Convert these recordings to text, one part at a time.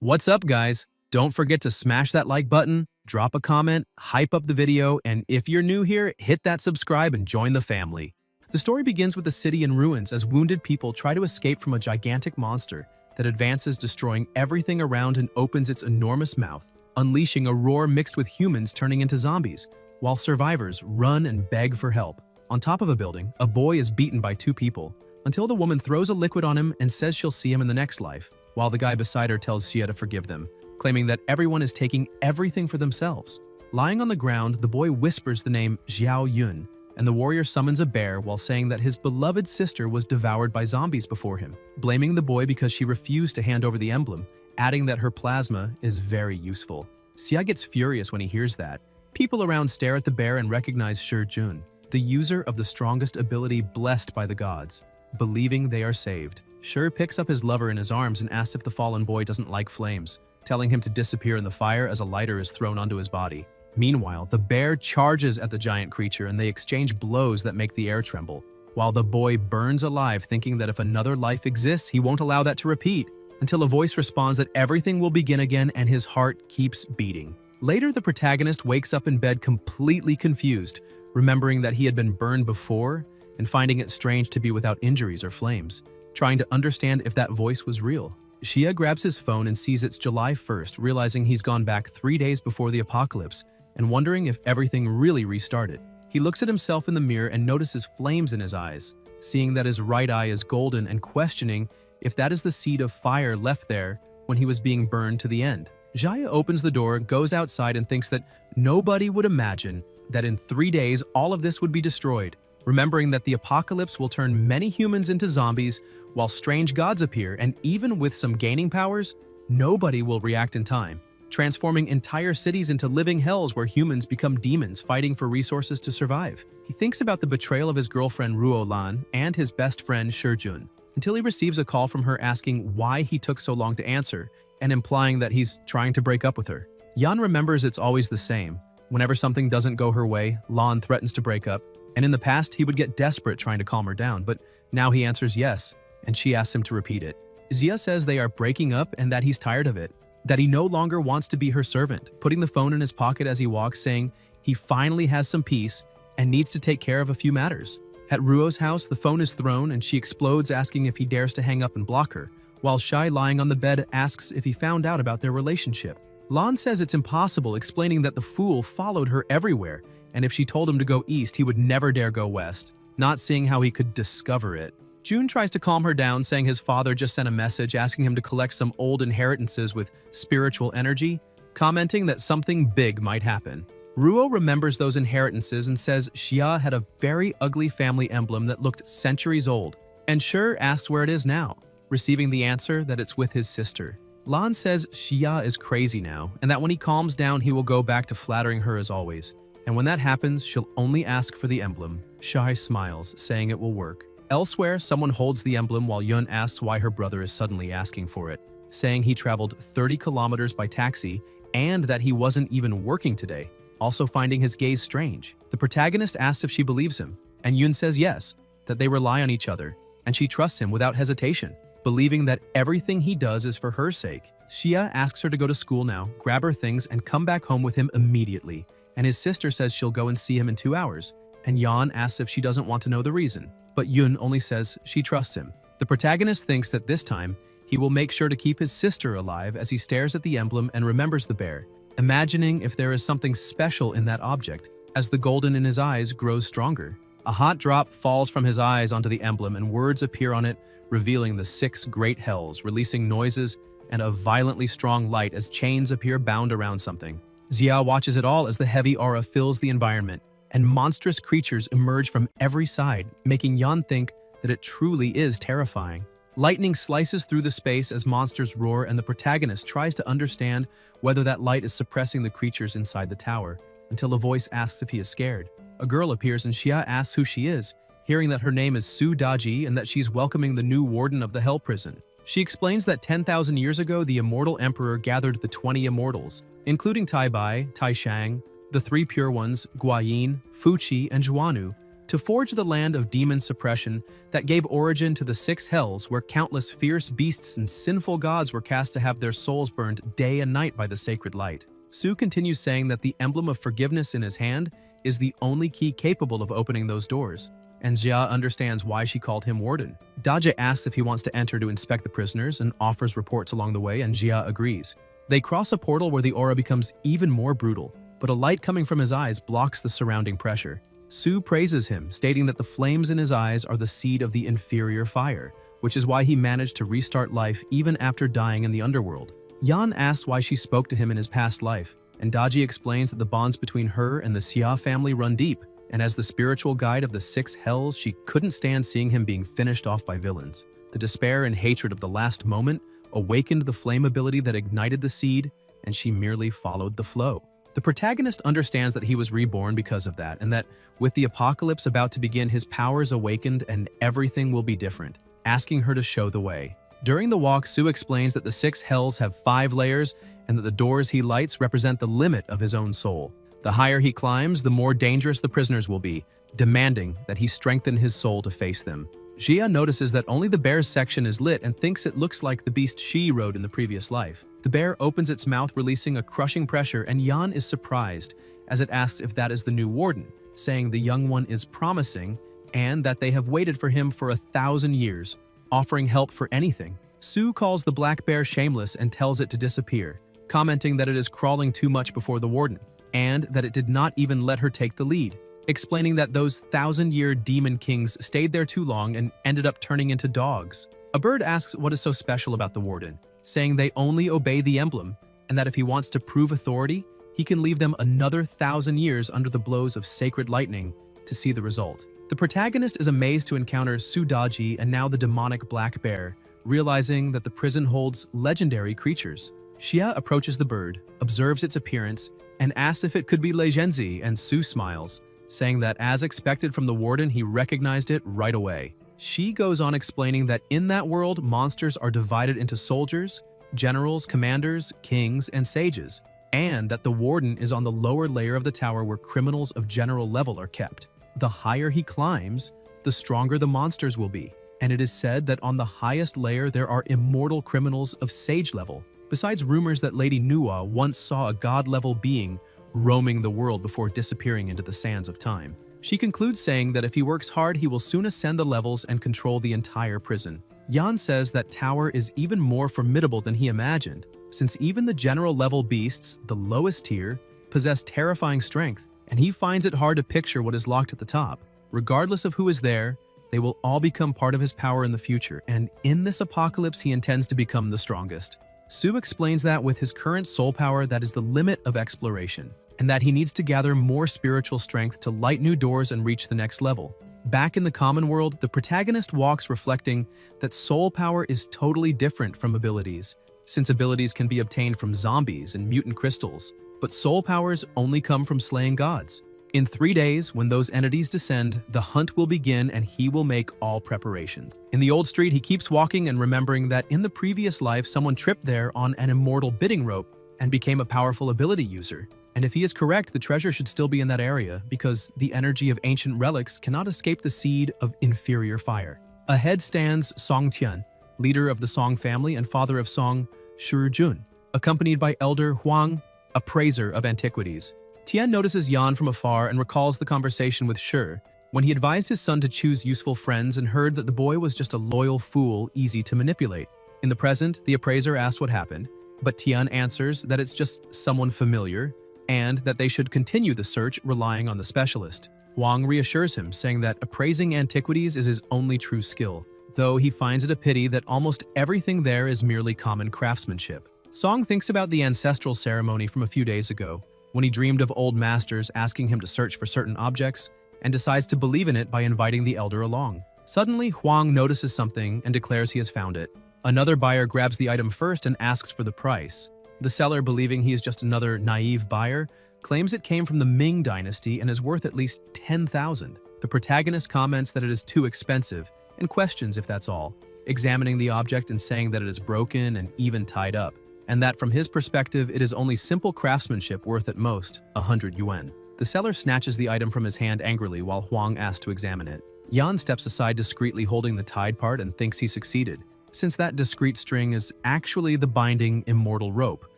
What's up, guys? Don't forget to smash that like button, drop a comment, hype up the video, and if you're new here, hit that subscribe and join the family. The story begins with a city in ruins as wounded people try to escape from a gigantic monster that advances, destroying everything around and opens its enormous mouth, unleashing a roar mixed with humans turning into zombies, while survivors run and beg for help. On top of a building, a boy is beaten by two people, until the woman throws a liquid on him and says she'll see him in the next life, while the guy beside her tells Xia to forgive them, claiming that everyone is taking everything for themselves. Lying on the ground, the boy whispers the name Xiao Yun, and the warrior summons a bear while saying that his beloved sister was devoured by zombies before him, blaming the boy because she refused to hand over the emblem, adding that her plasma is very useful. Xia gets furious when he hears that. People around stare at the bear and recognize Shi Jun, the user of the strongest ability blessed by the gods, believing they are saved. Shi picks up his lover in his arms and asks if the fallen boy doesn't like flames, telling him to disappear in the fire as a lighter is thrown onto his body. Meanwhile, the bear charges at the giant creature and they exchange blows that make the air tremble, while the boy burns alive, thinking that if another life exists, he won't allow that to repeat, until a voice responds that everything will begin again and his heart keeps beating. Later, the protagonist wakes up in bed completely confused, remembering that he had been burned before and finding it strange to be without injuries or flames, trying to understand if that voice was real. Xia grabs his phone and sees it's July 1st, realizing he's gone back 3 days before the apocalypse and wondering if everything really restarted. He looks at himself in the mirror and notices flames in his eyes, seeing that his right eye is golden and questioning if that is the seed of fire left there when he was being burned to the end. Xia opens the door, goes outside, and thinks that nobody would imagine that in 3 days all of this would be destroyed, remembering that the apocalypse will turn many humans into zombies while strange gods appear, and even with some gaining powers, nobody will react in time, transforming entire cities into living hells where humans become demons fighting for resources to survive. He thinks about the betrayal of his girlfriend Ruo Lan and his best friend Shi Jun, until he receives a call from her asking why he took so long to answer, and implying that he's trying to break up with her. Yan remembers it's always the same. Whenever something doesn't go her way, Lan threatens to break up, and in the past he would get desperate trying to calm her down, but now he answers yes, and she asks him to repeat it. Xia says they are breaking up and that he's tired of it, that he no longer wants to be her servant, putting the phone in his pocket as he walks, saying he finally has some peace and needs to take care of a few matters. At Ruo's house, the phone is thrown and she explodes, asking if he dares to hang up and block her, while Shai, lying on the bed, asks if he found out about their relationship. Lan says it's impossible, explaining that the fool followed her everywhere, and if she told him to go east, he would never dare go west, not seeing how he could discover it. June tries to calm her down, saying his father just sent a message asking him to collect some old inheritances with spiritual energy, commenting that something big might happen. Ruo remembers those inheritances and says Xia had a very ugly family emblem that looked centuries old, and Shi asks where it is now, receiving the answer that it's with his sister. Lan says Xia is crazy now, and that when he calms down, he will go back to flattering her as always. And when that happens, she'll only ask for the emblem. Shai smiles, saying it will work. Elsewhere, someone holds the emblem while Yun asks why her brother is suddenly asking for it, saying he traveled 30 kilometers by taxi and that he wasn't even working today, also finding his gaze strange. The protagonist asks if she believes him, and Yun says yes, that they rely on each other, and she trusts him without hesitation, believing that everything he does is for her sake. Xia asks her to go to school now, grab her things, and come back home with him immediately, and his sister says she'll go and see him in 2 hours, and Yan asks if she doesn't want to know the reason, but Yun only says she trusts him. The protagonist thinks that this time, he will make sure to keep his sister alive as he stares at the emblem and remembers the bear, imagining if there is something special in that object, as the golden in his eyes grows stronger. A hot drop falls from his eyes onto the emblem and words appear on it, revealing the 6 great hells, releasing noises and a violently strong light as chains appear bound around something. Xia watches it all as the heavy aura fills the environment, and monstrous creatures emerge from every side, making Yan think that it truly is terrifying. Lightning slices through the space as monsters roar, and the protagonist tries to understand whether that light is suppressing the creatures inside the tower, until a voice asks if he is scared. A girl appears and Xia asks who she is, hearing that her name is Su Daji and that she's welcoming the new warden of the Hell Prison. She explains that 10,000 years ago, the Immortal Emperor gathered the 20 Immortals, including Tai Bai, Tai Shang, the 3 Pure Ones, Guayin, Fuqi, and Zhuanu, to forge the land of demon suppression that gave origin to the 6 hells where countless fierce beasts and sinful gods were cast to have their souls burned day and night by the sacred light. Su continues saying that the emblem of forgiveness in his hand is the only key capable of opening those doors, and Jia understands why she called him Warden. Daja asks if he wants to enter to inspect the prisoners and offers reports along the way, and Jia agrees. They cross a portal where the aura becomes even more brutal, but a light coming from his eyes blocks the surrounding pressure. Su praises him, stating that the flames in his eyes are the seed of the inferior fire, which is why he managed to restart life even after dying in the underworld. Yan asks why she spoke to him in his past life, and Daji explains that the bonds between her and the Xia family run deep, and as the spiritual guide of the 6 hells, she couldn't stand seeing him being finished off by villains. The despair and hatred of the last moment awakened the flame ability that ignited the seed, and she merely followed the flow. The protagonist understands that he was reborn because of that, and that with the apocalypse about to begin, his powers awakened and everything will be different, asking her to show the way. During the walk, Su explains that the 6 hells have 5 layers and that the doors he lights represent the limit of his own soul. The higher he climbs, the more dangerous the prisoners will be, demanding that he strengthen his soul to face them. Jia notices that only the bear's section is lit and thinks it looks like the beast she rode in the previous life. The bear opens its mouth, releasing a crushing pressure, and Yan is surprised as it asks if that is the new warden, saying the young one is promising and that they have waited for him for 1,000 years, offering help for anything. Su calls the black bear shameless and tells it to disappear, commenting that it is crawling too much before the warden, and that it did not even let her take the lead, explaining that those 1,000-year demon kings stayed there too long and ended up turning into dogs. A bird asks what is so special about the warden, saying they only obey the emblem, and that if he wants to prove authority, he can leave them another 1,000 years under the blows of sacred lightning to see the result. The protagonist is amazed to encounter Su Daji and now the demonic black bear, realizing that the prison holds legendary creatures. Xia approaches the bird, observes its appearance, and asks if it could be Lei Zhenzi, and Su smiles, saying that as expected from the warden, he recognized it right away. She goes on explaining that in that world, monsters are divided into soldiers, generals, commanders, kings, and sages, and that the warden is on the lower layer of the tower where criminals of general level are kept. The higher he climbs, the stronger the monsters will be, and it is said that on the highest layer there are immortal criminals of sage level, besides rumors that Lady Nuwa once saw a god-level being roaming the world before disappearing into the sands of time. She concludes saying that if he works hard, he will soon ascend the levels and control the entire prison. Yan says that tower is even more formidable than he imagined, since even the general level beasts, the lowest tier, possess terrifying strength, and he finds it hard to picture what is locked at the top. Regardless of who is there, they will all become part of his power in the future, and in this apocalypse he intends to become the strongest. Su explains that with his current soul power, that is the limit of exploration, and that he needs to gather more spiritual strength to light new doors and reach the next level. Back in the common world, the protagonist walks reflecting that soul power is totally different from abilities, since abilities can be obtained from zombies and mutant crystals, but soul powers only come from slaying gods. In 3 days, when those entities descend, the hunt will begin and he will make all preparations. In the old street, he keeps walking and remembering that in the previous life, someone tripped there on an immortal bidding rope and became a powerful ability user. And if he is correct, the treasure should still be in that area because the energy of ancient relics cannot escape the seed of inferior fire. Ahead stands Song Tian, leader of the Song family and father of Song Shurjun, accompanied by Elder Huang, appraiser of antiquities. Tian notices Yan from afar and recalls the conversation with Shur, when he advised his son to choose useful friends and heard that the boy was just a loyal fool, easy to manipulate. In the present, the appraiser asks what happened, but Tian answers that it's just someone familiar, and that they should continue the search relying on the specialist. Huang reassures him, saying that appraising antiquities is his only true skill, though he finds it a pity that almost everything there is merely common craftsmanship. Song thinks about the ancestral ceremony from a few days ago, when he dreamed of old masters asking him to search for certain objects, and decides to believe in it by inviting the elder along. Suddenly, Huang notices something and declares he has found it. Another buyer grabs the item first and asks for the price. The seller, believing he is just another naive buyer, claims it came from the Ming dynasty and is worth at least 10,000. The protagonist comments that it is too expensive and questions if that's all, examining the object and saying that it is broken and even tied up, and that from his perspective it is only simple craftsmanship worth at most 100 yuan. The seller snatches the item from his hand angrily while Huang asks to examine it. Yan steps aside discreetly holding the tied part and thinks he succeeded, since that discreet string is actually the binding immortal rope,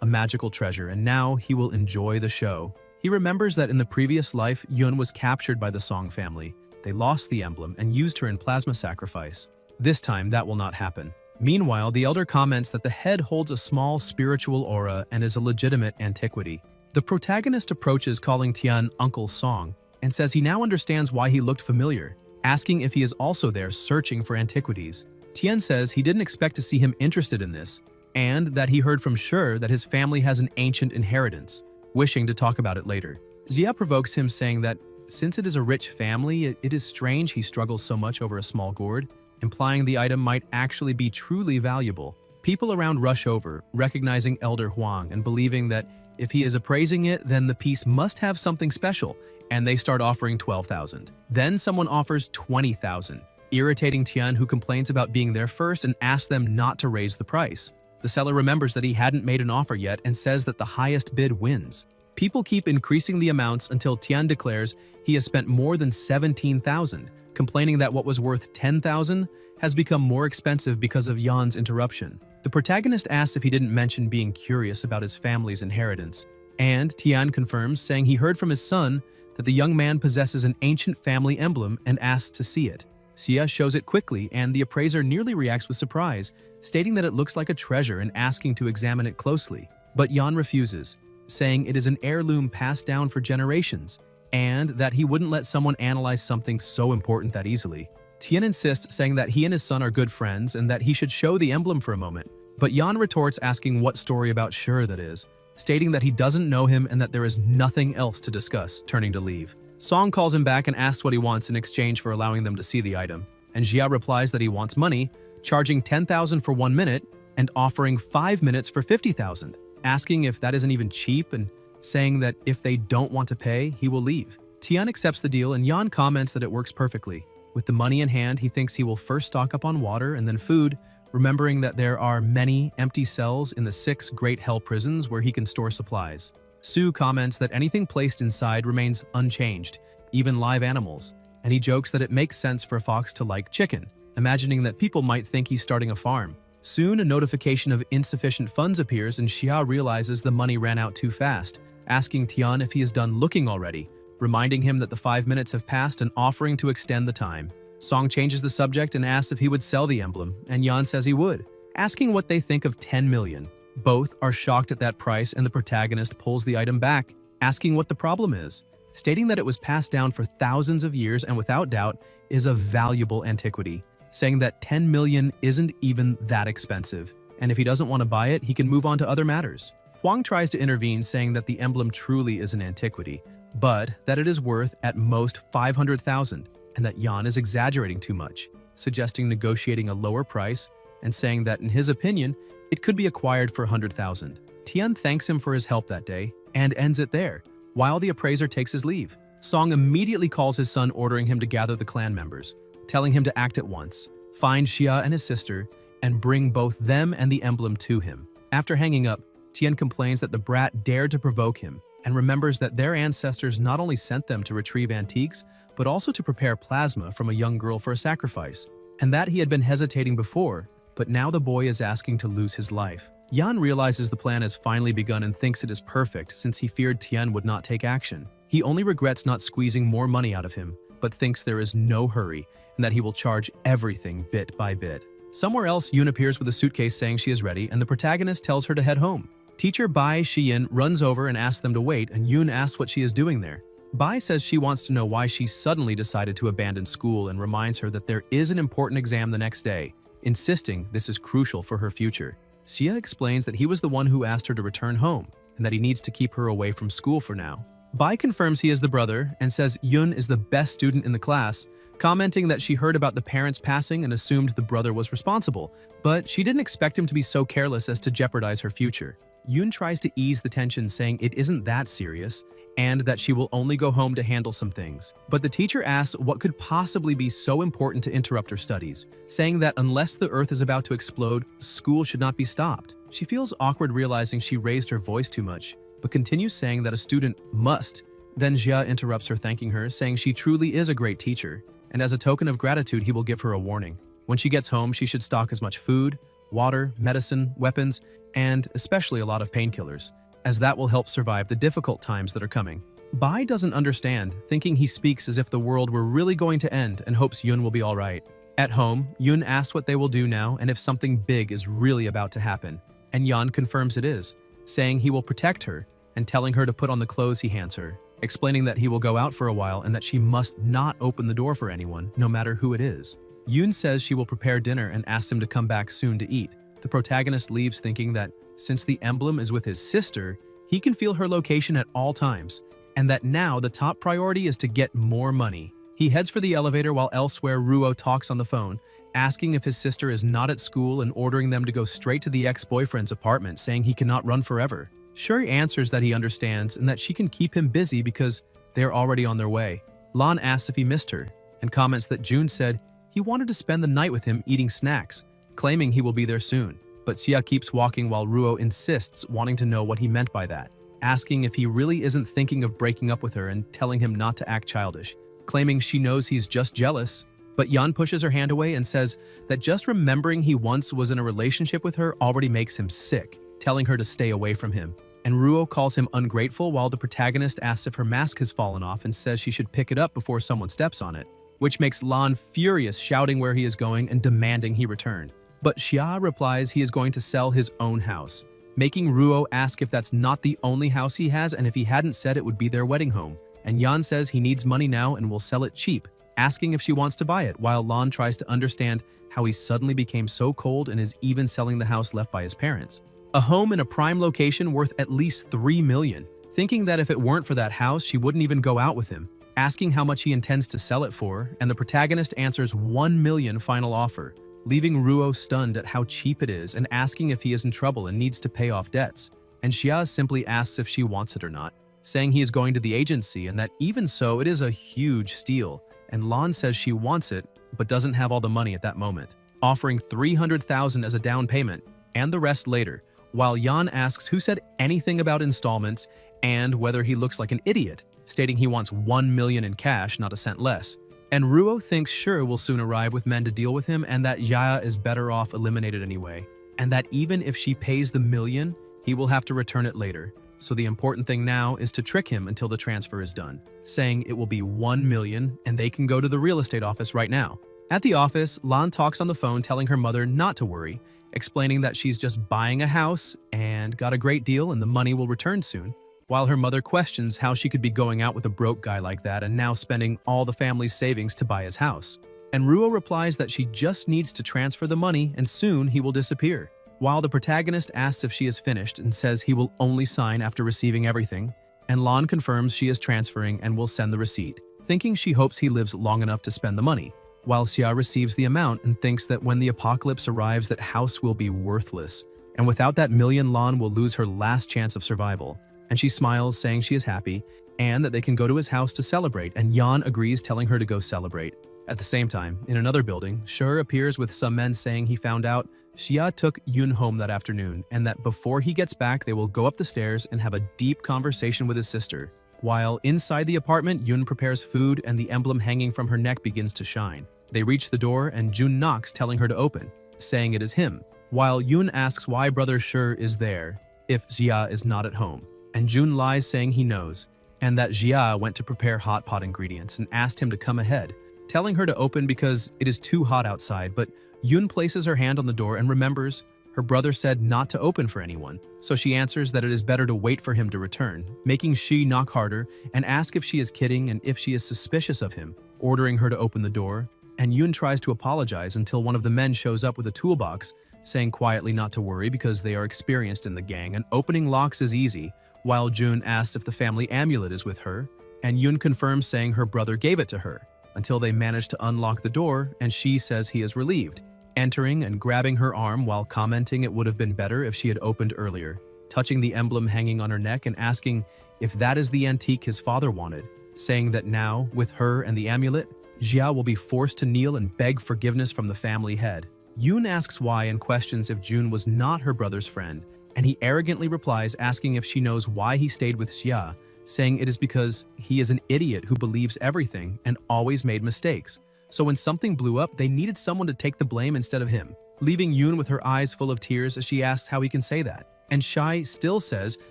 a magical treasure, and now he will enjoy the show. He remembers that in the previous life, Yun was captured by the Song family. They lost the emblem and used her in plasma sacrifice. This time, that will not happen. Meanwhile, the elder comments that the head holds a small spiritual aura and is a legitimate antiquity. The protagonist approaches calling Tian Uncle Song and says he now understands why he looked familiar, asking if he is also there searching for antiquities. Tian says he didn't expect to see him interested in this, and that he heard from Shi that his family has an ancient inheritance, wishing to talk about it later. Xia provokes him, saying that since it is a rich family, it is strange he struggles so much over a small gourd, implying the item might actually be truly valuable. People around rush over, recognizing Elder Huang and believing that if he is appraising it, then the piece must have something special, and they start offering 12,000. Then someone offers 20,000, irritating Tian, who complains about being there first and asks them not to raise the price. The seller remembers that he hadn't made an offer yet and says that the highest bid wins. People keep increasing the amounts until Tian declares he has spent more than 17,000, complaining that what was worth 10,000 has become more expensive because of Yan's interruption. The protagonist asks if he didn't mention being curious about his family's inheritance, and Tian confirms, saying he heard from his son that the young man possesses an ancient family emblem and asks to see it. Xia shows it quickly, and the appraiser nearly reacts with surprise, stating that it looks like a treasure and asking to examine it closely. But Yan refuses, saying it is an heirloom passed down for generations, and that he wouldn't let someone analyze something so important that easily. Tian insists, saying that he and his son are good friends and that he should show the emblem for a moment. But Yan retorts, asking what story about Shi that is, stating that he doesn't know him and that there is nothing else to discuss, turning to leave. Song calls him back and asks what he wants in exchange for allowing them to see the item, and Xia replies that he wants money, charging 10,000 for 1 minute and offering 5 minutes for 50,000, asking if that isn't even cheap and saying that if they don't want to pay, he will leave. Tian accepts the deal, and Yan comments that it works perfectly. With the money in hand, he thinks he will first stock up on water and then food, remembering that there are many empty cells in the 6 great hell prisons where he can store supplies. Su comments that anything placed inside remains unchanged, even live animals, and he jokes that it makes sense for a fox to like chicken, imagining that people might think he's starting a farm. Soon, a notification of insufficient funds appears and Xia realizes the money ran out too fast, asking Tian if he is done looking already, reminding him that the 5 minutes have passed and offering to extend the time. Song changes the subject and asks if he would sell the emblem, and Yan says he would, asking what they think of 10 million. Both are shocked at that price, and the protagonist pulls the item back, asking what the problem is, stating that it was passed down for thousands of years and without doubt is a valuable antiquity, saying that 10 million isn't even that expensive, and if he doesn't want to buy it, he can move on to other matters. Huang tries to intervene, saying that the emblem truly is an antiquity, but that it is worth at most 500,000, and that Yan is exaggerating too much, suggesting negotiating a lower price and saying that in his opinion, it could be acquired for 100,000. Tian thanks him for his help that day and ends it there, while the appraiser takes his leave. Song immediately calls his son, ordering him to gather the clan members, telling him to act at once, find Xia and his sister, and bring both them and the emblem to him. After hanging up, Tian complains that the brat dared to provoke him and remembers that their ancestors not only sent them to retrieve antiques, but also to prepare plasma from a young girl for a sacrifice, and that he had been hesitating before, but now the boy is asking to lose his life. Yan realizes the plan has finally begun and thinks it is perfect since he feared Tian would not take action. He only regrets not squeezing more money out of him, but thinks there is no hurry and that he will charge everything bit by bit. Somewhere else, Yun appears with a suitcase saying she is ready, and the protagonist tells her to head home. Teacher Bai Xiyin runs over and asks them to wait, and Yun asks what she is doing there. Bai says she wants to know why she suddenly decided to abandon school and reminds her that there is an important exam the next day, insisting this is crucial for her future. Xia explains that he was the one who asked her to return home and that he needs to keep her away from school for now. Bai confirms he is the brother and says Yun is the best student in the class, commenting that she heard about the parents passing and assumed the brother was responsible, but she didn't expect him to be so careless as to jeopardize her future. Yun tries to ease the tension, saying it isn't that serious and that she will only go home to handle some things. But the teacher asks what could possibly be so important to interrupt her studies, saying that unless the earth is about to explode, school should not be stopped. She feels awkward realizing she raised her voice too much, but continues saying that a student must Then Jia interrupts her, thanking her, saying she truly is a great teacher, and as a token of gratitude he will give her a warning. When she gets home, she should stock as much food, water, medicine, weapons, and especially a lot of painkillers, as that will help survive the difficult times that are coming. Bai doesn't understand, thinking he speaks as if the world were really going to end and hopes Yun will be alright. At home, Yun asks what they will do now and if something big is really about to happen, and Yan confirms it is, saying he will protect her and telling her to put on the clothes he hands her, explaining that he will go out for a while and that she must not open the door for anyone, no matter who it is. Yun says she will prepare dinner and asks him to come back soon to eat. The protagonist leaves thinking that since the emblem is with his sister, he can feel her location at all times, and that now the top priority is to get more money. He heads for the elevator while elsewhere Ruo talks on the phone, asking if his sister is not at school and ordering them to go straight to the ex-boyfriend's apartment, saying he cannot run forever. Shuri answers that he understands and that she can keep him busy because they are already on their way. Lan asks if he missed her, and comments that Jun said he wanted to spend the night with him eating snacks, claiming he will be there soon. But Xia keeps walking while Ruo insists, wanting to know what he meant by that, asking if he really isn't thinking of breaking up with her and telling him not to act childish, claiming she knows he's just jealous. But Yan pushes her hand away and says that just remembering he once was in a relationship with her already makes him sick, telling her to stay away from him. And Ruo calls him ungrateful while the protagonist asks if her mask has fallen off and says she should pick it up before someone steps on it, which makes Lan furious, shouting where he is going and demanding he return. But Xia replies he is going to sell his own house, making Ruo ask if that's not the only house he has and if he hadn't said it would be their wedding home. And Yan says he needs money now and will sell it cheap, asking if she wants to buy it, while Lan tries to understand how he suddenly became so cold and is even selling the house left by his parents. A home in a prime location worth at least 3 million, thinking that if it weren't for that house, she wouldn't even go out with him, asking how much he intends to sell it for, and the protagonist answers 1 million final offer, leaving Ruo stunned at how cheap it is and asking if he is in trouble and needs to pay off debts. And Xia simply asks if she wants it or not, saying he is going to the agency and that even so it is a huge steal, and Lan says she wants it but doesn't have all the money at that moment, offering 300,000 as a down payment and the rest later, while Yan asks who said anything about installments and whether he looks like an idiot, stating he wants 1 million in cash, not a cent less. And Ruo thinks Shuri will soon arrive with men to deal with him and that Yaya is better off eliminated anyway, and that even if she pays the million, he will have to return it later. So the important thing now is to trick him until the transfer is done, saying it will be 1 million and they can go to the real estate office right now. At the office, Lan talks on the phone telling her mother not to worry, explaining that she's just buying a house and got a great deal and the money will return soon, while her mother questions how she could be going out with a broke guy like that and now spending all the family's savings to buy his house. And Ruo replies that she just needs to transfer the money and soon he will disappear, while the protagonist asks if she is finished and says he will only sign after receiving everything, and Lan confirms she is transferring and will send the receipt, thinking she hopes he lives long enough to spend the money, while Xia receives the amount and thinks that when the apocalypse arrives that house will be worthless, and without that million Lan will lose her last chance of survival. And she smiles, saying she is happy and that they can go to his house to celebrate, and Yan agrees, telling her to go celebrate. At the same time, in another building, Shur appears with some men saying he found out Xia took Yun home that afternoon and that before he gets back they will go up the stairs and have a deep conversation with his sister. While inside the apartment, Yun prepares food and the emblem hanging from her neck begins to shine. They reach the door and Jun knocks, telling her to open, saying it is him, while Yun asks why brother Shur is there if Xia is not at home. And Jun lies, saying he knows, and that Xia went to prepare hot pot ingredients and asked him to come ahead, telling her to open because it is too hot outside, but Yun places her hand on the door and remembers her brother said not to open for anyone, so she answers that it is better to wait for him to return, making she knock harder and ask if she is kidding and if she is suspicious of him, ordering her to open the door. And Yun tries to apologize until one of the men shows up with a toolbox, saying quietly not to worry because they are experienced in the gang and opening locks is easy, while Jun asks if the family amulet is with her, and Yun confirms, saying her brother gave it to her, until they manage to unlock the door and she says he is relieved, entering and grabbing her arm while commenting it would have been better if she had opened earlier, touching the emblem hanging on her neck and asking if that is the antique his father wanted, saying that now, with her and the amulet, Xia will be forced to kneel and beg forgiveness from the family head. Yun asks why and questions if Jun was not her brother's friend, and he arrogantly replies asking if she knows why he stayed with Xia, saying it is because he is an idiot who believes everything and always made mistakes. So when something blew up, they needed someone to take the blame instead of him, leaving Yoon with her eyes full of tears as she asks how he can say that. And Shai still says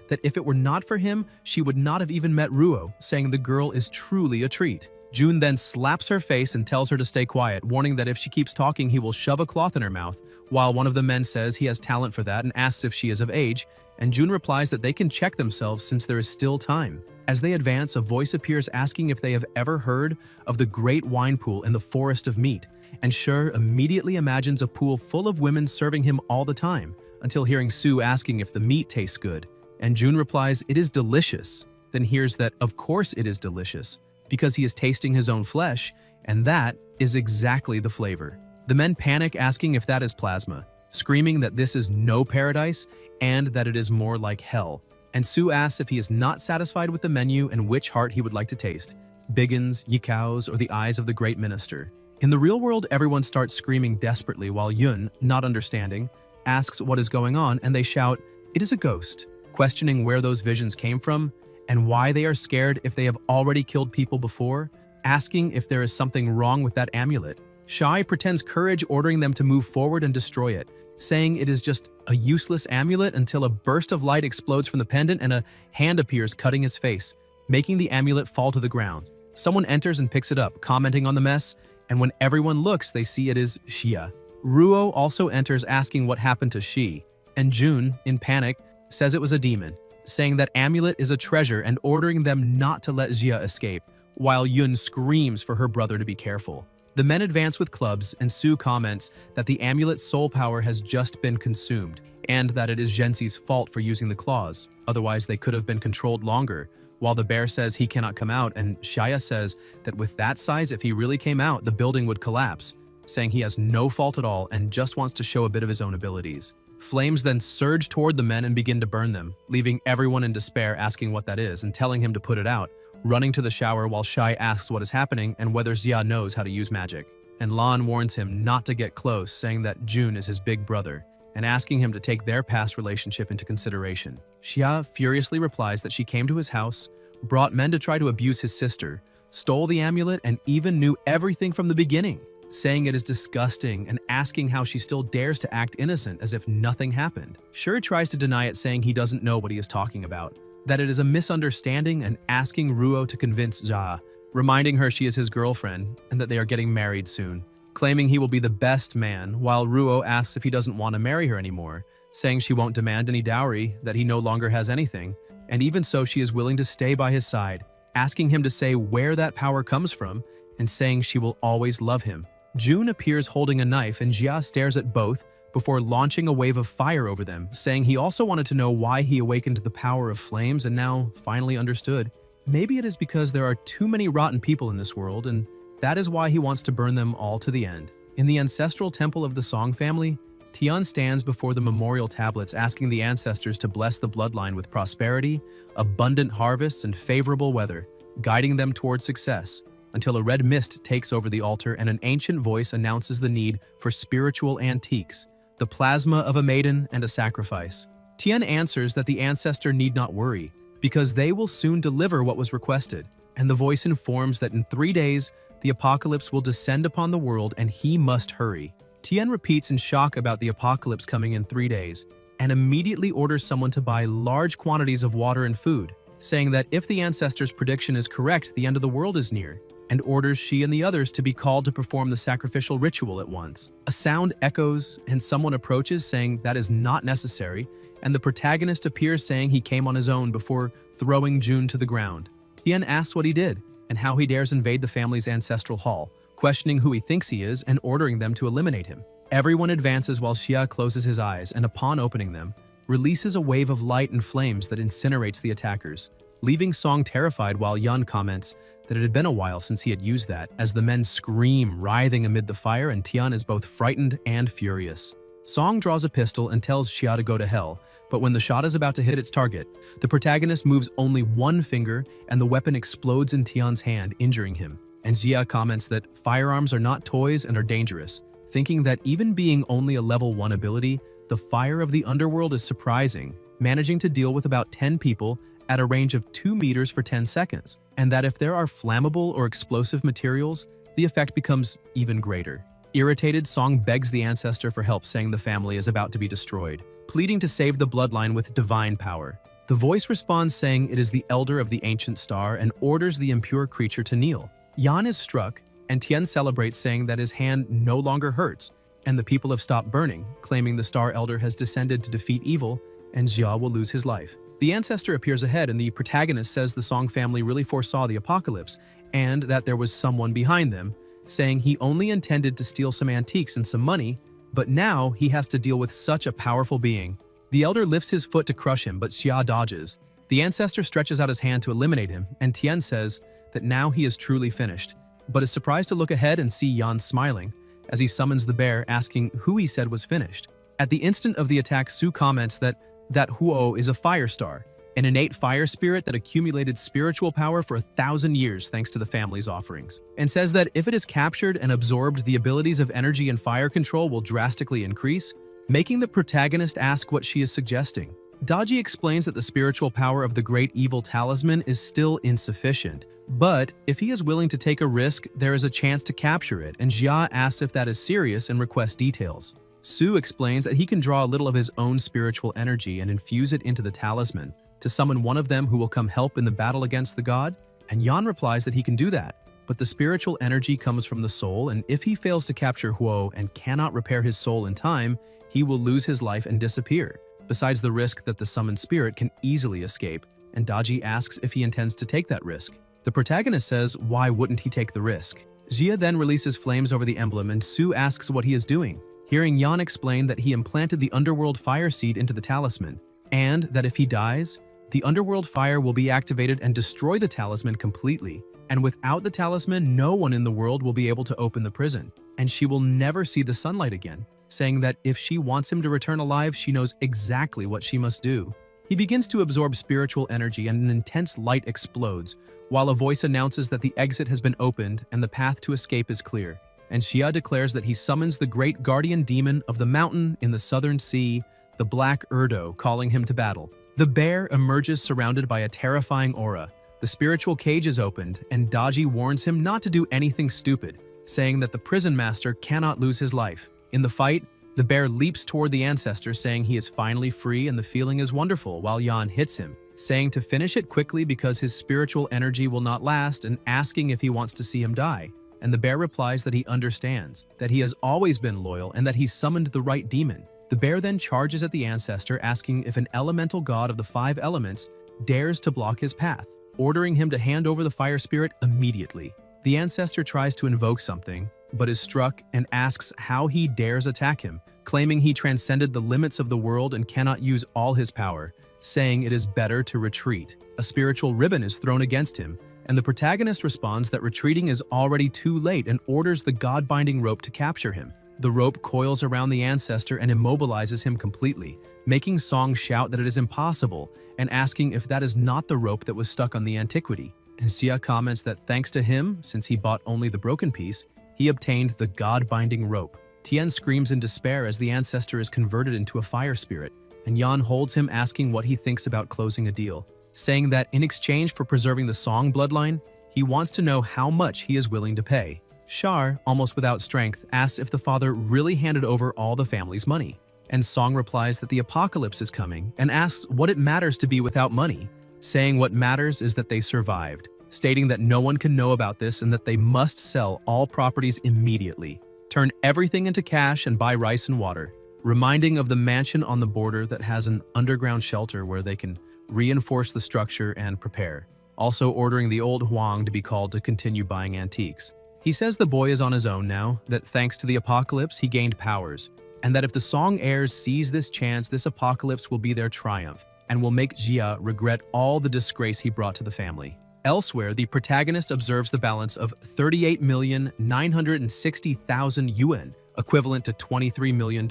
that if it were not for him, she would not have even met Ruo, saying the girl is truly a treat. Jun then slaps her face and tells her to stay quiet, warning that if she keeps talking, he will shove a cloth in her mouth, while one of the men says he has talent for that and asks if she is of age, and Jun replies that they can check themselves since there is still time. As they advance, a voice appears asking if they have ever heard of the great wine pool in the forest of meat, and Sher immediately imagines a pool full of women serving him all the time, until hearing Sue asking if the meat tastes good, and Jun replies it is delicious, then hears that of course it is delicious, because he is tasting his own flesh, and that is exactly the flavor. The men panic asking if that is plasma, screaming that this is no paradise and that it is more like hell. And Sue asks if he is not satisfied with the menu and which heart he would like to taste, Biggin's, Yikao's, or the eyes of the great minister. In the real world, everyone starts screaming desperately while Yun, not understanding, asks what is going on, and they shout, "It is a ghost," questioning where those visions came from and why they are scared if they have already killed people before, asking if there is something wrong with that amulet. Shai pretends courage, ordering them to move forward and destroy it, saying it is just a useless amulet until a burst of light explodes from the pendant and a hand appears cutting his face, making the amulet fall to the ground. Someone enters and picks it up, commenting on the mess, and when everyone looks, they see it is Xia. Ruo also enters asking what happened to Shi, and Jun, in panic, says it was a demon, saying that amulet is a treasure and ordering them not to let Xia escape, while Yun screams for her brother to be careful. The men advance with clubs, and Sue comments that the amulet's soul power has just been consumed, and that it is Jensi's fault for using the claws, otherwise they could have been controlled longer, while the bear says he cannot come out, and Shia says that with that size, if he really came out, the building would collapse, saying he has no fault at all and just wants to show a bit of his own abilities. Flames then surge toward the men and begin to burn them, leaving everyone in despair asking what that is and telling him to put it out, running to the shower while Shai asks what is happening and whether Xia knows how to use magic. And Lan warns him not to get close, saying that Jun is his big brother, and asking him to take their past relationship into consideration. Xia furiously replies that she came to his house, brought men to try to abuse his sister, stole the amulet, and even knew everything from the beginning, saying it is disgusting and asking how she still dares to act innocent as if nothing happened. Sher tries to deny it, saying he doesn't know what he is talking about, that it is a misunderstanding, and asking Ruo to convince Xia, reminding her she is his girlfriend and that they are getting married soon, claiming he will be the best man, while Ruo asks if he doesn't want to marry her anymore, saying she won't demand any dowry, that he no longer has anything, and even so she is willing to stay by his side, asking him to say where that power comes from and saying she will always love him. Jun appears holding a knife and Xia stares at both before launching a wave of fire over them, saying he also wanted to know why he awakened the power of flames and now finally understood. Maybe it is because there are too many rotten people in this world, and that is why he wants to burn them all to the end. In the ancestral temple of the Song family, Tian stands before the memorial tablets asking the ancestors to bless the bloodline with prosperity, abundant harvests, and favorable weather, guiding them towards success, until a red mist takes over the altar and an ancient voice announces the need for spiritual antiques, the plasma of a maiden and a sacrifice. Tian answers that the ancestor need not worry, because they will soon deliver what was requested, and the voice informs that in 3 days, the apocalypse will descend upon the world and he must hurry. Tian repeats in shock about the apocalypse coming in 3 days, and immediately orders someone to buy large quantities of water and food, saying that if the ancestor's prediction is correct, the end of the world is near, and orders she and the others to be called to perform the sacrificial ritual at once. A sound echoes, and someone approaches saying that is not necessary, and the protagonist appears saying he came on his own before throwing Jun to the ground. Tian asks what he did, and how he dares invade the family's ancestral hall, questioning who he thinks he is and ordering them to eliminate him. Everyone advances while Xia closes his eyes and upon opening them, releases a wave of light and flames that incinerates the attackers, leaving Song terrified while Yun comments that it had been a while since he had used that, as the men scream, writhing amid the fire, and Tian is both frightened and furious. Song draws a pistol and tells Xia to go to hell, but when the shot is about to hit its target, the protagonist moves only one finger and the weapon explodes in Tian's hand, injuring him. And Xia comments that firearms are not toys and are dangerous, thinking that even being only a level 1 ability, the fire of the underworld is surprising, managing to deal with about 10 people at a range of 2 meters for 10 seconds, and that if there are flammable or explosive materials, the effect becomes even greater. Irritated, Song begs the ancestor for help, saying the family is about to be destroyed, pleading to save the bloodline with divine power. The voice responds saying it is the elder of the ancient star and orders the impure creature to kneel. Yan is struck, and Tian celebrates, saying that his hand no longer hurts, and the people have stopped burning, claiming the star elder has descended to defeat evil, and Jia will lose his life. The ancestor appears ahead, and the protagonist says the Song family really foresaw the apocalypse, and that there was someone behind them, saying he only intended to steal some antiques and some money, but now he has to deal with such a powerful being. The elder lifts his foot to crush him, but Xia dodges. The ancestor stretches out his hand to eliminate him, and Tian says that now he is truly finished, but is surprised to look ahead and see Yan smiling as he summons the bear, asking who he said was finished. At the instant of the attack, Su comments that Huo is a fire star, an innate fire spirit that accumulated spiritual power for 1,000 years thanks to the family's offerings, and says that if it is captured and absorbed, the abilities of energy and fire control will drastically increase, making the protagonist ask what she is suggesting. Daji explains that the spiritual power of the great evil talisman is still insufficient, but if he is willing to take a risk, there is a chance to capture it, and Jia asks if that is serious and requests details. Su explains that he can draw a little of his own spiritual energy and infuse it into the talisman to summon one of them who will come help in the battle against the god, and Yan replies that he can do that, but the spiritual energy comes from the soul, and if he fails to capture Huo and cannot repair his soul in time, he will lose his life and disappear, besides the risk that the summoned spirit can easily escape, and Daji asks if he intends to take that risk. The protagonist says why wouldn't he take the risk. Jia then releases flames over the emblem, and Su asks what he is doing, hearing Yan explain that he implanted the underworld fire seed into the talisman, and that if he dies, the underworld fire will be activated and destroy the talisman completely, and without the talisman, no one in the world will be able to open the prison, and she will never see the sunlight again, saying that if she wants him to return alive, she knows exactly what she must do. He begins to absorb spiritual energy, and an intense light explodes, while a voice announces that the exit has been opened and the path to escape is clear, and Xia declares that he summons the great guardian demon of the mountain in the southern sea, the Black Urdo, calling him to battle. The bear emerges surrounded by a terrifying aura. The spiritual cage is opened, and Daji warns him not to do anything stupid, saying that the prison master cannot lose his life. In the fight, the bear leaps toward the ancestor, saying he is finally free and the feeling is wonderful, while Yan hits him, saying to finish it quickly because his spiritual energy will not last, and asking if he wants to see him die. And the bear replies that he understands, that he has always been loyal, and that he summoned the right demon. The bear then charges at the ancestor, asking if an elemental god of the 5 elements dares to block his path, ordering him to hand over the fire spirit immediately. The ancestor tries to invoke something, but is struck and asks how he dares attack him, claiming he transcended the limits of the world and cannot use all his power, saying it is better to retreat. A spiritual ribbon is thrown against him, and the protagonist responds that retreating is already too late and orders the god-binding rope to capture him. The rope coils around the ancestor and immobilizes him completely, making Song shout that it is impossible and asking if that is not the rope that was stuck on the antiquity. And Xia comments that thanks to him, since he bought only the broken piece, he obtained the god-binding rope. Tian screams in despair as the ancestor is converted into a fire spirit, and Yan holds him, asking what he thinks about closing a deal, saying that in exchange for preserving the Song bloodline, he wants to know how much he is willing to pay. Shar, almost without strength, asks if the father really handed over all the family's money, and Song replies that the apocalypse is coming and asks what it matters to be without money, saying what matters is that they survived, stating that no one can know about this and that they must sell all properties immediately, turn everything into cash and buy rice and water, reminding of the mansion on the border that has an underground shelter where they can reinforce the structure and prepare, also ordering the old Huang to be called to continue buying antiques. He says the boy is on his own now, that thanks to the apocalypse he gained powers, and that if the Song heirs seize this chance, this apocalypse will be their triumph, and will make Jia regret all the disgrace he brought to the family. Elsewhere, the protagonist observes the balance of 38,960,000 yuan, equivalent to $23 million,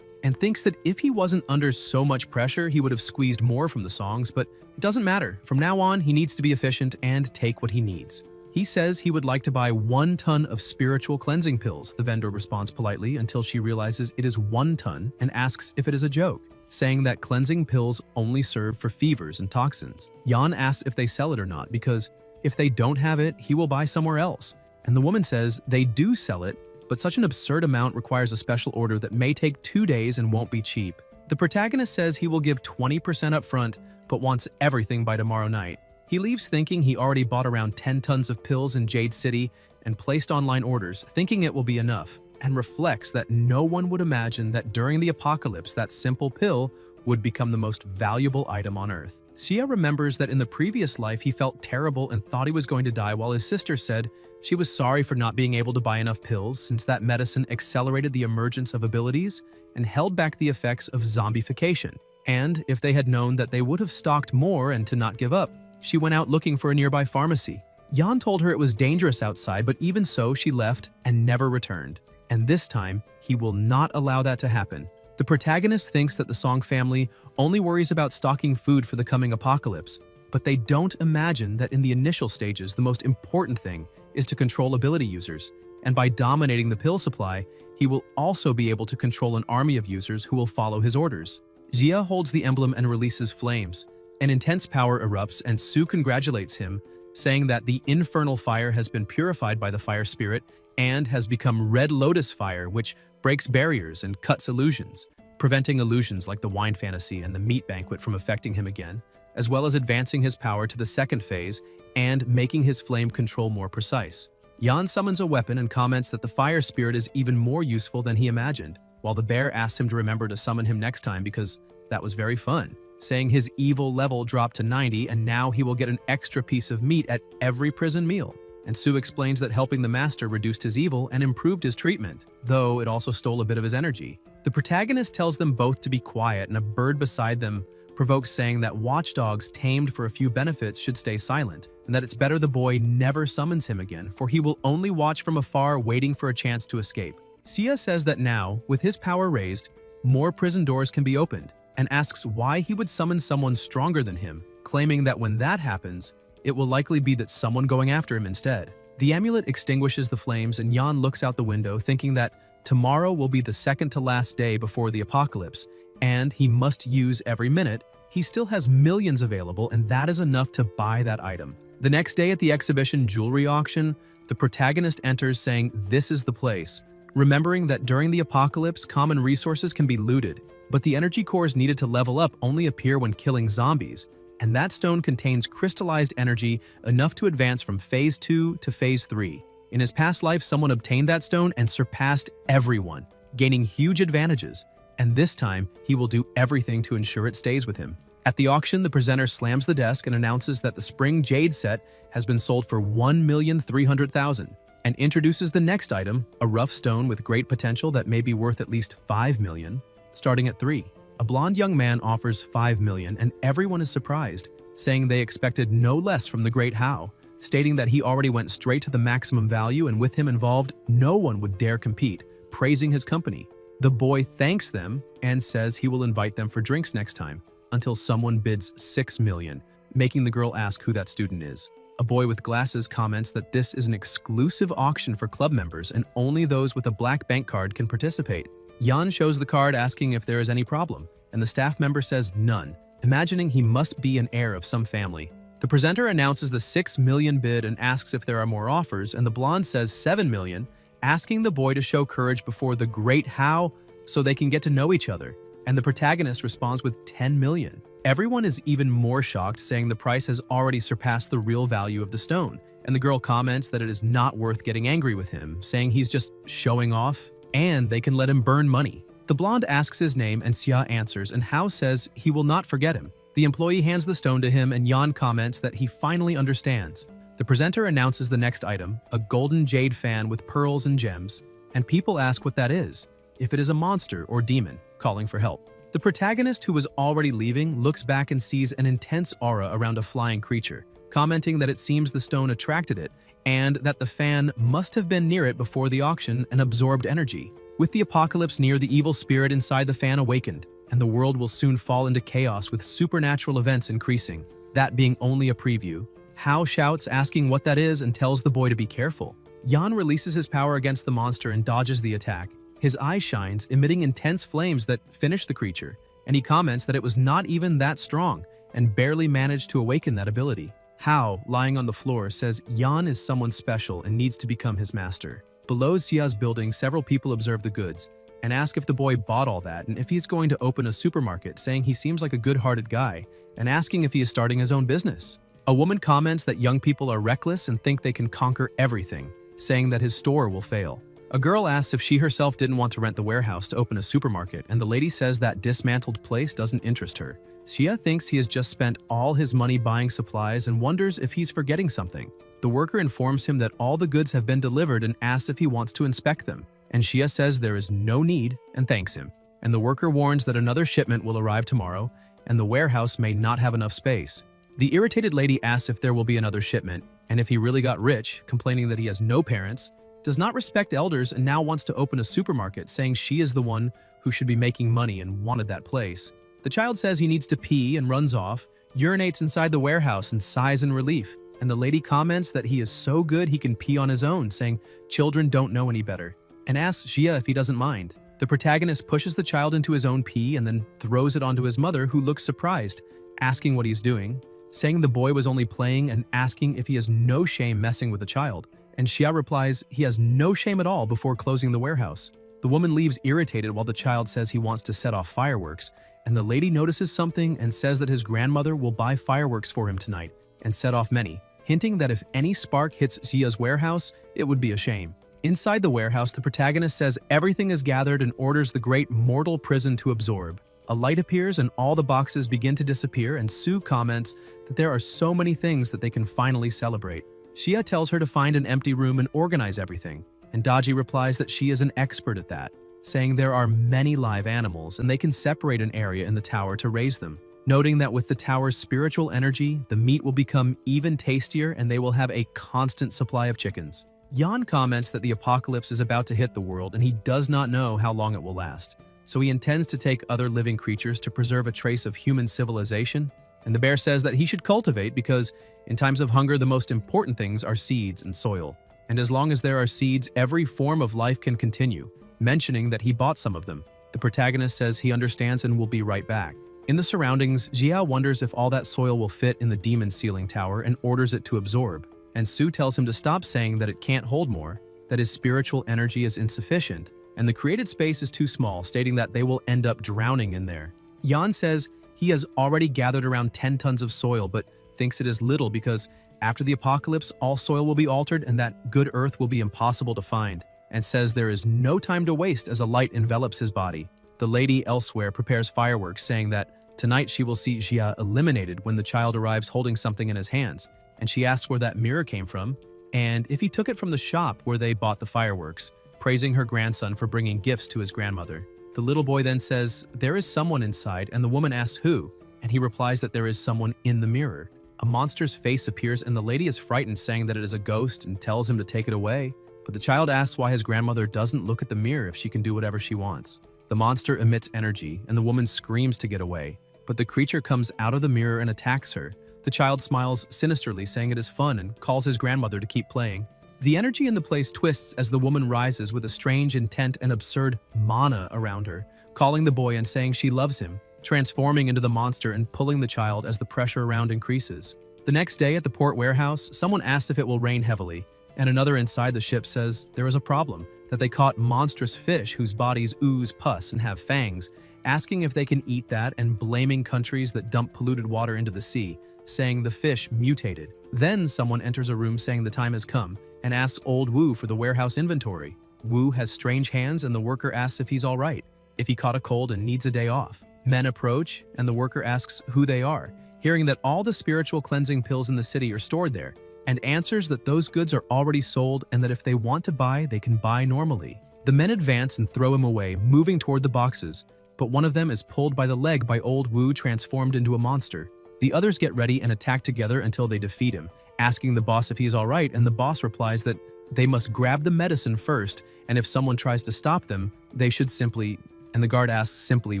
and thinks that if he wasn't under so much pressure, he would have squeezed more from the Songs, but it doesn't matter. From now on, he needs to be efficient and take what he needs. He says he would like to buy 1 ton of spiritual cleansing pills. The vendor responds politely until she realizes it is 1 ton and asks if it is a joke. saying that cleansing pills only serve for fevers and toxins. Yan asks if they sell it or not because if they don't have it, he will buy somewhere else. And the woman says they do sell it, but such an absurd amount requires a special order that may take 2 days and won't be cheap. The protagonist says he will give 20% up front, but wants everything by tomorrow night. He leaves thinking he already bought around 10 tons of pills in Jade City and placed online orders, thinking it will be enough, and reflects that no one would imagine that during the apocalypse that simple pill would become the most valuable item on Earth. Xia remembers that in the previous life he felt terrible and thought he was going to die, while his sister said she was sorry for not being able to buy enough pills since that medicine accelerated the emergence of abilities and held back the effects of zombification. And if they had known that they would have stocked more and to not give up, she went out looking for a nearby pharmacy. Yan told her it was dangerous outside, but even so she left and never returned. And this time, he will not allow that to happen. The protagonist thinks that the Song family only worries about stocking food for the coming apocalypse, but they don't imagine that in the initial stages, the most important thing is to control ability users, and by dominating the pill supply, he will also be able to control an army of users who will follow his orders. Xia holds the emblem and releases flames. An intense power erupts and Su congratulates him, saying that the infernal fire has been purified by the fire spirit and has become Red Lotus fire, which breaks barriers and cuts illusions, preventing illusions like the wine fantasy and the meat banquet from affecting him again, as well as advancing his power to the second phase and making his flame control more precise. Yan summons a weapon and comments that the fire spirit is even more useful than he imagined, while the bear asks him to remember to summon him next time because that was very fun, saying his evil level dropped to 90 and now he will get an extra piece of meat at every prison meal. And Su explains that helping the master reduced his evil and improved his treatment, though it also stole a bit of his energy. The protagonist tells them both to be quiet, and a bird beside them provokes, saying that watchdogs tamed for a few benefits should stay silent, and that it's better the boy never summons him again, for he will only watch from afar waiting for a chance to escape. Xia says that now, with his power raised, more prison doors can be opened, and asks why he would summon someone stronger than him, claiming that when that happens, it will likely be that someone going after him instead. The amulet extinguishes the flames and Yan looks out the window thinking that tomorrow will be the second to last day before the apocalypse, and he must use every minute. He still has millions available, and that is enough to buy that item. The next day at the exhibition jewelry auction, the protagonist enters saying this is the place, remembering that during the apocalypse, common resources can be looted, but the energy cores needed to level up only appear when killing zombies, and that stone contains crystallized energy enough to advance from Phase 2 to Phase 3. In his past life, someone obtained that stone and surpassed everyone, gaining huge advantages, and this time, he will do everything to ensure it stays with him. At the auction, the presenter slams the desk and announces that the Spring Jade set has been sold for 1,300,000, and introduces the next item, a rough stone with great potential that may be worth at least 5 million, starting at 3. A blonde young man offers 5 million, and everyone is surprised, saying they expected no less from the great Hao, stating that he already went straight to the maximum value and with him involved, no one would dare compete, praising his company. The boy thanks them and says he will invite them for drinks next time, until someone bids 6 million, making the girl ask who that student is. A boy with glasses comments that this is an exclusive auction for club members and only those with a black bank card can participate. Yan shows the card asking if there is any problem, and the staff member says none, imagining he must be an heir of some family. The presenter announces the 6 million bid and asks if there are more offers, and the blonde says 7 million, asking the boy to show courage before the great Hao so they can get to know each other, and the protagonist responds with 10 million. Everyone is even more shocked, saying the price has already surpassed the real value of the stone, and the girl comments that it is not worth getting angry with him, saying he's just showing off, and they can let him burn money. The blonde asks his name and Xia answers, and Hao says he will not forget him. The employee hands the stone to him and Yan comments that he finally understands. The presenter announces the next item, a golden jade fan with pearls and gems, and people ask what that is, if it is a monster or demon, calling for help. The protagonist, who was already leaving, looks back and sees an intense aura around a flying creature, commenting that it seems the stone attracted it, and that the fan must have been near it before the auction and absorbed energy. With the apocalypse near, the evil spirit inside the fan awakened, and the world will soon fall into chaos with supernatural events increasing. That being only a preview, Hao shouts asking what that is and tells the boy to be careful. Yan releases his power against the monster and dodges the attack. His eye shines, emitting intense flames that finish the creature, and he comments that it was not even that strong and barely managed to awaken that ability. Hao, lying on the floor, says Yan is someone special and needs to become his master. Below Xia's building, several people observe the goods and ask if the boy bought all that and if he's going to open a supermarket, saying he seems like a good-hearted guy and asking if he is starting his own business. A woman comments that young people are reckless and think they can conquer everything, saying that his store will fail. A girl asks if she herself didn't want to rent the warehouse to open a supermarket, and the lady says that dismantled place doesn't interest her. Xia thinks he has just spent all his money buying supplies and wonders if he's forgetting something. The worker informs him that all the goods have been delivered and asks if he wants to inspect them, and Xia says there is no need and thanks him. And the worker warns that another shipment will arrive tomorrow, and the warehouse may not have enough space. The irritated lady asks if there will be another shipment, and if he really got rich, complaining that he has no parents, does not respect elders, and now wants to open a supermarket, saying she is the one who should be making money and wanted that place. The child says he needs to pee and runs off, urinates inside the warehouse and sighs in relief, and the lady comments that he is so good he can pee on his own, saying children don't know any better, and asks Xia if he doesn't mind. The protagonist pushes the child into his own pee and then throws it onto his mother, who looks surprised, asking what he's doing, saying the boy was only playing and asking if he has no shame messing with the child. And Xia replies he has no shame at all before closing the warehouse. The woman leaves irritated while the child says he wants to set off fireworks, and the lady notices something and says that his grandmother will buy fireworks for him tonight and set off many, hinting that if any spark hits Xia's warehouse, it would be a shame. Inside the warehouse, the protagonist says everything is gathered and orders the great mortal prison to absorb. A light appears and all the boxes begin to disappear, and Sue comments that there are so many things that they can finally celebrate. Xia tells her to find an empty room and organize everything, and Daji replies that she is an expert at that, saying there are many live animals and they can separate an area in the tower to raise them, noting that with the tower's spiritual energy, the meat will become even tastier and they will have a constant supply of chickens. Yan comments that the apocalypse is about to hit the world and he does not know how long it will last, so he intends to take other living creatures to preserve a trace of human civilization, and the bear says that he should cultivate because in times of hunger the most important things are seeds and soil, and as long as there are seeds, every form of life can continue, mentioning that he bought some of them. The protagonist says he understands and will be right back. In the surroundings, Jia wonders if all that soil will fit in the demon ceiling tower and orders it to absorb, and Sue tells him to stop saying that it can't hold more, that his spiritual energy is insufficient, and the created space is too small, stating that they will end up drowning in there. Yan says he has already gathered around 10 tons of soil, but thinks it is little because after the apocalypse, all soil will be altered and that good earth will be impossible to find, and says there is no time to waste as a light envelops his body. The lady elsewhere prepares fireworks, saying that tonight she will see Jia eliminated when the child arrives holding something in his hands, and she asks where that mirror came from, and if he took it from the shop where they bought the fireworks, praising her grandson for bringing gifts to his grandmother. The little boy then says there is someone inside, and the woman asks who, and he replies that there is someone in the mirror. A monster's face appears and the lady is frightened, saying that it is a ghost and tells him to take it away, but the child asks why his grandmother doesn't look at the mirror if she can do whatever she wants. The monster emits energy and the woman screams to get away, but the creature comes out of the mirror and attacks her. The child smiles sinisterly, saying it is fun, and calls his grandmother to keep playing. The energy in the place twists as the woman rises with a strange intent and absurd mana around her, calling the boy and saying she loves him, transforming into the monster and pulling the child as the pressure around increases. The next day at the port warehouse, someone asks if it will rain heavily, and another inside the ship says there is a problem, that they caught monstrous fish whose bodies ooze pus and have fangs, asking if they can eat that and blaming countries that dump polluted water into the sea, saying the fish mutated. Then someone enters a room saying the time has come and asks old Wu for the warehouse inventory. Wu has strange hands and the worker asks if he's all right, if he caught a cold and needs a day off. Men approach and the worker asks who they are, hearing that all the spiritual cleansing pills in the city are stored there, and answers that those goods are already sold and that if they want to buy, they can buy normally. The men advance and throw him away, moving toward the boxes, but one of them is pulled by the leg by old Wu, transformed into a monster. The others get ready and attack together until they defeat him, asking the boss if he is all right, and the boss replies that they must grab the medicine first, and if someone tries to stop them, they should simply, and the guard asks simply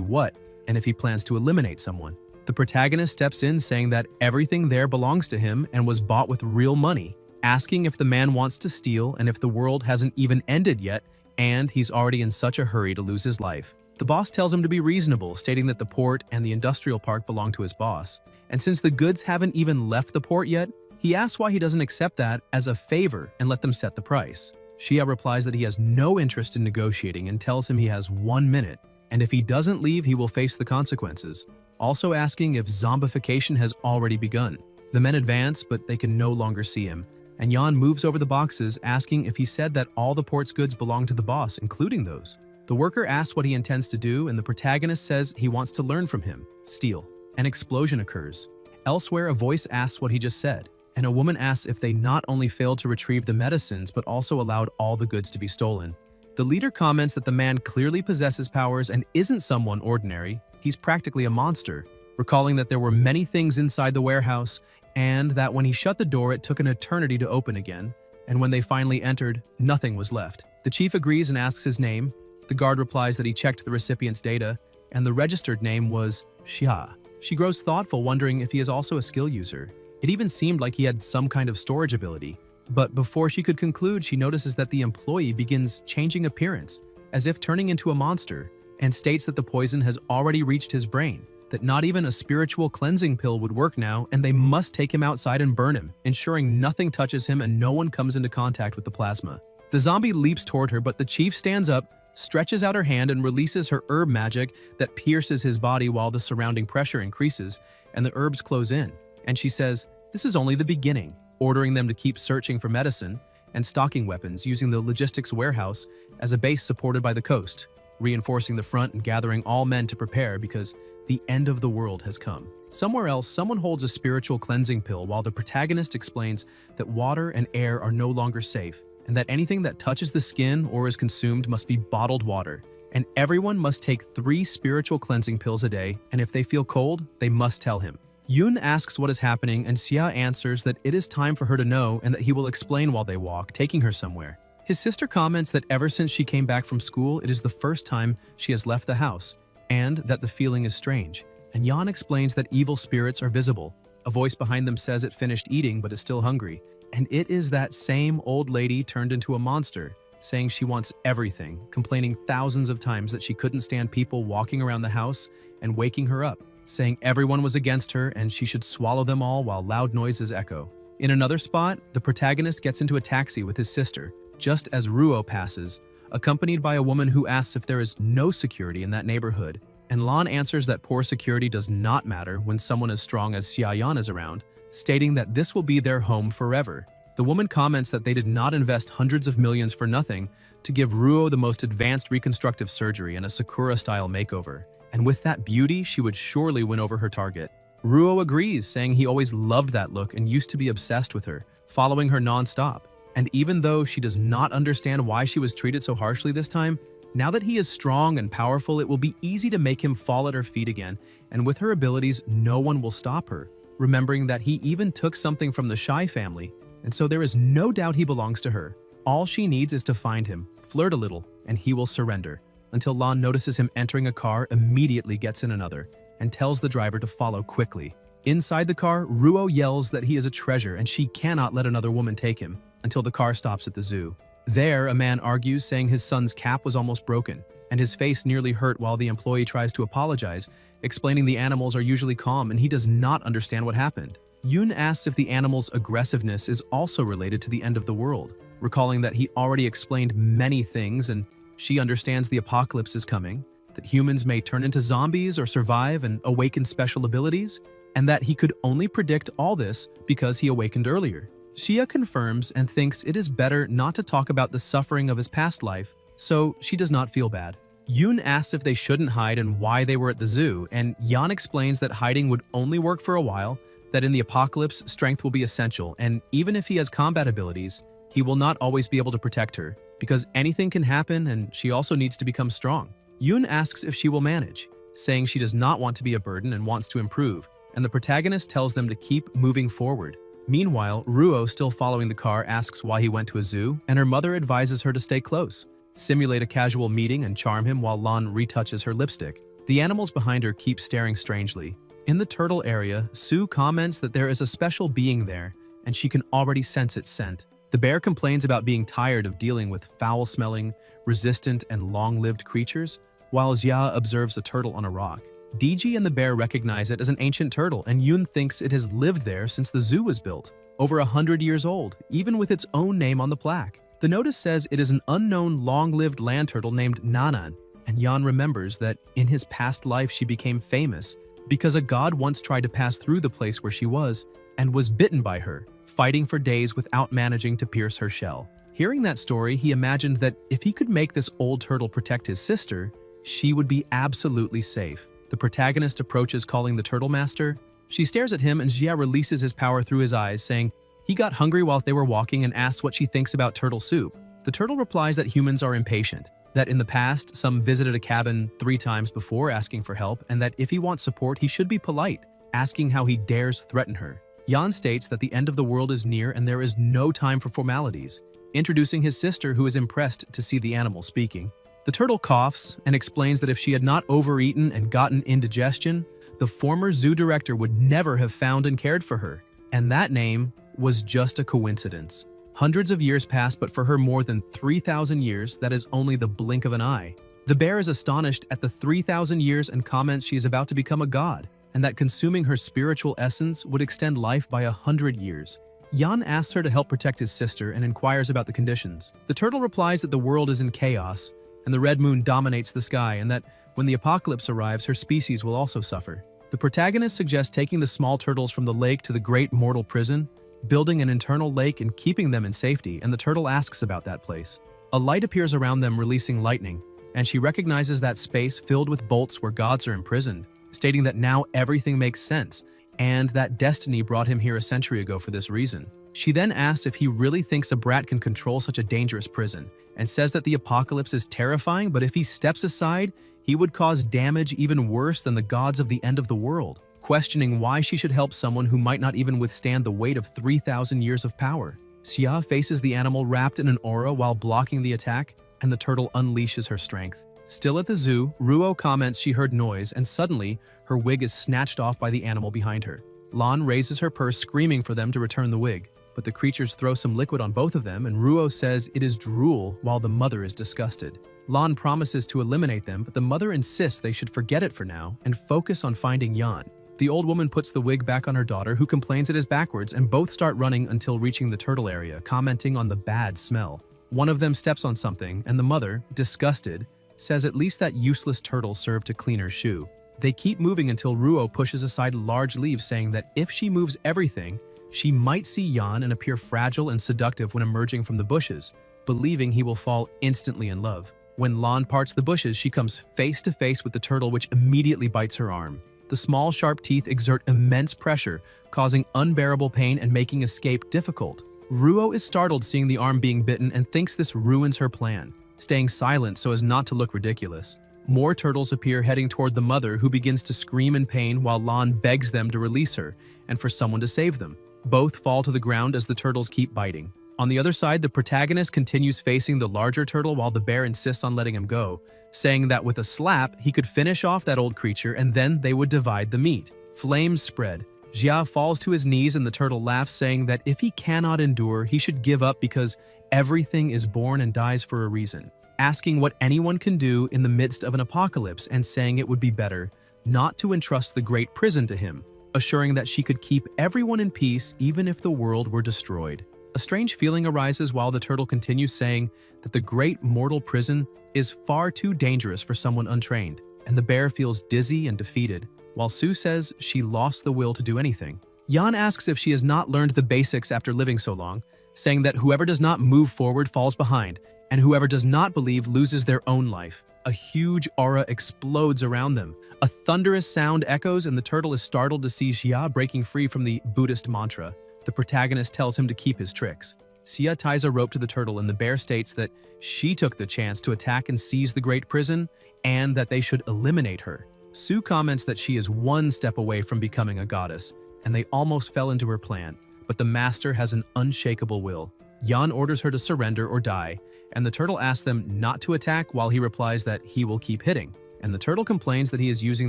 what, and if he plans to eliminate someone. The protagonist steps in, saying that everything there belongs to him and was bought with real money, asking if the man wants to steal and if the world hasn't even ended yet, and he's already in such a hurry to lose his life. The boss tells him to be reasonable, stating that the port and the industrial park belong to his boss. And since the goods haven't even left the port yet, he asks why he doesn't accept that as a favor and let them set the price. Xia replies that he has no interest in negotiating and tells him he has 1 minute, and if he doesn't leave, he will face the consequences, also asking if zombification has already begun. The men advance, but they can no longer see him, and Yan moves over the boxes, asking if he said that all the port's goods belong to the boss, including those. The worker asks what he intends to do, and the protagonist says he wants to learn from him, steal. An explosion occurs. Elsewhere, a voice asks what he just said, and a woman asks if they not only failed to retrieve the medicines, but also allowed all the goods to be stolen. The leader comments that the man clearly possesses powers and isn't someone ordinary, he's practically a monster, recalling that there were many things inside the warehouse, and that when he shut the door it took an eternity to open again, and when they finally entered, nothing was left. The chief agrees and asks his name. The guard replies that he checked the recipient's data, and the registered name was Xia. She grows thoughtful, wondering if he is also a skill user. It even seemed like he had some kind of storage ability. But before she could conclude, she notices that the employee begins changing appearance, as if turning into a monster, and states that the poison has already reached his brain, that not even a spiritual cleansing pill would work now, and they must take him outside and burn him, ensuring nothing touches him and no one comes into contact with the plasma. The zombie leaps toward her, but the chief stands up, stretches out her hand and releases her herb magic that pierces his body while the surrounding pressure increases and the herbs close in. And she says, this is only the beginning, ordering them to keep searching for medicine and stocking weapons using the logistics warehouse as a base supported by the coast, reinforcing the front and gathering all men to prepare because the end of the world has come. Somewhere else, someone holds a spiritual cleansing pill while the protagonist explains that water and air are no longer safe and that anything that touches the skin or is consumed must be bottled water, and everyone must take 3 spiritual cleansing pills a day, and if they feel cold, they must tell him. Yun asks what is happening, and Xia answers that it is time for her to know and that he will explain while they walk, taking her somewhere. His sister comments that ever since she came back from school, it is the first time she has left the house, and that the feeling is strange. And Yan explains that evil spirits are visible. A voice behind them says it finished eating but is still hungry, and it is that same old lady turned into a monster, saying she wants everything, complaining thousands of times that she couldn't stand people walking around the house and waking her up, saying everyone was against her and she should swallow them all while loud noises echo. In another spot, the protagonist gets into a taxi with his sister, just as Ruo passes, accompanied by a woman who asks if there is no security in that neighborhood, and Lan answers that poor security does not matter when someone as strong as Xiaoyan is around, stating that this will be their home forever. The woman comments that they did not invest hundreds of millions for nothing to give Ruo the most advanced reconstructive surgery and a Sakura-style makeover, and with that beauty, she would surely win over her target. Ruo agrees, saying he always loved that look and used to be obsessed with her, following her non-stop. And even though she does not understand why she was treated so harshly this time, now that he is strong and powerful, it will be easy to make him fall at her feet again, and with her abilities, no one will stop her, remembering that he even took something from the Shy family, and so there is no doubt he belongs to her. All she needs is to find him, flirt a little, and he will surrender, until Lan notices him entering a car, immediately gets in another, and tells the driver to follow quickly. Inside the car, Ruo yells that he is a treasure and she cannot let another woman take him, until the car stops at the zoo. There, a man argues, saying his son's cap was almost broken, and his face nearly hurt while the employee tries to apologize, explaining the animals are usually calm and he does not understand what happened. Yun asks if the animal's aggressiveness is also related to the end of the world, recalling that he already explained many things and she understands the apocalypse is coming, that humans may turn into zombies or survive and awaken special abilities, and that he could only predict all this because he awakened earlier. Xia confirms and thinks it is better not to talk about the suffering of his past life, so she does not feel bad. Yun asks if they shouldn't hide and why they were at the zoo, and Yan explains that hiding would only work for a while, that in the apocalypse, strength will be essential, and even if he has combat abilities, he will not always be able to protect her, because anything can happen and she also needs to become strong. Yun asks if she will manage, saying she does not want to be a burden and wants to improve, and the protagonist tells them to keep moving forward. Meanwhile, Ruo, still following the car, asks why he went to a zoo, and her mother advises her to stay close, simulate a casual meeting and charm him while Lan retouches her lipstick. The animals behind her keep staring strangely. In the turtle area, Sue comments that there is a special being there, and she can already sense its scent. The bear complains about being tired of dealing with foul-smelling, resistant, and long-lived creatures, while Xia observes a turtle on a rock. DG and the bear recognize it as an ancient turtle, and Yun thinks it has lived there since the zoo was built. Over 100 years old, even with its own name on the plaque. The notice says it is an unknown long-lived land turtle named Nanan, and Yan remembers that in his past life she became famous because a god once tried to pass through the place where she was and was bitten by her, fighting for days without managing to pierce her shell. Hearing that story, he imagined that if he could make this old turtle protect his sister, she would be absolutely safe. The protagonist approaches calling the turtle master. She stares at him and Xia releases his power through his eyes, saying he got hungry while they were walking and asks what she thinks about turtle soup. The turtle replies that humans are impatient, that in the past, some visited a cabin 3 times before asking for help, and that if he wants support, he should be polite, asking how he dares threaten her. Yan states that the end of the world is near and there is no time for formalities, introducing his sister, who is impressed to see the animal speaking. The turtle coughs and explains that if she had not overeaten and gotten indigestion, the former zoo director would never have found and cared for her, and that name was just a coincidence. Hundreds of years pass, but for her more than 3,000 years, that is only the blink of an eye. The bear is astonished at the 3,000 years and comments she is about to become a god, and that consuming her spiritual essence would extend life by 100 years. Yan asks her to help protect his sister and inquires about the conditions. The turtle replies that the world is in chaos, and the red moon dominates the sky, and that when the apocalypse arrives, her species will also suffer. The protagonist suggests taking the small turtles from the lake to the great mortal prison, building an internal lake and keeping them in safety, and the turtle asks about that place. A light appears around them, releasing lightning, and she recognizes that space filled with bolts where gods are imprisoned, stating that now everything makes sense, and that destiny brought him here a century ago for this reason. She then asks if he really thinks a brat can control such a dangerous prison, and says that the apocalypse is terrifying, but if he steps aside, he would cause damage even worse than the gods of the end of the world, questioning why she should help someone who might not even withstand the weight of 3,000 years of power. Xia faces the animal wrapped in an aura while blocking the attack, and the turtle unleashes her strength. Still at the zoo, Ruo comments she heard noise, and suddenly, her wig is snatched off by the animal behind her. Lan raises her purse, screaming for them to return the wig, but the creatures throw some liquid on both of them, and Ruo says it is drool while the mother is disgusted. Lan promises to eliminate them, but the mother insists they should forget it for now and focus on finding Yan. The old woman puts the wig back on her daughter, who complains it is backwards, and both start running until reaching the turtle area, commenting on the bad smell. One of them steps on something, and the mother, disgusted, says at least that useless turtle served to clean her shoe. They keep moving until Ruo pushes aside large leaves, saying that if she moves everything, she might see Yan and appear fragile and seductive when emerging from the bushes, believing he will fall instantly in love. When Lan parts the bushes, she comes face to face with the turtle, which immediately bites her arm. The small, sharp teeth exert immense pressure, causing unbearable pain and making escape difficult. Ruo is startled seeing the arm being bitten and thinks this ruins her plan, staying silent so as not to look ridiculous. More turtles appear heading toward the mother, who begins to scream in pain while Lan begs them to release her and for someone to save them. Both fall to the ground as the turtles keep biting. On the other side, the protagonist continues facing the larger turtle while the bear insists on letting him go, saying that with a slap, he could finish off that old creature and then they would divide the meat. Flames spread. Xia falls to his knees and the turtle laughs, saying that if he cannot endure, he should give up because everything is born and dies for a reason, asking what anyone can do in the midst of an apocalypse and saying it would be better not to entrust the great prison to him, assuring that she could keep everyone in peace even if the world were destroyed. A strange feeling arises while the turtle continues, saying that the great mortal prison is far too dangerous for someone untrained, and the bear feels dizzy and defeated, while Su says she lost the will to do anything. Yan asks if she has not learned the basics after living so long, saying that whoever does not move forward falls behind, and whoever does not believe loses their own life. A huge aura explodes around them. A thunderous sound echoes, and the turtle is startled to see Xia breaking free from the Buddhist mantra. The protagonist tells him to keep his tricks. Xia ties a rope to the turtle, and the bear states that she took the chance to attack and seize the great prison, and that they should eliminate her. Su comments that she is one step away from becoming a goddess, and they almost fell into her plan, but the master has an unshakable will. Yan orders her to surrender or die, and the turtle asks them not to attack while he replies that he will keep hitting. And the turtle complains that he is using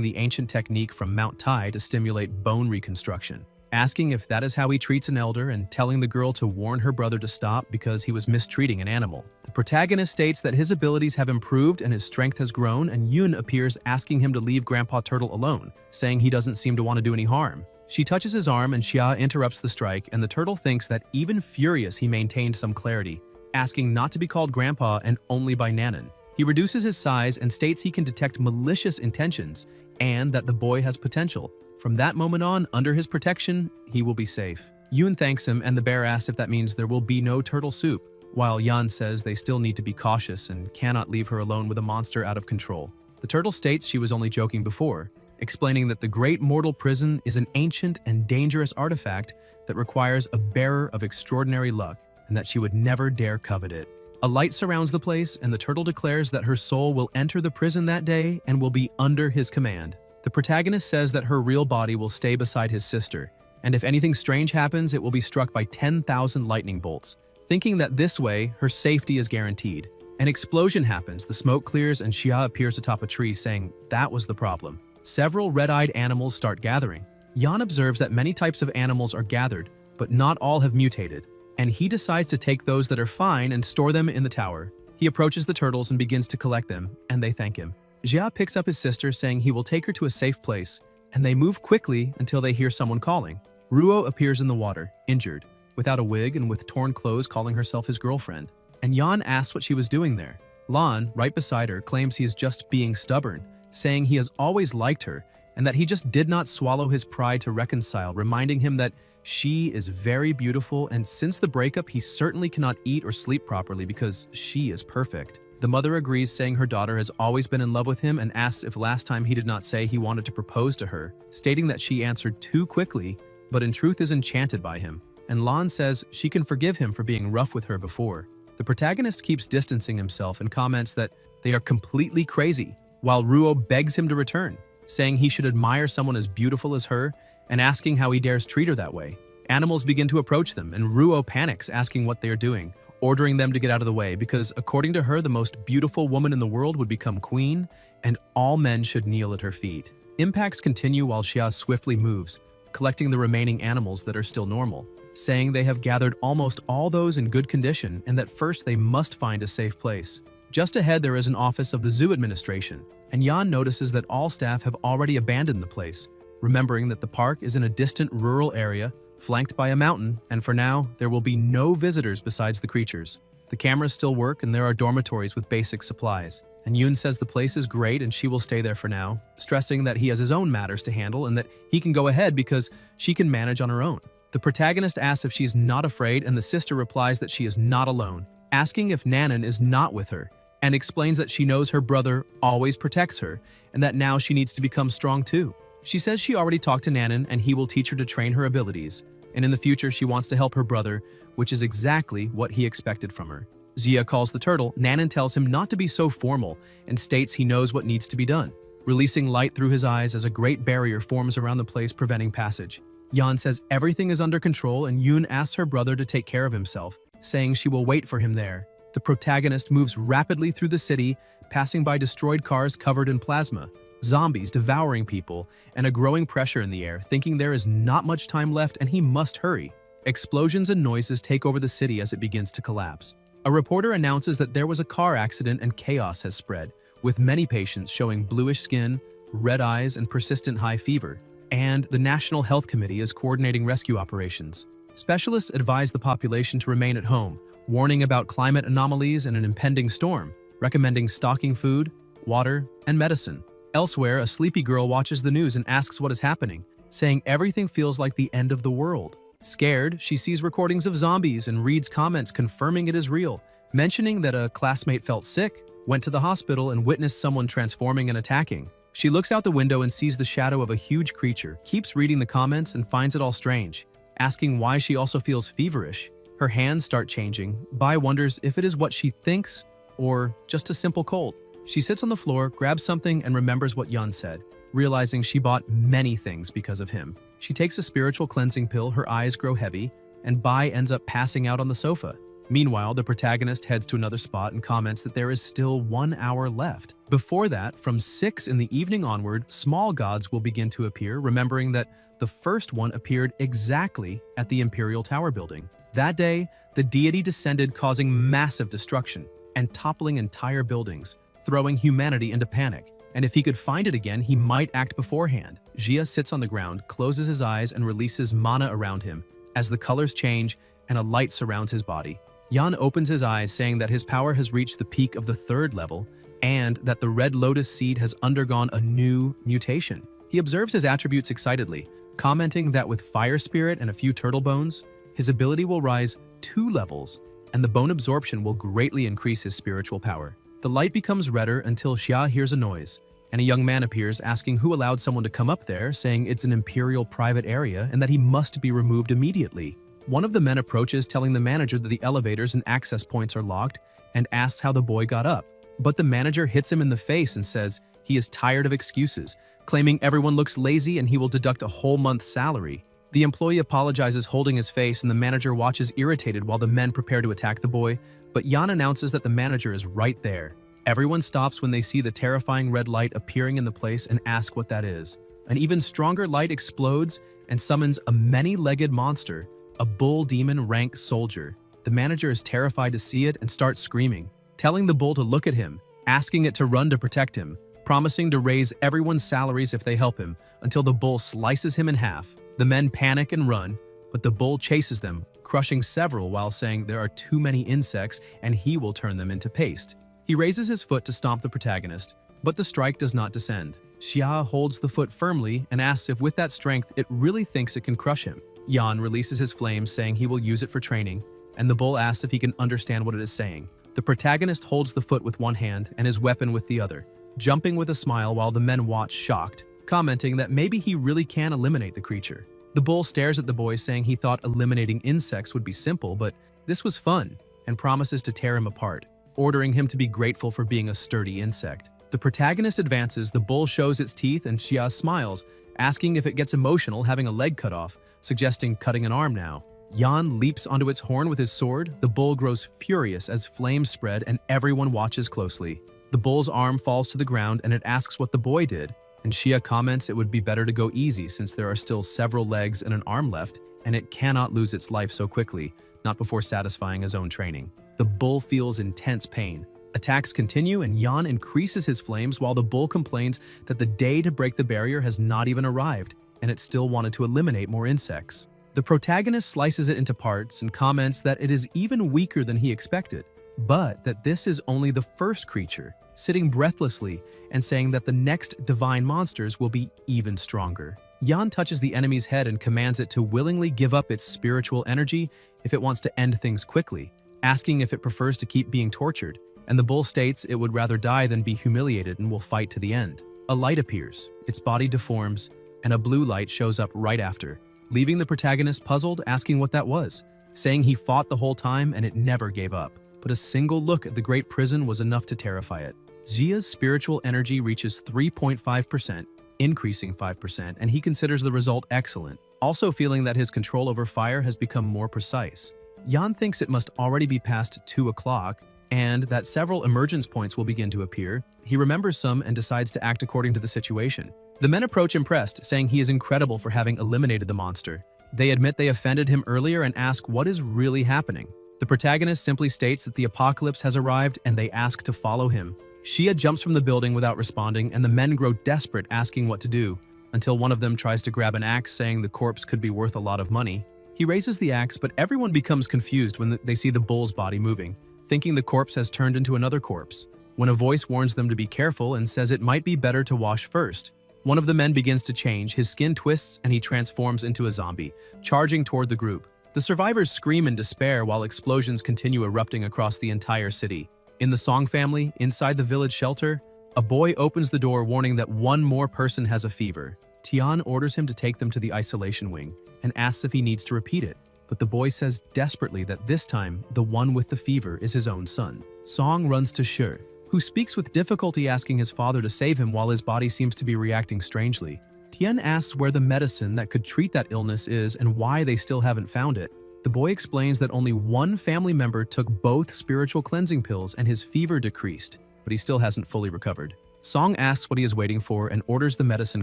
the ancient technique from Mount Tai to stimulate bone reconstruction. asking if that is how he treats an elder and telling the girl to warn her brother to stop because he was mistreating an animal. The protagonist states that his abilities have improved and his strength has grown, and Yoon appears asking him to leave Grandpa Turtle alone, saying he doesn't seem to want to do any harm. She touches his arm and Xia interrupts the strike, and the turtle thinks that even furious he maintained some clarity, asking not to be called Grandpa and only by Nanan. He reduces his size and states he can detect malicious intentions and that the boy has potential. From that moment on, under his protection, he will be safe. Yoon thanks him and the bear asks if that means there will be no turtle soup, while Yan says they still need to be cautious and cannot leave her alone with a monster out of control. The turtle states she was only joking before, explaining that the Great Mortal Prison is an ancient and dangerous artifact that requires a bearer of extraordinary luck and that she would never dare covet it. A light surrounds the place and the turtle declares that her soul will enter the prison that day and will be under his command. The protagonist says that her real body will stay beside his sister, and if anything strange happens, it will be struck by 10,000 lightning bolts, thinking that this way, her safety is guaranteed. An explosion happens, the smoke clears, and Xia appears atop a tree saying that was the problem. Several red-eyed animals start gathering. Yan observes that many types of animals are gathered, but not all have mutated, and he decides to take those that are fine and store them in the tower. He approaches the turtles and begins to collect them, and they thank him. Xia picks up his sister, saying he will take her to a safe place, and they move quickly until they hear someone calling. Ruo appears in the water, injured, without a wig and with torn clothes, calling herself his girlfriend. And Yan asks what she was doing there. Lan, right beside her, claims he is just being stubborn, saying he has always liked her and that he just did not swallow his pride to reconcile, reminding him that she is very beautiful and since the breakup he certainly cannot eat or sleep properly because she is perfect. The mother agrees, saying her daughter has always been in love with him and asks if last time he did not say he wanted to propose to her, stating that she answered too quickly, but in truth is enchanted by him. And Lan says she can forgive him for being rough with her before. The protagonist keeps distancing himself and comments that they are completely crazy, while Ruo begs him to return, saying he should admire someone as beautiful as her and asking how he dares treat her that way. Animals begin to approach them and Ruo panics, asking what they are doing, ordering them to get out of the way because, according to her, the most beautiful woman in the world would become queen and all men should kneel at her feet. Impacts continue while Xia swiftly moves, collecting the remaining animals that are still normal, saying they have gathered almost all those in good condition and that first they must find a safe place. Just ahead there is an office of the zoo administration, and Yan notices that all staff have already abandoned the place, remembering that the park is in a distant rural area flanked by a mountain, and for now, there will be no visitors besides the creatures. The cameras still work and there are dormitories with basic supplies, and Yoon says the place is great and she will stay there for now, stressing that he has his own matters to handle and that he can go ahead because she can manage on her own. The protagonist asks if she is not afraid and the sister replies that she is not alone, asking if Nanan is not with her, and explains that she knows her brother always protects her and that now she needs to become strong too. She says she already talked to Nanan and he will teach her to train her abilities, and in the future she wants to help her brother, which is exactly what he expected from her. Xia calls the turtle. Nanan tells him not to be so formal and states he knows what needs to be done, releasing light through his eyes as a great barrier forms around the place, preventing passage. Yan says everything is under control and Yoon asks her brother to take care of himself, saying she will wait for him there. The protagonist moves rapidly through the city, passing by destroyed cars covered in plasma, zombies devouring people, and a growing pressure in the air, thinking there is not much time left and he must hurry. Explosions and noises take over the city as it begins to collapse. A reporter announces that there was a car accident and chaos has spread, with many patients showing bluish skin, red eyes, and persistent high fever. And the National Health Committee is coordinating rescue operations. Specialists advise the population to remain at home, warning about climate anomalies and an impending storm, recommending stocking food, water, and medicine. Elsewhere, a sleepy girl watches the news and asks what is happening, saying everything feels like the end of the world. Scared, she sees recordings of zombies and reads comments confirming it is real, mentioning that a classmate felt sick, went to the hospital, and witnessed someone transforming and attacking. She looks out the window and sees the shadow of a huge creature, keeps reading the comments and finds it all strange, asking why she also feels feverish. Her hands start changing. Bai wonders if it is what she thinks or just a simple cold. She sits on the floor, grabs something, and remembers what Yun said, realizing she bought many things because of him. She takes a spiritual cleansing pill, her eyes grow heavy, and Bai ends up passing out on the sofa. Meanwhile, the protagonist heads to another spot and comments that there is still 1 hour left. Before that, from 6 in the evening onward, small gods will begin to appear, remembering that the first one appeared exactly at the Imperial Tower building. That day, the deity descended, causing massive destruction and toppling entire buildings, throwing humanity into panic. And if he could find it again, he might act beforehand. Jia sits on the ground, closes his eyes, and releases mana around him as the colors change and a light surrounds his body. Yan opens his eyes, saying that his power has reached the peak of the 3rd level and that the red lotus seed has undergone a new mutation. He observes his attributes excitedly, commenting that with fire spirit and a few turtle bones, his ability will rise 2 levels and the bone absorption will greatly increase his spiritual power. The light becomes redder until Xia hears a noise, and a young man appears asking who allowed someone to come up there, saying it's an imperial private area and that he must be removed immediately. One of the men approaches, telling the manager that the elevators and access points are locked, and asks how the boy got up. But the manager hits him in the face and says he is tired of excuses, claiming everyone looks lazy and he will deduct a whole month's salary. The employee apologizes, holding his face, and the manager watches irritated while the men prepare to attack the boy, but Yan announces that the manager is right there. Everyone stops when they see the terrifying red light appearing in the place and ask what that is. An even stronger light explodes and summons a many-legged monster, a bull demon rank soldier. The manager is terrified to see it and starts screaming, telling the bull to look at him, asking it to run to protect him, promising to raise everyone's salaries if they help him, until the bull slices him in half. The men panic and run, but the bull chases them, crushing several while saying there are too many insects and he will turn them into paste. He raises his foot to stomp the protagonist, but the strike does not descend. Xia holds the foot firmly and asks if with that strength it really thinks it can crush him. Yan releases his flames, saying he will use it for training, and the bull asks if he can understand what it is saying. The protagonist holds the foot with one hand and his weapon with the other, jumping with a smile while the men watch shocked, commenting that maybe he really can eliminate the creature. The bull stares at the boy, saying he thought eliminating insects would be simple, but this was fun, and promises to tear him apart, ordering him to be grateful for being a sturdy insect. The protagonist advances, the bull shows its teeth, and Xia smiles, asking if it gets emotional having a leg cut off, suggesting cutting an arm now. Yan leaps onto its horn with his sword. The bull grows furious as flames spread and everyone watches closely. The bull's arm falls to the ground and it asks what the boy did, and Xia comments it would be better to go easy since there are still several legs and an arm left, and it cannot lose its life so quickly, not before satisfying his own training. The bull feels intense pain. Attacks continue and Yan increases his flames while the bull complains that the day to break the barrier has not even arrived, and it still wanted to eliminate more insects. The protagonist slices it into parts and comments that it is even weaker than he expected, but that this is only the first creature, sitting breathlessly and saying that the next divine monsters will be even stronger. Yan touches the enemy's head and commands it to willingly give up its spiritual energy if it wants to end things quickly, asking if it prefers to keep being tortured, and the bull states it would rather die than be humiliated and will fight to the end. A light appears, its body deforms, and a blue light shows up right after, leaving the protagonist puzzled, asking what that was, saying he fought the whole time and it never gave up. But a single look at the great prison was enough to terrify it. Xia's spiritual energy reaches 3.5%, increasing 5%, and he considers the result excellent, also feeling that his control over fire has become more precise. Yan thinks it must already be past 2 o'clock, and that several emergence points will begin to appear. He remembers some and decides to act according to the situation. The men approach impressed, saying he is incredible for having eliminated the monster. They admit they offended him earlier and ask what is really happening. The protagonist simply states that the apocalypse has arrived and they ask to follow him. Xia jumps from the building without responding, and the men grow desperate, asking what to do, until one of them tries to grab an axe, saying the corpse could be worth a lot of money. He raises the axe, but everyone becomes confused when they see the bull's body moving, thinking the corpse has turned into another corpse, when a voice warns them to be careful and says it might be better to wash first. One of the men begins to change, his skin twists, and he transforms into a zombie, charging toward the group. The survivors scream in despair while explosions continue erupting across the entire city. In the Song family, inside the village shelter, a boy opens the door warning that one more person has a fever. Tian orders him to take them to the isolation wing and asks if he needs to repeat it, but the boy says desperately that this time the one with the fever is his own son. Song runs to Shi, who speaks with difficulty, asking his father to save him while his body seems to be reacting strangely. Tian asks where the medicine that could treat that illness is and why they still haven't found it. The boy explains that only one family member took both spiritual cleansing pills and his fever decreased, but he still hasn't fully recovered. Song asks what he is waiting for and orders the medicine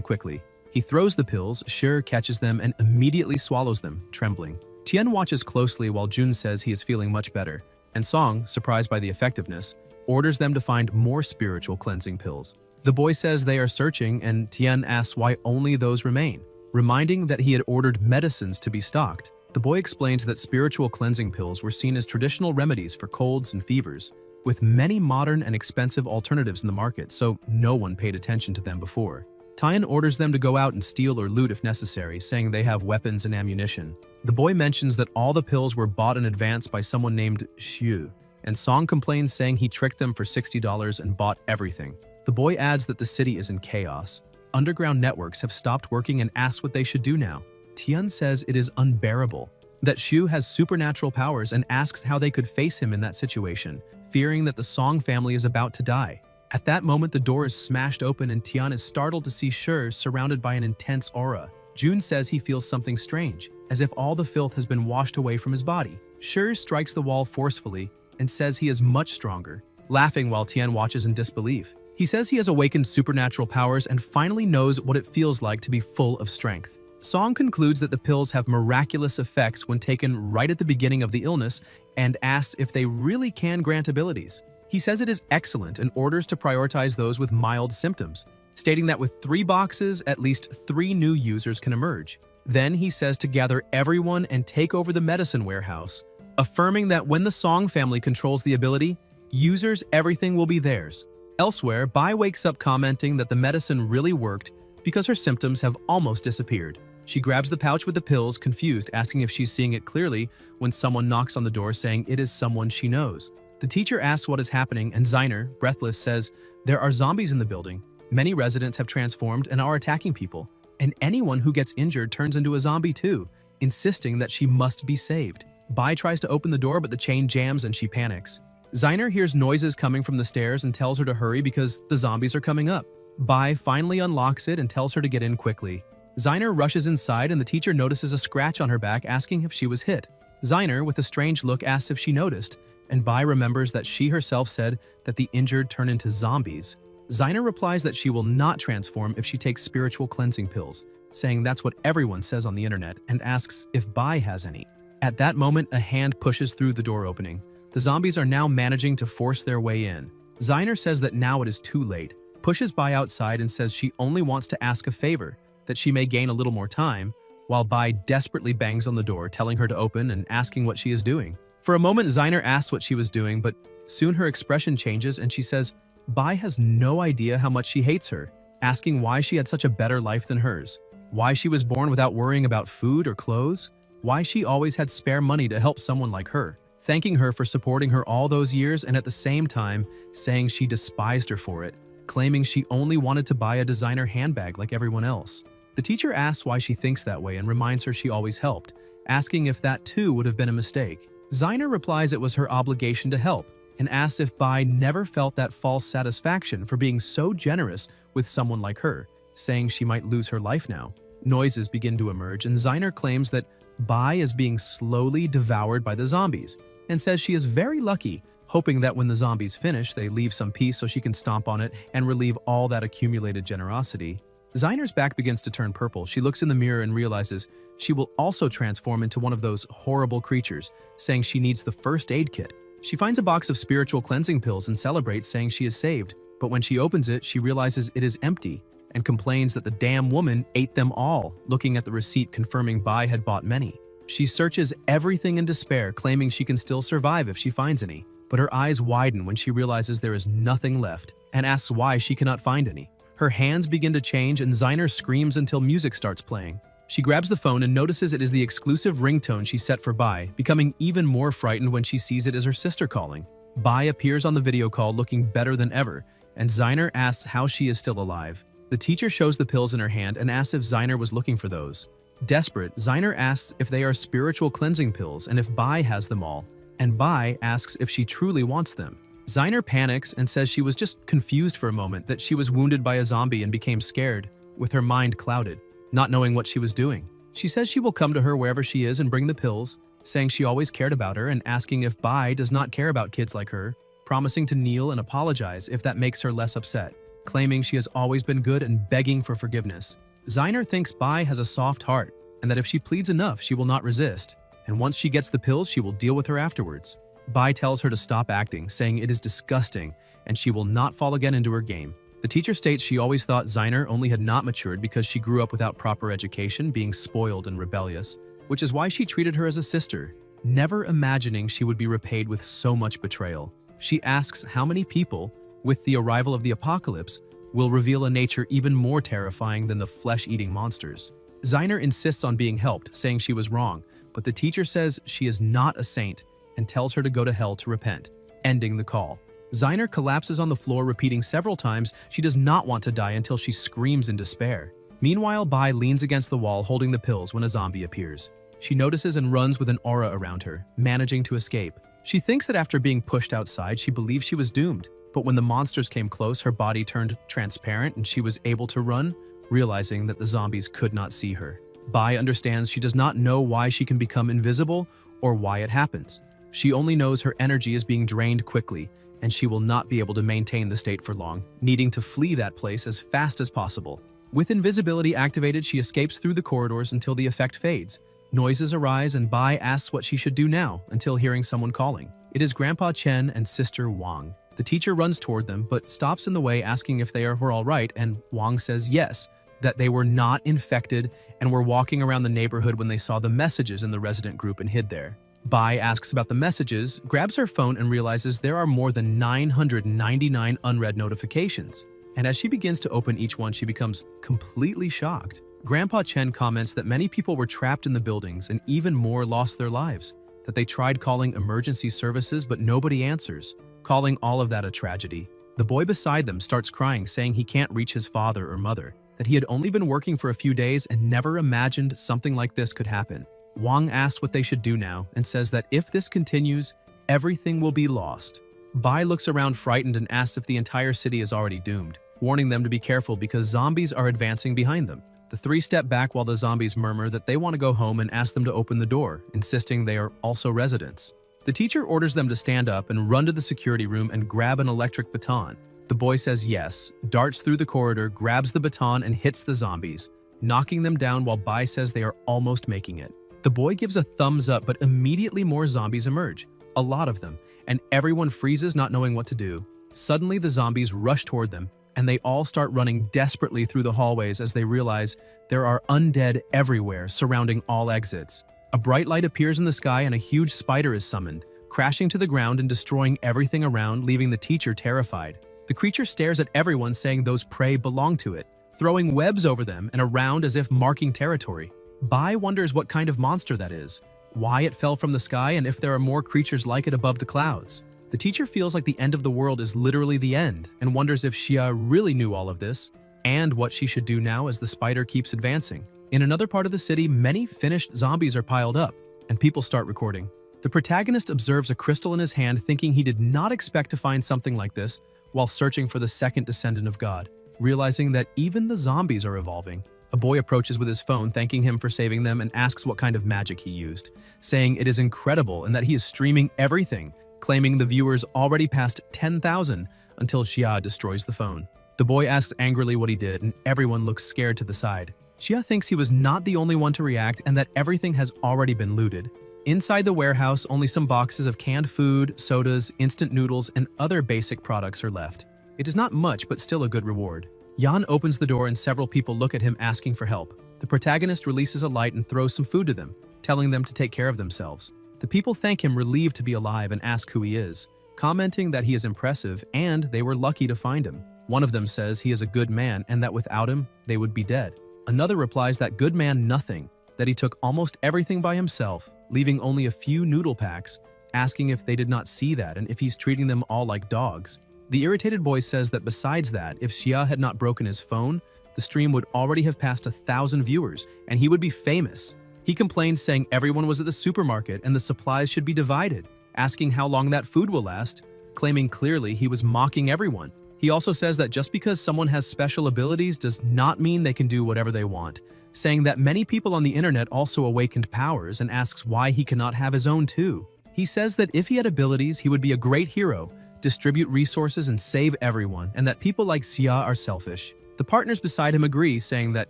quickly. He throws the pills, Shi catches them and immediately swallows them, trembling. Tian watches closely while Jun says he is feeling much better, and Song, surprised by the effectiveness, orders them to find more spiritual cleansing pills. The boy says they are searching, and Tian asks why only those remain. Reminding that he had ordered medicines to be stocked, the boy explains that spiritual cleansing pills were seen as traditional remedies for colds and fevers, with many modern and expensive alternatives in the market, so no one paid attention to them before. Tian orders them to go out and steal or loot if necessary, saying they have weapons and ammunition. The boy mentions that all the pills were bought in advance by someone named Xu, and Song complains saying he tricked them for $60 and bought everything. The boy adds that the city is in chaos. Underground networks have stopped working and asks what they should do now. Tian says it is unbearable, that Xu has supernatural powers and asks how they could face him in that situation, fearing that the Song family is about to die. At that moment, the door is smashed open and Tian is startled to see Shi surrounded by an intense aura. Jun says he feels something strange, as if all the filth has been washed away from his body. Shi strikes the wall forcefully and says he is much stronger, laughing while Tian watches in disbelief. He says he has awakened supernatural powers and finally knows what it feels like to be full of strength. Song concludes that the pills have miraculous effects when taken right at the beginning of the illness and asks if they really can grant abilities. He says it is excellent and orders to prioritize those with mild symptoms, stating that with 3 boxes, at least 3 new users can emerge. Then he says to gather everyone and take over the medicine warehouse, affirming that when the Song family controls the ability, users, everything will be theirs. Elsewhere, Bai wakes up commenting that the medicine really worked because her symptoms have almost disappeared. She grabs the pouch with the pills, confused, asking if she's seeing it clearly when someone knocks on the door saying it is someone she knows. The teacher asks what is happening, and Zeiner, breathless, says, "There are zombies in the building. Many residents have transformed and are attacking people, and anyone who gets injured turns into a zombie too," insisting that she must be saved. Bai tries to open the door, but the chain jams and she panics. Zeiner hears noises coming from the stairs and tells her to hurry because the zombies are coming up. Bai finally unlocks it and tells her to get in quickly. Zeiner rushes inside and the teacher notices a scratch on her back, asking if she was hit. Zeiner, with a strange look, asks if she noticed, and Bai remembers that she herself said that the injured turn into zombies. Zeiner replies that she will not transform if she takes spiritual cleansing pills, saying that's what everyone says on the internet, and asks if Bai has any. At that moment, a hand pushes through the door opening. The zombies are now managing to force their way in. Zeiner says that now it is too late, pushes Bai outside and says she only wants to ask a favor, that she may gain a little more time, while Bai desperately bangs on the door, telling her to open and asking what she is doing. For a moment, Zeiner asks what she was doing, but soon her expression changes and she says Bai has no idea how much she hates her, asking why she had such a better life than hers, why she was born without worrying about food or clothes, why she always had spare money to help someone like her, thanking her for supporting her all those years and at the same time saying she despised her for it, claiming she only wanted to buy a designer handbag like everyone else. The teacher asks why she thinks that way and reminds her she always helped, asking if that too would have been a mistake. Zeiner replies it was her obligation to help, and asks if Bai never felt that false satisfaction for being so generous with someone like her, saying she might lose her life now. Noises begin to emerge, and Zeiner claims that Bai is being slowly devoured by the zombies, and says she is very lucky, hoping that when the zombies finish, they leave some peace so she can stomp on it and relieve all that accumulated generosity. Zeiner's back begins to turn purple. She looks in the mirror and realizes she will also transform into one of those horrible creatures, saying she needs the first aid kit. She finds a box of spiritual cleansing pills and celebrates, saying she is saved, but when she opens it, she realizes it is empty and complains that the damn woman ate them all, looking at the receipt confirming Bai had bought many. She searches everything in despair, claiming she can still survive if she finds any, but her eyes widen when she realizes there is nothing left and asks why she cannot find any. Her hands begin to change and Zeiner screams until music starts playing. She grabs the phone and notices it is the exclusive ringtone she set for Bai, becoming even more frightened when she sees it as her sister calling. Bai appears on the video call looking better than ever, and Zeiner asks how she is still alive. The teacher shows the pills in her hand and asks if Zeiner was looking for those. Desperate, Zeiner asks if they are spiritual cleansing pills and if Bai has them all, and Bai asks if she truly wants them. Zeiner panics and says she was just confused for a moment, that she was wounded by a zombie and became scared, with her mind clouded, not knowing what she was doing. She says she will come to her wherever she is and bring the pills, saying she always cared about her and asking if Bai does not care about kids like her, promising to kneel and apologize if that makes her less upset, claiming she has always been good and begging for forgiveness. Ziner thinks Bai has a soft heart and that if she pleads enough, she will not resist, and once she gets the pills, she will deal with her afterwards. Bai tells her to stop acting, saying it is disgusting and she will not fall again into her game. The teacher states she always thought Ziner only had not matured because she grew up without proper education, being spoiled and rebellious, which is why she treated her as a sister, never imagining she would be repaid with so much betrayal. She asks how many people, with the arrival of the apocalypse, will reveal a nature even more terrifying than the flesh-eating monsters. Ziner insists on being helped, saying she was wrong, but the teacher says she is not a saint and tells her to go to hell to repent, ending the call. Ziner collapses on the floor, repeating several times she does not want to die until she screams in despair. Meanwhile, Bai leans against the wall holding the pills when a zombie appears. She notices and runs with an aura around her, managing to escape. She thinks that after being pushed outside, she believed she was doomed, but when the monsters came close, her body turned transparent and she was able to run, realizing that the zombies could not see her. Bai understands she does not know why she can become invisible or why it happens. She only knows her energy is being drained quickly, and she will not be able to maintain the state for long, needing to flee that place as fast as possible. With invisibility activated, she escapes through the corridors until the effect fades. Noises arise and Bai asks what she should do now until hearing someone calling. It is Grandpa Chen and Sister Wang. The teacher runs toward them but stops in the way asking if they were all right, and Wang says yes, that they were not infected and were walking around the neighborhood when they saw the messages in the resident group and hid there. Bai asks about the messages, grabs her phone and realizes there are more than 999 unread notifications. And as she begins to open each one, she becomes completely shocked. Grandpa Chen comments that many people were trapped in the buildings and even more lost their lives, that they tried calling emergency services but nobody answers, calling all of that a tragedy. The boy beside them starts crying, saying he can't reach his father or mother, that he had only been working for a few days and never imagined something like this could happen. Wang asks what they should do now and says that if this continues, everything will be lost. Bai looks around frightened and asks if the entire city is already doomed, warning them to be careful because zombies are advancing behind them. The three step back while the zombies murmur that they want to go home and ask them to open the door, insisting they are also residents. The teacher orders them to stand up and run to the security room and grab an electric baton. The boy says yes, darts through the corridor, grabs the baton and hits the zombies, knocking them down while Bai says they are almost making it. The boy gives a thumbs up, but immediately more zombies emerge, a lot of them, and everyone freezes not knowing what to do. Suddenly the zombies rush toward them, and they all start running desperately through the hallways as they realize there are undead everywhere surrounding all exits. A bright light appears in the sky and a huge spider is summoned, crashing to the ground and destroying everything around, leaving the teacher terrified. The creature stares at everyone, saying those prey belong to it, throwing webs over them and around as if marking territory. Bai wonders what kind of monster that is, why it fell from the sky, and if there are more creatures like it above the clouds. The teacher feels like the end of the world is literally the end and wonders if Xia really knew all of this and what she should do now as the spider keeps advancing. In another part of the city, many finished zombies are piled up and people start recording. The protagonist observes a crystal in his hand, thinking he did not expect to find something like this while searching for the second descendant of God, realizing that even the zombies are evolving. A boy approaches with his phone, thanking him for saving them and asks what kind of magic he used, saying it is incredible and that he is streaming everything, claiming the viewers already passed 10,000 until Xia destroys the phone. The boy asks angrily what he did and everyone looks scared to the side. Xia thinks he was not the only one to react and that everything has already been looted. Inside the warehouse, only some boxes of canned food, sodas, instant noodles, and other basic products are left. It is not much, but still a good reward. Yan opens the door and several people look at him asking for help. The protagonist releases a light and throws some food to them, telling them to take care of themselves. The people thank him, relieved to be alive, and ask who he is, commenting that he is impressive and they were lucky to find him. One of them says he is a good man and that without him, they would be dead. Another replies that good man nothing, that he took almost everything by himself, leaving only a few noodle packs, asking if they did not see that and if he's treating them all like dogs. The irritated boy says that besides that, if Xia had not broken his phone, the stream would already have passed 1,000 viewers, and he would be famous. He complains, saying everyone was at the supermarket and the supplies should be divided, asking how long that food will last, claiming clearly he was mocking everyone. He also says that just because someone has special abilities does not mean they can do whatever they want, saying that many people on the internet also awakened powers and asks why he cannot have his own too. He says that if he had abilities, he would be a great hero, distribute resources and save everyone, and that people like Xia are selfish. The partners beside him agree, saying that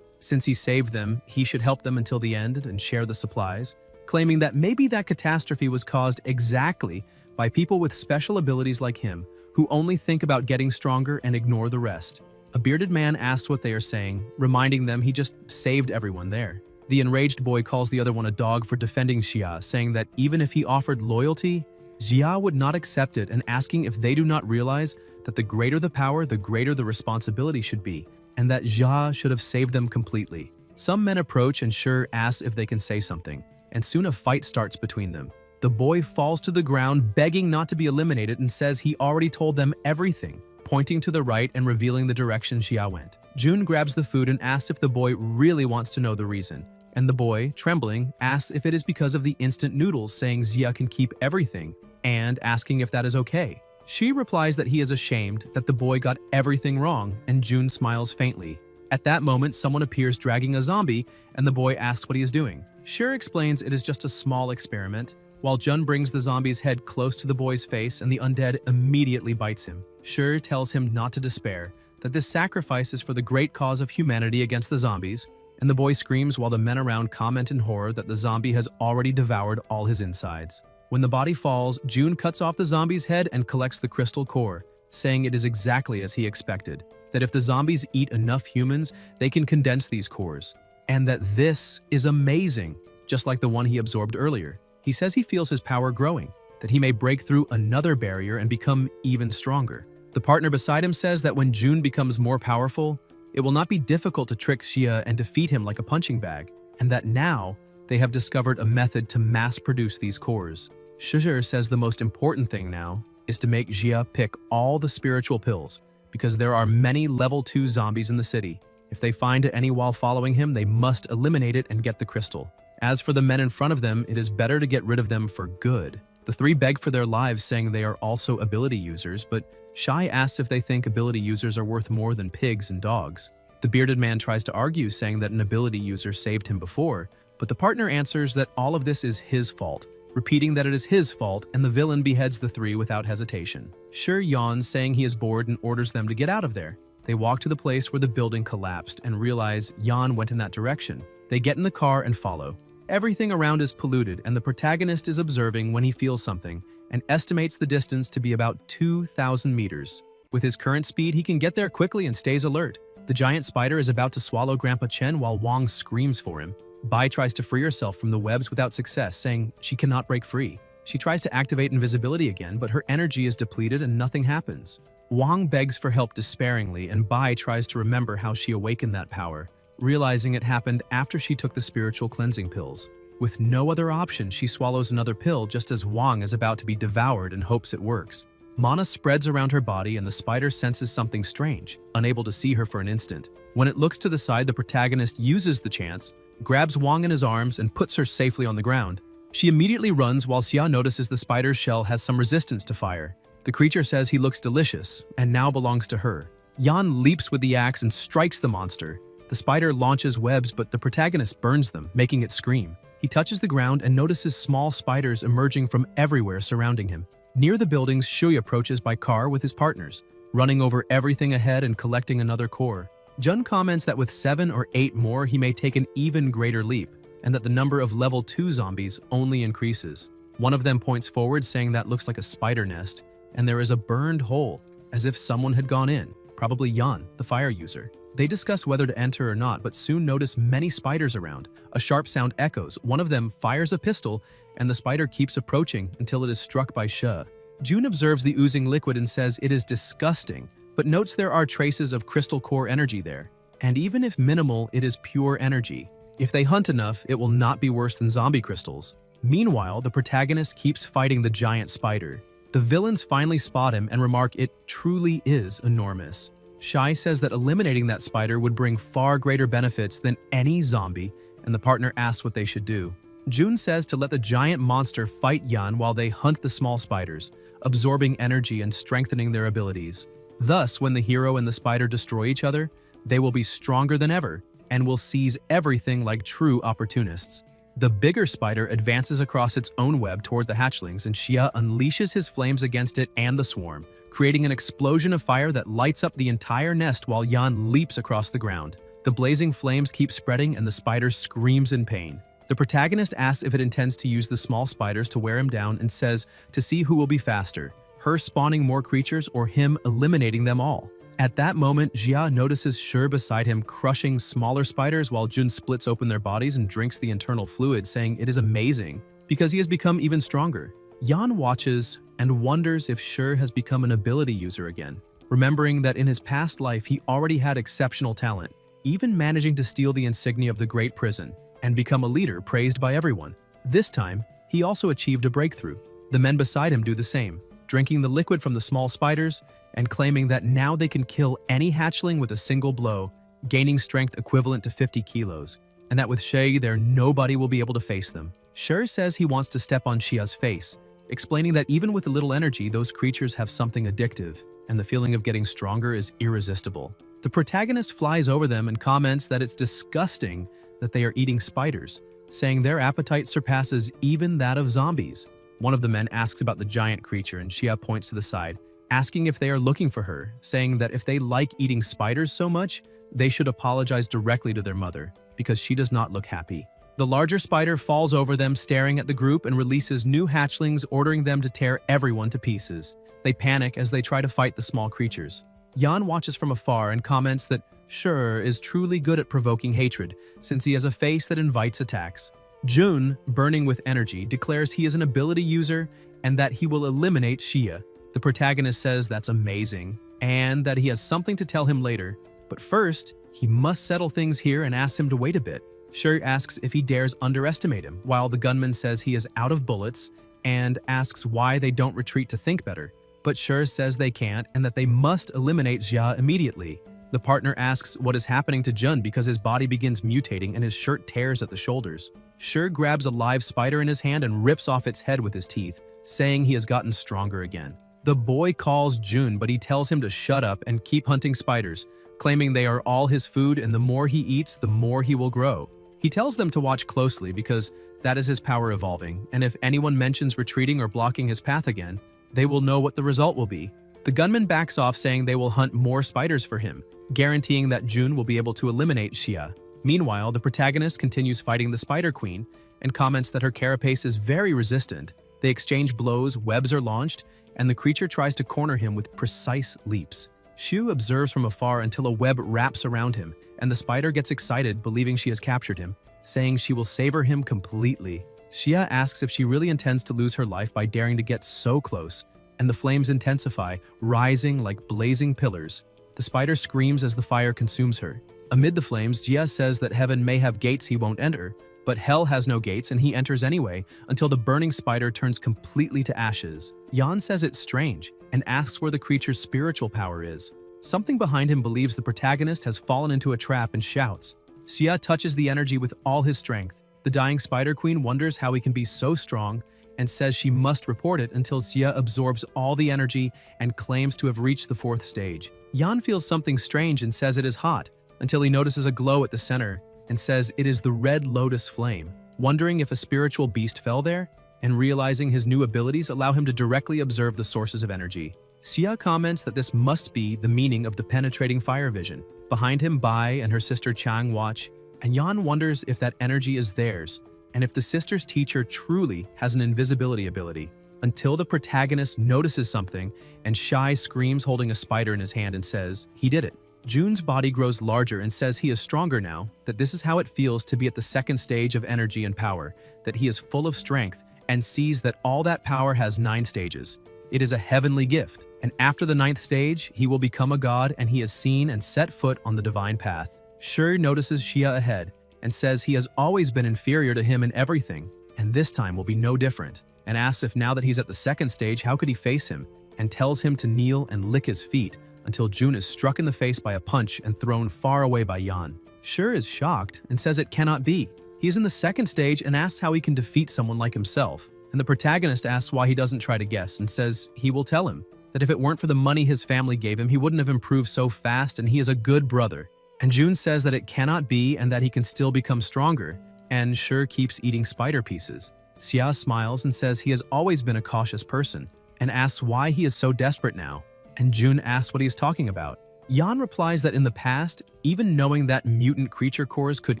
since he saved them, he should help them until the end and share the supplies, claiming that maybe that catastrophe was caused exactly by people with special abilities like him, who only think about getting stronger and ignore the rest. A bearded man asks what they are saying, reminding them he just saved everyone there. The enraged boy calls the other one a dog for defending Xia, saying that even if he offered loyalty, Xia would not accept it, and asking if they do not realize that the greater the power, the greater the responsibility should be, and that Xia should have saved them completely. Some men approach and Sure asks if they can say something, and soon a fight starts between them. The boy falls to the ground, begging not to be eliminated, and says he already told them everything, pointing to the right and revealing the direction Xia went. Jun grabs the food and asks if the boy really wants to know the reason, and the boy, trembling, asks if it is because of the instant noodles, saying Xia can keep everything, and asking if that is okay. She replies that he is ashamed that the boy got everything wrong, and Jun smiles faintly. At that moment, someone appears dragging a zombie, and the boy asks what he is doing. Sure explains it is just a small experiment, while Jun brings the zombie's head close to the boy's face, and the undead immediately bites him. Sure tells him not to despair, that this sacrifice is for the great cause of humanity against the zombies, and the boy screams while the men around comment in horror that the zombie has already devoured all his insides. When the body falls, Jun cuts off the zombie's head and collects the crystal core, saying it is exactly as he expected, that if the zombies eat enough humans, they can condense these cores, and that this is amazing, just like the one he absorbed earlier. He says he feels his power growing, that he may break through another barrier and become even stronger. The partner beside him says that when Jun becomes more powerful, it will not be difficult to trick Xia and defeat him like a punching bag, and that now they have discovered a method to mass-produce these cores. Shizher says the most important thing now is to make Xia pick all the spiritual pills, because there are many level 2 zombies in the city. If they find any while following him, they must eliminate it and get the crystal. As for the men in front of them, it is better to get rid of them for good. The three beg for their lives, saying they are also ability users, but Shai asks if they think ability users are worth more than pigs and dogs. The bearded man tries to argue, saying that an ability user saved him before, but the partner answers that all of this is his fault, repeating that it is his fault, and the villain beheads the three without hesitation. Sure yawns, saying he is bored and orders them to get out of there. They walk to the place where the building collapsed and realize Yan went in that direction. They get in the car and follow. Everything around is polluted, and the protagonist is observing when he feels something and estimates the distance to be about 2,000 meters. With his current speed, he can get there quickly and stays alert. The giant spider is about to swallow Grandpa Chen while Wang screams for him. Bai tries to free herself from the webs without success, saying she cannot break free. She tries to activate invisibility again, but her energy is depleted and nothing happens. Wang begs for help despairingly, and Bai tries to remember how she awakened that power, realizing it happened after she took the spiritual cleansing pills. With no other option, she swallows another pill just as Wang is about to be devoured and hopes it works. Mana spreads around her body and the spider senses something strange, unable to see her for an instant. When it looks to the side, the protagonist uses the chance, grabs Wang in his arms, and puts her safely on the ground. She immediately runs while Xia notices the spider's shell has some resistance to fire. The creature says he looks delicious and now belongs to her. Yan leaps with the axe and strikes the monster. The spider launches webs, but the protagonist burns them, making it scream. He touches the ground and notices small spiders emerging from everywhere surrounding him. Near the buildings, Shui approaches by car with his partners, running over everything ahead and collecting another core. Jun comments that with 7 or 8 more, he may take an even greater leap, and that the number of level 2 zombies only increases. One of them points forward, saying that looks like a spider nest, and there is a burned hole, as if someone had gone in, probably Yan, the fire user. They discuss whether to enter or not, but soon notice many spiders around. A sharp sound echoes, one of them fires a pistol, and the spider keeps approaching until it is struck by She. Jun observes the oozing liquid and says it is disgusting, but notes there are traces of crystal core energy there. And even if minimal, it is pure energy. If they hunt enough, it will not be worse than zombie crystals. Meanwhile, the protagonist keeps fighting the giant spider. The villains finally spot him and remark it truly is enormous. Shai says that eliminating that spider would bring far greater benefits than any zombie, and the partner asks what they should do. Jun says to let the giant monster fight Yan while they hunt the small spiders, absorbing energy and strengthening their abilities. Thus, when the hero and the spider destroy each other, they will be stronger than ever and will seize everything like true opportunists. The bigger spider advances across its own web toward the hatchlings, and Xia unleashes his flames against it and the swarm, creating an explosion of fire that lights up the entire nest while Yan leaps across the ground. The blazing flames keep spreading and the spider screams in pain. The protagonist asks if it intends to use the small spiders to wear him down and says to see who will be faster, her spawning more creatures or him eliminating them all. At that moment, Jia notices Shi beside him crushing smaller spiders while Jun splits open their bodies and drinks the internal fluid, saying it is amazing because he has become even stronger. Yan watches and wonders if Shi has become an ability user again, remembering that in his past life he already had exceptional talent, even managing to steal the insignia of the Great Prison and become a leader praised by everyone. This time, he also achieved a breakthrough. The men beside him do the same, drinking the liquid from the small spiders and claiming that now they can kill any hatchling with a single blow, gaining strength equivalent to 50 kilos, and that with Shi there nobody will be able to face them. Shi says he wants to step on Xia's face, explaining that even with a little energy, those creatures have something addictive, and the feeling of getting stronger is irresistible. The protagonist flies over them and comments that it's disgusting that they are eating spiders, saying their appetite surpasses even that of zombies. One of the men asks about the giant creature, and Xia points to the side, asking if they are looking for her, saying that if they like eating spiders so much, they should apologize directly to their mother, because she does not look happy. The larger spider falls over them, staring at the group, and releases new hatchlings, ordering them to tear everyone to pieces. They panic as they try to fight the small creatures. Yan watches from afar and comments that Shi is truly good at provoking hatred, since he has a face that invites attacks. Jun, burning with energy, declares he is an ability user and that he will eliminate Xia. The protagonist says that's amazing and that he has something to tell him later, but first, he must settle things here and asks him to wait a bit. Shi asks if he dares underestimate him, while the gunman says he is out of bullets and asks why they don't retreat to think better. But Shi says they can't and that they must eliminate Xia immediately. The partner asks what is happening to Jun because his body begins mutating and his shirt tears at the shoulders. Shi grabs a live spider in his hand and rips off its head with his teeth, saying he has gotten stronger again. The boy calls Jun, but he tells him to shut up and keep hunting spiders, claiming they are all his food and the more he eats, the more he will grow. He tells them to watch closely because that is his power evolving, and if anyone mentions retreating or blocking his path again, they will know what the result will be. The gunman backs off, saying they will hunt more spiders for him, guaranteeing that Jun will be able to eliminate Xia. Meanwhile, the protagonist continues fighting the Spider Queen and comments that her carapace is very resistant. They exchange blows, webs are launched, and the creature tries to corner him with precise leaps. Shu observes from afar until a web wraps around him, and the spider gets excited, believing she has captured him, saying she will savor him completely. Xia asks if she really intends to lose her life by daring to get so close, and the flames intensify, rising like blazing pillars. The spider screams as the fire consumes her. Amid the flames, Jia says that heaven may have gates he won't enter, but hell has no gates and he enters anyway until the burning spider turns completely to ashes. Yan says it's strange and asks where the creature's spiritual power is. Something behind him believes the protagonist has fallen into a trap and shouts. Xia touches the energy with all his strength. The dying Spider Queen wonders how he can be so strong and says she must report it until Xia absorbs all the energy and claims to have reached the 4th stage. Yan feels something strange and says it is hot until he notices a glow at the center and says it is the red lotus flame, wondering if a spiritual beast fell there, and realizing his new abilities allow him to directly observe the sources of energy. Xia comments that this must be the meaning of the penetrating fire vision. Behind him, Bai and her sister Chang watch, and Yan wonders if that energy is theirs, and if the sister's teacher truly has an invisibility ability, until the protagonist notices something, and Shai screams holding a spider in his hand and says, he did it. Jun's body grows larger and says he is stronger now, that this is how it feels to be at the 2nd stage of energy and power, that he is full of strength, and sees that all that power has 9 stages. It is a heavenly gift, and after the 9th stage, he will become a god and he has seen and set foot on the divine path. Shi notices Xia ahead and says he has always been inferior to him in everything, and this time will be no different, and asks if now that he's at the 2nd stage, how could he face him, and tells him to kneel and lick his feet until Jun is struck in the face by a punch and thrown far away by Yan. Shi is shocked and says it cannot be. He is in the 2nd stage and asks how he can defeat someone like himself, and the protagonist asks why he doesn't try to guess and says he will tell him. that if it weren't for the money his family gave him, he wouldn't have improved so fast and he is a good brother. And Jun says that it cannot be and that he can still become stronger, and Shi keeps eating spider pieces. Xia smiles and says he has always been a cautious person, and asks why he is so desperate now, and Jun asks what he is talking about. Yan replies that in the past, even knowing that mutant creature cores could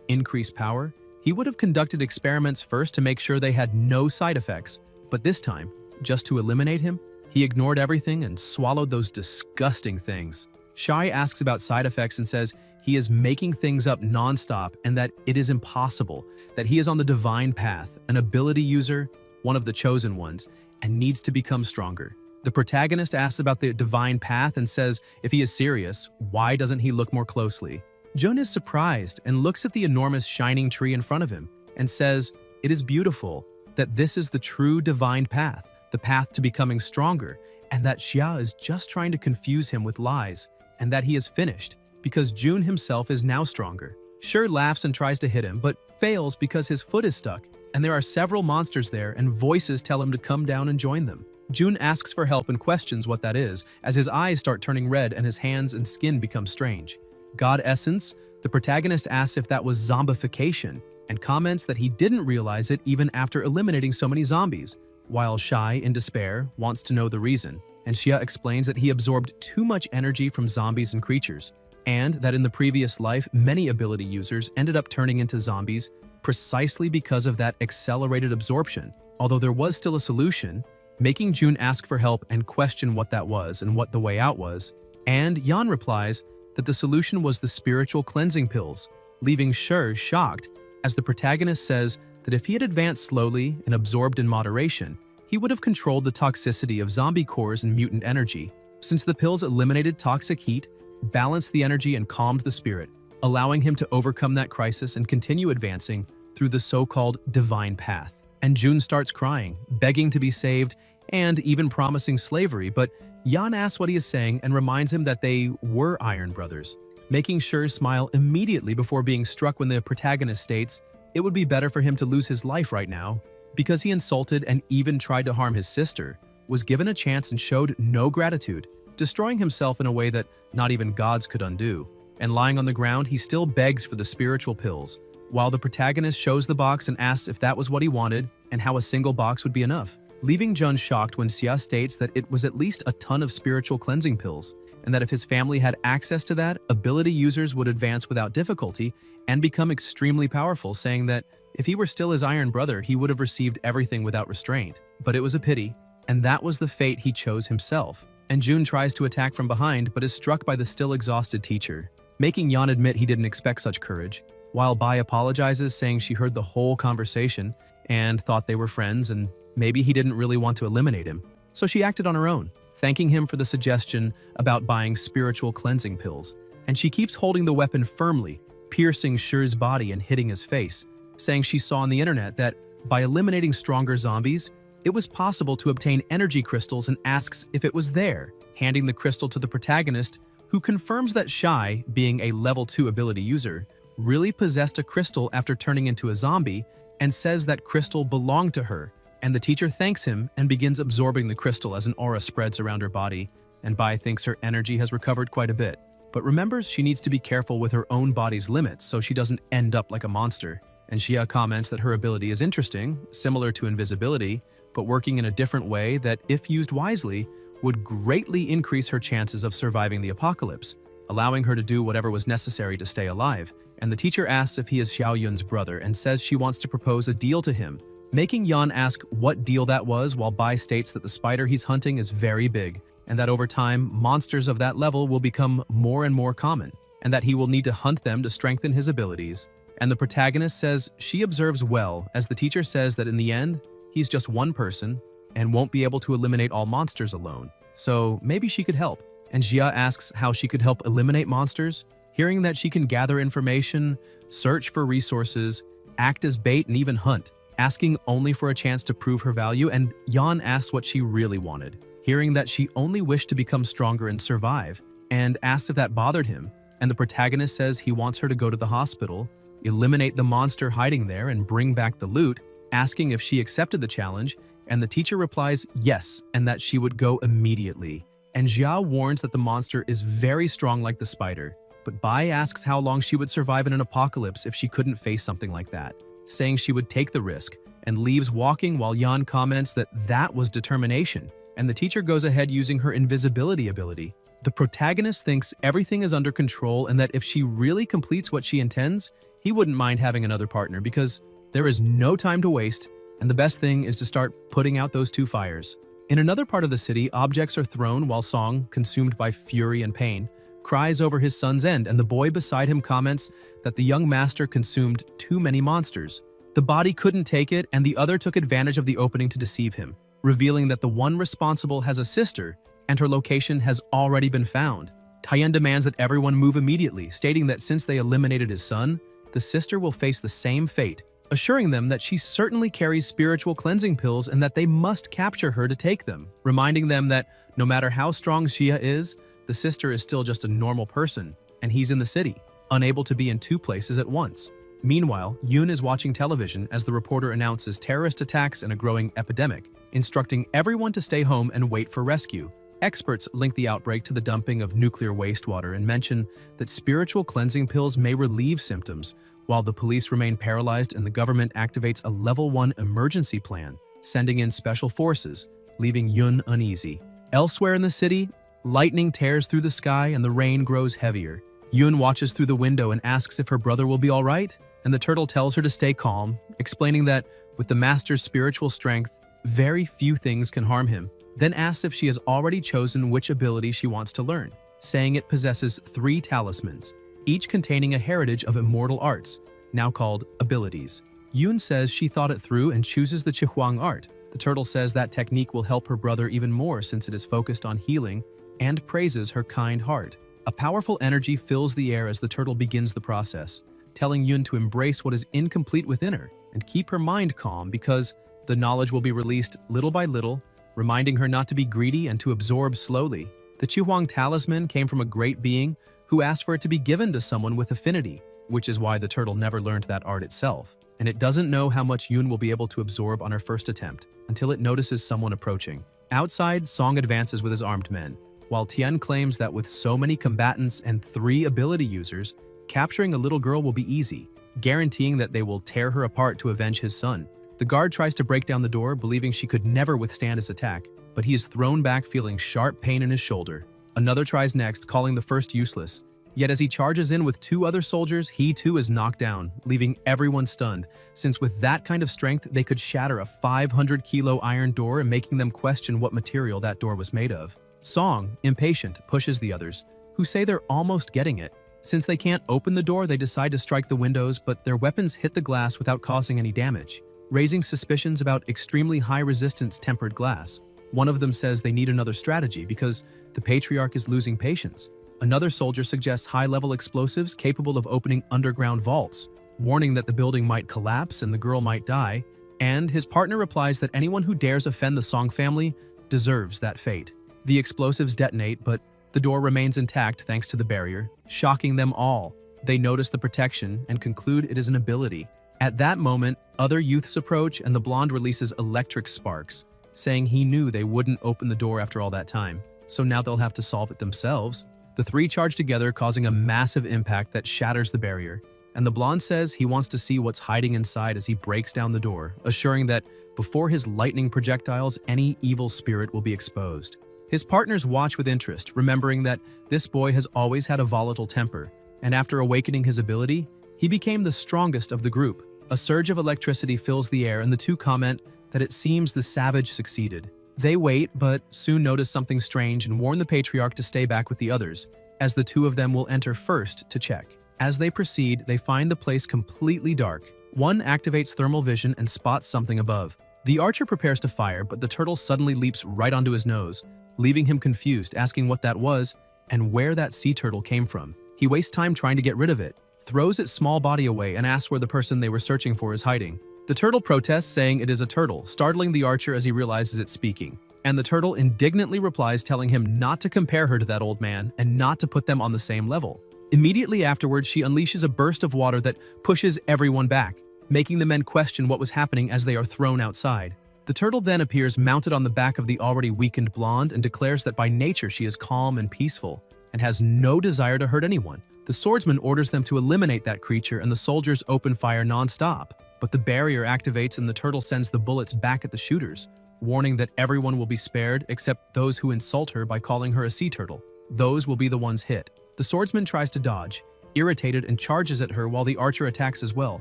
increase power, he would have conducted experiments first to make sure they had no side effects, but this time, just to eliminate him, he ignored everything and swallowed those disgusting things. Shai asks about side effects and says he is making things up non-stop and that it is impossible, that he is on the divine path, an ability user, one of the chosen ones, and needs to become stronger. The protagonist asks about the divine path and says if he is serious, why doesn't he look more closely? Jun is surprised and looks at the enormous shining tree in front of him and says it is beautiful, that this is the true divine path, the path to becoming stronger, and that Xia is just trying to confuse him with lies, and that he is finished because Jun himself is now stronger. Shi laughs and tries to hit him, but fails because his foot is stuck, and there are several monsters there and voices tell him to come down and join them. Jun asks for help and questions what that is, as his eyes start turning red and his hands and skin become strange. God Essence, the protagonist asks if that was zombification, and comments that he didn't realize it even after eliminating so many zombies, while Shai, in despair, wants to know the reason, and Xia explains that he absorbed too much energy from zombies and creatures, and that in the previous life many ability users ended up turning into zombies precisely because of that accelerated absorption, although there was still a solution, making Jun ask for help and question what that was and what the way out was, and Yan replies that the solution was the spiritual cleansing pills, leaving Shi shocked as the protagonist says that if he had advanced slowly and absorbed in moderation, he would have controlled the toxicity of zombie cores and mutant energy, since the pills eliminated toxic heat, balanced the energy and calmed the spirit, allowing him to overcome that crisis and continue advancing through the so-called divine path. And Jun starts crying, begging to be saved, and even promising slavery, but Yan asks what he is saying and reminds him that they were Iron Brothers, making Shi smile immediately before being struck when the protagonist states it would be better for him to lose his life right now because he insulted and even tried to harm his sister, was given a chance and showed no gratitude, destroying himself in a way that not even gods could undo. And lying on the ground, he still begs for the spiritual pills, while the protagonist shows the box and asks if that was what he wanted and how a single box would be enough, leaving Jun shocked when Xia states that it was at least a ton of spiritual cleansing pills, and that if his family had access to that, ability users would advance without difficulty and become extremely powerful, saying that if he were still his Iron Brother, he would have received everything without restraint. But it was a pity, and that was the fate he chose himself. And Jun tries to attack from behind, but is struck by the still exhausted teacher, making Yan admit he didn't expect such courage, while Bai apologizes, saying she heard the whole conversation and thought they were friends and maybe he didn't really want to eliminate him. So she acted on her own, thanking him for the suggestion about buying spiritual cleansing pills. And she keeps holding the weapon firmly, piercing Shi's body and hitting his face, saying she saw on the internet that by eliminating stronger zombies, it was possible to obtain energy crystals and asks if it was there, handing the crystal to the protagonist, who confirms that Shai, being a level 2 ability user, really possessed a crystal after turning into a zombie and says that crystal belonged to her. And the teacher thanks him and begins absorbing the crystal as an aura spreads around her body, and Bai thinks her energy has recovered quite a bit, but remembers she needs to be careful with her own body's limits so she doesn't end up like a monster. And Xia comments that her ability is interesting, similar to invisibility, but working in a different way that, if used wisely, would greatly increase her chances of surviving the apocalypse, allowing her to do whatever was necessary to stay alive. And the teacher asks if he is Xiaoyun's brother and says she wants to propose a deal to him, making Yan ask what deal that was, while Bai states that the spider he's hunting is very big, and that over time, monsters of that level will become more and more common, and that he will need to hunt them to strengthen his abilities. And the protagonist says she observes well, as the teacher says that in the end, he's just one person and won't be able to eliminate all monsters alone, so maybe she could help. And Xia asks how she could help eliminate monsters, hearing that she can gather information, search for resources, act as bait, and even hunt, asking only for a chance to prove her value. And Yan asks what she really wanted, hearing that she only wished to become stronger and survive, and asks if that bothered him. And the protagonist says he wants her to go to the hospital, eliminate the monster hiding there, and bring back the loot, asking if she accepted the challenge, and the teacher replies yes, and that she would go immediately, and Jia warns that the monster is very strong like the spider. But Bai asks how long she would survive in an apocalypse if she couldn't face something like that, saying she would take the risk, and leaves walking while Yan comments that that was determination, and the teacher goes ahead using her invisibility ability. The protagonist thinks everything is under control and that if she really completes what she intends, he wouldn't mind having another partner because there is no time to waste, and the best thing is to start putting out those two fires. In another part of the city, objects are thrown while Song, consumed by fury and pain, cries over his son's end, and the boy beside him comments that the young master consumed too many monsters. The body couldn't take it, and the other took advantage of the opening to deceive him, revealing that the one responsible has a sister, and her location has already been found. Tien demands that everyone move immediately, stating that since they eliminated his son, the sister will face the same fate, assuring them that she certainly carries spiritual cleansing pills and that they must capture her to take them, reminding them that no matter how strong Xia is, the sister is still just a normal person, and he's in the city, unable to be in two places at once. Meanwhile, Yoon is watching television as the reporter announces terrorist attacks and a growing epidemic, instructing everyone to stay home and wait for rescue. Experts link the outbreak to the dumping of nuclear wastewater and mention that spiritual cleansing pills may relieve symptoms, while the police remain paralyzed and the government activates a level 1 emergency plan, sending in special forces, leaving Yoon uneasy. Elsewhere in the city, lightning tears through the sky and the rain grows heavier. Yoon watches through the window and asks if her brother will be all right, and the turtle tells her to stay calm, explaining that with the master's spiritual strength, very few things can harm him, then asks if she has already chosen which ability she wants to learn, saying it possesses 3 talismans, each containing a heritage of immortal arts, now called abilities. Yoon says she thought it through and chooses the Chihuang art. The turtle says that technique will help her brother even more since it is focused on healing, and praises her kind heart. A powerful energy fills the air as the turtle begins the process, telling Yoon to embrace what is incomplete within her and keep her mind calm because the knowledge will be released little by little, reminding her not to be greedy and to absorb slowly. The Chihuang talisman came from a great being who asked for it to be given to someone with affinity, which is why the turtle never learned that art itself. And it doesn't know how much Yoon will be able to absorb on her first attempt until it notices someone approaching. Outside, Song advances with his armed men, while Tien claims that with so many combatants and 3 ability users, capturing a little girl will be easy, guaranteeing that they will tear her apart to avenge his son. The guard tries to break down the door, believing she could never withstand his attack, but he is thrown back feeling sharp pain in his shoulder. Another tries next, calling the first useless. Yet as he charges in with 2 other soldiers, he too is knocked down, leaving everyone stunned, since with that kind of strength, they could shatter a 500-kilo iron door and making them question what material that door was made of. Song, impatient, pushes the others, who say they're almost getting it. Since they can't open the door, they decide to strike the windows, but their weapons hit the glass without causing any damage, raising suspicions about extremely high-resistance tempered glass. One of them says they need another strategy because the patriarch is losing patience. Another soldier suggests high-level explosives capable of opening underground vaults, warning that the building might collapse and the girl might die, and his partner replies that anyone who dares offend the Song family deserves that fate. The explosives detonate, but the door remains intact thanks to the barrier, shocking them all. They notice the protection and conclude it is an ability. At that moment, other youths approach and the blonde releases electric sparks, saying he knew they wouldn't open the door after all that time, so now they'll have to solve it themselves. The 3 charge together, causing a massive impact that shatters the barrier, and the blonde says he wants to see what's hiding inside as he breaks down the door, assuring that before his lightning projectiles, any evil spirit will be exposed. His partners watch with interest, remembering that this boy has always had a volatile temper, and after awakening his ability, he became the strongest of the group. A surge of electricity fills the air and the 2 comment that it seems the savage succeeded. They wait, but soon notice something strange and warn the patriarch to stay back with the others, as the 2 of them will enter first to check. As they proceed, they find the place completely dark. One activates thermal vision and spots something above. The archer prepares to fire, but the turtle suddenly leaps right onto his nose, leaving him confused, asking what that was and where that sea turtle came from. He wastes time trying to get rid of it, throws its small body away, and asks where the person they were searching for is hiding. The turtle protests, saying it is a turtle, startling the archer as he realizes it's speaking. And the turtle indignantly replies, telling him not to compare her to that old man and not to put them on the same level. Immediately afterwards, she unleashes a burst of water that pushes everyone back, making the men question what was happening as they are thrown outside. The turtle then appears mounted on the back of the already weakened blonde and declares that by nature she is calm and peaceful and has no desire to hurt anyone. The swordsman orders them to eliminate that creature and the soldiers open fire non-stop. But the barrier activates and the turtle sends the bullets back at the shooters, warning that everyone will be spared except those who insult her by calling her a sea turtle. Those will be the ones hit. The swordsman tries to dodge, irritated, and charges at her while the archer attacks as well,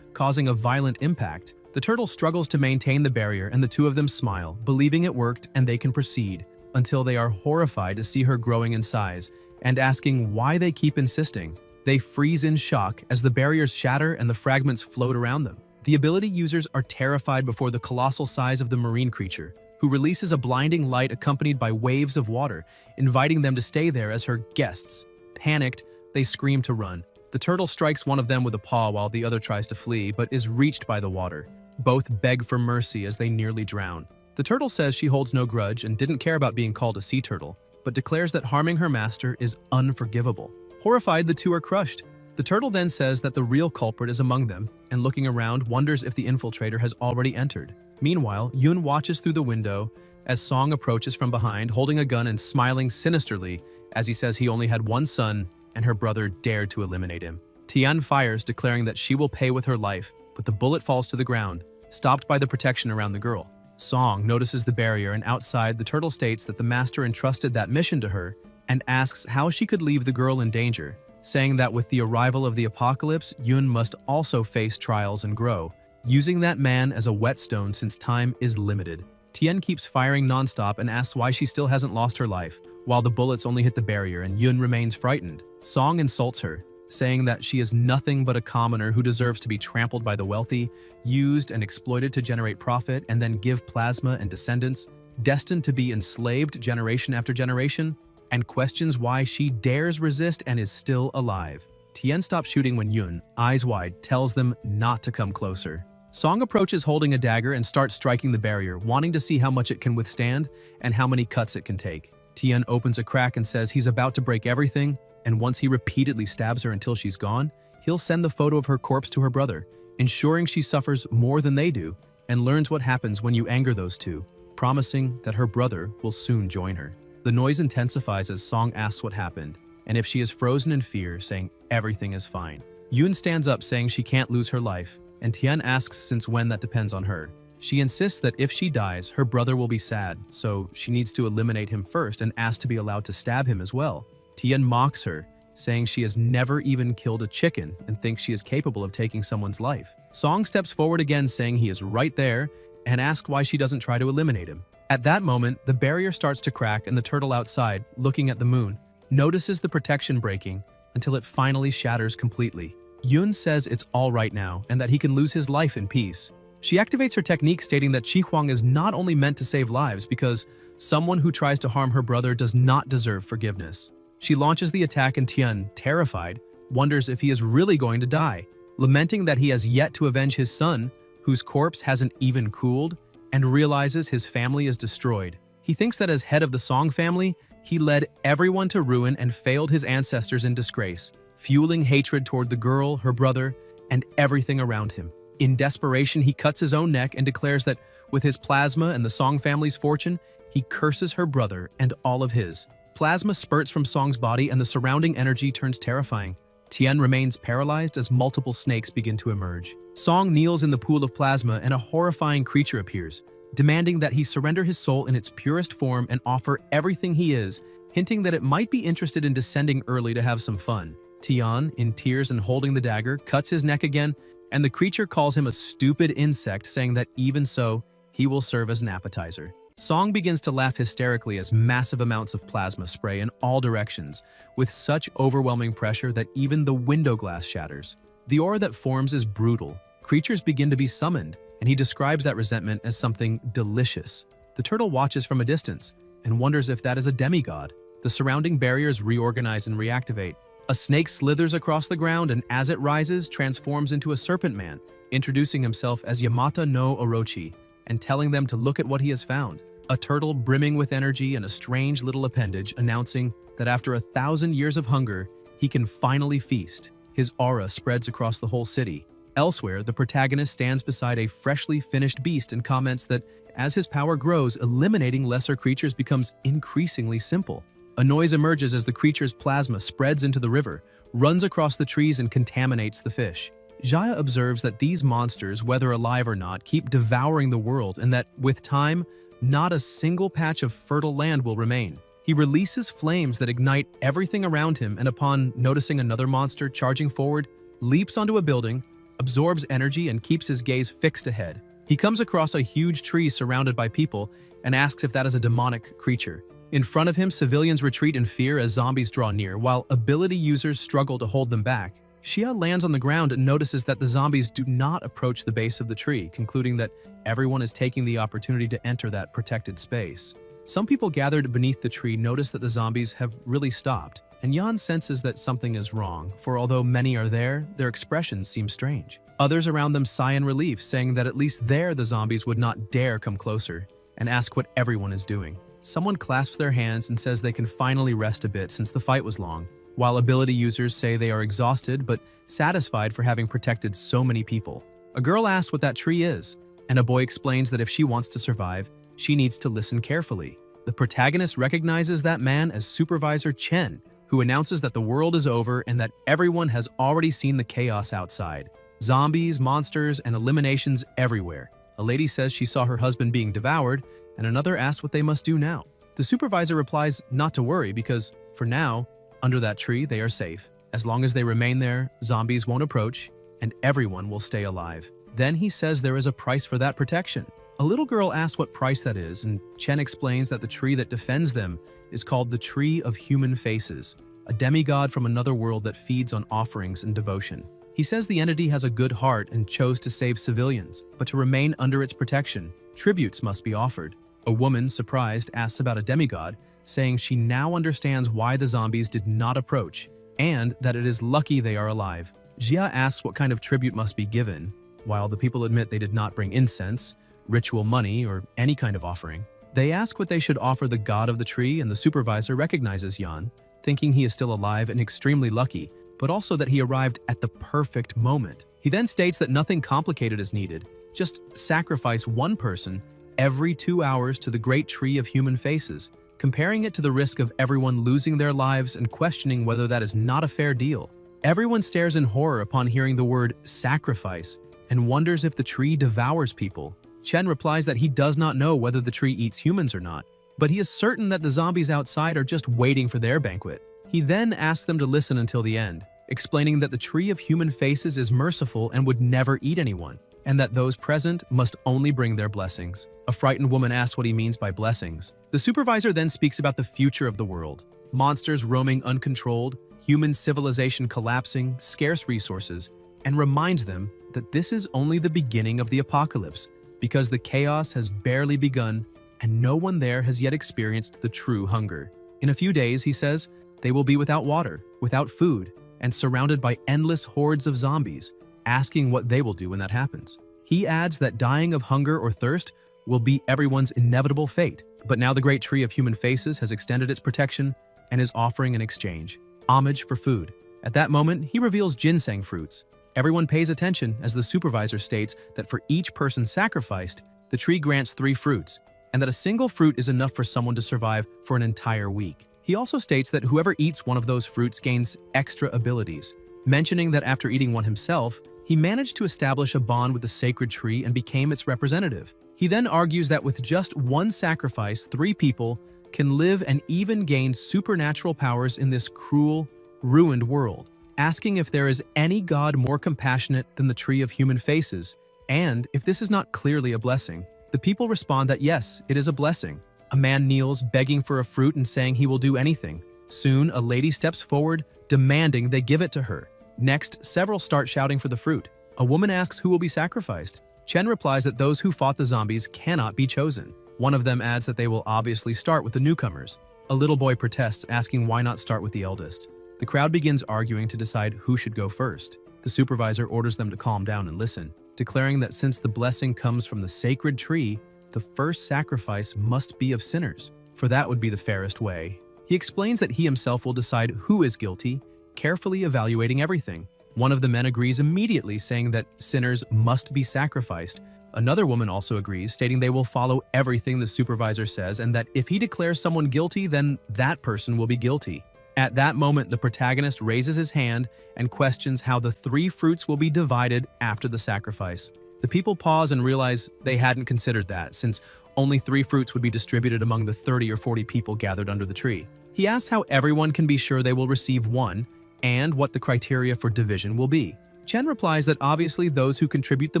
causing a violent impact. The turtle struggles to maintain the barrier and the two of them smile, believing it worked and they can proceed, until they are horrified to see her growing in size and asking why they keep insisting. They freeze in shock as the barriers shatter and the fragments float around them. The ability users are terrified before the colossal size of the marine creature, who releases a blinding light accompanied by waves of water, inviting them to stay there as her guests. Panicked, they scream to run. The turtle strikes one of them with a paw while the other tries to flee, but is reached by the water. Both beg for mercy as they nearly drown. The turtle says she holds no grudge and didn't care about being called a sea turtle, but declares that harming her master is unforgivable. Horrified, the two are crushed. The turtle then says that the real culprit is among them, and looking around, wonders if the infiltrator has already entered. Meanwhile, Yun watches through the window as Song approaches from behind, holding a gun and smiling sinisterly as he says he only had one son and her brother dared to eliminate him. Tian fires, declaring that she will pay with her life, but the bullet falls to the ground, stopped by the protection around the girl. Song notices the barrier, and outside, the turtle states that the master entrusted that mission to her and asks how she could leave the girl in danger, saying that with the arrival of the apocalypse, Yun must also face trials and grow, using that man as a whetstone since time is limited. Tian keeps firing nonstop and asks why she still hasn't lost her life, while the bullets only hit the barrier and Yun remains frightened. Song insults her, saying that she is nothing but a commoner who deserves to be trampled by the wealthy, used and exploited to generate profit and then give plasma and descendants, destined to be enslaved generation after generation, and questions why she dares resist and is still alive. Tian stops shooting when Yun, eyes wide, tells them not to come closer. Song approaches holding a dagger and starts striking the barrier, wanting to see how much it can withstand and how many cuts it can take. Tian opens a crack and says he's about to break everything, and once he repeatedly stabs her until she's gone, he'll send the photo of her corpse to her brother, ensuring she suffers more than they do, and learns what happens when you anger those two, promising that her brother will soon join her. The noise intensifies as Song asks what happened, and if she is frozen in fear, saying everything is fine. Yun stands up saying she can't lose her life, and Tian asks since when that depends on her. She insists that if she dies, her brother will be sad, so she needs to eliminate him first and asks to be allowed to stab him as well. Tian mocks her, saying she has never even killed a chicken and thinks she is capable of taking someone's life. Song steps forward again saying he is right there and asks why she doesn't try to eliminate him. At that moment, the barrier starts to crack and the turtle outside, looking at the moon, notices the protection breaking until it finally shatters completely. Yun says it's all right now and that he can lose his life in peace. She activates her technique stating that Qi Huang is not only meant to save lives because someone who tries to harm her brother does not deserve forgiveness. She launches the attack and Tian, terrified, wonders if he is really going to die, lamenting that he has yet to avenge his son, whose corpse hasn't even cooled, and realizes his family is destroyed. He thinks that as head of the Song family, he led everyone to ruin and failed his ancestors in disgrace, fueling hatred toward the girl, her brother, and everything around him. In desperation, he cuts his own neck and declares that with his plasma and the Song family's fortune, he curses her brother and all of his. Plasma spurts from Song's body and the surrounding energy turns terrifying. Tian remains paralyzed as multiple snakes begin to emerge. Song kneels in the pool of plasma and a horrifying creature appears, demanding that he surrender his soul in its purest form and offer everything he is, hinting that it might be interested in descending early to have some fun. Tian, in tears and holding the dagger, cuts his neck again, and the creature calls him a stupid insect, saying that even so, he will serve as an appetizer. Song begins to laugh hysterically as massive amounts of plasma spray in all directions, with such overwhelming pressure that even the window glass shatters. The aura that forms is brutal. Creatures begin to be summoned, and he describes that resentment as something delicious. The turtle watches from a distance and wonders if that is a demigod. The surrounding barriers reorganize and reactivate. A snake slithers across the ground and as it rises, transforms into a serpent man, introducing himself as Yamata no Orochi and telling them to look at what he has found. A turtle brimming with energy and a strange little appendage announcing that after 1,000 years of hunger, he can finally feast. His aura spreads across the whole city. Elsewhere, the protagonist stands beside a freshly finished beast and comments that as his power grows, eliminating lesser creatures becomes increasingly simple. A noise emerges as the creature's plasma spreads into the river, runs across the trees and contaminates the fish. Jaya observes that these monsters, whether alive or not, keep devouring the world and that, with time, not a single patch of fertile land will remain. He releases flames that ignite everything around him and upon noticing another monster charging forward, leaps onto a building, absorbs energy and keeps his gaze fixed ahead. He comes across a huge tree surrounded by people and asks if that is a demonic creature. In front of him, civilians retreat in fear as zombies draw near, while ability users struggle to hold them back. Xia lands on the ground and notices that the zombies do not approach the base of the tree, concluding that everyone is taking the opportunity to enter that protected space. Some people gathered beneath the tree notice that the zombies have really stopped, and Yan senses that something is wrong, for although many are there, their expressions seem strange. Others around them sigh in relief, saying that at least there the zombies would not dare come closer, and ask what everyone is doing. Someone clasps their hands and says they can finally rest a bit since the fight was long, while ability users say they are exhausted but satisfied for having protected so many people. A girl asks what that tree is, and a boy explains that if she wants to survive, she needs to listen carefully. The protagonist recognizes that man as Supervisor Chen, who announces that the world is over and that everyone has already seen the chaos outside. Zombies, monsters, and eliminations everywhere. A lady says she saw her husband being devoured, and another asks what they must do now. The supervisor replies not to worry because, for now, under that tree they are safe. As long as they remain there, zombies won't approach, and everyone will stay alive. Then he says there is a price for that protection. A little girl asks what price that is, and Chen explains that the tree that defends them is called the Tree of Human Faces, a demigod from another world that feeds on offerings and devotion. He says the entity has a good heart and chose to save civilians, but to remain under its protection, tributes must be offered. A woman, surprised, asks about a demigod, saying she now understands why the zombies did not approach, and that it is lucky they are alive. Jia asks what kind of tribute must be given, while the people admit they did not bring incense, ritual money, or any kind of offering. They ask what they should offer the god of the tree, and the supervisor recognizes Yan, thinking he is still alive and extremely lucky, but also that he arrived at the perfect moment. He then states that nothing complicated is needed, just sacrifice one person every 2 hours to the great tree of human faces, comparing it to the risk of everyone losing their lives and questioning whether that is not a fair deal. Everyone stares in horror upon hearing the word sacrifice and wonders if the tree devours people. Chen replies that he does not know whether the tree eats humans or not, but he is certain that the zombies outside are just waiting for their banquet. He then asks them to listen until the end, explaining that the Tree of Human Faces is merciful and would never eat anyone, and that those present must only bring their blessings. A frightened woman asks what he means by blessings. The supervisor then speaks about the future of the world, monsters roaming uncontrolled, human civilization collapsing, scarce resources, and reminds them that this is only the beginning of the apocalypse, because the chaos has barely begun and no one there has yet experienced the true hunger. In a few days, he says, they will be without water, without food, and surrounded by endless hordes of zombies, asking what they will do when that happens. He adds that dying of hunger or thirst will be everyone's inevitable fate, but now the great tree of human faces has extended its protection and is offering an exchange, homage for food. At that moment, he reveals ginseng fruits. Everyone pays attention as the supervisor states that for each person sacrificed, the tree grants 3 fruits, and that a single fruit is enough for someone to survive for an entire week. He also states that whoever eats one of those fruits gains extra abilities, mentioning that after eating one himself, he managed to establish a bond with the sacred tree and became its representative. He then argues that with just one sacrifice, 3 people can live and even gain supernatural powers in this cruel, ruined world, asking if there is any god more compassionate than the Tree of Human Faces, and if this is not clearly a blessing. The people respond that yes, it is a blessing. A man kneels, begging for a fruit and saying he will do anything. Soon, a lady steps forward, demanding they give it to her. Next, several start shouting for the fruit. A woman asks who will be sacrificed. Chen replies that those who fought the zombies cannot be chosen. One of them adds that they will obviously start with the newcomers. A little boy protests, asking why not start with the eldest. The crowd begins arguing to decide who should go first. The supervisor orders them to calm down and listen, declaring that since the blessing comes from the sacred tree, the first sacrifice must be of sinners, for that would be the fairest way. He explains that he himself will decide who is guilty, carefully evaluating everything. One of the men agrees immediately, saying that sinners must be sacrificed. Another woman also agrees, stating they will follow everything the supervisor says and that if he declares someone guilty, then that person will be guilty. At that moment, the protagonist raises his hand and questions how the 3 fruits will be divided after the sacrifice. The people pause and realize they hadn't considered that, since only 3 fruits would be distributed among the 30 or 40 people gathered under the tree. He asks how everyone can be sure they will receive one, and what the criteria for division will be. Chen replies that obviously those who contribute the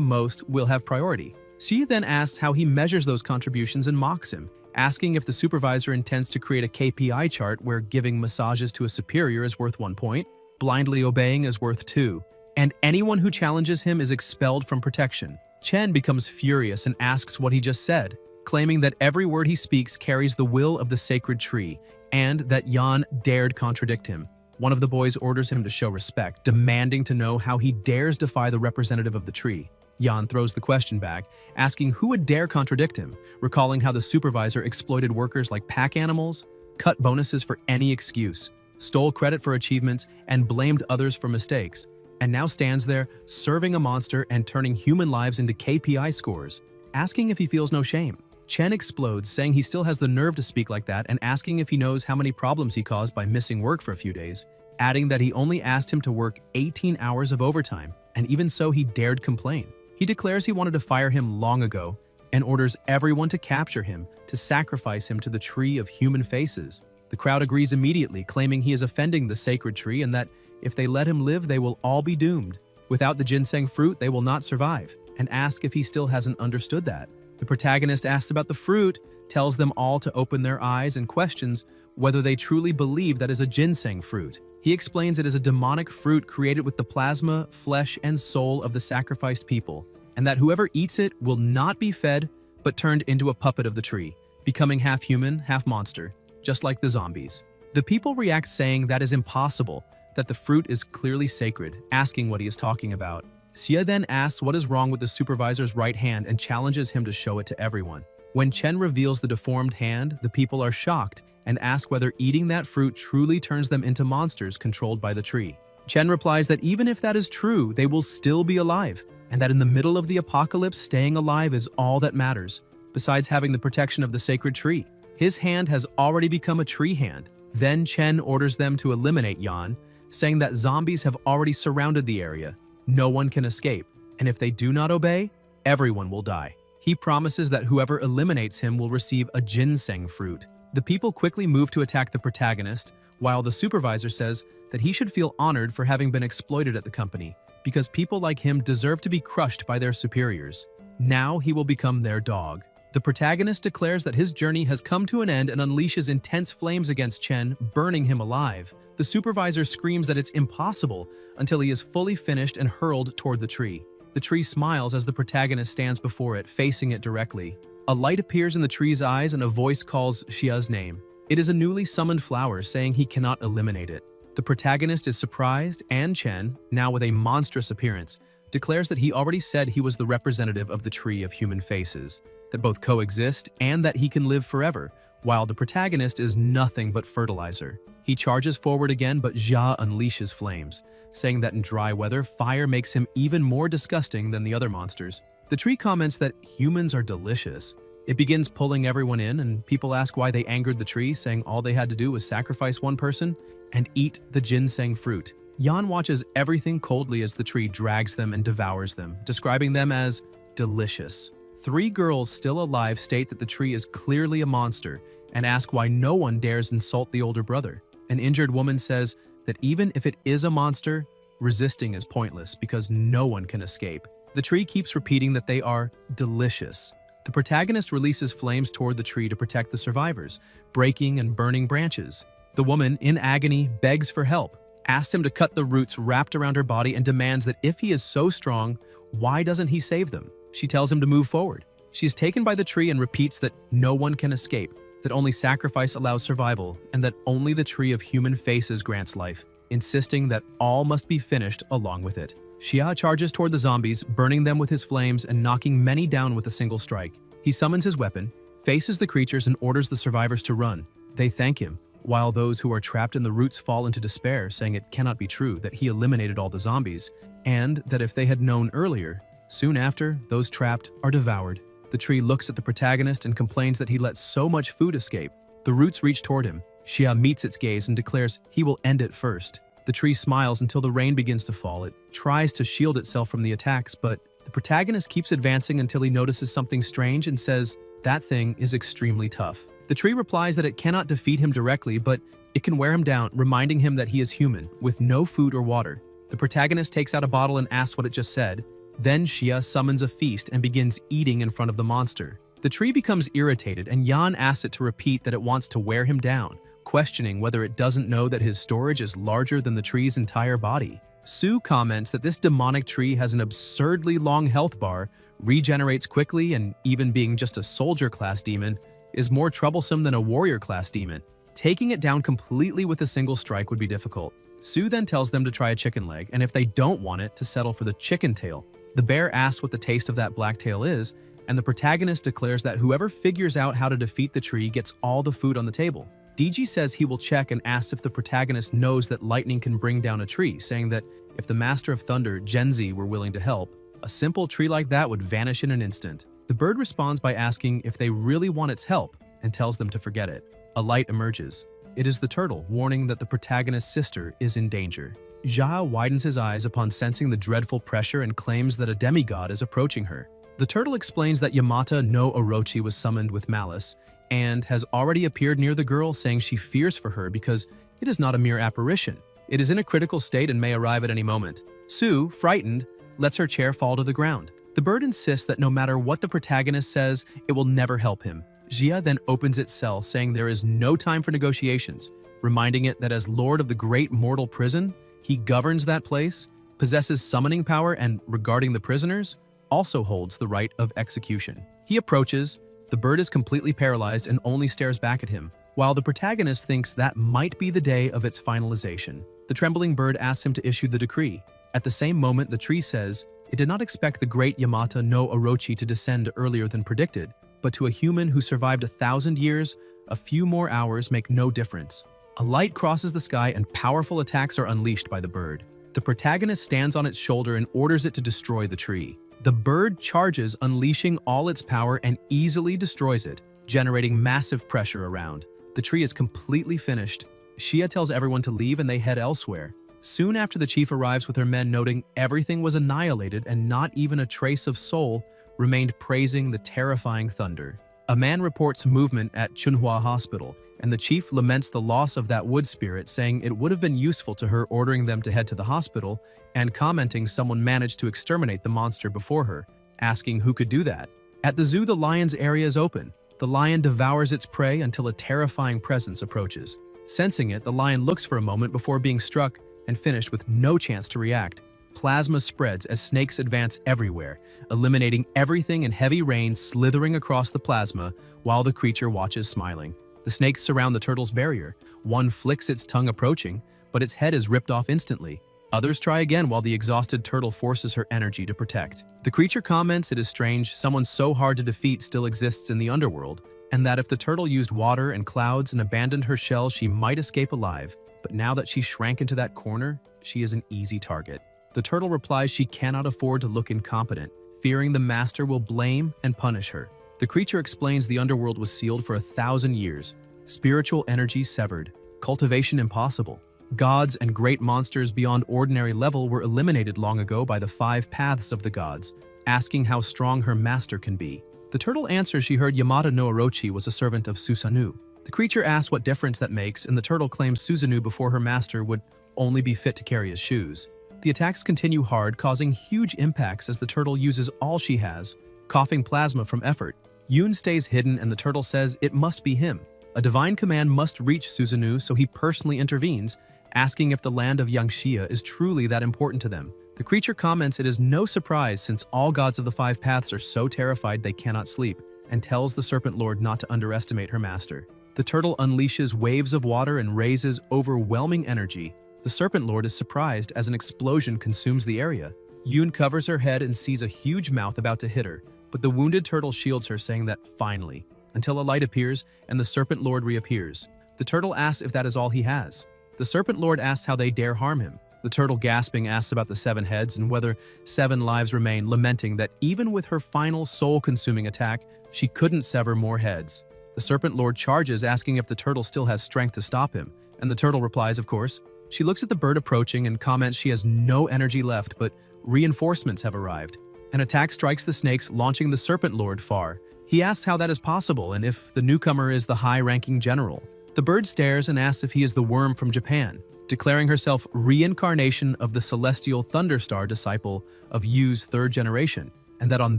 most will have priority. Xia then asks how he measures those contributions and mocks him, asking if the supervisor intends to create a KPI chart where giving massages to a superior is worth 1 point, blindly obeying is worth 2, and anyone who challenges him is expelled from protection. Chen becomes furious and asks what he just said, claiming that every word he speaks carries the will of the sacred tree, and that Yan dared contradict him. One of the boys orders him to show respect, demanding to know how he dares defy the representative of the tree. Yan throws the question back, asking who would dare contradict him, recalling how the supervisor exploited workers like pack animals, cut bonuses for any excuse, stole credit for achievements, and blamed others for mistakes, and now stands there serving a monster and turning human lives into KPI scores, asking if he feels no shame. Chen explodes, saying he still has the nerve to speak like that and asking if he knows how many problems he caused by missing work for a few days, adding that he only asked him to work 18 hours of overtime, and even so he dared complain. He declares he wanted to fire him long ago and orders everyone to capture him to sacrifice him to the tree of human faces. The crowd agrees immediately, claiming he is offending the sacred tree and that if they let him live, they will all be doomed. Without the ginseng fruit, they will not survive, and ask if he still hasn't understood that. The protagonist asks about the fruit, tells them all to open their eyes, and questions whether they truly believe that is a ginseng fruit. He explains it is a demonic fruit created with the plasma, flesh, and soul of the sacrificed people, and that whoever eats it will not be fed, but turned into a puppet of the tree, becoming half human, half monster, just like the zombies. The people react, saying that is impossible, that the fruit is clearly sacred, asking what he is talking about. Xia then asks what is wrong with the supervisor's right hand and challenges him to show it to everyone. When Chen reveals the deformed hand, the people are shocked and ask whether eating that fruit truly turns them into monsters controlled by the tree. Chen replies that even if that is true, they will still be alive, and that in the middle of the apocalypse, staying alive is all that matters, besides having the protection of the sacred tree. His hand has already become a tree hand. Then Chen orders them to eliminate Yan, saying that zombies have already surrounded the area. No one can escape, and if they do not obey, everyone will die. He promises that whoever eliminates him will receive a ginseng fruit. The people quickly move to attack the protagonist, while the supervisor says that he should feel honored for having been exploited at the company, because people like him deserve to be crushed by their superiors. Now he will become their dog. The protagonist declares that his journey has come to an end and unleashes intense flames against Chen, burning him alive. The supervisor screams that it's impossible until he is fully finished and hurled toward the tree. The tree smiles as the protagonist stands before it, facing it directly. A light appears in the tree's eyes and a voice calls Xia's name. It is a newly summoned flower, saying he cannot eliminate it. The protagonist is surprised, and Chen, now with a monstrous appearance, declares that he already said he was the representative of the tree of human faces, that both coexist and that he can live forever, while the protagonist is nothing but fertilizer. He charges forward again, but Xia unleashes flames, saying that in dry weather, fire makes him even more disgusting than the other monsters. The tree comments that humans are delicious. It begins pulling everyone in, and people ask why they angered the tree, saying all they had to do was sacrifice one person and eat the ginseng fruit. Yan watches everything coldly as the tree drags them and devours them, describing them as delicious. 3 girls still alive state that the tree is clearly a monster and ask why no one dares insult the older brother. An injured woman says that even if it is a monster, resisting is pointless because no one can escape. The tree keeps repeating that they are delicious. The protagonist releases flames toward the tree to protect the survivors, breaking and burning branches. The woman, in agony, begs for help, asks him to cut the roots wrapped around her body, and demands that if he is so strong, why doesn't he save them? She tells him to move forward. She is taken by the tree and repeats that no one can escape, that only sacrifice allows survival, and that only the tree of human faces grants life, insisting that all must be finished along with it. Xia charges toward the zombies, burning them with his flames and knocking many down with a single strike. He summons his weapon, faces the creatures, and orders the survivors to run. They thank him, while those who are trapped in the roots fall into despair, saying it cannot be true that he eliminated all the zombies, and that if they had known earlier, soon after, those trapped are devoured. The tree looks at the protagonist and complains that he let so much food escape. The roots reach toward him. Xia meets its gaze and declares he will end it first. The tree smiles until the rain begins to fall. It tries to shield itself from the attacks, but the protagonist keeps advancing until he notices something strange and says, "That thing is extremely tough." The tree replies that it cannot defeat him directly, but it can wear him down, reminding him that he is human, with no food or water. The protagonist takes out a bottle and asks what it just said. Then Xia summons a feast and begins eating in front of the monster. The tree becomes irritated, and Yan asks it to repeat that it wants to wear him down, questioning whether it doesn't know that his storage is larger than the tree's entire body. Su comments that this demonic tree has an absurdly long health bar, regenerates quickly, and even being just a soldier-class demon, is more troublesome than a warrior-class demon. Taking it down completely with a single strike would be difficult. Su then tells them to try a chicken leg, and if they don't want it, to settle for the chicken tail. The bear asks what the taste of that black tail is, and the protagonist declares that whoever figures out how to defeat the tree gets all the food on the table. DG says he will check and asks if the protagonist knows that lightning can bring down a tree, saying that if the Master of Thunder, Genzi, were willing to help, a simple tree like that would vanish in an instant. The bird responds by asking if they really want its help and tells them to forget it. A light emerges. It is the turtle, warning that the protagonist's sister is in danger. Jia widens his eyes upon sensing the dreadful pressure and claims that a demigod is approaching her. The turtle explains that Yamata no Orochi was summoned with malice and has already appeared near the girl, saying she fears for her because it is not a mere apparition. It is in a critical state and may arrive at any moment. Su, frightened, lets her chair fall to the ground. The bird insists that no matter what the protagonist says, it will never help him. Jia then opens its cell, saying there is no time for negotiations, reminding it that as lord of the great mortal prison, he governs that place, possesses summoning power, and, regarding the prisoners, also holds the right of execution. He approaches. The bird is completely paralyzed and only stares back at him, while the protagonist thinks that might be the day of its finalization. The trembling bird asks him to issue the decree. At the same moment, the tree says it did not expect the great Yamata no Orochi to descend earlier than predicted, but to a human who survived 1,000 years, a few more hours make no difference. A light crosses the sky and powerful attacks are unleashed by the bird. The protagonist stands on its shoulder and orders it to destroy the tree. The bird charges, unleashing all its power, and easily destroys it, generating massive pressure around. The tree is completely finished. Xia tells everyone to leave and they head elsewhere. Soon after, the chief arrives with her men, noting everything was annihilated and not even a trace of soul remained, praising the terrifying thunder. A man reports movement at Chunhua Hospital, and the chief laments the loss of that wood spirit, saying it would have been useful to her, ordering them to head to the hospital, and commenting someone managed to exterminate the monster before her, asking who could do that. At the zoo, the lion's area is open. The lion devours its prey until a terrifying presence approaches. Sensing it, the lion looks for a moment before being struck and finished with no chance to react. Plasma spreads as snakes advance everywhere, eliminating everything in heavy rain, slithering across the plasma while the creature watches smiling. The snakes surround the turtle's barrier. One flicks its tongue approaching, but its head is ripped off instantly. Others try again while the exhausted turtle forces her energy to protect. The creature comments it is strange someone so hard to defeat still exists in the underworld, and that if the turtle used water and clouds and abandoned her shell, she might escape alive. But now that she shrank into that corner, she is an easy target. The turtle replies she cannot afford to look incompetent, fearing the master will blame and punish her. The creature explains the underworld was sealed for 1,000 years, spiritual energy severed, cultivation impossible. Gods and great monsters beyond ordinary level were eliminated long ago by the 5 paths of the gods, asking how strong her master can be. The turtle answers she heard Yamata no Orochi was a servant of Susanoo. The creature asks what difference that makes, and the turtle claims Susanoo before her master would only be fit to carry his shoes. The attacks continue hard, causing huge impacts as the turtle uses all she has, coughing plasma from effort. Yoon stays hidden and the turtle says it must be him. A divine command must reach Susanoo, so he personally intervenes, asking if the land of Yangxia is truly that important to them. The creature comments it is no surprise since all gods of the 5 paths are so terrified they cannot sleep, and tells the Serpent Lord not to underestimate her master. The turtle unleashes waves of water and raises overwhelming energy. The Serpent Lord is surprised as an explosion consumes the area. Yoon covers her head and sees a huge mouth about to hit her, but the wounded turtle shields her, saying that finally, until a light appears and the Serpent Lord reappears. The turtle asks if that is all he has. The serpent lord asks how they dare harm him. The turtle, gasping, asks about the 7 heads and whether 7 lives remain, lamenting that even with her final soul-consuming attack, she couldn't sever more heads. The serpent lord charges, asking if the turtle still has strength to stop him, and the turtle replies, of course. She looks at the bird approaching and comments she has no energy left, but reinforcements have arrived. An attack strikes the snakes, launching the serpent lord far. He asks how that is possible and if the newcomer is the high-ranking general. The bird stares and asks if he is the worm from Japan, declaring herself reincarnation of the celestial Thunderstar disciple of Yu's 3rd generation, and that on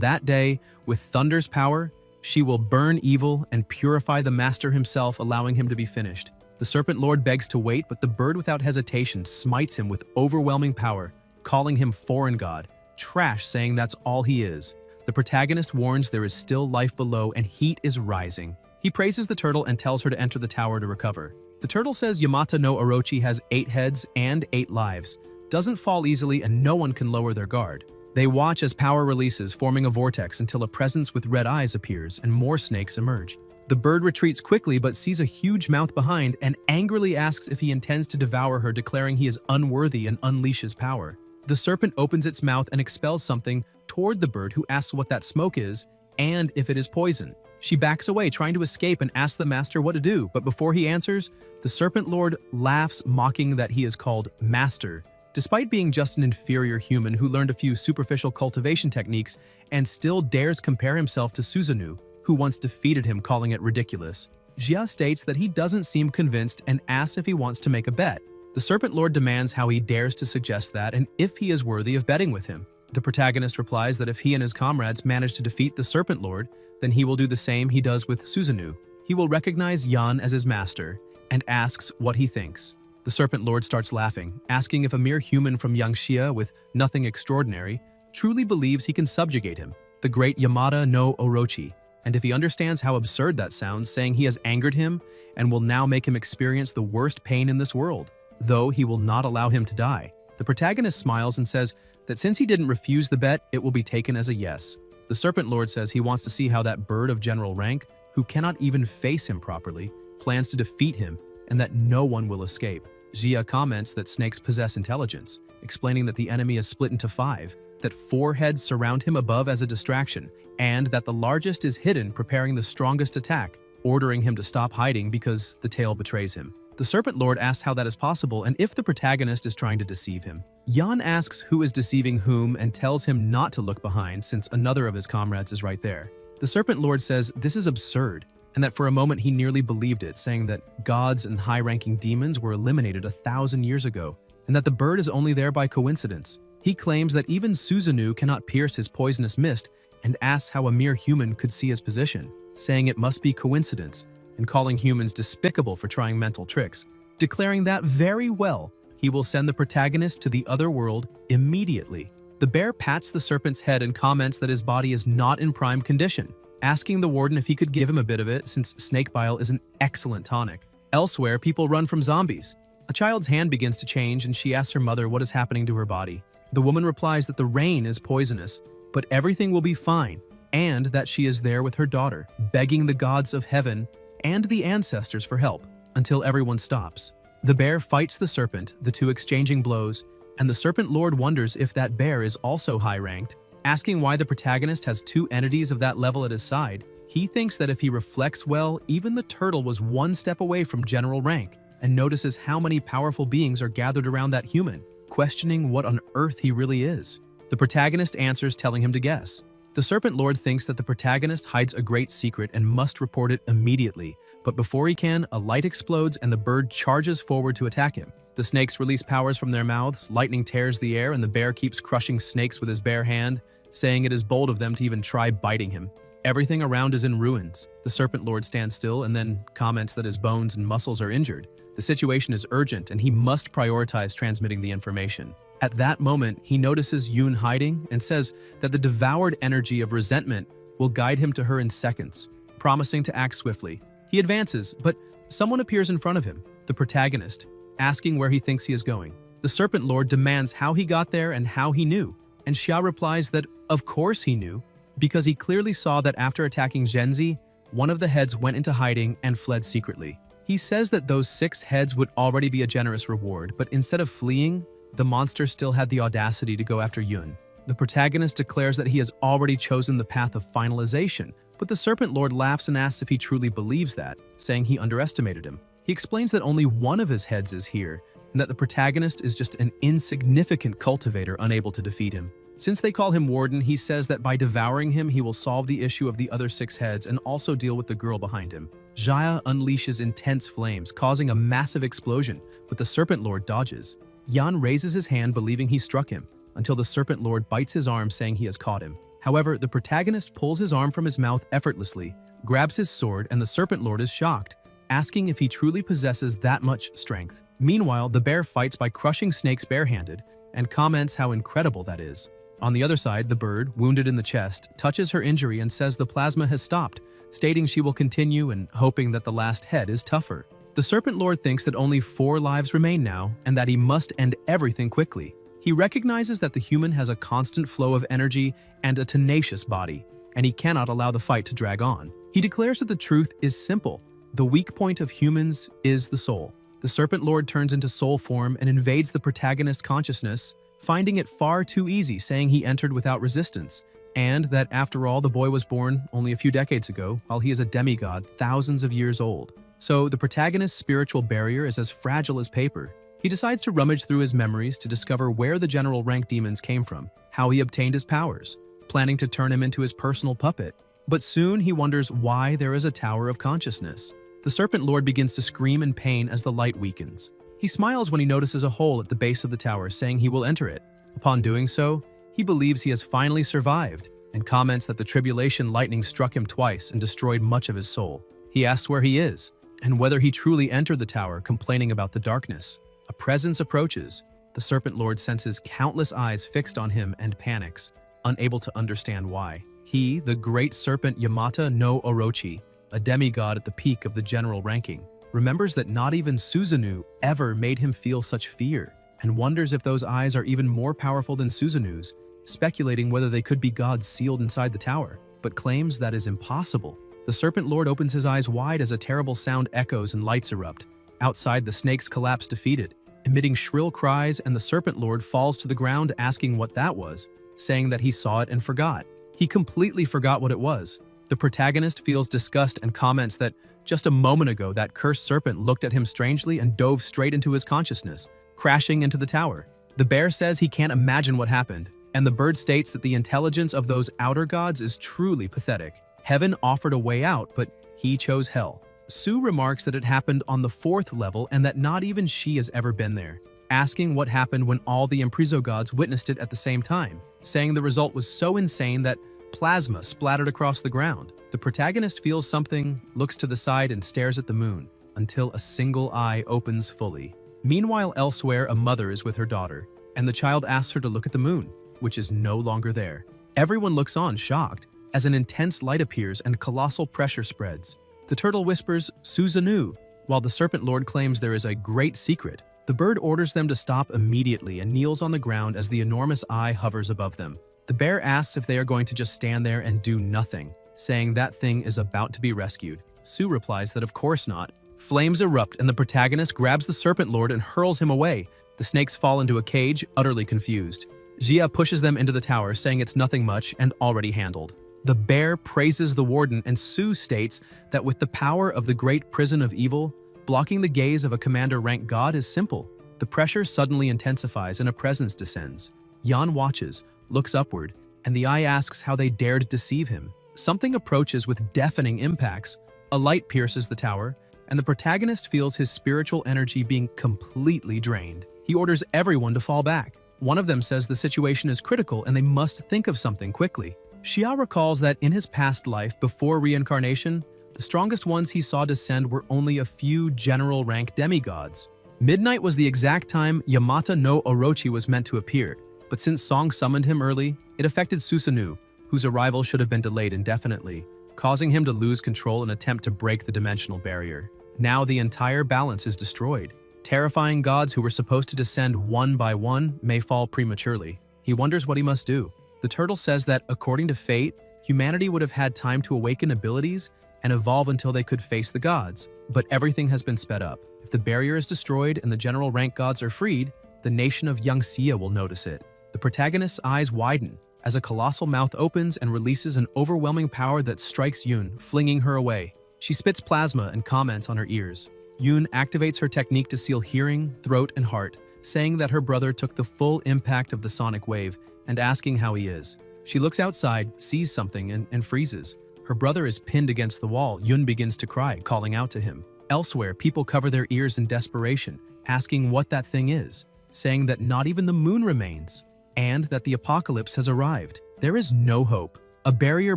that day, with Thunder's power, she will burn evil and purify the master himself, allowing him to be finished. The serpent lord begs to wait, but the bird without hesitation smites him with overwhelming power, calling him foreign god, trash, saying that's all he is. The protagonist warns there is still life below and heat is rising. He praises the turtle and tells her to enter the tower to recover. The turtle says Yamata no Orochi has 8 heads and 8 lives, doesn't fall easily, and no one can lower their guard. They watch as power releases, forming a vortex until a presence with red eyes appears and more snakes emerge. The bird retreats quickly but sees a huge mouth behind and angrily asks if he intends to devour her, declaring he is unworthy and unleashes power. The serpent opens its mouth and expels something toward the bird, who asks what that smoke is and if it is poison. She backs away, trying to escape, and asks the master what to do, but before he answers, the serpent lord laughs, mocking that he is called master, despite being just an inferior human who learned a few superficial cultivation techniques and still dares compare himself to Susanoo, who once defeated him, calling it ridiculous. Jia states that he doesn't seem convinced and asks if he wants to make a bet. The serpent lord demands how he dares to suggest that and if he is worthy of betting with him. The protagonist replies that if he and his comrades manage to defeat the serpent lord, then he will do the same he does with Susanoo. He will recognize Yan as his master and asks what he thinks. The serpent lord starts laughing, asking if a mere human from Yangxia with nothing extraordinary truly believes he can subjugate him, the great Yamata no Orochi, and if he understands how absurd that sounds, saying he has angered him and will now make him experience the worst pain in this world, though he will not allow him to die. The protagonist smiles and says that since he didn't refuse the bet, it will be taken as a yes. The serpent lord says he wants to see how that bird of general rank, who cannot even face him properly, plans to defeat him, and that no one will escape. Jia comments that snakes possess intelligence, explaining that the enemy is split into 5, that 4 heads surround him above as a distraction, and that the largest is hidden, preparing the strongest attack, ordering him to stop hiding because the tail betrays him. The serpent lord asks how that is possible and if the protagonist is trying to deceive him. Yan asks who is deceiving whom and tells him not to look behind since another of his comrades is right there. The serpent lord says this is absurd, and that for a moment he nearly believed it, saying that gods and high-ranking demons were eliminated 1,000 years ago, and that the bird is only there by coincidence. He claims that even Susanoo cannot pierce his poisonous mist and asks how a mere human could see his position, saying it must be coincidence, and calling humans despicable for trying mental tricks, declaring that very well, he will send the protagonist to the other world immediately. The bear pats the serpent's head and comments that his body is not in prime condition, asking the warden if he could give him a bit of it since snake bile is an excellent tonic. Elsewhere, people run from zombies. A child's hand begins to change and she asks her mother what is happening to her body. The woman replies that the rain is poisonous, but everything will be fine, and that she is there with her daughter, begging the gods of heaven and the ancestors for help, until everyone stops. The bear fights the serpent, the two exchanging blows, and the serpent lord wonders if that bear is also high-ranked, asking why the protagonist has 2 entities of that level at his side. He thinks that if he reflects well, even the turtle was 1 step away from general rank, and notices how many powerful beings are gathered around that human, questioning what on earth he really is. The protagonist answers, telling him to guess. The serpent lord thinks that the protagonist hides a great secret and must report it immediately, but before he can, a light explodes and the bird charges forward to attack him. The snakes release powers from their mouths, lightning tears the air, and the bear keeps crushing snakes with his bare hand, saying it is bold of them to even try biting him. Everything around is in ruins. The serpent lord stands still and then comments that his bones and muscles are injured. The situation is urgent and he must prioritize transmitting the information. At that moment, he notices Yoon hiding and says that the devoured energy of resentment will guide him to her in seconds, promising to act swiftly. He advances, but someone appears in front of him, the protagonist, asking where he thinks he is going. The serpent lord demands how he got there and how he knew, and Xia replies that of course he knew, because he clearly saw that after attacking Zhenzi, one of the heads went into hiding and fled secretly. He says that those 6 heads would already be a generous reward, but instead of fleeing, the monster still had the audacity to go after Yun. The protagonist declares that he has already chosen the path of finalization, but the Serpent Lord laughs and asks if he truly believes that, saying he underestimated him. He explains that only one of his heads is here, and that the protagonist is just an insignificant cultivator unable to defeat him. Since they call him Warden, he says that by devouring him, he will solve the issue of the other 6 heads and also deal with the girl behind him. Jaya unleashes intense flames, causing a massive explosion, but the Serpent Lord dodges. Yan raises his hand believing he struck him, until the Serpent Lord bites his arm saying he has caught him. However, the protagonist pulls his arm from his mouth effortlessly, grabs his sword, and the Serpent Lord is shocked, asking if he truly possesses that much strength. Meanwhile, the bear fights by crushing snakes barehanded, and comments how incredible that is. On the other side, the bird, wounded in the chest, touches her injury and says the plasma has stopped, stating she will continue and hoping that the last head is tougher. The Serpent Lord thinks that only 4 lives remain now and that he must end everything quickly. He recognizes that the human has a constant flow of energy and a tenacious body, and he cannot allow the fight to drag on. He declares that the truth is simple. The weak point of humans is the soul. The Serpent Lord turns into soul form and invades the protagonist's consciousness, finding it far too easy, saying he entered without resistance, and that after all the boy was born only a few decades ago, while he is a demigod thousands of years old. So the protagonist's spiritual barrier is as fragile as paper. He decides to rummage through his memories to discover where the general rank demons came from, how he obtained his powers, planning to turn him into his personal puppet. But soon he wonders why there is a tower of consciousness. The Serpent Lord begins to scream in pain as the light weakens. He smiles when he notices a hole at the base of the tower, saying he will enter it. Upon doing so, he believes he has finally survived, and comments that the tribulation lightning struck him twice and destroyed much of his soul. He asks where he is, and whether he truly entered the tower, complaining about the darkness. A presence approaches. The Serpent Lord senses countless eyes fixed on him and panics, unable to understand why. He, the great serpent Yamata no Orochi, a demigod at the peak of the general ranking, remembers that not even Susanoo ever made him feel such fear, and wonders if those eyes are even more powerful than Susanoo's, speculating whether they could be gods sealed inside the tower, but claims that is impossible. The Serpent Lord opens his eyes wide as a terrible sound echoes and lights erupt. Outside, the snakes collapse defeated, emitting shrill cries, and the Serpent Lord falls to the ground asking what that was, saying that he saw it and forgot. He completely forgot what it was. The protagonist feels disgust and comments that just a moment ago that cursed serpent looked at him strangely and dove straight into his consciousness, crashing into the tower. The bear says he can't imagine what happened, and the bird states that the intelligence of those outer gods is truly pathetic. Heaven offered a way out, but he chose hell. Sue remarks that it happened on the 4th level and that not even she has ever been there, asking what happened when all the Impriso gods witnessed it at the same time, saying the result was so insane that plasma splattered across the ground. The protagonist feels something, looks to the side and stares at the moon, until a single eye opens fully. Meanwhile, elsewhere, a mother is with her daughter, and the child asks her to look at the moon, which is no longer there. Everyone looks on, shocked, as an intense light appears and colossal pressure spreads. The turtle whispers, Susanoo, while the Serpent Lord claims there is a great secret. The bird orders them to stop immediately and kneels on the ground as the enormous eye hovers above them. The bear asks if they are going to just stand there and do nothing, saying that thing is about to be rescued. Sue replies that of course not. Flames erupt and the protagonist grabs the Serpent Lord and hurls him away. The snakes fall into a cage, utterly confused. Jia pushes them into the tower, saying it's nothing much and already handled. The bear praises the warden, and Sue states that with the power of the great prison of evil, blocking the gaze of a commander-rank god is simple. The pressure suddenly intensifies and a presence descends. Yan watches, looks upward, and the eye asks how they dared deceive him. Something approaches with deafening impacts. A light pierces the tower, and the protagonist feels his spiritual energy being completely drained. He orders everyone to fall back. One of them says the situation is critical and they must think of something quickly. Xia recalls that in his past life, before reincarnation, the strongest ones he saw descend were only a few general-rank demigods. Midnight was the exact time Yamata no Orochi was meant to appear, but since Song summoned him early, it affected Susanoo, whose arrival should have been delayed indefinitely, causing him to lose control and attempt to break the dimensional barrier. Now the entire balance is destroyed. Terrifying gods who were supposed to descend one by one may fall prematurely. He wonders what he must do. The turtle says that, according to fate, humanity would have had time to awaken abilities and evolve until they could face the gods. But everything has been sped up. If the barrier is destroyed and the general rank gods are freed, the nation of Yangxia will notice it. The protagonist's eyes widen as a colossal mouth opens and releases an overwhelming power that strikes Yoon, flinging her away. She spits plasma and comments on her ears. Yoon activates her technique to seal hearing, throat, and heart, saying that her brother took the full impact of the sonic wave and asking how he is. She looks outside, sees something, and freezes. Her brother is pinned against the wall. Yoon begins to cry, calling out to him. Elsewhere, people cover their ears in desperation, asking what that thing is, saying that not even the moon remains, and that the apocalypse has arrived. There is no hope. A barrier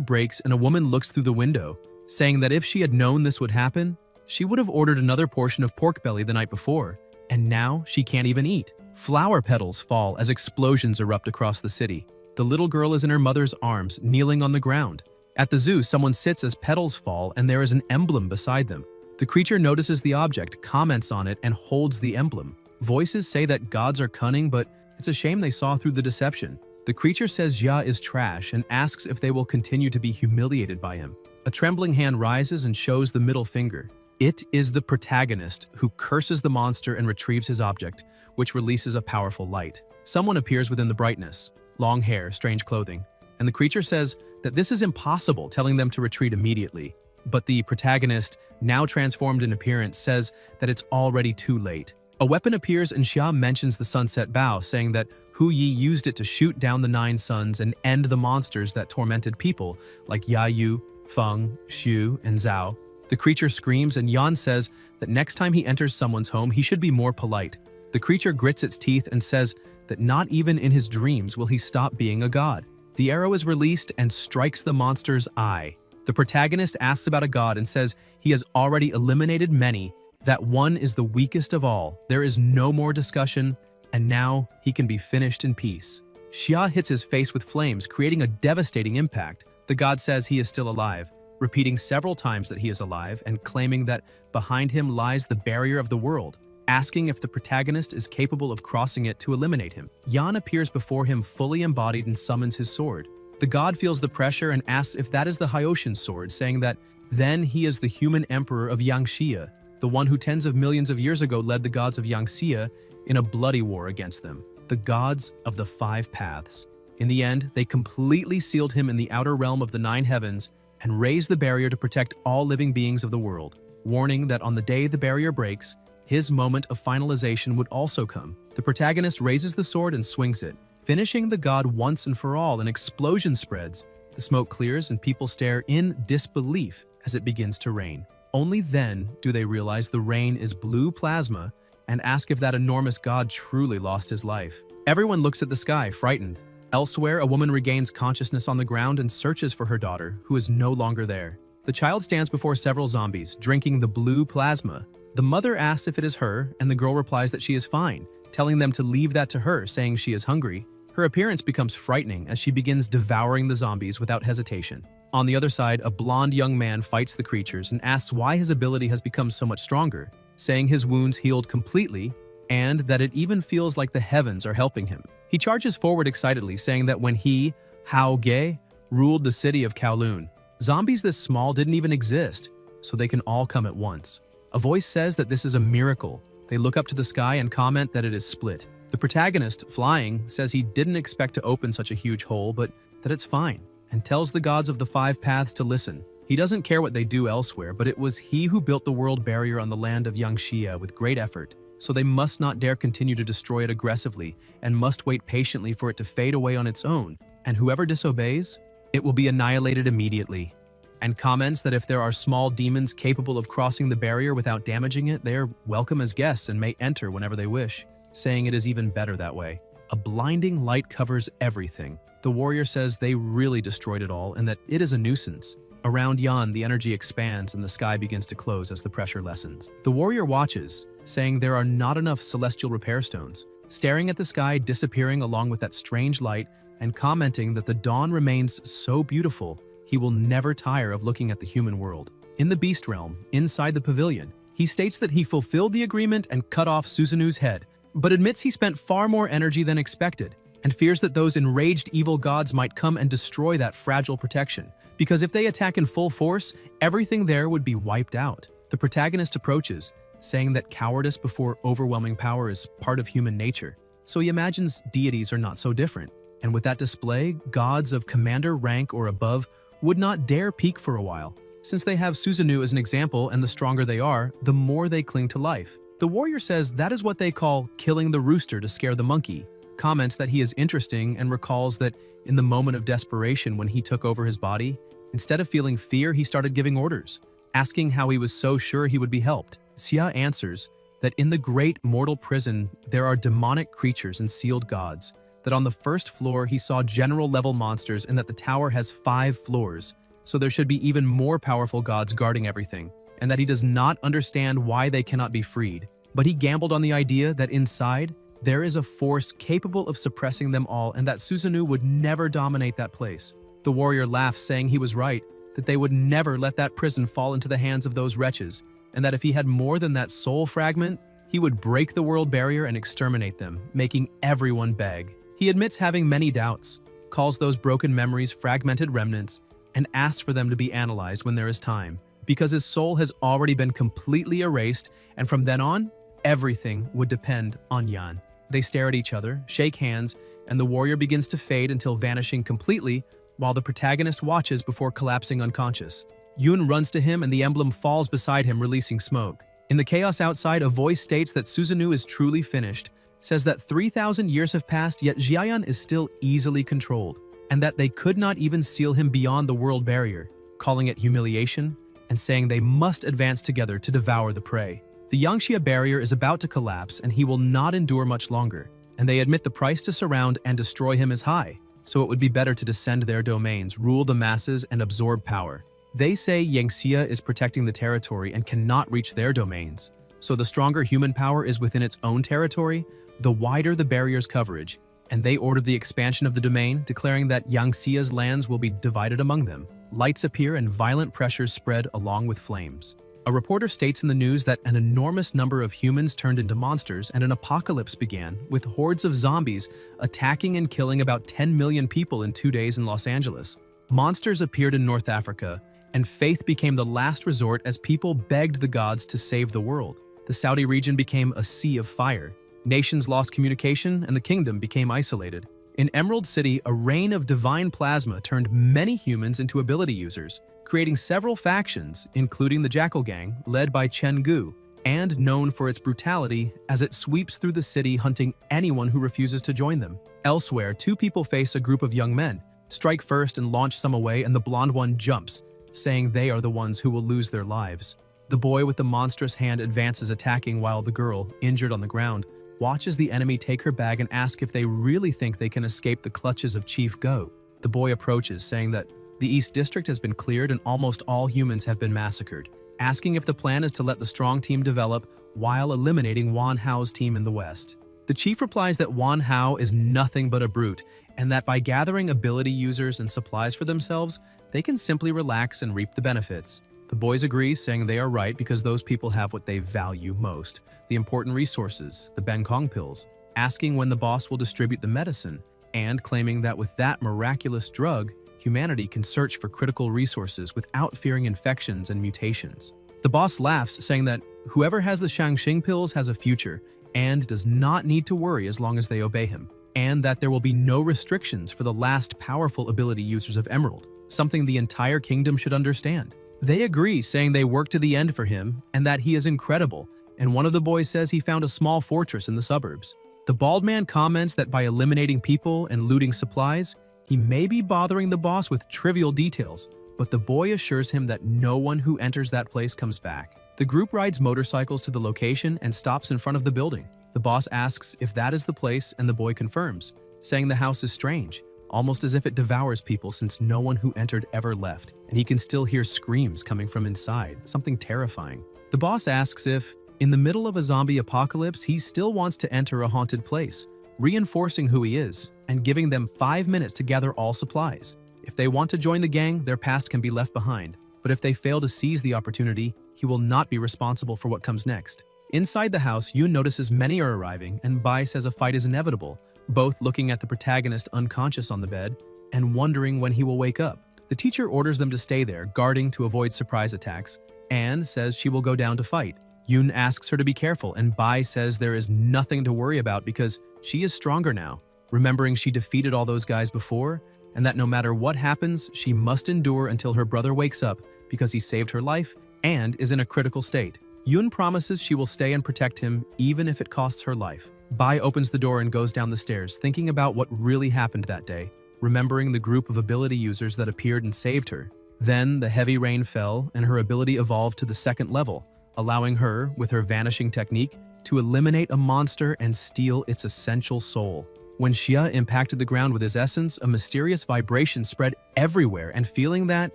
breaks and a woman looks through the window, saying that if she had known this would happen, she would have ordered another portion of pork belly the night before, and now she can't even eat. Flower petals fall as explosions erupt across the city. The little girl is in her mother's arms, kneeling on the ground. At the zoo, someone sits as petals fall and there is an emblem beside them. The creature notices the object, comments on it, and holds the emblem. Voices say that gods are cunning, but it's a shame they saw through the deception. The creature says Ja is trash and asks if they will continue to be humiliated by him. A trembling hand rises and shows the middle finger. It is the protagonist who curses the monster and retrieves his object, which releases a powerful light. Someone appears within the brightness. Long hair, strange clothing. And the creature says that this is impossible, telling them to retreat immediately. But the protagonist, now transformed in appearance, says that it's already too late. A weapon appears and Xia mentions the sunset bow, saying that Hu Yi used it to shoot down the 9 suns and end the monsters that tormented people like Yayu, Feng, Xu, and Zhao. The creature screams and Yan says that next time he enters someone's home, he should be more polite. The creature grits its teeth and says that not even in his dreams will he stop being a god. The arrow is released and strikes the monster's eye. The protagonist asks about a god and says he has already eliminated many, that one is the weakest of all. There is no more discussion, and now he can be finished in peace. Xia hits his face with flames, creating a devastating impact. The god says he is still alive, repeating several times that he is alive and claiming that behind him lies the barrier of the world, asking if the protagonist is capable of crossing it to eliminate him. Yan appears before him fully embodied and summons his sword. The god feels the pressure and asks if that is the Hyoshin's sword, saying that then he is the human emperor of Yangxia, the one who tens of millions of years ago led the gods of Yangxia in a bloody war against them, the gods of the 5 paths. In the end, they completely sealed him in the outer realm of the 9 heavens and raised the barrier to protect all living beings of the world, warning that on the day the barrier breaks, his moment of finalization would also come. The protagonist raises the sword and swings it, finishing the god once and for all. An explosion spreads, the smoke clears, and people stare in disbelief as it begins to rain. Only then do they realize the rain is blue plasma and ask if that enormous god truly lost his life. Everyone looks at the sky, frightened. Elsewhere, a woman regains consciousness on the ground and searches for her daughter, who is no longer there. The child stands before several zombies, drinking the blue plasma. The mother asks if it is her, and the girl replies that she is fine, telling them to leave that to her, saying she is hungry. Her appearance becomes frightening as she begins devouring the zombies without hesitation. On the other side, a blonde young man fights the creatures and asks why his ability has become so much stronger, saying his wounds healed completely and that it even feels like the heavens are helping him. He charges forward excitedly, saying that when he, Hao Ge, ruled the city of Kowloon, zombies this small didn't even exist, so they can all come at once. A voice says that this is a miracle. They look up to the sky and comment that it is split. The protagonist, flying, says he didn't expect to open such a huge hole, but that it's fine, and tells the gods of the 5 paths to listen. He doesn't care what they do elsewhere, but it was he who built the world barrier on the land of Yangxia with great effort, so they must not dare continue to destroy it aggressively and must wait patiently for it to fade away on its own, and whoever disobeys, it will be annihilated immediately. And comments that if there are small demons capable of crossing the barrier without damaging it, they are welcome as guests and may enter whenever they wish, saying it is even better that way. A blinding light covers everything. The warrior says they really destroyed it all and that it is a nuisance. Around Yan, the energy expands and the sky begins to close as the pressure lessens. The warrior watches, saying there are not enough celestial repair stones, staring at the sky disappearing along with that strange light and commenting that the dawn remains so beautiful he will never tire of looking at the human world. In the beast realm, inside the pavilion, he states that he fulfilled the agreement and cut off Susanu's head, but admits he spent far more energy than expected and fears that those enraged evil gods might come and destroy that fragile protection, because if they attack in full force, everything there would be wiped out. The protagonist approaches, saying that cowardice before overwhelming power is part of human nature. So he imagines deities are not so different, and with that display, gods of commander rank or above would not dare peak for a while. Since they have Susanoo as an example, and the stronger they are, the more they cling to life. The warrior says that is what they call killing the rooster to scare the monkey, comments that he is interesting, and recalls that in the moment of desperation when he took over his body, instead of feeling fear, he started giving orders, asking how he was so sure he would be helped. Xia answers that in the great mortal prison there are demonic creatures and sealed gods, that on the first floor he saw general-level monsters, and that the tower has 5 floors, so there should be even more powerful gods guarding everything, and that he does not understand why they cannot be freed. But he gambled on the idea that inside there is a force capable of suppressing them all, and that Susanoo would never dominate that place. The warrior laughs, saying he was right, that they would never let that prison fall into the hands of those wretches, and that if he had more than that soul fragment, he would break the world barrier and exterminate them, making everyone beg. He admits having many doubts, calls those broken memories fragmented remnants, and asks for them to be analyzed when there is time, because his soul has already been completely erased, and from then on, everything would depend on Yan. They stare at each other, shake hands, and the warrior begins to fade until vanishing completely, while the protagonist watches before collapsing unconscious. Yoon runs to him and the emblem falls beside him, releasing smoke. In the chaos outside, a voice states that Susanoo is truly finished, says that 3,000 years have passed, yet Jiayan is still easily controlled, and that they could not even seal him beyond the world barrier, calling it humiliation, and saying they must advance together to devour the prey. The Yangxia barrier is about to collapse, and he will not endure much longer, and they admit the price to surround and destroy him is high, so it would be better to descend their domains, rule the masses, and absorb power. They say Yangxia is protecting the territory and cannot reach their domains, so the stronger human power is within its own territory, the wider the barrier's coverage, and they ordered the expansion of the domain, declaring that Yangxia's lands will be divided among them. Lights appear and violent pressures spread along with flames. A reporter states in the news that an enormous number of humans turned into monsters and an apocalypse began, with hordes of zombies attacking and killing about 10 million people in 2 days in Los Angeles. Monsters appeared in North Africa, and faith became the last resort as people begged the gods to save the world. The Saudi region became a sea of fire. Nations lost communication, and the kingdom became isolated. In Emerald City, a rain of divine plasma turned many humans into ability users, creating several factions, including the Jackal Gang, led by Chen Gu, and known for its brutality as it sweeps through the city hunting anyone who refuses to join them. Elsewhere, 2 people face a group of young men, strike first and launch some away, and the blonde one jumps, saying they are the ones who will lose their lives. The boy with the monstrous hand advances, attacking, while the girl, injured on the ground, watches the enemy take her bag and ask if they really think they can escape the clutches of Chief Go. The boy approaches, saying that the East District has been cleared and almost all humans have been massacred, asking if the plan is to let the strong team develop while eliminating Wan Hao's team in the West. The chief replies that Wan Hao is nothing but a brute, and that by gathering ability users and supplies for themselves, they can simply relax and reap the benefits. The boys agree, saying they are right because those people have what they value most, the important resources, the Benkong pills, asking when the boss will distribute the medicine, and claiming that with that miraculous drug, humanity can search for critical resources without fearing infections and mutations. The boss laughs, saying that whoever has the Shangxing pills has a future and does not need to worry as long as they obey him, and that there will be no restrictions for the last powerful ability users of Emerald, something the entire kingdom should understand. They agree, saying they work to the end for him and that he is incredible, and one of the boys says he found a small fortress in the suburbs. The bald man comments that by eliminating people and looting supplies, he may be bothering the boss with trivial details, but the boy assures him that no one who enters that place comes back. The group rides motorcycles to the location and stops in front of the building. The boss asks if that is the place, and the boy confirms, saying the house is strange, almost as if it devours people since no one who entered ever left, and he can still hear screams coming from inside, something terrifying. The boss asks if, in the middle of a zombie apocalypse, he still wants to enter a haunted place, reinforcing who he is, and giving them 5 minutes to gather all supplies. If they want to join the gang, their past can be left behind, but if they fail to seize the opportunity, he will not be responsible for what comes next. Inside the house, Yoon notices many are arriving, and Bai says a fight is inevitable, both looking at the protagonist unconscious on the bed and wondering when he will wake up. The The teacher orders them to stay there, guarding to avoid surprise attacks. Anne says she will go down to fight. Yoon asks her to be careful, and Bai says there is nothing to worry about because she is stronger now, remembering she defeated all those guys before, and that no matter what happens, she must endure until her brother wakes up because he saved her life and is in a critical state. Yoon promises she will stay and protect him even if it costs her life. Bai opens the door and goes down the stairs, thinking about what really happened that day, remembering the group of ability users that appeared and saved her. Then the heavy rain fell and her ability evolved to the second level, allowing her, with her vanishing technique, to eliminate a monster and steal its essential soul. When Xia impacted the ground with his essence, a mysterious vibration spread everywhere, and feeling that,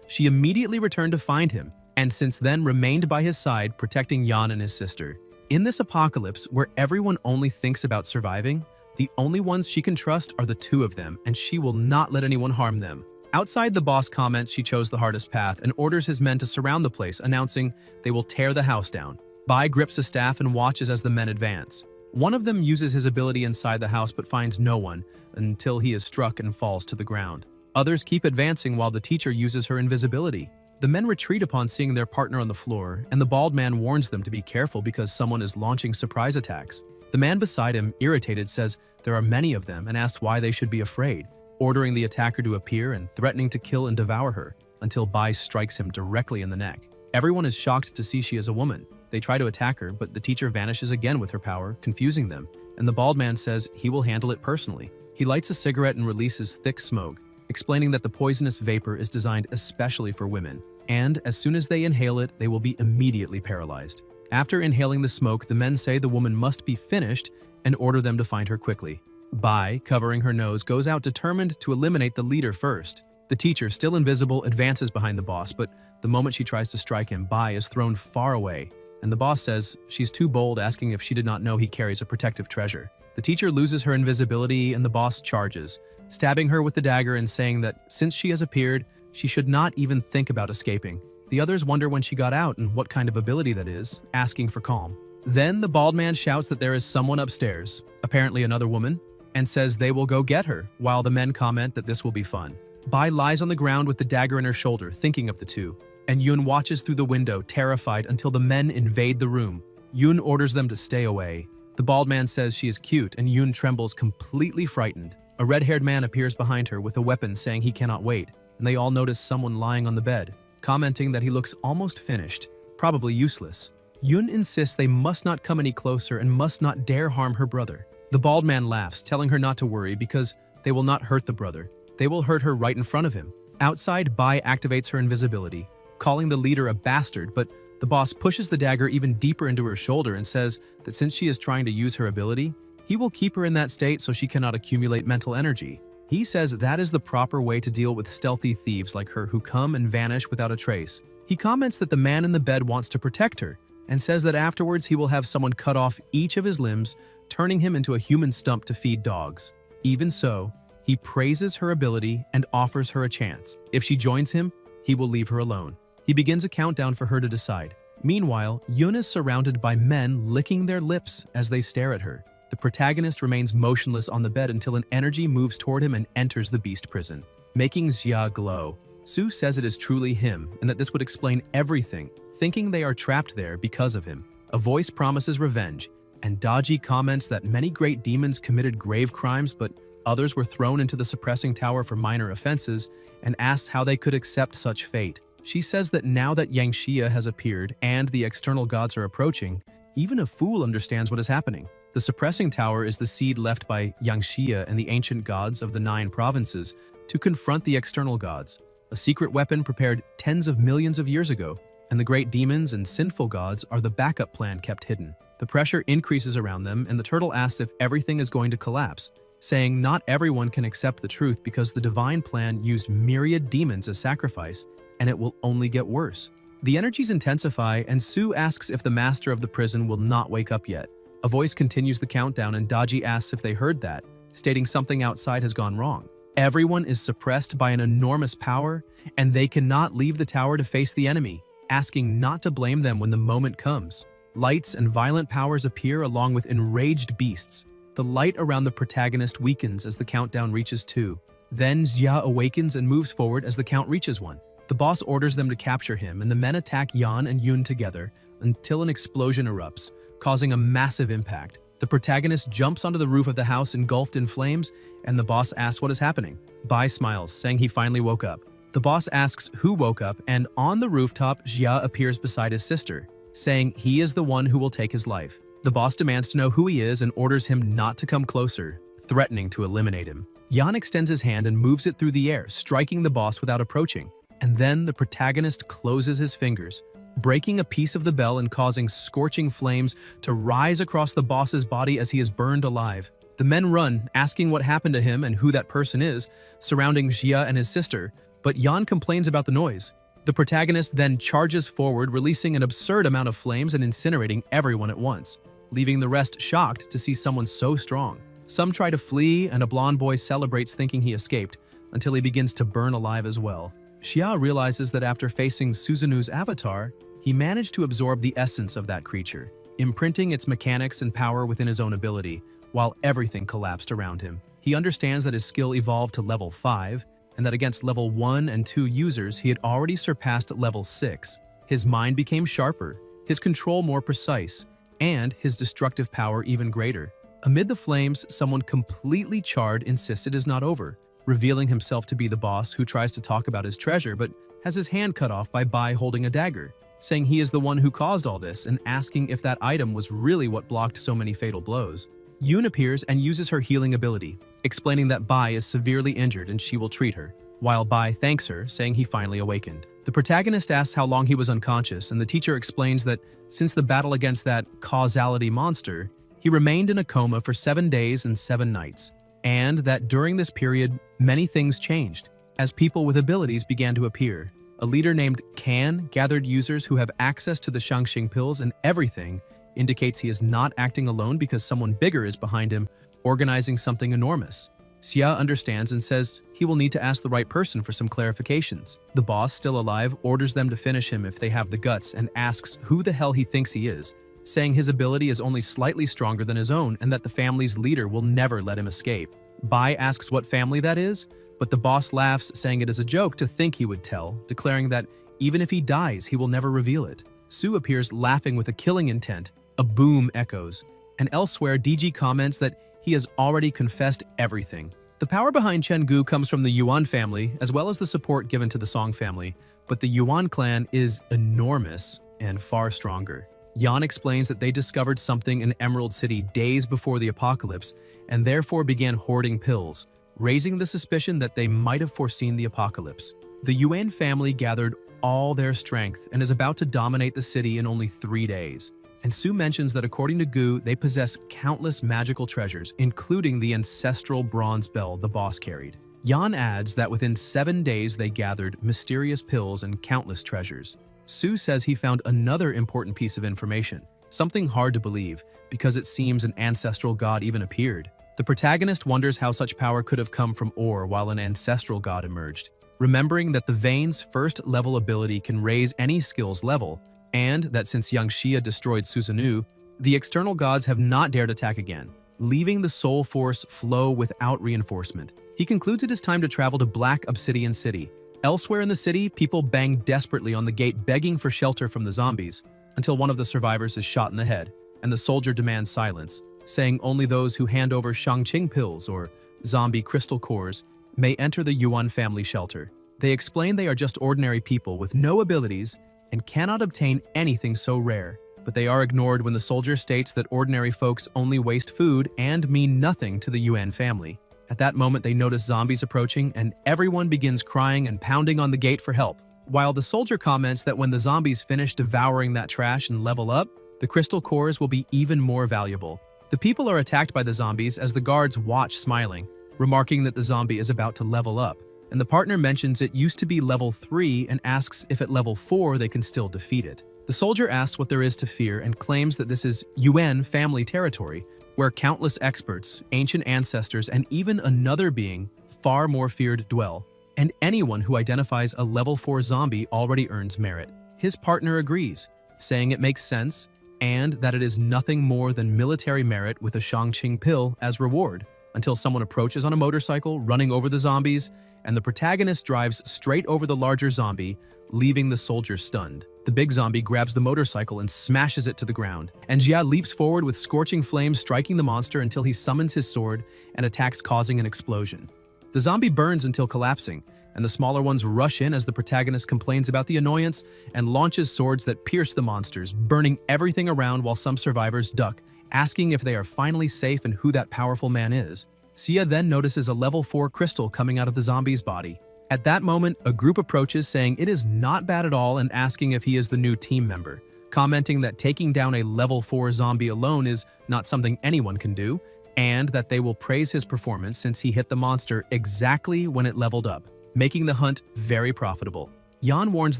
she immediately returned to find him, and since then remained by his side, protecting Yan and his sister. In this apocalypse, where everyone only thinks about surviving, the only ones she can trust are the two of them, and she will not let anyone harm them. Outside, the boss comments she chose the hardest path and orders his men to surround the place, announcing they will tear the house down. Bai grips a staff and watches as the men advance. One of them uses his ability inside the house but finds no one until he is struck and falls to the ground. Others keep advancing while the teacher uses her invisibility. The men retreat upon seeing their partner on the floor, and the bald man warns them to be careful because someone is launching surprise attacks. The man beside him, irritated, says there are many of them and asks why they should be afraid, ordering the attacker to appear and threatening to kill and devour her, until Bai strikes him directly in the neck. Everyone is shocked to see she is a woman. They try to attack her, but the teacher vanishes again with her power, confusing them, and the bald man says he will handle it personally. He lights a cigarette and releases thick smoke, explaining that the poisonous vapor is designed especially for women, and as soon as they inhale it, they will be immediately paralyzed. After inhaling the smoke, the men say the woman must be finished and order them to find her quickly. Bai, covering her nose, goes out determined to eliminate the leader first. The teacher, still invisible, advances behind the boss, but the moment she tries to strike him, Bai is thrown far away, and the boss says she's too bold, asking if she did not know he carries a protective treasure. The teacher loses her invisibility and the boss charges, stabbing her with the dagger and saying that since she has appeared, she should not even think about escaping. The others wonder when she got out and what kind of ability that is, asking for calm. Then the bald man shouts that there is someone upstairs, apparently another woman, and says they will go get her, while the men comment that this will be fun. Bai lies on the ground with the dagger in her shoulder, thinking of the two, and Yoon watches through the window, terrified, until the men invade the room. Yoon orders them to stay away. The bald man says she is cute, and Yoon trembles, completely frightened. A red-haired man appears behind her with a weapon, saying he cannot wait, and they all notice someone lying on the bed, commenting that he looks almost finished, probably useless. Yoon insists they must not come any closer and must not dare harm her brother. The bald man laughs, telling her not to worry because they will not hurt the brother. They will hurt her right in front of him. Outside, Bai activates her invisibility, calling the leader a bastard, but the boss pushes the dagger even deeper into her shoulder and says that since she is trying to use her ability, he will keep her in that state so she cannot accumulate mental energy. He says that is the proper way to deal with stealthy thieves like her who come and vanish without a trace. He comments that the man in the bed wants to protect her and says that afterwards he will have someone cut off each of his limbs, turning him into a human stump to feed dogs. Even so, he praises her ability and offers her a chance. If she joins him, he will leave her alone. He begins a countdown for her to decide. Meanwhile, Yoon is surrounded by men licking their lips as they stare at her. The protagonist remains motionless on the bed until an energy moves toward him and enters the beast prison, making Xia glow. Su says it is truly him and that this would explain everything, thinking they are trapped there because of him. A voice promises revenge, and Daji comments that many great demons committed grave crimes, but others were thrown into the suppressing tower for minor offenses, and asks how they could accept such fate. She says that now that Yang Xia has appeared and the external gods are approaching, even a fool understands what is happening. The suppressing tower is the seed left by Yang Xia and the ancient gods of the 9 provinces to confront the external gods, a secret weapon prepared tens of millions of years ago, and the great demons and sinful gods are the backup plan kept hidden. The pressure increases around them, and the turtle asks if everything is going to collapse, saying not everyone can accept the truth because the divine plan used myriad demons as sacrifice, and it will only get worse. The energies intensify, and Su asks if the master of the prison will not wake up yet. A voice continues the countdown, and Daji asks if they heard that, stating something outside has gone wrong. Everyone is suppressed by an enormous power, and they cannot leave the tower to face the enemy, asking not to blame them when the moment comes. Lights and violent powers appear along with enraged beasts. The light around the protagonist weakens as the countdown reaches 2. Then Xia awakens and moves forward as the Count reaches one. The boss orders them to capture him, and the men attack Yan and Yun together until an explosion erupts, causing a massive impact. The protagonist jumps onto the roof of the house engulfed in flames, and the boss asks what is happening. Bai smiles, saying he finally woke up. The boss asks who woke up, and on the rooftop, Xia appears beside his sister, saying he is the one who will take his life. The boss demands to know who he is and orders him not to come closer, threatening to eliminate him. Yan extends his hand and moves it through the air, striking the boss without approaching. And then the protagonist closes his fingers, breaking a piece of the bell and causing scorching flames to rise across the boss's body as he is burned alive. The men run, asking what happened to him and who that person is, surrounding Xia and his sister, but Yan complains about the noise. The protagonist then charges forward, releasing an absurd amount of flames and incinerating everyone at once, leaving the rest shocked to see someone so strong. Some try to flee, and a blonde boy celebrates thinking he escaped, until he begins to burn alive as well. Xia realizes that after facing Suzanu's avatar, he managed to absorb the essence of that creature, imprinting its mechanics and power within his own ability, while everything collapsed around him. He understands that his skill evolved to level 5, and that against level 1 and 2 users he had already surpassed level 6. His mind became sharper, his control more precise, and his destructive power even greater. Amid the flames, someone completely charred insists it is not over, revealing himself to be the boss, who tries to talk about his treasure but has his hand cut off by Bai holding a dagger, saying he is the one who caused all this and asking if that item was really what blocked so many fatal blows. Yun appears and uses her healing ability, explaining that Bai is severely injured and she will treat her, while Bai thanks her, saying he finally awakened. The protagonist asks how long he was unconscious, and the teacher explains that since the battle against that causality monster, he remained in a coma for 7 days and 7 nights, and that during this period, many things changed, as people with abilities began to appear. A leader named Kan gathered users who have access to the Shangxing pills, and everything indicates he is not acting alone because someone bigger is behind him, organizing something enormous. Xia understands and says he will need to ask the right person for some clarifications. The boss, still alive, orders them to finish him if they have the guts and asks who the hell he thinks he is, saying his ability is only slightly stronger than his own and that the family's leader will never let him escape. Bai asks what family that is, but the boss laughs, saying it is a joke to think he would tell, declaring that even if he dies, he will never reveal it. Su appears laughing with a killing intent. A boom echoes, and elsewhere DG comments that he has already confessed everything. The power behind Chenggu comes from the Yuan family, as well as the support given to the Song family, but the Yuan clan is enormous and far stronger. Yan explains that they discovered something in Emerald City days before the apocalypse, and therefore began hoarding pills, raising the suspicion that they might have foreseen the apocalypse. The Yuan family gathered all their strength and is about to dominate the city in only 3 days. And Su mentions that according to Gu, they possess countless magical treasures, including the ancestral bronze bell the boss carried. Yan adds that within 7 days they gathered mysterious pills and countless treasures. Su says he found another important piece of information, something hard to believe, because it seems an ancestral god even appeared. The protagonist wonders how such power could have come from ore while an ancestral god emerged, remembering that the Vein's first-level ability can raise any skill's level, and that since young Xia destroyed Susanoo, the external gods have not dared attack again, leaving the soul force flow without reinforcement. He concludes it is time to travel to Black Obsidian City. Elsewhere in the city, people bang desperately on the gate begging for shelter from the zombies, until one of the survivors is shot in the head, and the soldier demands silence, saying only those who hand over Shangqing pills or zombie crystal cores may enter the Yuan family shelter. They explain they are just ordinary people with no abilities and cannot obtain anything so rare, but they are ignored when the soldier states that ordinary folks only waste food and mean nothing to the Yuan family. At that moment, they notice zombies approaching, and everyone begins crying and pounding on the gate for help. While the soldier comments that when the zombies finish devouring that trash and level up, the crystal cores will be even more valuable. The people are attacked by the zombies as the guards watch smiling, remarking that the zombie is about to level up, and the partner mentions it used to be level 3 and asks if at level 4 they can still defeat it. The soldier asks what there is to fear and claims that this is Yuan family territory, where countless experts, ancient ancestors, and even another being, far more feared, dwell, and anyone who identifies a level 4 zombie already earns merit. His partner agrees, saying it makes sense, and that it is nothing more than military merit with a Shangqing pill as reward. until someone approaches on a motorcycle, running over the zombies, and the protagonist drives straight over the larger zombie, leaving the soldier stunned. The big zombie grabs the motorcycle and smashes it to the ground, and Jia leaps forward with scorching flames striking the monster until he summons his sword and attacks, causing an explosion. The zombie burns until collapsing, and the smaller ones rush in as the protagonist complains about the annoyance and launches swords that pierce the monsters, burning everything around while some survivors duck, asking if they are finally safe and who that powerful man is. Sia then notices a level 4 crystal coming out of the zombie's body. At that moment, a group approaches saying it is not bad at all and asking if he is the new team member, commenting that taking down a level 4 zombie alone is not something anyone can do, and that they will praise his performance since he hit the monster exactly when it leveled up, making the hunt very profitable. Yan warns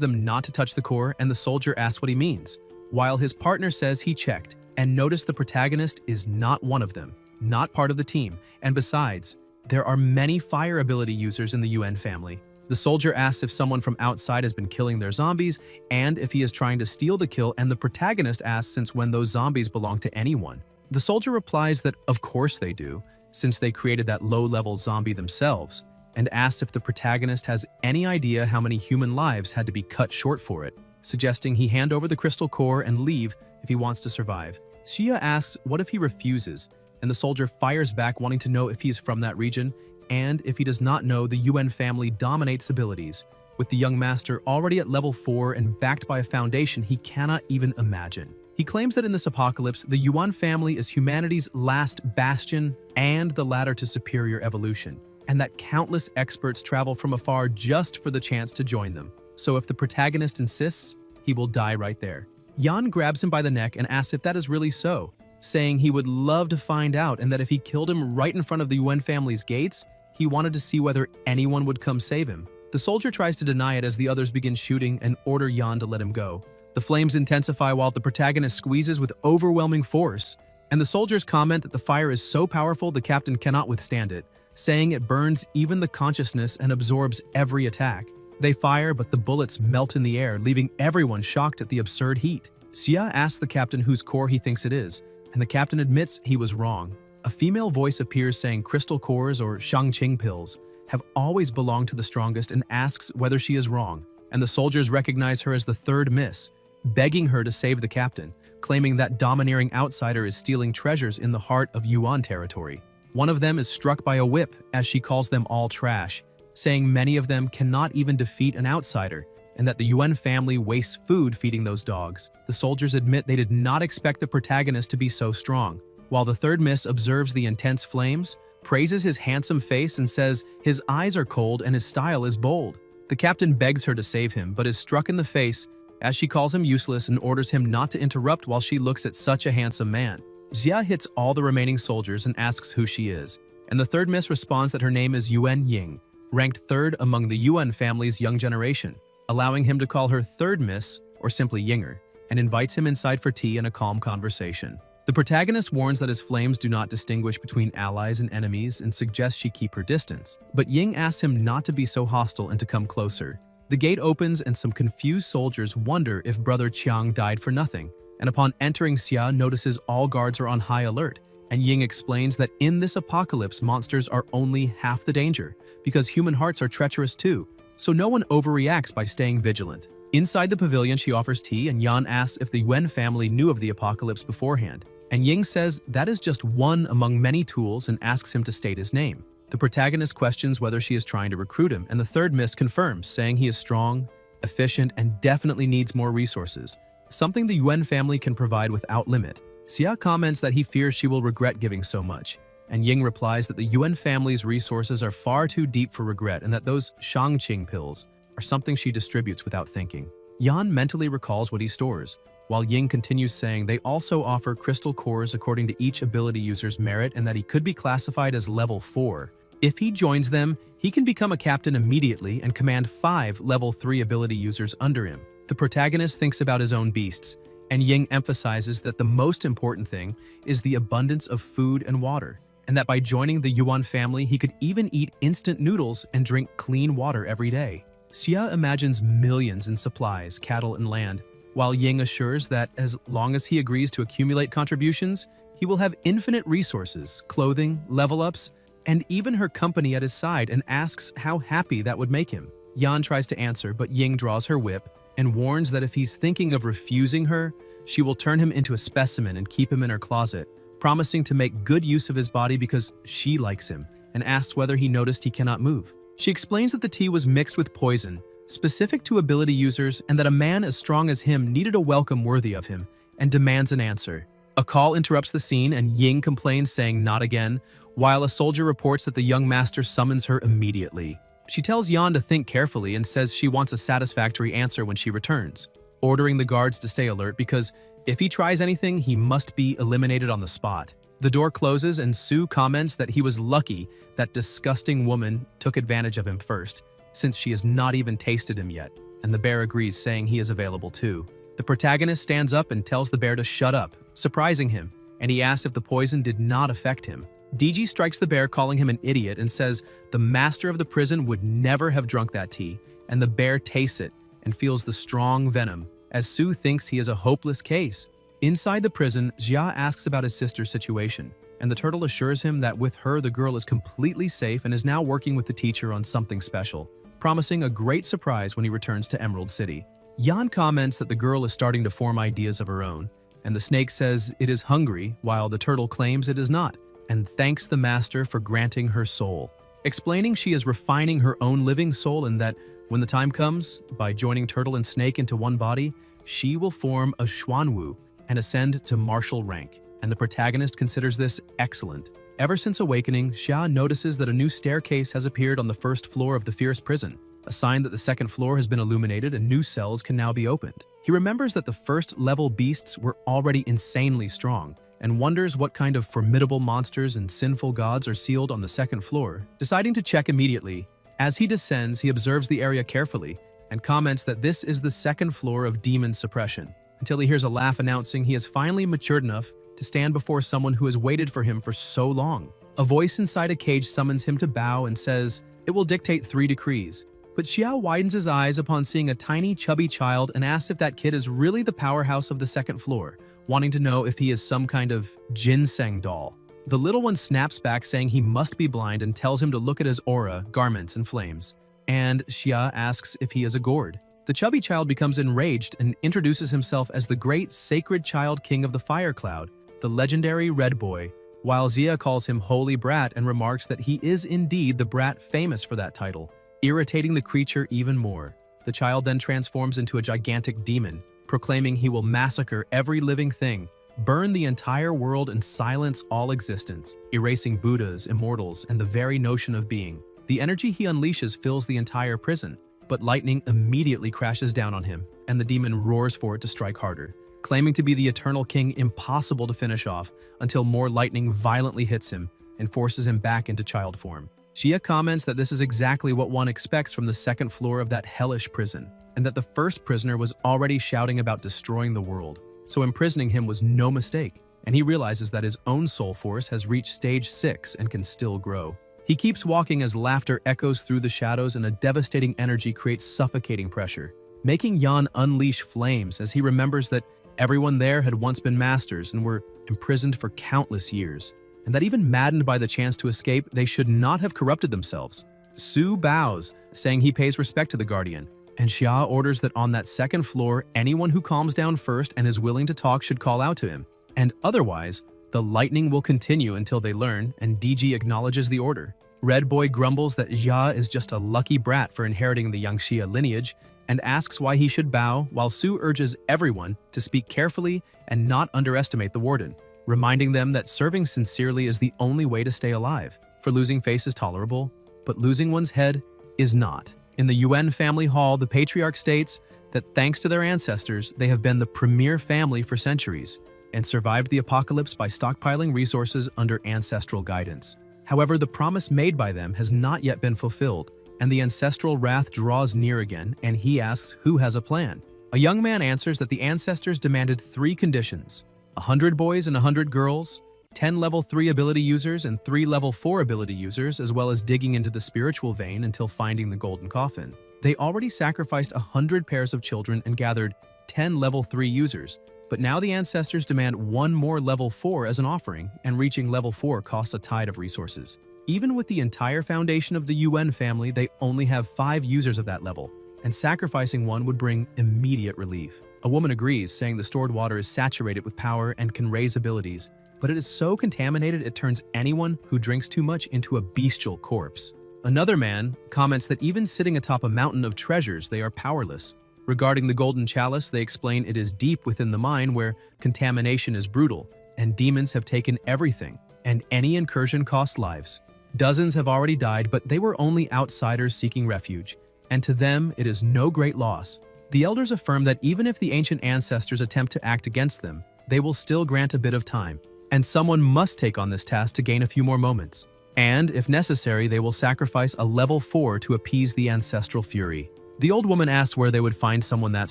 them not to touch the core, and the soldier asks what he means, while his partner says he checked and noticed the protagonist is not one of them, not part of the team, and besides, there are many fire ability users in the UN family. The soldier asks if someone from outside has been killing their zombies and if he is trying to steal the kill, and the protagonist asks since when those zombies belong to anyone. The soldier replies that of course they do, since they created that low-level zombie themselves, and asks if the protagonist has any idea how many human lives had to be cut short for it, suggesting he hand over the crystal core and leave if he wants to survive. Xia asks what if he refuses, and the soldier fires back wanting to know if he's from that region, and if he does not know the UN family dominates abilities, with the young master already at level 4 and backed by a foundation he cannot even imagine. He claims that in this apocalypse, the Yuan family is humanity's last bastion and the ladder to superior evolution, and that countless experts travel from afar just for the chance to join them. So if the protagonist insists, he will die right there. Yan grabs him by the neck and asks if that is really so, saying he would love to find out and that if he killed him right in front of the Yuan family's gates, he wanted to see whether anyone would come save him. The soldier tries to deny it as the others begin shooting and order Yan to let him go. The flames intensify while the protagonist squeezes with overwhelming force, and the soldiers comment that the fire is so powerful the captain cannot withstand it, saying it burns even the consciousness and absorbs every attack. They fire, but the bullets melt in the air, leaving everyone shocked at the absurd heat. Xia asks the captain whose core he thinks it is, and the captain admits he was wrong. A female voice appears saying crystal cores or Shangqing pills have always belonged to the strongest and asks whether she is wrong, and the soldiers recognize her as the third miss, begging her to save the captain, claiming that domineering outsider is stealing treasures in the heart of Yuan territory. One of them is struck by a whip as she calls them all trash, saying many of them cannot even defeat an outsider, and that the Yuan family wastes food feeding those dogs. The soldiers admit they did not expect the protagonist to be so strong, while the third miss observes the intense flames, praises his handsome face and says his eyes are cold and his style is bold. The captain begs her to save him, but is struck in the face as she calls him useless and orders him not to interrupt while she looks at such a handsome man. Xia hits all the remaining soldiers and asks who she is, and the third miss responds that her name is Yuan Ying, ranked third among the Yuan family's young generation, allowing him to call her third miss or simply Yinger, and invites him inside for tea and a calm conversation. The protagonist warns that his flames do not distinguish between allies and enemies and suggests she keep her distance, but Ying asks him not to be so hostile and to come closer. The gate opens and some confused soldiers wonder if Brother Qiang died for nothing, and upon entering, Xia notices all guards are on high alert, and Ying explains that in this apocalypse monsters are only half the danger, because human hearts are treacherous too, so no one overreacts by staying vigilant. Inside the pavilion she offers tea, and Yan asks if the Yuan family knew of the apocalypse beforehand, and Ying says that is just one among many tools and asks him to state his name. The protagonist questions whether she is trying to recruit him, and the third miss confirms, saying he is strong, efficient, and definitely needs more resources, something the Yuan family can provide without limit. Xia comments that he fears she will regret giving so much, and Ying replies that the Yuan family's resources are far too deep for regret and that those Shangqing pills are something she distributes without thinking. Yan mentally recalls what he stores, while Ying continues saying they also offer crystal cores according to each ability user's merit and that he could be classified as level 4. If he joins them, he can become a captain immediately and command 5 level 3 ability users under him. The protagonist thinks about his own beasts, and Ying emphasizes that the most important thing is the abundance of food and water, and that by joining the Yuan family he could even eat instant noodles and drink clean water every day. Xia imagines millions in supplies, cattle, and land, while Ying assures that as long as he agrees to accumulate contributions, he will have infinite resources, clothing, level-ups, and even her company at his side, and asks how happy that would make him. Yan tries to answer, but Ying draws her whip and warns that if he's thinking of refusing her, she will turn him into a specimen and keep him in her closet, promising to make good use of his body because she likes him, and asks whether he noticed he cannot move. She explains that the tea was mixed with poison, specific to ability users, and that a man as strong as him needed a welcome worthy of him, and demands an answer. A call interrupts the scene, and Ying complains, saying not again, while a soldier reports that the young master summons her immediately. She tells Yan to think carefully and says she wants a satisfactory answer when she returns, ordering the guards to stay alert because if he tries anything, he must be eliminated on the spot. The door closes and Sue comments that he was lucky that disgusting woman took advantage of him first, since she has not even tasted him yet, and the bear agrees, saying he is available too. The protagonist stands up and tells the bear to shut up, surprising him, and he asks if the poison did not affect him. DG strikes the bear, calling him an idiot, and says the master of the prison would never have drunk that tea, and the bear tastes it and feels the strong venom, as Sue thinks he is a hopeless case. Inside the prison, Jia asks about his sister's situation, and the turtle assures him that with her the girl is completely safe and is now working with the teacher on something special, promising a great surprise when he returns to Emerald City. Yan comments that the girl is starting to form ideas of her own, and the snake says it is hungry while the turtle claims it is not, and thanks the master for granting her soul, explaining she is refining her own living soul and that when the time comes, by joining turtle and snake into one body, she will form a Xuanwu and ascend to martial rank, and the protagonist considers this excellent. Ever since awakening, Xia notices that a new staircase has appeared on the first floor of the fierce prison, a sign that the second floor has been illuminated and new cells can now be opened. He remembers that the first-level beasts were already insanely strong, and wonders what kind of formidable monsters and sinful gods are sealed on the second floor, deciding to check immediately. As he descends, he observes the area carefully and comments that this is the second floor of demon suppression, until he hears a laugh announcing he has finally matured enough to stand before someone who has waited for him for so long. A voice inside a cage summons him to bow and says it will dictate 3 decrees. But Xiao widens his eyes upon seeing a tiny, chubby child and asks if that kid is really the powerhouse of the second floor, wanting to know if he is some kind of ginseng doll. The little one snaps back, saying he must be blind, and tells him to look at his aura, garments, and flames. And Xia asks if he is a gourd. The chubby child becomes enraged and introduces himself as the great sacred child king of the fire cloud, the legendary Red Boy, while Xia calls him Holy Brat and remarks that he is indeed the brat famous for that title, irritating the creature even more. The child then transforms into a gigantic demon, proclaiming he will massacre every living thing, burn the entire world, and silence all existence, erasing Buddhas, immortals, and the very notion of being. The energy he unleashes fills the entire prison, but lightning immediately crashes down on him, and the demon roars for it to strike harder, claiming to be the eternal king impossible to finish off until more lightning violently hits him and forces him back into child form. Xia comments that this is exactly what one expects from the second floor of that hellish prison, and that the first prisoner was already shouting about destroying the world, so imprisoning him was no mistake, and he realizes that his own soul force has reached stage 6 and can still grow. He keeps walking as laughter echoes through the shadows and a devastating energy creates suffocating pressure, making Yan unleash flames as he remembers that everyone there had once been masters and were imprisoned for countless years, and that even maddened by the chance to escape, they should not have corrupted themselves. Su bows, saying he pays respect to the Guardian, and Xia orders that on that second floor, anyone who calms down first and is willing to talk should call out to him, and otherwise, the lightning will continue until they learn, and DG acknowledges the order. Red Boy grumbles that Xia is just a lucky brat for inheriting the Yangxia lineage, and asks why he should bow, while Su urges everyone to speak carefully and not underestimate the warden, reminding them that serving sincerely is the only way to stay alive. For losing face is tolerable, but losing one's head is not. In the Yuan family hall, the patriarch states that thanks to their ancestors, they have been the premier family for centuries, and survived the apocalypse by stockpiling resources under ancestral guidance. However, the promise made by them has not yet been fulfilled, and the ancestral wrath draws near again, and he asks who has a plan. A young man answers that the ancestors demanded 3 conditions: 100 boys and 100 girls, 10 level 3 ability users and 3 level 4 ability users, as well as digging into the spiritual vein until finding the golden coffin. They already sacrificed 100 pairs of children and gathered 10 level 3 users, but now the ancestors demand 1 more level 4 as an offering, and reaching level 4 costs a tide of resources. Even with the entire foundation of the UN family, they only have 5 users of that level, and sacrificing one would bring immediate relief. A woman agrees, saying the stored water is saturated with power and can raise abilities, but it is so contaminated it turns anyone who drinks too much into a bestial corpse. Another man comments that even sitting atop a mountain of treasures, they are powerless. Regarding the golden chalice, they explain it is deep within the mine where contamination is brutal, and demons have taken everything, and any incursion costs lives. Dozens have already died, but they were only outsiders seeking refuge, and to them it is no great loss. The elders affirm that even if the ancient ancestors attempt to act against them, they will still grant a bit of time, and someone must take on this task to gain a few more moments. And, if necessary, they will sacrifice a level 4 to appease the ancestral fury. The old woman asks where they would find someone that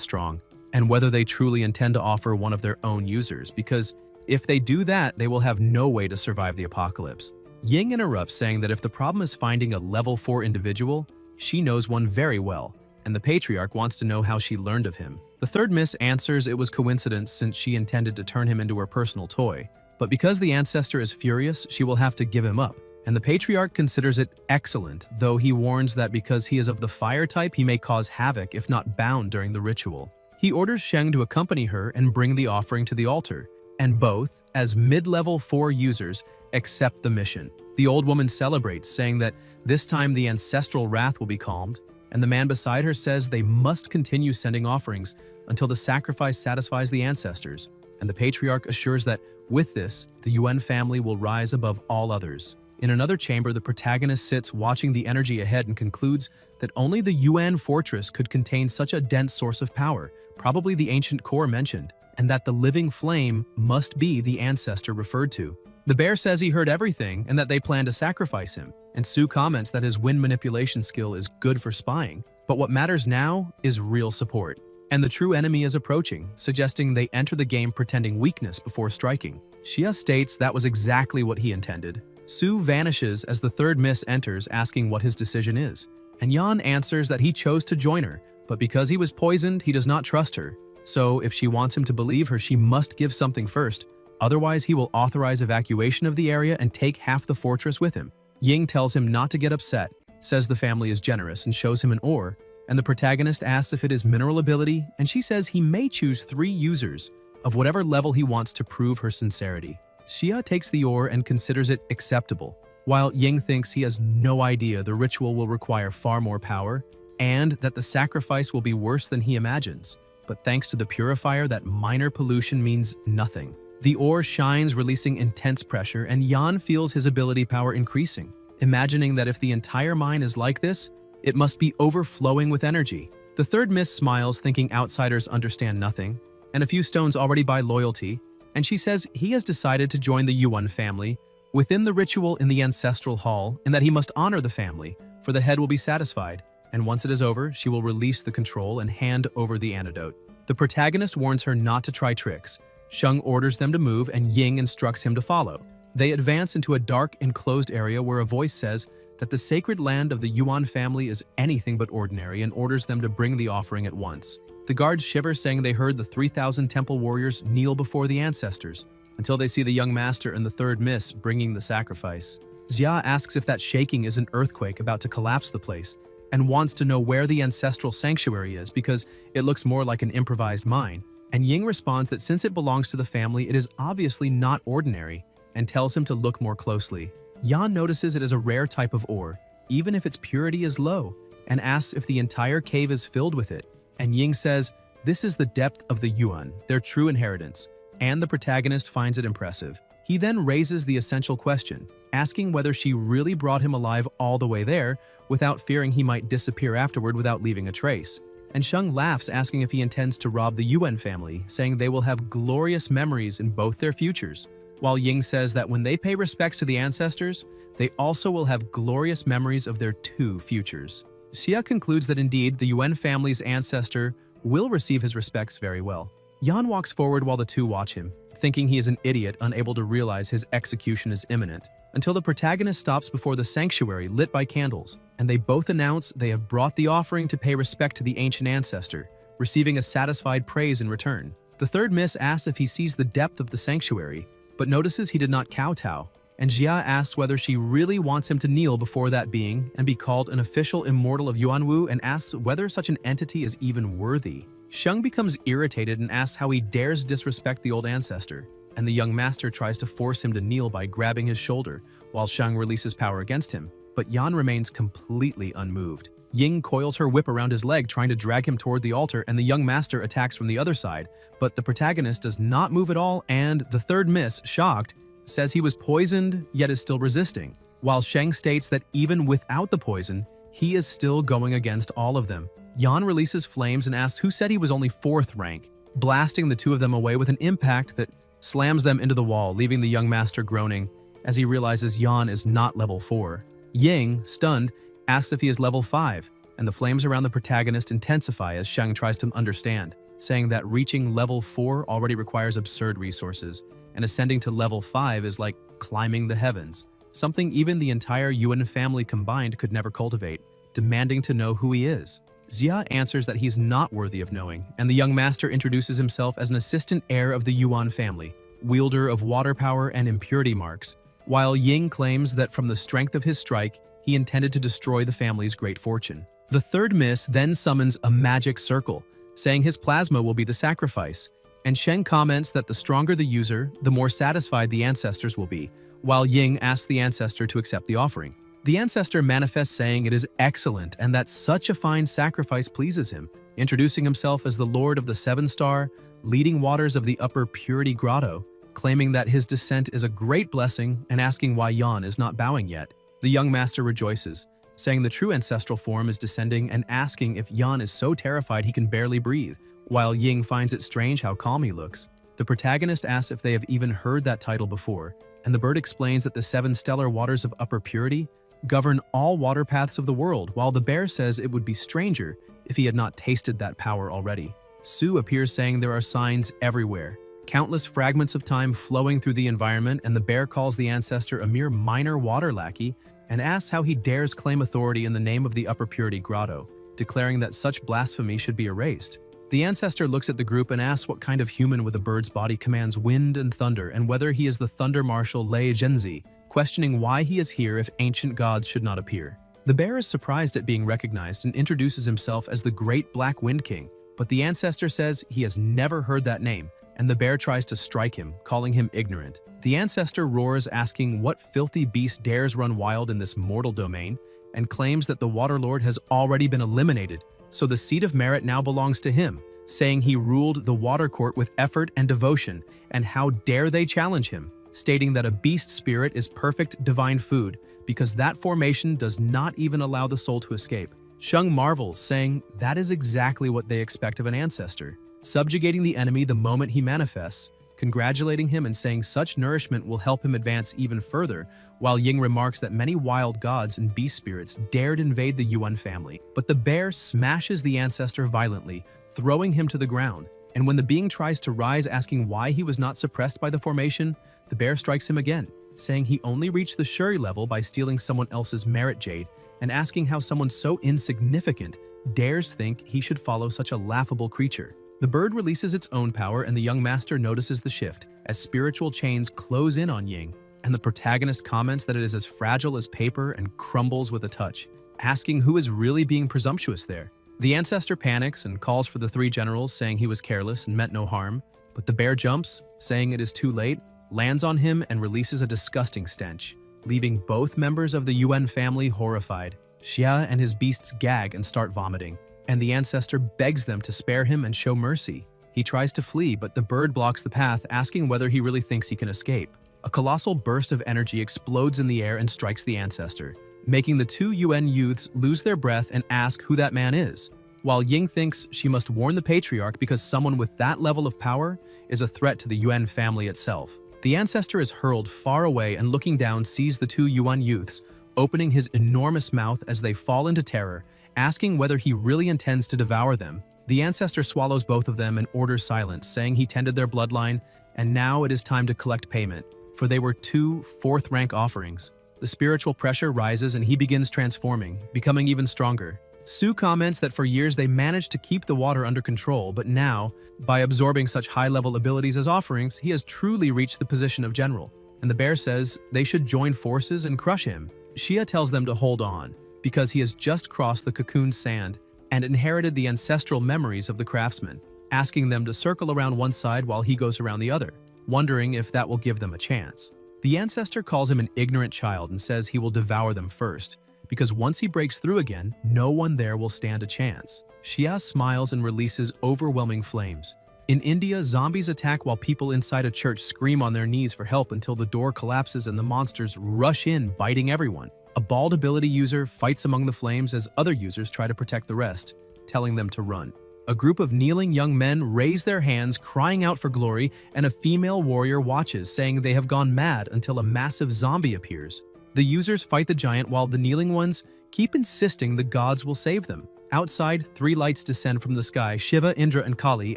strong, and whether they truly intend to offer one of their own users, because if they do that, they will have no way to survive the apocalypse. Ying interrupts, saying that if the problem is finding a level 4 individual, she knows one very well, and the patriarch wants to know how she learned of him. The third miss answers it was coincidence since she intended to turn him into her personal toy, but because the ancestor is furious, she will have to give him up. And the patriarch considers it excellent, though he warns that because he is of the fire type, he may cause havoc if not bound during the ritual. He orders Sheng to accompany her and bring the offering to the altar, and both, as mid-level 4 users, accept the mission. The old woman celebrates, saying that this time the ancestral wrath will be calmed, and the man beside her says they must continue sending offerings until the sacrifice satisfies the ancestors, and the patriarch assures that with this, the UN family will rise above all others. In another chamber, the protagonist sits watching the energy ahead and concludes that only the UN fortress could contain such a dense source of power, probably the ancient core mentioned, and that the living flame must be the ancestor referred to. The bear says he heard everything and that they plan to sacrifice him, and Sue comments that his wind manipulation skill is good for spying, but what matters now is real support. And the true enemy is approaching, suggesting they enter the game pretending weakness before striking. Xia states that was exactly what he intended. Sue vanishes as the third miss enters, asking what his decision is, and Yan answers that he chose to join her, but because he was poisoned, he does not trust her. So if she wants him to believe her, she must give something first, otherwise he will authorize evacuation of the area and take half the fortress with him. Ying tells him not to get upset, says the family is generous, and shows him an ore, and the protagonist asks if it is mineral ability, and she says he may choose 3 users of whatever level he wants to prove her sincerity. Xia takes the ore and considers it acceptable, while Ying thinks he has no idea the ritual will require far more power and that the sacrifice will be worse than he imagines. But thanks to the purifier, that minor pollution means nothing. The ore shines, releasing intense pressure, and Yan feels his ability power increasing, imagining that if the entire mine is like this, it must be overflowing with energy. The third miss smiles, thinking outsiders understand nothing, and a few stones already buy loyalty, and she says he has decided to join the Yuan family within the ritual in the ancestral hall, and that he must honor the family, for the head will be satisfied, and once it is over, she will release the control and hand over the antidote. The protagonist warns her not to try tricks. Sheng orders them to move, and Ying instructs him to follow. They advance into a dark, enclosed area where a voice says that the sacred land of the Yuan family is anything but ordinary and orders them to bring the offering at once. The guards shiver, saying they heard the 3,000 temple warriors kneel before the ancestors, until they see the young master and the third miss bringing the sacrifice. Xia asks if that shaking is an earthquake about to collapse the place, and wants to know where the ancestral sanctuary is because it looks more like an improvised mine. And Ying responds that since it belongs to the family, it is obviously not ordinary, and tells him to look more closely. Yan notices it is a rare type of ore, even if its purity is low, and asks if the entire cave is filled with it. And Ying says, this is the depth of the Yuan, their true inheritance, and the protagonist finds it impressive. He then raises the essential question, asking whether she really brought him alive all the way there, without fearing he might disappear afterward without leaving a trace. And Sheng laughs, asking if he intends to rob the Yuan family, saying they will have glorious memories in both their futures. While Ying says that when they pay respects to the ancestors, they also will have glorious memories of their 2 futures. Xia concludes that indeed the Yuan family's ancestor will receive his respects very well. Yan walks forward while the 2 watch him, thinking he is an idiot unable to realize his execution is imminent, until the protagonist stops before the sanctuary lit by candles, and they both announce they have brought the offering to pay respect to the ancient ancestor, receiving a satisfied praise in return. The third miss asks if he sees the depth of the sanctuary, but notices he did not kowtow, and Jia asks whether she really wants him to kneel before that being and be called an official immortal of Yuanwu and asks whether such an entity is even worthy. Sheng becomes irritated and asks how he dares disrespect the old ancestor, and the young master tries to force him to kneel by grabbing his shoulder, while Sheng releases power against him, but Yan remains completely unmoved. Ying coils her whip around his leg trying to drag him toward the altar, and the young master attacks from the other side, but the protagonist does not move at all, and the third miss, shocked, says he was poisoned yet is still resisting, while Sheng states that even without the poison, he is still going against all of them. Yan releases flames and asks who said he was only 4th rank, blasting the two of them away with an impact that slams them into the wall, leaving the young master groaning as he realizes Yan is not level 4. Ying, stunned, asks if he is level 5, and the flames around the protagonist intensify as Sheng tries to understand, saying that reaching level 4 already requires absurd resources, and ascending to level 5 is like climbing the heavens, something even the entire Yuan family combined could never cultivate, demanding to know who he is. Xia answers that he's not worthy of knowing, and the young master introduces himself as an assistant heir of the Yuan family, wielder of water power and impurity marks, while Ying claims that from the strength of his strike, he intended to destroy the family's great fortune. The third miss then summons a magic circle, saying his plasma will be the sacrifice, and Sheng comments that the stronger the user, the more satisfied the ancestors will be, while Ying asks the ancestor to accept the offering. The ancestor manifests saying it is excellent and that such a fine sacrifice pleases him, introducing himself as the Lord of the 7-star, leading waters of the Upper Purity Grotto, claiming that his descent is a great blessing and asking why Yan is not bowing yet. The young master rejoices, saying the true ancestral form is descending and asking if Yan is so terrified he can barely breathe, while Ying finds it strange how calm he looks. The protagonist asks if they have even heard that title before, and the bird explains that the 7 stellar waters of Upper Purity govern all water paths of the world, while the bear says it would be stranger if he had not tasted that power already. Su appears saying there are signs everywhere, countless fragments of time flowing through the environment, and the bear calls the ancestor a mere minor water lackey and asks how he dares claim authority in the name of the Upper Purity Grotto, declaring that such blasphemy should be erased. The ancestor looks at the group and asks what kind of human with a bird's body commands wind and thunder, and whether he is the Thunder Marshal Lei Zhenzi, questioning why he is here if ancient gods should not appear. The bear is surprised at being recognized and introduces himself as the Great Black Wind King, but the ancestor says he has never heard that name, and the bear tries to strike him, calling him ignorant. The ancestor roars, asking what filthy beast dares run wild in this mortal domain, and claims that the Water Lord has already been eliminated, so the seat of merit now belongs to him, saying he ruled the water court with effort and devotion, and how dare they challenge him, stating that a beast spirit is perfect divine food, because that formation does not even allow the soul to escape. Sheng marvels, saying that is exactly what they expect of an ancestor, subjugating the enemy the moment he manifests, congratulating him and saying such nourishment will help him advance even further, while Ying remarks that many wild gods and beast spirits dared invade the Yuan family, but the bear smashes the ancestor violently, throwing him to the ground, and when the being tries to rise asking why he was not suppressed by the formation, the bear strikes him again, saying he only reached the Shuri level by stealing someone else's merit jade, and asking how someone so insignificant dares think he should follow such a laughable creature. The bird releases its own power, and the young master notices the shift as spiritual chains close in on Ying, and the protagonist comments that it is as fragile as paper and crumbles with a touch, asking who is really being presumptuous there. The ancestor panics and calls for the 3 generals, saying he was careless and meant no harm, but the bear jumps, saying it is too late, lands on him and releases a disgusting stench, leaving both members of the Yuan family horrified. Xia and his beasts gag and start vomiting, and the ancestor begs them to spare him and show mercy. He tries to flee, but the bird blocks the path, asking whether he really thinks he can escape. A colossal burst of energy explodes in the air and strikes the ancestor, making the 2 Yuan youths lose their breath and ask who that man is, while Ying thinks she must warn the patriarch because someone with that level of power is a threat to the Yuan family itself. The ancestor is hurled far away and looking down sees the 2 Yuan youths, opening his enormous mouth as they fall into terror, asking whether he really intends to devour them. The ancestor swallows both of them and orders silence, saying he tended their bloodline, and now it is time to collect payment, for they were 2 4th-rank offerings. The spiritual pressure rises and he begins transforming, becoming even stronger. Su comments that for years they managed to keep the water under control, but now, by absorbing such high-level abilities as offerings, he has truly reached the position of general. and the bear says they should join forces and crush him. Shia tells them to hold on, because he has just crossed the cocoon sand and inherited the ancestral memories of the craftsman, asking them to circle around one side while he goes around the other, wondering if that will give them a chance. The ancestor calls him an ignorant child and says he will devour them first, because once he breaks through again, no one there will stand a chance. Shia smiles and releases overwhelming flames. In India, zombies attack while people inside a church scream on their knees for help until the door collapses and the monsters rush in, biting everyone. A bald ability user fights among the flames as other users try to protect the rest, telling them to run. A group of kneeling young men raise their hands, crying out for glory, and a female warrior watches, saying they have gone mad until a massive zombie appears. The users fight the giant while the kneeling ones keep insisting the gods will save them. Outside, 3 lights descend from the sky, Shiva, Indra, and Kali,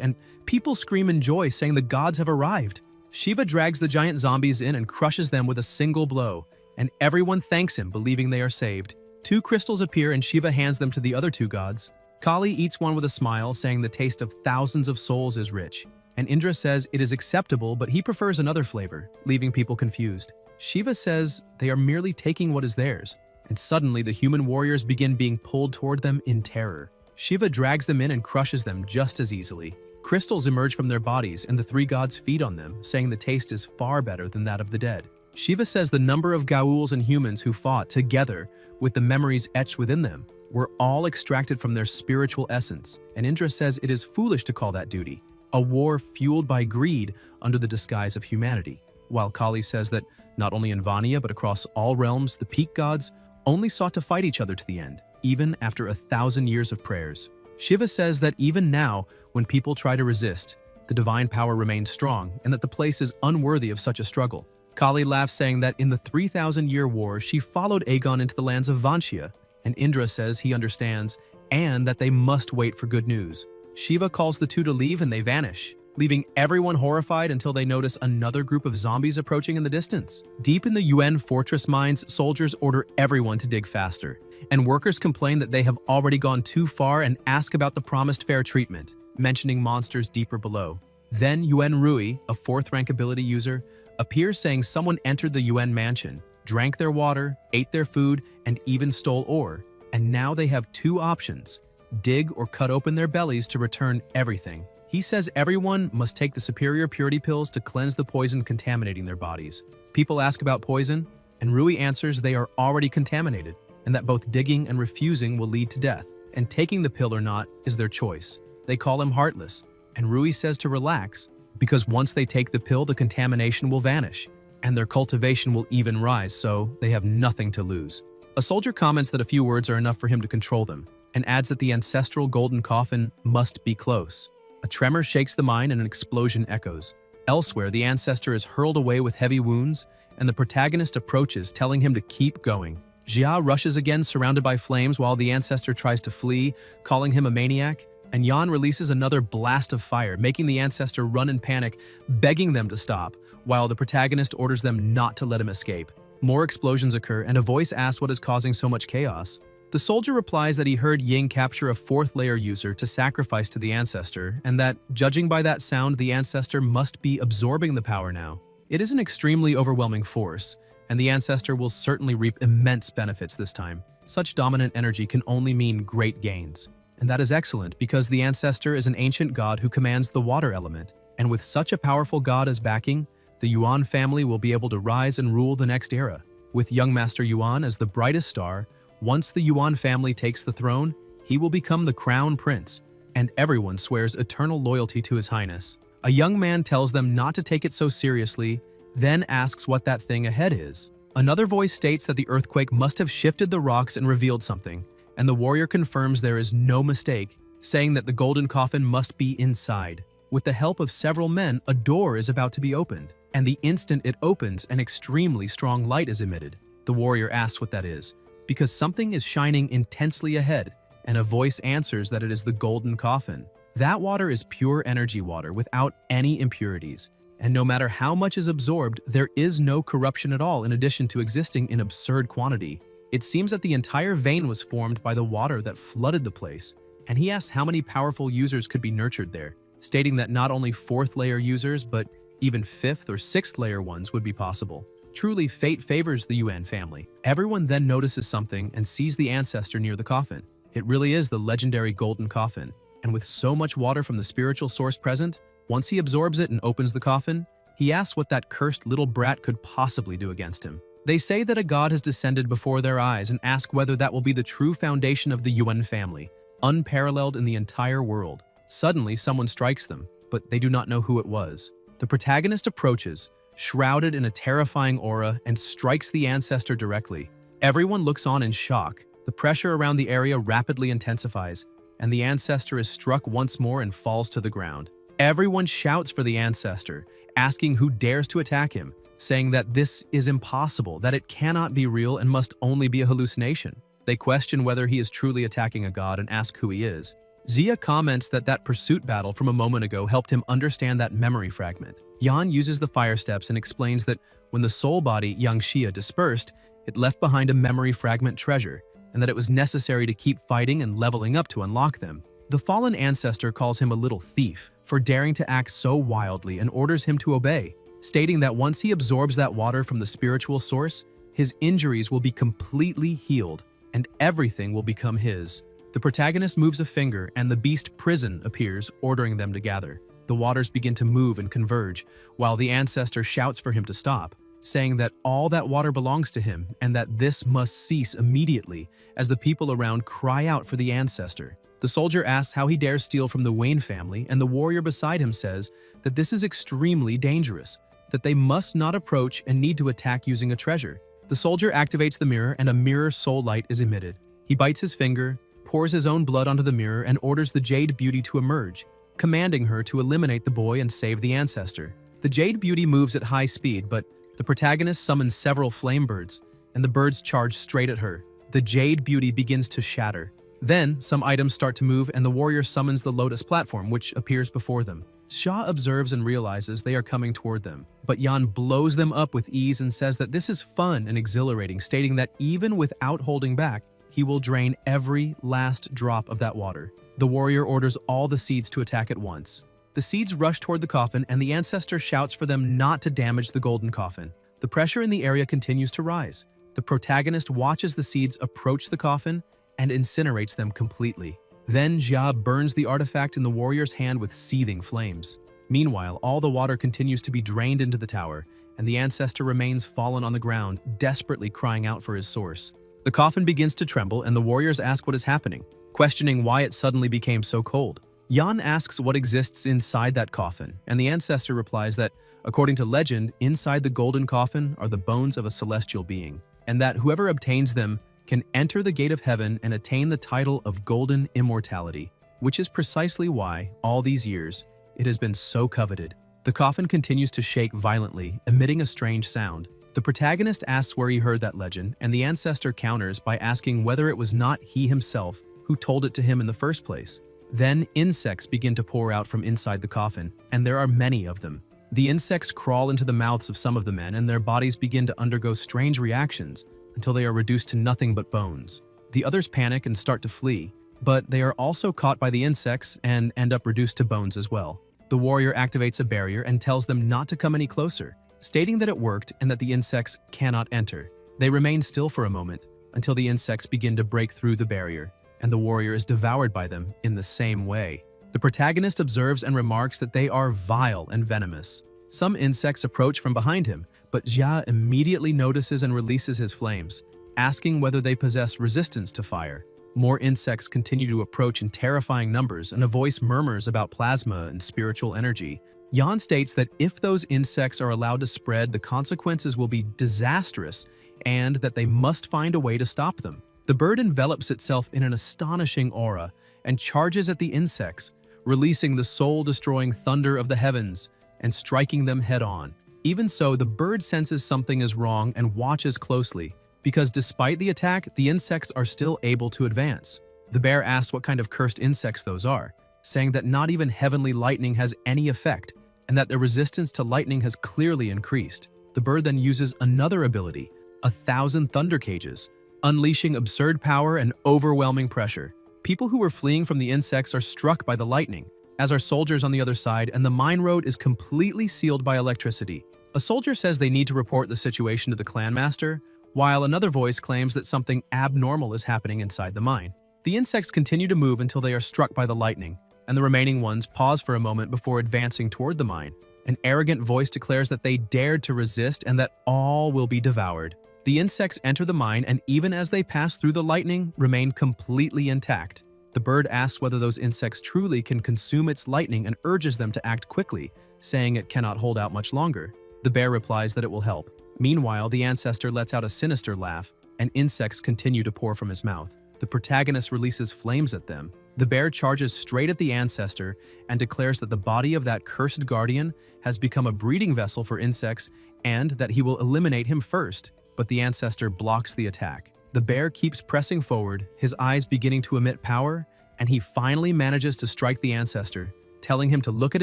and people scream in joy, saying the gods have arrived. Shiva drags the giant zombies in and crushes them with a single blow, and everyone thanks him, believing they are saved. 2 crystals appear and Shiva hands them to the other 2 gods. Kali eats one with a smile, saying the taste of thousands of souls is rich, and Indra says it is acceptable but he prefers another flavor, leaving people confused. Shiva says they are merely taking what is theirs, and suddenly the human warriors begin being pulled toward them in terror. Shiva drags them in and crushes them just as easily. Crystals emerge from their bodies and the 3 gods feed on them, saying the taste is far better than that of the dead. Shiva says the number of Gauls and humans who fought together with the memories etched within them were all extracted from their spiritual essence, and Indra says it is foolish to call that duty, a war fueled by greed under the disguise of humanity, while Kali says that not only in Vania but across all realms, the peak gods only sought to fight each other to the end, even after 1,000 years of prayers. Shiva says that even now, when people try to resist, the divine power remains strong and that the place is unworthy of such a struggle. Kali laughs, saying that in the 3,000-year war, she followed Aegon into the lands of Vanshia, and Indra says he understands and that they must wait for good news. Shiva calls the 2 to leave and they vanish, leaving everyone horrified until they notice another group of zombies approaching in the distance. Deep in the UN fortress mines, soldiers order everyone to dig faster, and workers complain that they have already gone too far and ask about the promised fair treatment, mentioning monsters deeper below. Then UN Rui, a 4th-rank ability user, appears, saying someone entered the UN mansion, drank their water, ate their food, and even stole ore, and now they have 2 options: dig or cut open their bellies to return everything. He says everyone must take the superior purity pills to cleanse the poison contaminating their bodies. People ask about poison, and Rui answers they are already contaminated, and that both digging and refusing will lead to death, and taking the pill or not is their choice. They call him heartless, and Rui says to relax, because once they take the pill, the contamination will vanish, and their cultivation will even rise, so they have nothing to lose. A soldier comments that a few words are enough for him to control them, and adds that the ancestral golden coffin must be close. A tremor shakes the mine and an explosion echoes. Elsewhere, the ancestor is hurled away with heavy wounds, and the protagonist approaches, telling him to keep going. Jia rushes again, surrounded by flames, while the ancestor tries to flee, calling him a maniac, and Yan releases another blast of fire, making the ancestor run in panic, begging them to stop, while the protagonist orders them not to let him escape. More explosions occur, and a voice asks what is causing so much chaos. The soldier replies that he heard Ying capture a 4th-layer user to sacrifice to the ancestor, and that, judging by that sound, the ancestor must be absorbing the power now. It is an extremely overwhelming force, and the ancestor will certainly reap immense benefits this time. Such dominant energy can only mean great gains. And that is excellent, because the ancestor is an ancient god who commands the water element, and with such a powerful god as backing, the Yuan family will be able to rise and rule the next era. With young Master Yuan as the brightest star, once the Yuan family takes the throne, he will become the crown prince, and everyone swears eternal loyalty to his highness. A young man tells them not to take it so seriously, then asks what that thing ahead is. Another voice states that the earthquake must have shifted the rocks and revealed something, and the warrior confirms there is no mistake, saying that the golden coffin must be inside. With the help of several men, a door is about to be opened, and the instant it opens, an extremely strong light is emitted. The warrior asks what that is, because something is shining intensely ahead, and a voice answers that it is the golden coffin. That water is pure energy water without any impurities, and no matter how much is absorbed, there is no corruption at all in addition to existing in absurd quantity. It seems that the entire vein was formed by the water that flooded the place, and he asks how many powerful users could be nurtured there, stating that not only 4th-layer users, but even 5th or 6th-layer ones would be possible. Truly, fate favors the Yuan family. Everyone then notices something and sees the ancestor near the coffin. It really is the legendary golden coffin. And with so much water from the spiritual source present, once he absorbs it and opens the coffin, he asks what that cursed little brat could possibly do against him. They say that a god has descended before their eyes and ask whether that will be the true foundation of the Yuan family, unparalleled in the entire world. Suddenly, someone strikes them, but they do not know who it was. The protagonist approaches, shrouded in a terrifying aura, and strikes the ancestor directly. Everyone looks on in shock. The pressure around the area rapidly intensifies, and the ancestor is struck once more and falls to the ground. Everyone shouts for the ancestor, asking who dares to attack him, saying that this is impossible, that it cannot be real and must only be a hallucination. They question whether he is truly attacking a god and ask who he is. Zia comments that pursuit battle from a moment ago helped him understand that memory fragment. Yan uses the fire steps and explains that when the soul body Yangxia dispersed, it left behind a memory fragment treasure, and that it was necessary to keep fighting and leveling up to unlock them. The fallen ancestor calls him a little thief for daring to act so wildly and orders him to obey, stating that once he absorbs that water from the spiritual source, his injuries will be completely healed and everything will become his. The protagonist moves a finger and the beast prison appears, ordering them to gather. The waters begin to move and converge, while the ancestor shouts for him to stop, saying that all that water belongs to him and that this must cease immediately as the people around cry out for the ancestor. The soldier asks how he dares steal from the Wayne family, and the warrior beside him says that this is extremely dangerous, that they must not approach and need to attack using a treasure. The soldier activates the mirror and a mirror soul light is emitted. He bites his finger, pours his own blood onto the mirror, and orders the Jade Beauty to emerge, commanding her to eliminate the boy and save the ancestor. The Jade Beauty moves at high speed, but the protagonist summons several flame birds, and the birds charge straight at her. The Jade Beauty begins to shatter. Then, some items start to move and the warrior summons the Lotus platform, which appears before them. Xia observes and realizes they are coming toward them, but Yan blows them up with ease and says that this is fun and exhilarating, stating that even without holding back, he will drain every last drop of that water. The warrior orders all the seeds to attack at once. The seeds rush toward the coffin and the ancestor shouts for them not to damage the golden coffin. The pressure in the area continues to rise. The protagonist watches the seeds approach the coffin and incinerates them completely. Then Jia burns the artifact in the warrior's hand with seething flames. Meanwhile, all the water continues to be drained into the tower, and the ancestor remains fallen on the ground, desperately crying out for his source. The coffin begins to tremble and the warriors ask what is happening, questioning why it suddenly became so cold. Yan asks what exists inside that coffin, and the ancestor replies that, according to legend, inside the golden coffin are the bones of a celestial being, and that whoever obtains them can enter the gate of heaven and attain the title of golden immortality, which is precisely why, all these years, it has been so coveted. The coffin continues to shake violently, emitting a strange sound. The protagonist asks where he heard that legend, and the ancestor counters by asking whether it was not he himself who told it to him in the first place. Then insects begin to pour out from inside the coffin, and there are many of them. The insects crawl into the mouths of some of the men, and their bodies begin to undergo strange reactions until they are reduced to nothing but bones. The others panic and start to flee, but they are also caught by the insects and end up reduced to bones as well. The warrior activates a barrier and tells them not to come any closer, stating that it worked and that the insects cannot enter. They remain still for a moment until the insects begin to break through the barrier, and the warrior is devoured by them in the same way. The protagonist observes and remarks that they are vile and venomous. Some insects approach from behind him, but Jia immediately notices and releases his flames, asking whether they possess resistance to fire. More insects continue to approach in terrifying numbers, and a voice murmurs about plasma and spiritual energy. Yan states that if those insects are allowed to spread, the consequences will be disastrous and that they must find a way to stop them. The bird envelops itself in an astonishing aura and charges at the insects, releasing the soul-destroying thunder of the heavens and striking them head-on. Even so, the bird senses something is wrong and watches closely, because despite the attack, the insects are still able to advance. The bear asks what kind of cursed insects those are, saying that not even heavenly lightning has any effect, and that their resistance to lightning has clearly increased. The bird then uses another ability, 1,000 thunder cages, unleashing absurd power and overwhelming pressure. People who were fleeing from the insects are struck by the lightning, as are soldiers on the other side, and the mine road is completely sealed by electricity. A soldier says they need to report the situation to the clan master, while another voice claims that something abnormal is happening inside the mine. The insects continue to move until they are struck by the lightning, and the remaining ones pause for a moment before advancing toward the mine. An arrogant voice declares that they dared to resist and that all will be devoured. The insects enter the mine, and even as they pass through the lightning, remain completely intact. The bird asks whether those insects truly can consume its lightning and urges them to act quickly, saying it cannot hold out much longer. The bear replies that it will help. Meanwhile, the ancestor lets out a sinister laugh, and insects continue to pour from his mouth. The protagonist releases flames at them. The bear charges straight at the ancestor and declares that the body of that cursed guardian has become a breeding vessel for insects and that he will eliminate him first, but the ancestor blocks the attack. The bear keeps pressing forward, his eyes beginning to emit power, and he finally manages to strike the ancestor, telling him to look at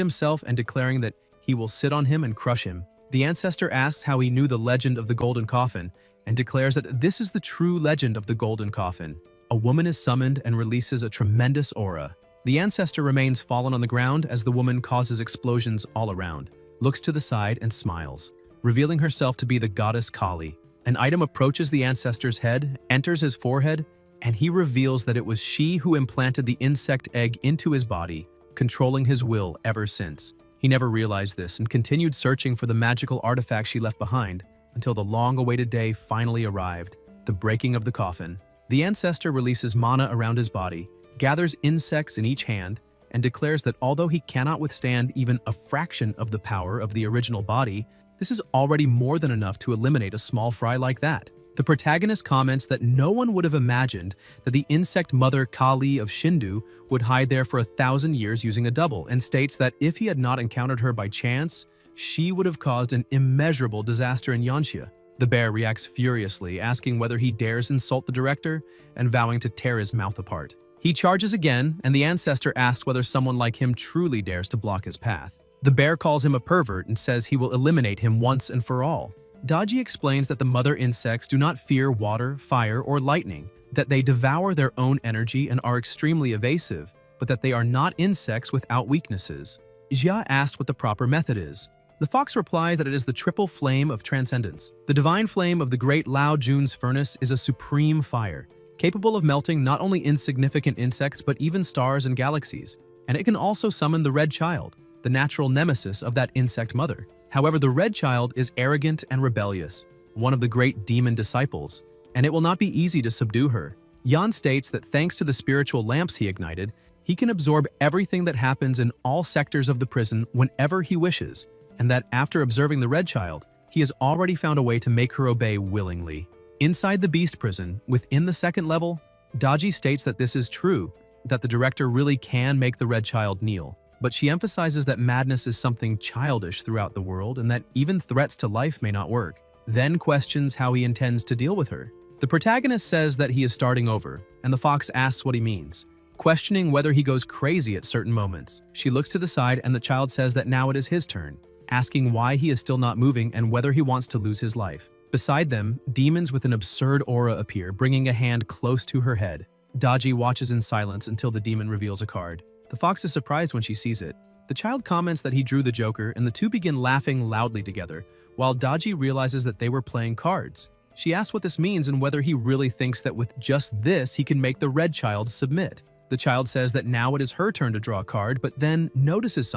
himself and declaring that he will sit on him and crush him. The ancestor asks how he knew the legend of the golden coffin and declares that this is the true legend of the golden coffin. A woman is summoned and releases a tremendous aura. The ancestor remains fallen on the ground as the woman causes explosions all around, looks to the side and smiles, revealing herself to be the goddess Kali. An item approaches the ancestor's head, enters his forehead, and he reveals that it was she who implanted the insect egg into his body, controlling his will ever since. He never realized this and continued searching for the magical artifact she left behind until the long-awaited day finally arrived, the breaking of the coffin. The ancestor releases mana around his body, gathers insects in each hand, and declares that although he cannot withstand even a fraction of the power of the original body, this is already more than enough to eliminate a small fry like that. The protagonist comments that no one would have imagined that the insect mother Kali of Shindu would hide there for 1,000 years using a double, and states that if he had not encountered her by chance, she would have caused an immeasurable disaster in Yanxia. The bear reacts furiously, asking whether he dares insult the director and vowing to tear his mouth apart. He charges again, and the ancestor asks whether someone like him truly dares to block his path. The bear calls him a pervert and says he will eliminate him once and for all. Daji explains that the mother insects do not fear water, fire, or lightning, that they devour their own energy and are extremely evasive, but that they are not insects without weaknesses. Jia asks what the proper method is. The fox replies that it is the triple flame of transcendence. The divine flame of the great Lao Jun's furnace is a supreme fire, capable of melting not only insignificant insects but even stars and galaxies, and it can also summon the Red Child, the natural nemesis of that insect mother. However, the Red Child is arrogant and rebellious, one of the great demon disciples, and it will not be easy to subdue her. Yan states that thanks to the spiritual lamps he ignited, he can absorb everything that happens in all sectors of the prison whenever he wishes, and that after observing the Red Child, he has already found a way to make her obey willingly. Inside the Beast Prison, within the second level, Daji states that this is true, that the director really can make the Red Child kneel. But she emphasizes that madness is something childish throughout the world and that even threats to life may not work, then questions how he intends to deal with her. The protagonist says that he is starting over, and the fox asks what he means, questioning whether he goes crazy at certain moments. She looks to the side and the child says that now it is his turn, asking why he is still not moving and whether he wants to lose his life. Beside them, demons with an absurd aura appear, bringing a hand close to her head. Daji watches in silence until the demon reveals a card. The fox is surprised when she sees it. The child comments that he drew the Joker, and the two begin laughing loudly together, while Daji realizes that they were playing cards. She asks what this means and whether he really thinks that with just this he can make the Red Child submit. The child says that now it is her turn to draw a card, but then notices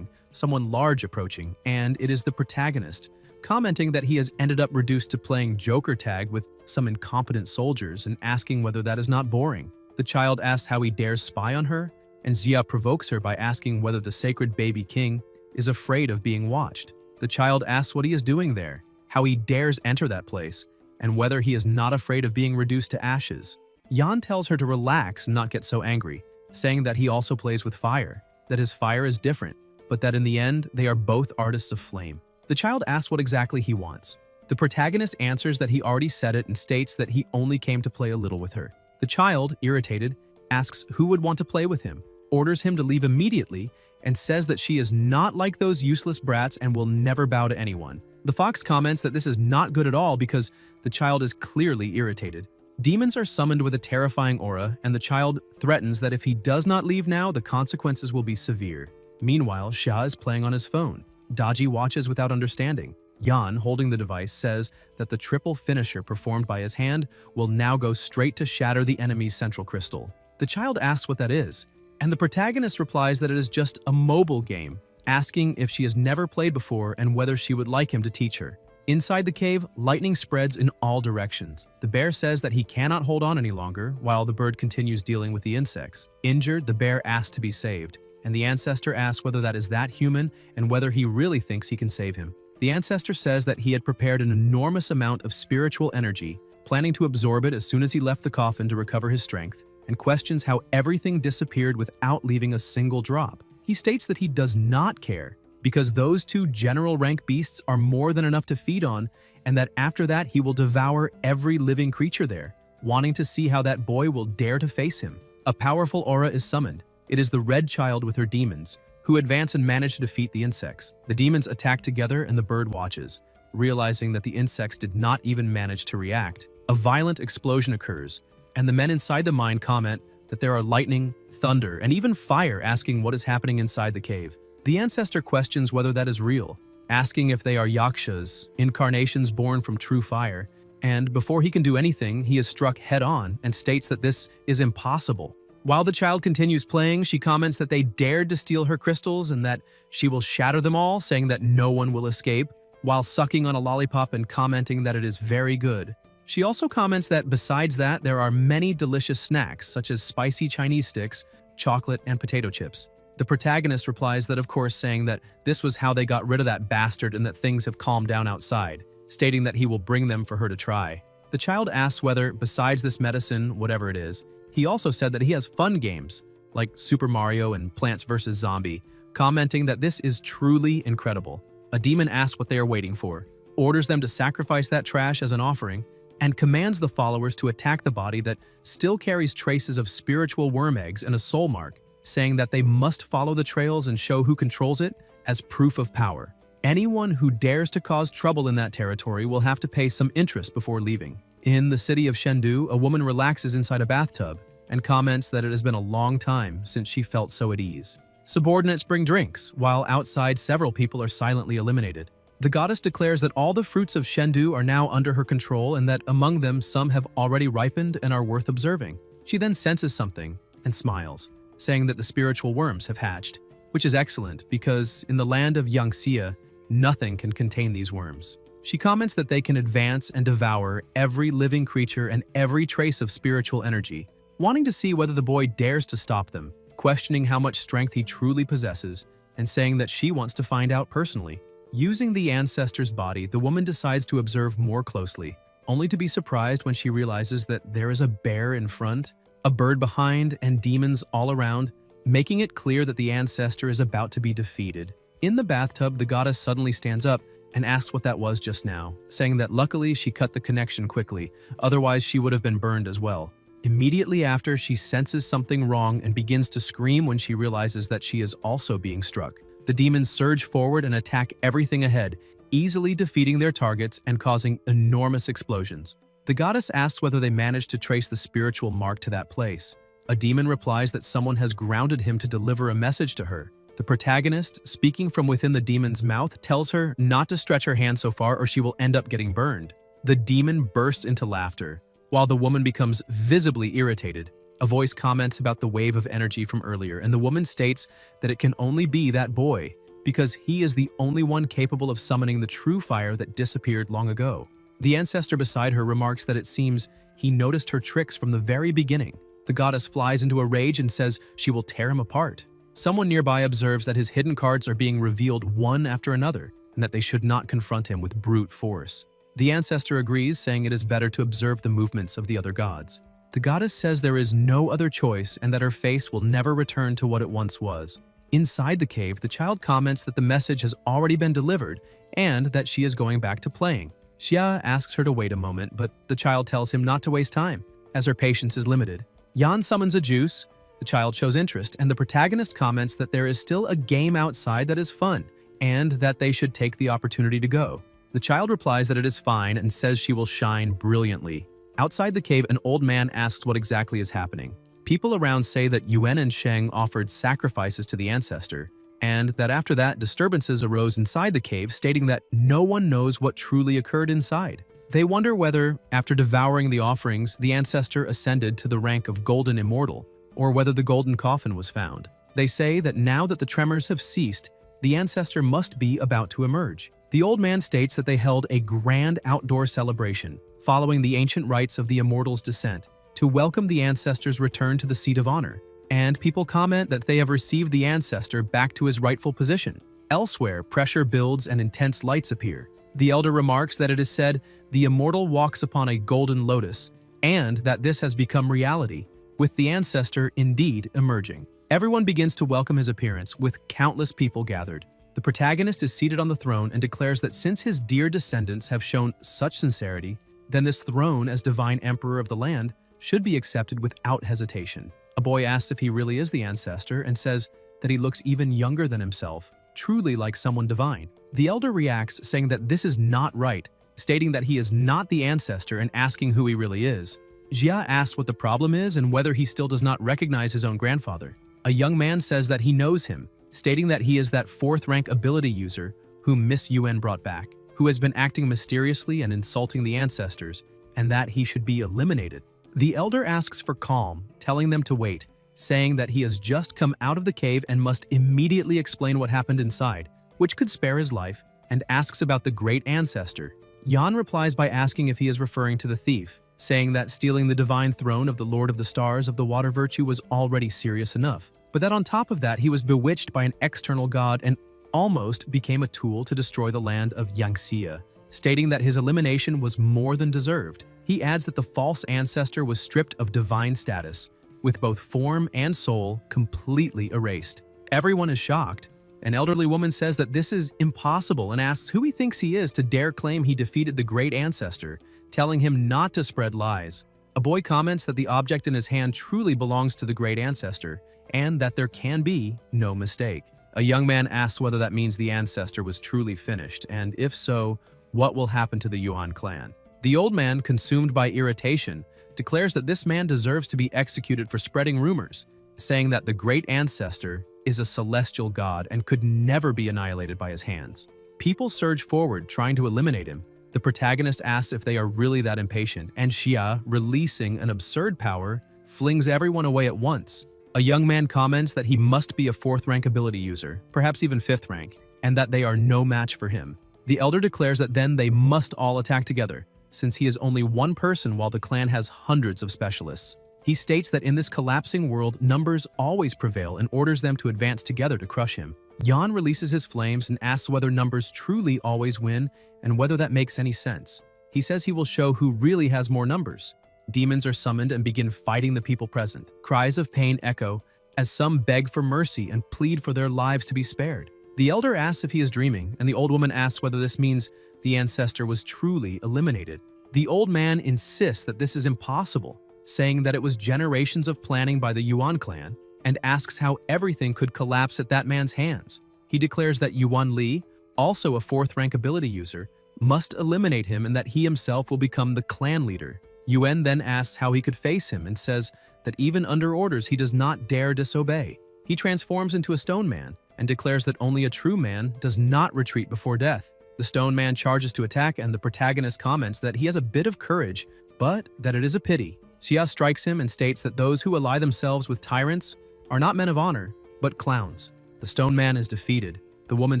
someone large approaching, and it is the protagonist, commenting that he has ended up reduced to playing Joker tag with some incompetent soldiers and asking whether that is not boring. The child asks how he dares spy on her, and Zia provokes her by asking whether the sacred baby king is afraid of being watched. The child asks what he is doing there, how he dares enter that place, and whether he is not afraid of being reduced to ashes. Yan tells her to relax and not get so angry, saying that he also plays with fire, that his fire is different, but that in the end, they are both artists of flame. The child asks what exactly he wants. The protagonist answers that he already said it and states that he only came to play a little with her. The child, irritated, asks who would want to play with him, orders him to leave immediately, and says that she is not like those useless brats and will never bow to anyone. The fox comments that this is not good at all because the child is clearly irritated. Demons are summoned with a terrifying aura, and the child threatens that if he does not leave now, the consequences will be severe. Meanwhile, Xia is playing on his phone. Daji watches without understanding. Yan, holding the device, says that the triple finisher performed by his hand will now go straight to shatter the enemy's central crystal. The child asks what that is, and the protagonist replies that it is just a mobile game, asking if she has never played before and whether she would like him to teach her. Inside the cave, lightning spreads in all directions. The bear says that he cannot hold on any longer, while the bird continues dealing with the insects. Injured, the bear asks to be saved, and the ancestor asks whether that is that human and whether he really thinks he can save him. The ancestor says that he had prepared an enormous amount of spiritual energy, planning to absorb it as soon as he left the coffin to recover his strength, and questions how everything disappeared without leaving a single drop. He states that he does not care, because those two general rank beasts are more than enough to feed on, and that after that he will devour every living creature there, wanting to see how that boy will dare to face him. A powerful aura is summoned. It is the red child with her demons, who advance and manage to defeat the insects. The demons attack together and the bird watches, realizing that the insects did not even manage to react. A violent explosion occurs, and the men inside the mine comment that there are lightning, thunder, and even fire, asking what is happening inside the cave. The ancestor questions whether that is real, asking if they are yakshas, incarnations born from true fire, and before he can do anything, he is struck head-on and states that this is impossible. While the child continues playing, she comments that they dared to steal her crystals and that she will shatter them all, saying that no one will escape, while sucking on a lollipop and commenting that it is very good. She also comments that besides that, there are many delicious snacks, such as spicy Chinese sticks, chocolate, and potato chips. The protagonist replies that, of course, saying that this was how they got rid of that bastard and that things have calmed down outside, stating that he will bring them for her to try. The child asks whether, besides this medicine, whatever it is, he also said that he has fun games, like Super Mario and Plants vs. Zombie, commenting that this is truly incredible. A demon asks what they are waiting for, orders them to sacrifice that trash as an offering, and commands the followers to attack the body that still carries traces of spiritual worm eggs and a soul mark, saying that they must follow the trails and show who controls it as proof of power. Anyone who dares to cause trouble in that territory will have to pay some interest before leaving. In the city of Chengdu, a woman relaxes inside a bathtub and comments that it has been a long time since she felt so at ease. Subordinates bring drinks, while outside several people are silently eliminated. The goddess declares that all the fruits of Chengdu are now under her control and that among them some have already ripened and are worth observing. She then senses something and smiles, saying that the spiritual worms have hatched, which is excellent because in the land of Yangxia, nothing can contain these worms. She comments that they can advance and devour every living creature and every trace of spiritual energy, wanting to see whether the boy dares to stop them, questioning how much strength he truly possesses, and saying that she wants to find out personally. Using the ancestor's body, the woman decides to observe more closely, only to be surprised when she realizes that there is a bear in front, a bird behind, and demons all around, making it clear that the ancestor is about to be defeated. In the bathtub, the goddess suddenly stands up and asks what that was just now, saying that luckily she cut the connection quickly, otherwise she would have been burned as well. Immediately after, she senses something wrong and begins to scream when she realizes that she is also being struck. The demons surge forward and attack everything ahead, easily defeating their targets and causing enormous explosions. The goddess asks whether they managed to trace the spiritual mark to that place. A demon replies that someone has grounded him to deliver a message to her. The protagonist, speaking from within the demon's mouth, tells her not to stretch her hand so far or she will end up getting burned. The demon bursts into laughter, while the woman becomes visibly irritated. A voice comments about the wave of energy from earlier, and the woman states that it can only be that boy, because he is the only one capable of summoning the true fire that disappeared long ago. The ancestor beside her remarks that it seems he noticed her tricks from the very beginning. The goddess flies into a rage and says she will tear him apart. Someone nearby observes that his hidden cards are being revealed one after another, and that they should not confront him with brute force. The ancestor agrees, saying it is better to observe the movements of the other gods. The goddess says there is no other choice and that her face will never return to what it once was. Inside the cave, the child comments that the message has already been delivered and that she is going back to playing. Xia asks her to wait a moment, but the child tells him not to waste time, as her patience is limited. Yan summons a juice. The child shows interest, and the protagonist comments that there is still a game outside that is fun, and that they should take the opportunity to go. The child replies that it is fine and says she will shine brilliantly. Outside the cave, an old man asks what exactly is happening. People around say that Yuan and Sheng offered sacrifices to the ancestor, and that after that, disturbances arose inside the cave, stating that no one knows what truly occurred inside. They wonder whether, after devouring the offerings, the ancestor ascended to the rank of golden immortal, or whether the golden coffin was found. They say that now that the tremors have ceased, the ancestor must be about to emerge. The old man states that they held a grand outdoor celebration, following the ancient rites of the immortal's descent, to welcome the ancestor's return to the seat of honor, and people comment that they have received the ancestor back to his rightful position. Elsewhere, pressure builds and intense lights appear. The elder remarks that it is said the immortal walks upon a golden lotus, and that this has become reality, with the ancestor indeed emerging. Everyone begins to welcome his appearance, with countless people gathered. The protagonist is seated on the throne and declares that since his dear descendants have shown such sincerity, then this throne as divine emperor of the land should be accepted without hesitation. A boy asks if he really is the ancestor and says that he looks even younger than himself, truly like someone divine. The elder reacts, saying that this is not right, stating that he is not the ancestor and asking who he really is. Jia asks what the problem is and whether he still does not recognize his own grandfather. A young man says that he knows him, stating that he is that 4th-rank ability user whom Miss Yuan brought back, who has been acting mysteriously and insulting the ancestors, and that he should be eliminated. The elder asks for calm, telling them to wait, saying that he has just come out of the cave and must immediately explain what happened inside, which could spare his life, and asks about the great ancestor. Yan replies by asking if he is referring to the thief, saying that stealing the divine throne of the Lord of the Stars of the Water Virtue was already serious enough, but that on top of that he was bewitched by an external god and almost became a tool to destroy the land of Yangxia, stating that his elimination was more than deserved. He adds that the false ancestor was stripped of divine status, with both form and soul completely erased. Everyone is shocked. An elderly woman says that this is impossible and asks who he thinks he is to dare claim he defeated the great ancestor, telling him not to spread lies. A boy comments that the object in his hand truly belongs to the great ancestor, and that there can be no mistake. A young man asks whether that means the ancestor was truly finished, and if so, what will happen to the Yuan clan. The old man, consumed by irritation, declares that this man deserves to be executed for spreading rumors, saying that the great ancestor is a celestial god and could never be annihilated by his hands. People surge forward, trying to eliminate him. The protagonist asks if they are really that impatient, and Xia, releasing an absurd power, flings everyone away at once. A young man comments that he must be a 4th-rank ability user, perhaps even 5th rank, and that they are no match for him. The elder declares that then they must all attack together, since he is only one person while the clan has hundreds of specialists. He states that in this collapsing world, numbers always prevail and orders them to advance together to crush him. Yan releases his flames and asks whether numbers truly always win and whether that makes any sense. He says he will show who really has more numbers. Demons are summoned and begin fighting the people present. Cries of pain echo as some beg for mercy and plead for their lives to be spared. The elder asks if he is dreaming, and the old woman asks whether this means the ancestor was truly eliminated. The old man insists that this is impossible, saying that it was generations of planning by the Yuan clan, and asks how everything could collapse at that man's hands. He declares that Yuan Li, also a 4th-rank ability user, must eliminate him and that he himself will become the clan leader. Yuan then asks how he could face him and says that even under orders he does not dare disobey. He transforms into a stone man and declares that only a true man does not retreat before death. The stone man charges to attack, and the protagonist comments that he has a bit of courage, but that it is a pity. Xia strikes him and states that those who ally themselves with tyrants are not men of honor, but clowns. The stone man is defeated. The woman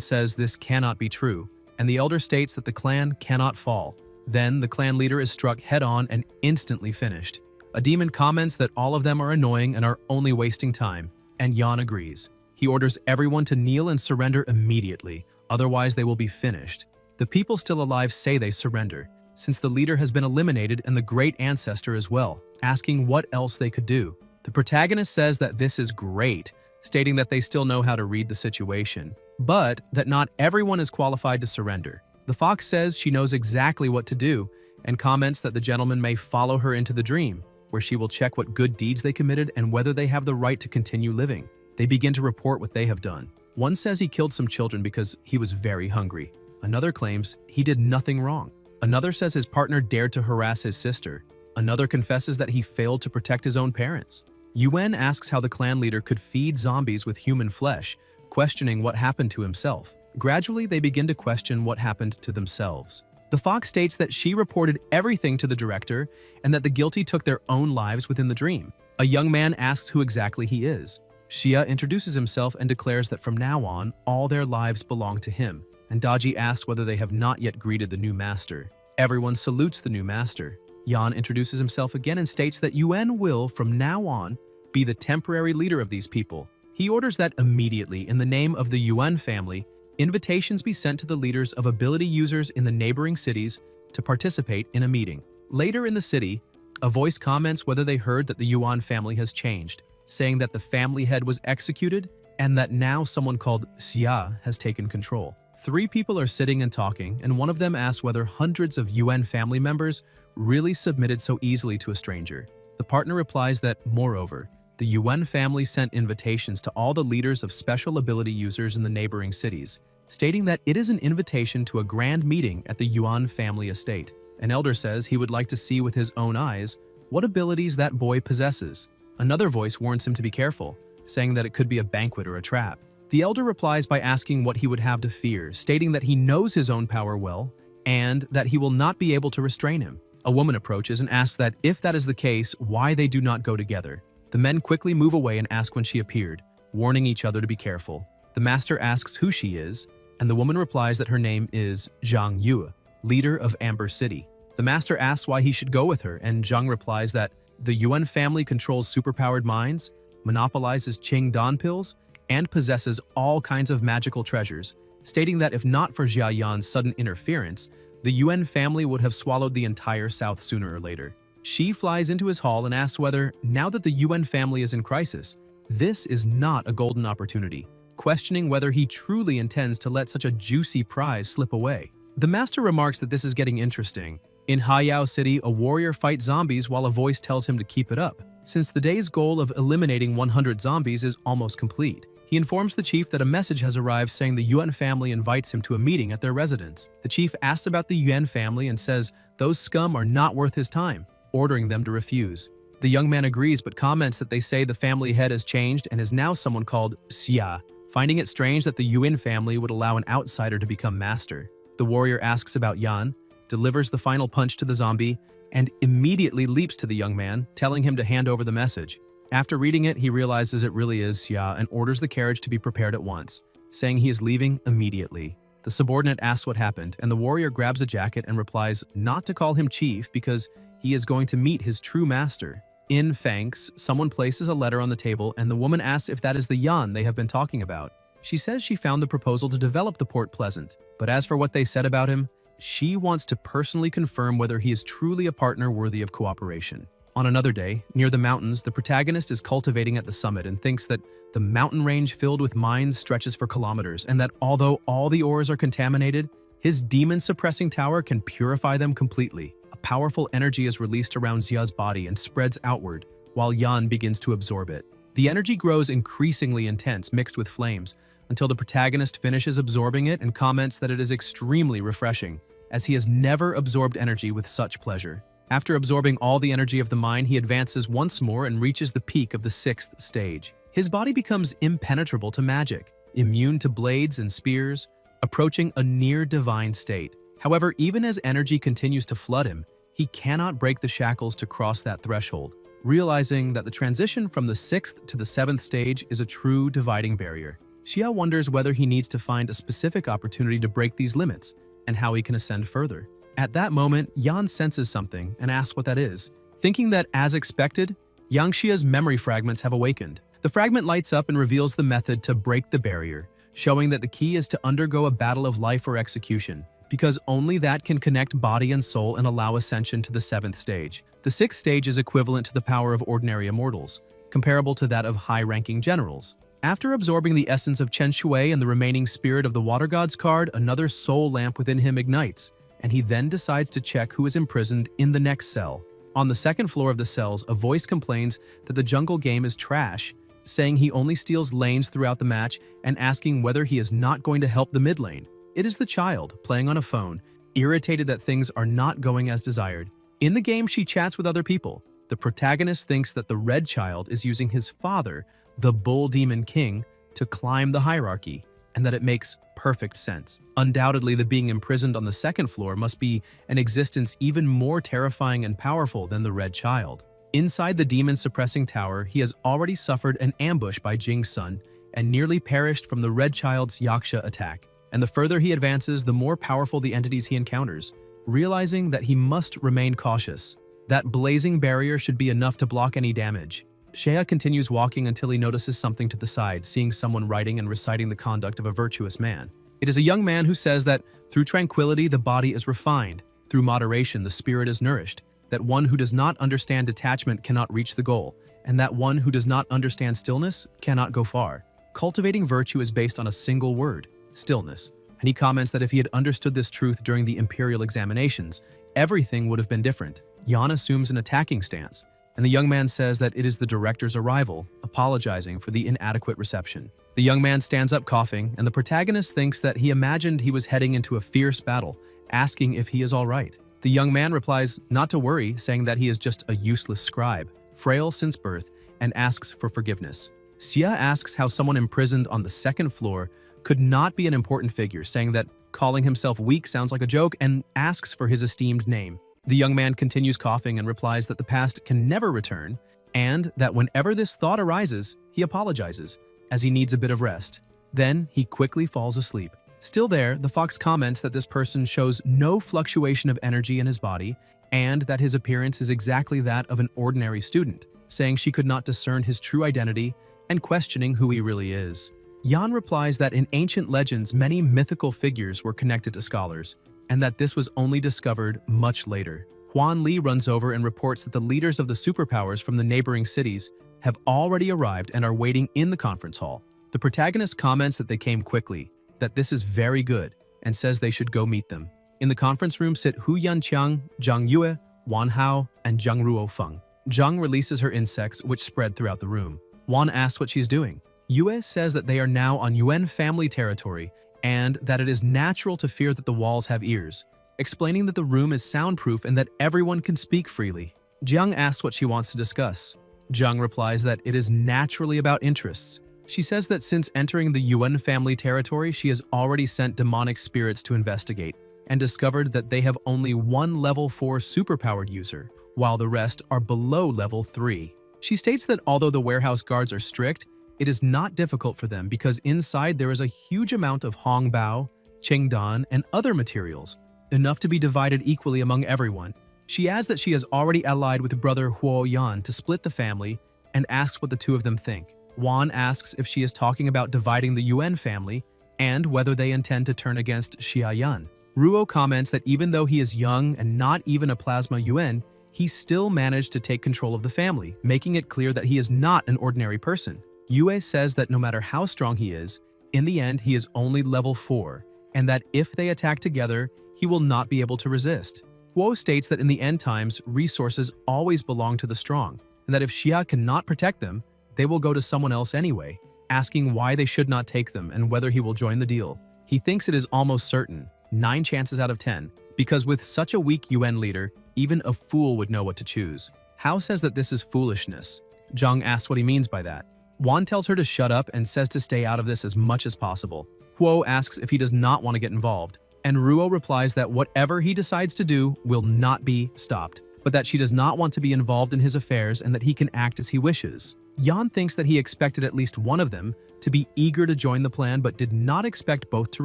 says this cannot be true, and the elder states that the clan cannot fall. Then the clan leader is struck head-on and instantly finished. A demon comments that all of them are annoying and are only wasting time, and Yan agrees. He orders everyone to kneel and surrender immediately, otherwise they will be finished. The people still alive say they surrender, since the leader has been eliminated and the great ancestor as well, asking what else they could do. The protagonist says that this is great, stating that they still know how to read the situation, but that not everyone is qualified to surrender. The fox says she knows exactly what to do, and comments that the gentleman may follow her into the dream, where she will check what good deeds they committed and whether they have the right to continue living. They begin to report what they have done. One says he killed some children because he was very hungry. Another claims he did nothing wrong. Another says his partner dared to harass his sister. Another confesses that he failed to protect his own parents. Yuan asks how the clan leader could feed zombies with human flesh, questioning what happened to himself. Gradually, they begin to question what happened to themselves. The fox states that she reported everything to the director and that the guilty took their own lives within the dream. A young man asks who exactly he is. Xia introduces himself and declares that from now on, all their lives belong to him, and Daji asks whether they have not yet greeted the new master. Everyone salutes the new master. Yan introduces himself again and states that Yuan will, from now on, be the temporary leader of these people. He orders that immediately, in the name of the Yuan family, invitations be sent to the leaders of ability users in the neighboring cities to participate in a meeting. Later in the city, a voice comments whether they heard that the Yuan family has changed, saying that the family head was executed and that now someone called Xia has taken control. 3 people are sitting and talking, and one of them asks whether hundreds of Yuan family members really submitted so easily to a stranger. The partner replies that, moreover, the Yuan family sent invitations to all the leaders of special ability users in the neighboring cities, stating that it is an invitation to a grand meeting at the Yuan family estate. An elder says he would like to see with his own eyes what abilities that boy possesses. Another voice warns him to be careful, saying that it could be a banquet or a trap. The elder replies by asking what he would have to fear, stating that he knows his own power well and that he will not be able to restrain him. A woman approaches and asks that if that is the case, why they do not go together. The men quickly move away and ask when she appeared, warning each other to be careful. The master asks who she is, and the woman replies that her name is Zhang Yu, leader of Amber City. The master asks why he should go with her, and Zhang replies that the Yuan family controls superpowered minds, monopolizes Qing Dan pills, and possesses all kinds of magical treasures, stating that if not for Jia Yan's sudden interference, the Yuan family would have swallowed the entire South sooner or later. She flies into his hall and asks whether, now that the Yuan family is in crisis, this is not a golden opportunity, questioning whether he truly intends to let such a juicy prize slip away. The master remarks that this is getting interesting. In Haiyao City, a warrior fights zombies while a voice tells him to keep it up, since the day's goal of eliminating 100 zombies is almost complete. He informs the chief that a message has arrived saying the Yuan family invites him to a meeting at their residence. The chief asks about the Yuan family and says those scum are not worth his time, ordering them to refuse. The young man agrees but comments that they say the family head has changed and is now someone called Xia, finding it strange that the Yuan family would allow an outsider to become master. The warrior asks about Yan, delivers the final punch to the zombie, and immediately leaps to the young man, telling him to hand over the message. After reading it, he realizes it really is Xia and orders the carriage to be prepared at once, saying he is leaving immediately. The subordinate asks what happened, and the warrior grabs a jacket and replies not to call him chief because he is going to meet his true master. In Fangs, someone places a letter on the table, and the woman asks if that is the Yan they have been talking about. She says she found the proposal to develop the port pleasant, but as for what they said about him, she wants to personally confirm whether he is truly a partner worthy of cooperation. On another day, near the mountains, the protagonist is cultivating at the summit and thinks that the mountain range filled with mines stretches for kilometers and that although all the ores are contaminated, his demon-suppressing tower can purify them completely. A powerful energy is released around Xia's body and spreads outward, while Yan begins to absorb it. The energy grows increasingly intense, mixed with flames, until the protagonist finishes absorbing it and comments that it is extremely refreshing, as he has never absorbed energy with such pleasure. After absorbing all the energy of the mine, he advances once more and reaches the peak of the 6th stage. His body becomes impenetrable to magic, immune to blades and spears, approaching a near-divine state. However, even as energy continues to flood him, he cannot break the shackles to cross that threshold, realizing that the transition from the 6th to the 7th stage is a true dividing barrier. Xia wonders whether he needs to find a specific opportunity to break these limits, and how he can ascend further. At that moment, Yan senses something and asks what that is. Thinking that, as expected, Yang Xia's memory fragments have awakened. The fragment lights up and reveals the method to break the barrier, showing that the key is to undergo a battle of life or execution, because only that can connect body and soul and allow ascension to the 7th stage. The 6th stage is equivalent to the power of ordinary immortals, comparable to that of high-ranking generals. After absorbing the essence of Chen Shui and the remaining spirit of the Water God's card, another soul lamp within him ignites, and he then decides to check who is imprisoned in the next cell. On the 2nd floor of the cells, a voice complains that the jungle game is trash, saying he only steals lanes throughout the match and asking whether he is not going to help the mid lane. It is the child, playing on a phone, irritated that things are not going as desired. In the game, she chats with other people. The protagonist thinks that the red child is using his father, the Bull Demon King, to climb the hierarchy, and that it makes perfect sense. Undoubtedly, the being imprisoned on the second floor must be an existence even more terrifying and powerful than the Red Child. Inside the demon-suppressing tower, he has already suffered an ambush by Jing's son and nearly perished from the Red Child's Yaksha attack. And the further he advances, the more powerful the entities he encounters, realizing that he must remain cautious. That blazing barrier should be enough to block any damage. Shea continues walking until he notices something to the side, seeing someone writing and reciting the conduct of a virtuous man. It is a young man who says that through tranquility the body is refined, through moderation the spirit is nourished, that one who does not understand detachment cannot reach the goal, and that one who does not understand stillness cannot go far. Cultivating virtue is based on a single word, stillness. And he comments that if he had understood this truth during the imperial examinations, everything would have been different. Yan assumes an attacking stance, and the young man says that it is the director's arrival, apologizing for the inadequate reception. The young man stands up coughing, and the protagonist thinks that he imagined he was heading into a fierce battle, asking if he is all right. The young man replies not to worry, saying that he is just a useless scribe, frail since birth, and asks for forgiveness. Xia asks how someone imprisoned on the second floor could not be an important figure, saying that calling himself weak sounds like a joke, and asks for his esteemed name. The young man continues coughing and replies that the past can never return, and that whenever this thought arises, he apologizes, as he needs a bit of rest. Then he quickly falls asleep. Still there, the fox comments that this person shows no fluctuation of energy in his body, and that his appearance is exactly that of an ordinary student, saying she could not discern his true identity and questioning who he really is. Yan replies that in ancient legends many mythical figures were connected to scholars, and that this was only discovered much later. Huan Li runs over and reports that the leaders of the superpowers from the neighboring cities have already arrived and are waiting in the conference hall. The protagonist comments that they came quickly, that this is very good, and says they should go meet them. In the conference room sit Hu Yanqiang, Zhang Yue, Wan Hao, and Zhang Ruo Feng. Zhang releases her insects, which spread throughout the room. Wan asks what she's doing. Yue says that they are now on Yuan family territory, and that it is natural to fear that the walls have ears, explaining that the room is soundproof and that everyone can speak freely. Jiang asks what she wants to discuss. Jiang replies that it is naturally about interests. She says that since entering the Yuan family territory, she has already sent demonic spirits to investigate, and discovered that they have only one level 4 superpowered user, while the rest are below level 3. She states that although the warehouse guards are strict, it is not difficult for them because inside there is a huge amount of hongbao, qingdan, and other materials, enough to be divided equally among everyone. She adds that she has already allied with brother Huo Yan to split the family and asks what the two of them think. Wan asks if she is talking about dividing the Yuan family and whether they intend to turn against Xia Yan. Ruo comments that even though he is young and not even a plasma Yuan, he still managed to take control of the family, making it clear that he is not an ordinary person. Yue says that no matter how strong he is, in the end he is only level 4, and that if they attack together, he will not be able to resist. Huo states that in the end times, resources always belong to the strong, and that if Xia cannot protect them, they will go to someone else anyway, asking why they should not take them and whether he will join the deal. He thinks it is almost certain, 9 chances out of 10, because with such a weak UN leader, even a fool would know what to choose. Hao says that this is foolishness. Zhang asks what he means by that. Wan tells her to shut up and says to stay out of this as much as possible. Huo asks if he does not want to get involved, and Ruo replies that whatever he decides to do will not be stopped, but that she does not want to be involved in his affairs and that he can act as he wishes. Yan thinks that he expected at least one of them to be eager to join the plan but did not expect both to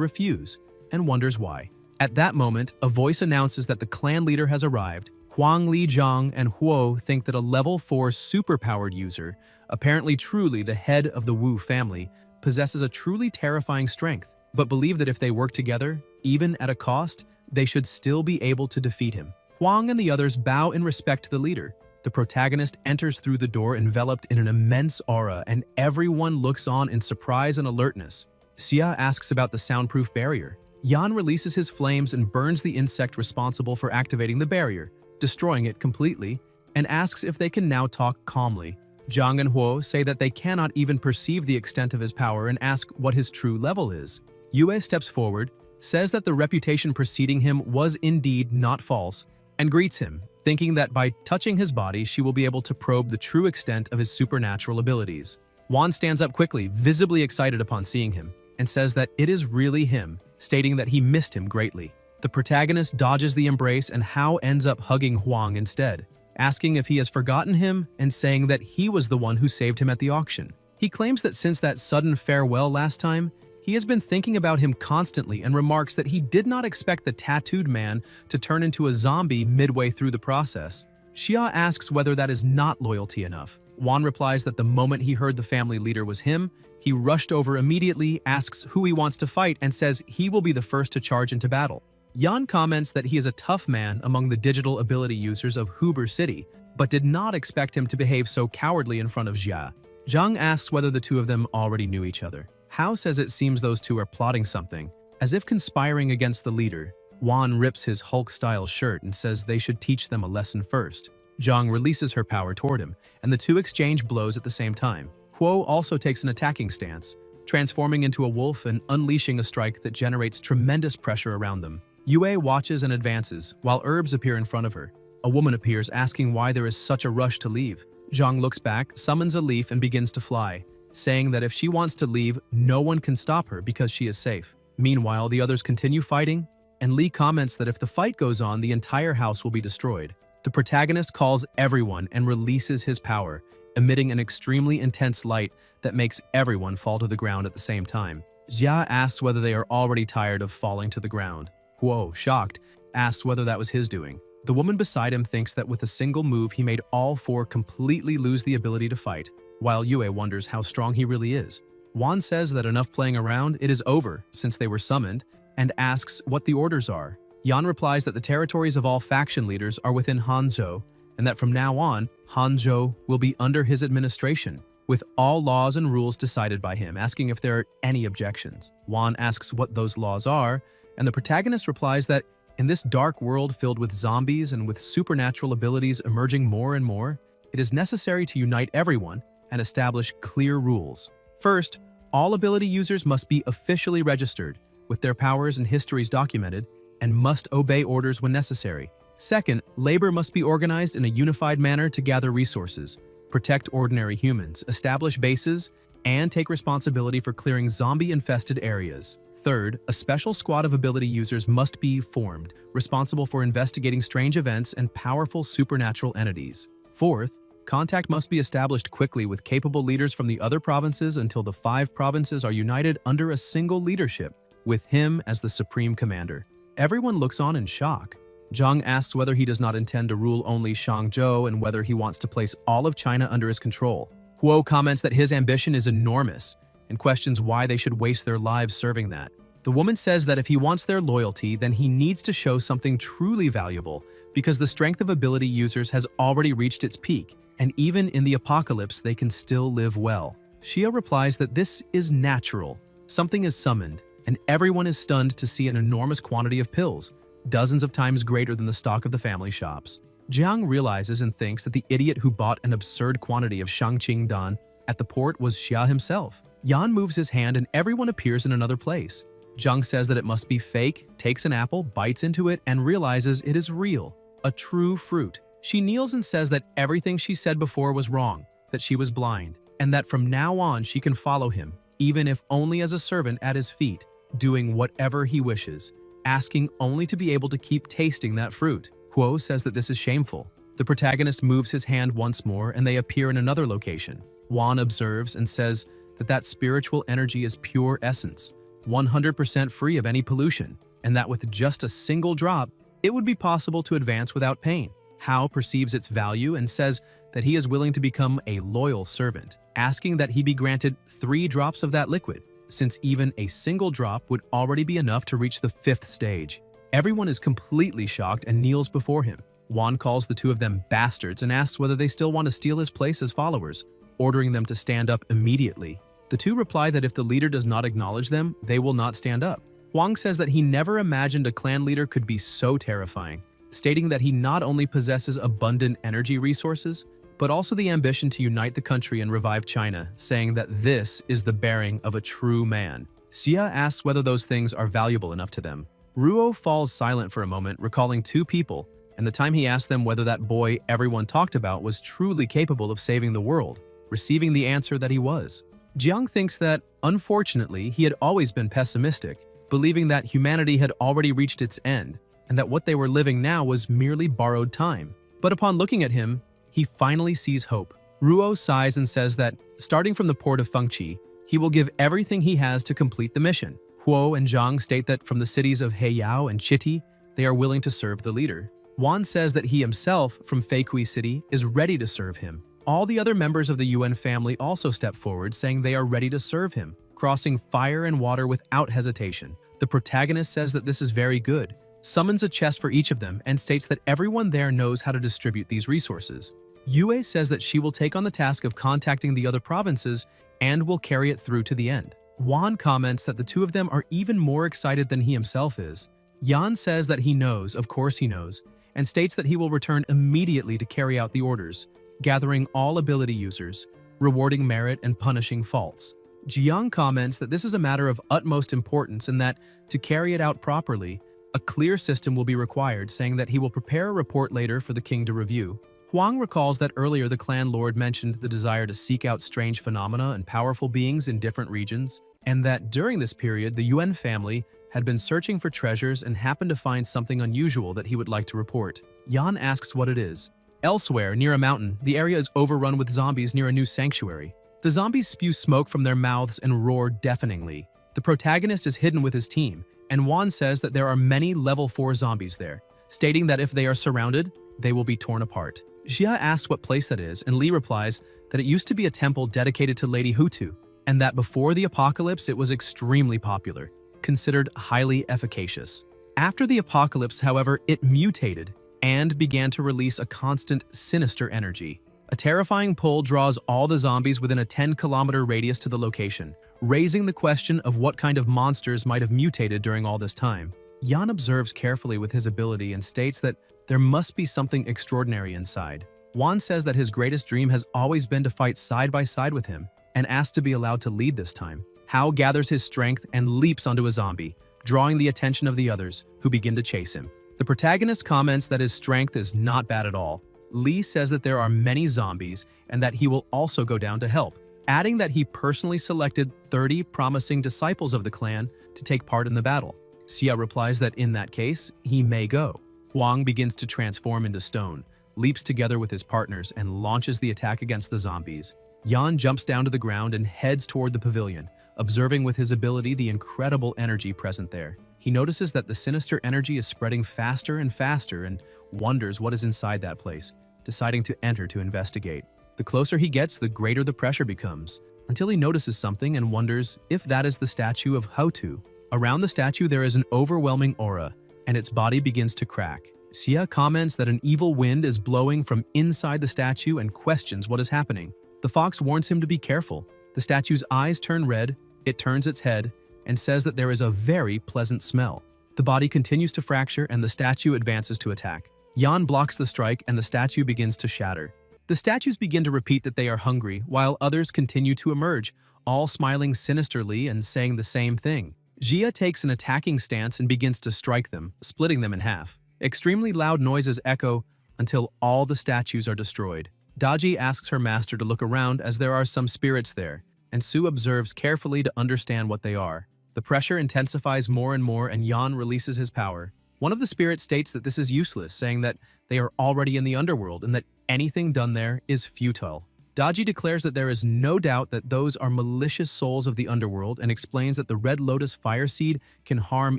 refuse, and wonders why. At that moment, a voice announces that the clan leader has arrived. Huang Li Zhang and Huo think that a level 4 superpowered user, apparently truly the head of the Wu family, possesses a truly terrifying strength, but believe that if they work together, even at a cost, they should still be able to defeat him. Huang and the others bow in respect to the leader. The protagonist enters through the door enveloped in an immense aura, and everyone looks on in surprise and alertness. Xia asks about the soundproof barrier. Yan releases his flames and burns the insect responsible for activating the barrier, destroying it completely, and asks if they can now talk calmly. Zhang and Huo say that they cannot even perceive the extent of his power and ask what his true level is. Yue steps forward, says that the reputation preceding him was indeed not false, and greets him, thinking that by touching his body she will be able to probe the true extent of his supernatural abilities. Juan stands up quickly, visibly excited upon seeing him, and says that it is really him, stating that he missed him greatly. The protagonist dodges the embrace and Hao ends up hugging Huang instead, asking if he has forgotten him and saying that he was the one who saved him at the auction. He claims that since that sudden farewell last time, he has been thinking about him constantly and remarks that he did not expect the tattooed man to turn into a zombie midway through the process. Xia asks whether that is not loyalty enough. Juan replies that the moment he heard the family leader was him, he rushed over immediately, asks who he wants to fight, and says he will be the first to charge into battle. Yan comments that he is a tough man among the digital ability users of Huber City, but did not expect him to behave so cowardly in front of Xia. Zhang asks whether the two of them already knew each other. Hao says it seems those two are plotting something, as if conspiring against the leader. Juan rips his Hulk-style shirt and says they should teach them a lesson first. Zhang releases her power toward him, and the two exchange blows at the same time. Huo also takes an attacking stance, transforming into a wolf and unleashing a strike that generates tremendous pressure around them. Yue watches and advances, while herbs appear in front of her. A woman appears asking why there is such a rush to leave. Zhang looks back, summons a leaf, and begins to fly, saying that if she wants to leave, no one can stop her because she is safe. Meanwhile, the others continue fighting, and Li comments that if the fight goes on, the entire house will be destroyed. The protagonist calls everyone and releases his power, emitting an extremely intense light that makes everyone fall to the ground at the same time. Xia asks whether they are already tired of falling to the ground. Huo, shocked, asks whether that was his doing. The woman beside him thinks that with a single move he made all four completely lose the ability to fight, while Yue wonders how strong he really is. Juan says that enough playing around, it is over since they were summoned, and asks what the orders are. Yan replies that the territories of all faction leaders are within Hanzhou, and that from now on, Hanzhou will be under his administration, with all laws and rules decided by him, asking if there are any objections. Juan asks what those laws are, and the protagonist replies that in this dark world filled with zombies and with supernatural abilities emerging more and more, it is necessary to unite everyone and establish clear rules. First, all ability users must be officially registered, with their powers and histories documented, and must obey orders when necessary. Second, labor must be organized in a unified manner to gather resources, protect ordinary humans, establish bases, and take responsibility for clearing zombie-infested areas. Third, a special squad of ability users must be formed, responsible for investigating strange events and powerful supernatural entities. Fourth, contact must be established quickly with capable leaders from the other provinces until the 5 provinces are united under a single leadership, with him as the supreme commander. Everyone looks on in shock. Zhang asks whether he does not intend to rule only Shangzhou and whether he wants to place all of China under his control. Huo comments that his ambition is enormous and questions why they should waste their lives serving that. The woman says that if he wants their loyalty, then he needs to show something truly valuable because the strength of ability users has already reached its peak, and even in the apocalypse they can still live well. Xia replies that this is natural. Something is summoned, and everyone is stunned to see an enormous quantity of pills, dozens of times greater than the stock of the family shops. Jiang realizes and thinks that the idiot who bought an absurd quantity of Shangqing Dan at the port was Xia himself. Yan moves his hand and everyone appears in another place. Zhang says that it must be fake, takes an apple, bites into it, and realizes it is real, a true fruit. She kneels and says that everything she said before was wrong, that she was blind, and that from now on she can follow him, even if only as a servant at his feet, doing whatever he wishes, asking only to be able to keep tasting that fruit. Huo says that this is shameful. The protagonist moves his hand once more and they appear in another location. Juan observes and says that spiritual energy is pure essence, 100% free of any pollution, and that with just a single drop, it would be possible to advance without pain. Hao perceives its value and says that he is willing to become a loyal servant, asking that he be granted 3 drops of that liquid, since even a single drop would already be enough to reach the 5th stage. Everyone is completely shocked and kneels before him. Juan calls the two of them bastards and asks whether they still want to steal his place as followers, ordering them to stand up immediately. The two reply that if the leader does not acknowledge them, they will not stand up. Huang says that he never imagined a clan leader could be so terrifying, stating that he not only possesses abundant energy resources, but also the ambition to unite the country and revive China, saying that this is the bearing of a true man. Xia asks whether those things are valuable enough to them. Ruo falls silent for a moment, recalling 2 people, and the time he asked them whether that boy everyone talked about was truly capable of saving the world. receiving the answer that he was. Jiang thinks that, unfortunately, he had always been pessimistic, believing that humanity had already reached its end, and that what they were living now was merely borrowed time. But upon looking at him, he finally sees hope. Ruo sighs and says that, starting from the port of Fengqi, he will give everything he has to complete the mission. Huo and Zhang state that from the cities of Heiyao and Chiti, they are willing to serve the leader. Wan says that he himself, from Feikui City, is ready to serve him. All the other members of the UN family also step forward, saying they are ready to serve him, crossing fire and water without hesitation. The protagonist says that this is very good, summons a chest for each of them, and states that everyone there knows how to distribute these resources. Yue says that she will take on the task of contacting the other provinces and will carry it through to the end. Wan comments that the two of them are even more excited than he himself is. Yan says that he knows, of course he knows, and states that he will return immediately to carry out the orders, gathering all ability users, rewarding merit and punishing faults. Jiang comments that this is a matter of utmost importance and that, to carry it out properly, a clear system will be required, saying that he will prepare a report later for the king to review. Huang recalls that earlier the clan lord mentioned the desire to seek out strange phenomena and powerful beings in different regions, and that during this period the UN family had been searching for treasures and happened to find something unusual that he would like to report. Yan asks what it is. Elsewhere, near a mountain, the area is overrun with zombies near a new sanctuary. The zombies spew smoke from their mouths and roar deafeningly. The protagonist is hidden with his team, and Wan says that there are many level 4 zombies there, stating that if they are surrounded, they will be torn apart. Xia asks what place that is, and Li replies that it used to be a temple dedicated to Lady Hutu, and that before the apocalypse it was extremely popular, considered highly efficacious. After the apocalypse, however, it mutated and began to release a constant, sinister energy. A terrifying pull draws all the zombies within a 10-kilometer radius to the location, raising the question of what kind of monsters might have mutated during all this time. Yan observes carefully with his ability and states that there must be something extraordinary inside. Wan says that his greatest dream has always been to fight side by side with him, and asks to be allowed to lead this time. Hao gathers his strength and leaps onto a zombie, drawing the attention of the others, who begin to chase him. The protagonist comments that his strength is not bad at all. Li says that there are many zombies and that he will also go down to help, adding that he personally selected 30 promising disciples of the clan to take part in the battle. Xia replies that in that case, he may go. Huang begins to transform into stone, leaps together with his partners, and launches the attack against the zombies. Yan jumps down to the ground and heads toward the pavilion, observing with his ability the incredible energy present there. He notices that the sinister energy is spreading faster and faster and wonders what is inside that place, deciding to enter to investigate. The closer he gets, the greater the pressure becomes, until he notices something and wonders if that is the statue of Hutu. Around the statue there is an overwhelming aura, and its body begins to crack. Xia comments that an evil wind is blowing from inside the statue and questions what is happening. The fox warns him to be careful. The statue's eyes turn red, it turns its head, and says that there is a very pleasant smell. The body continues to fracture and the statue advances to attack. Yan blocks the strike and the statue begins to shatter. The statues begin to repeat that they are hungry, while others continue to emerge, all smiling sinisterly and saying the same thing. Xia takes an attacking stance and begins to strike them, splitting them in half. Extremely loud noises echo until all the statues are destroyed. Daji asks her master to look around as there are some spirits there, and Su observes carefully to understand what they are. The pressure intensifies more and more, and Yan releases his power. One of the spirits states that this is useless, saying that they are already in the underworld and that anything done there is futile. Daji declares that there is no doubt that those are malicious souls of the underworld and explains that the Red Lotus Fire Seed can harm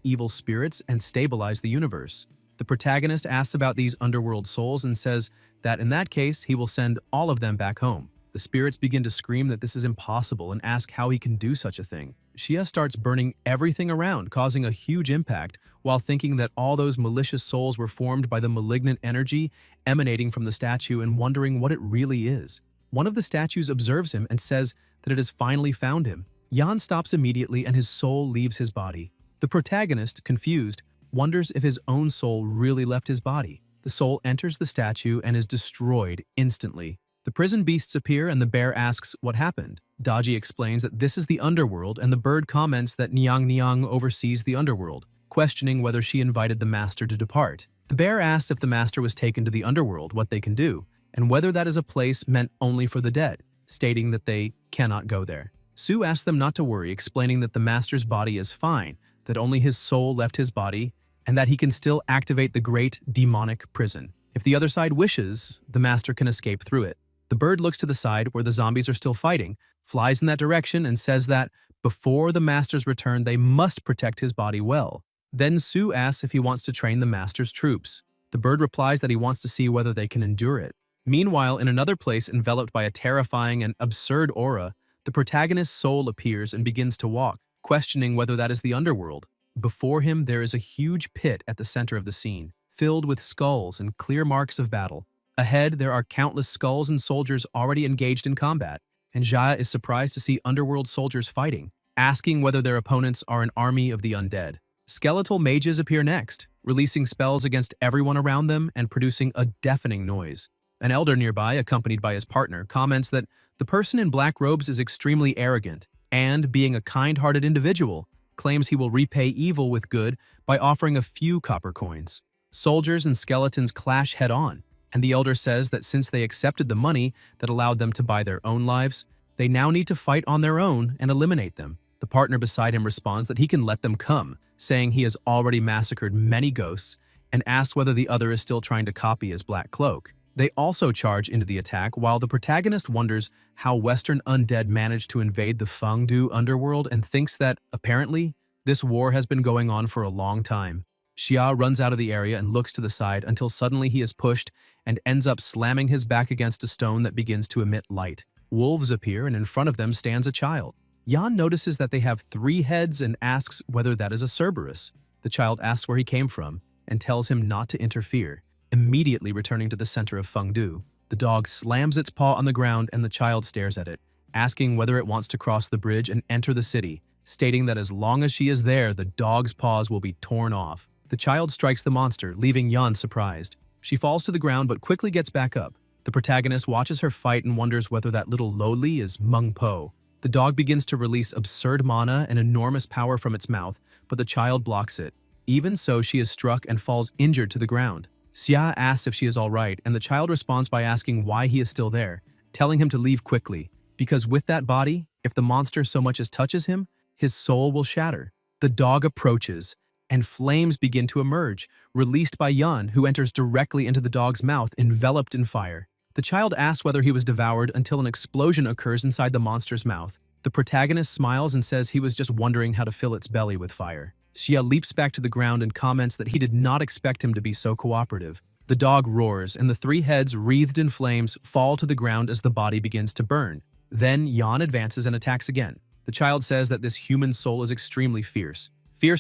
evil spirits and stabilize the universe. The protagonist asks about these underworld souls and says that in that case, he will send all of them back home. The spirits begin to scream that this is impossible and ask how he can do such a thing. Xia starts burning everything around, causing a huge impact, while thinking that all those malicious souls were formed by the malignant energy emanating from the statue and wondering what it really is. One of the statues observes him and says that it has finally found him. Yan stops immediately and his soul leaves his body. The protagonist, confused, wonders if his own soul really left his body. The soul enters the statue and is destroyed instantly. The prison beasts appear and the bear asks what happened. Daji explains that this is the underworld, and the bird comments that Niang Niang oversees the underworld, questioning whether she invited the master to depart. The bear asks if the master was taken to the underworld, what they can do, and whether that is a place meant only for the dead. stating that they cannot go there. Sue asks them not to worry, explaining that the master's body is fine, that only his soul left his body, and that he can still activate the great demonic prison. If the other side wishes, the master can escape through it. The bird looks to the side where the zombies are still fighting, flies in that direction, and says that before the master's return, they must protect his body well. Then Sue asks if he wants to train the master's troops. The bird replies that he wants to see whether they can endure it. Meanwhile, in another place enveloped by a terrifying and absurd aura, the protagonist's soul appears and begins to walk, questioning whether that is the underworld. Before him, there is a huge pit at the center of the scene, filled with skulls and clear marks of battle. Ahead, there are countless skulls and soldiers already engaged in combat, and Jaya is surprised to see underworld soldiers fighting, asking whether their opponents are an army of the undead. Skeletal mages appear next, releasing spells against everyone around them and producing a deafening noise. An elder nearby, accompanied by his partner, comments that the person in black robes is extremely arrogant and, being a kind-hearted individual, claims he will repay evil with good by offering a few copper coins. Soldiers and skeletons clash head-on, and the elder says that since they accepted the money that allowed them to buy their own lives, they now need to fight on their own and eliminate them. The partner beside him responds that he can let them come, saying he has already massacred many ghosts, and asks whether the other is still trying to copy his black cloak. They also charge into the attack while the protagonist wonders how Western undead managed to invade the Fengdu underworld and thinks that, apparently, this war has been going on for a long time. Xia runs out of the area and looks to the side until suddenly he is pushed and ends up slamming his back against a stone that begins to emit light. Wolves appear and in front of them stands a child. Jan notices that they have 3 heads and asks whether that is a Cerberus. The child asks where he came from and tells him not to interfere. Immediately returning to the center of Fengdu, the dog slams its paw on the ground and the child stares at it, asking whether it wants to cross the bridge and enter the city, stating that as long as she is there, the dog's paws will be torn off. The child strikes the monster, leaving Yan surprised. She falls to the ground but quickly gets back up. The protagonist watches her fight and wonders whether that little lowly is Meng Po. The dog begins to release absurd mana and enormous power from its mouth, but the child blocks it. Even so, she is struck and falls injured to the ground. Xia asks if she is alright, and the child responds by asking why he is still there, telling him to leave quickly, because with that body, if the monster so much as touches him, his soul will shatter. The dog approaches, and flames begin to emerge, released by Yan, who enters directly into the dog's mouth, enveloped in fire. The child asks whether he was devoured until an explosion occurs inside the monster's mouth. The protagonist smiles and says he was just wondering how to fill its belly with fire. Xia leaps back to the ground and comments that he did not expect him to be so cooperative. The dog roars, and the 3 heads, wreathed in flames, fall to the ground as the body begins to burn. Then Yan advances and attacks again. The child says that this human soul is extremely fierce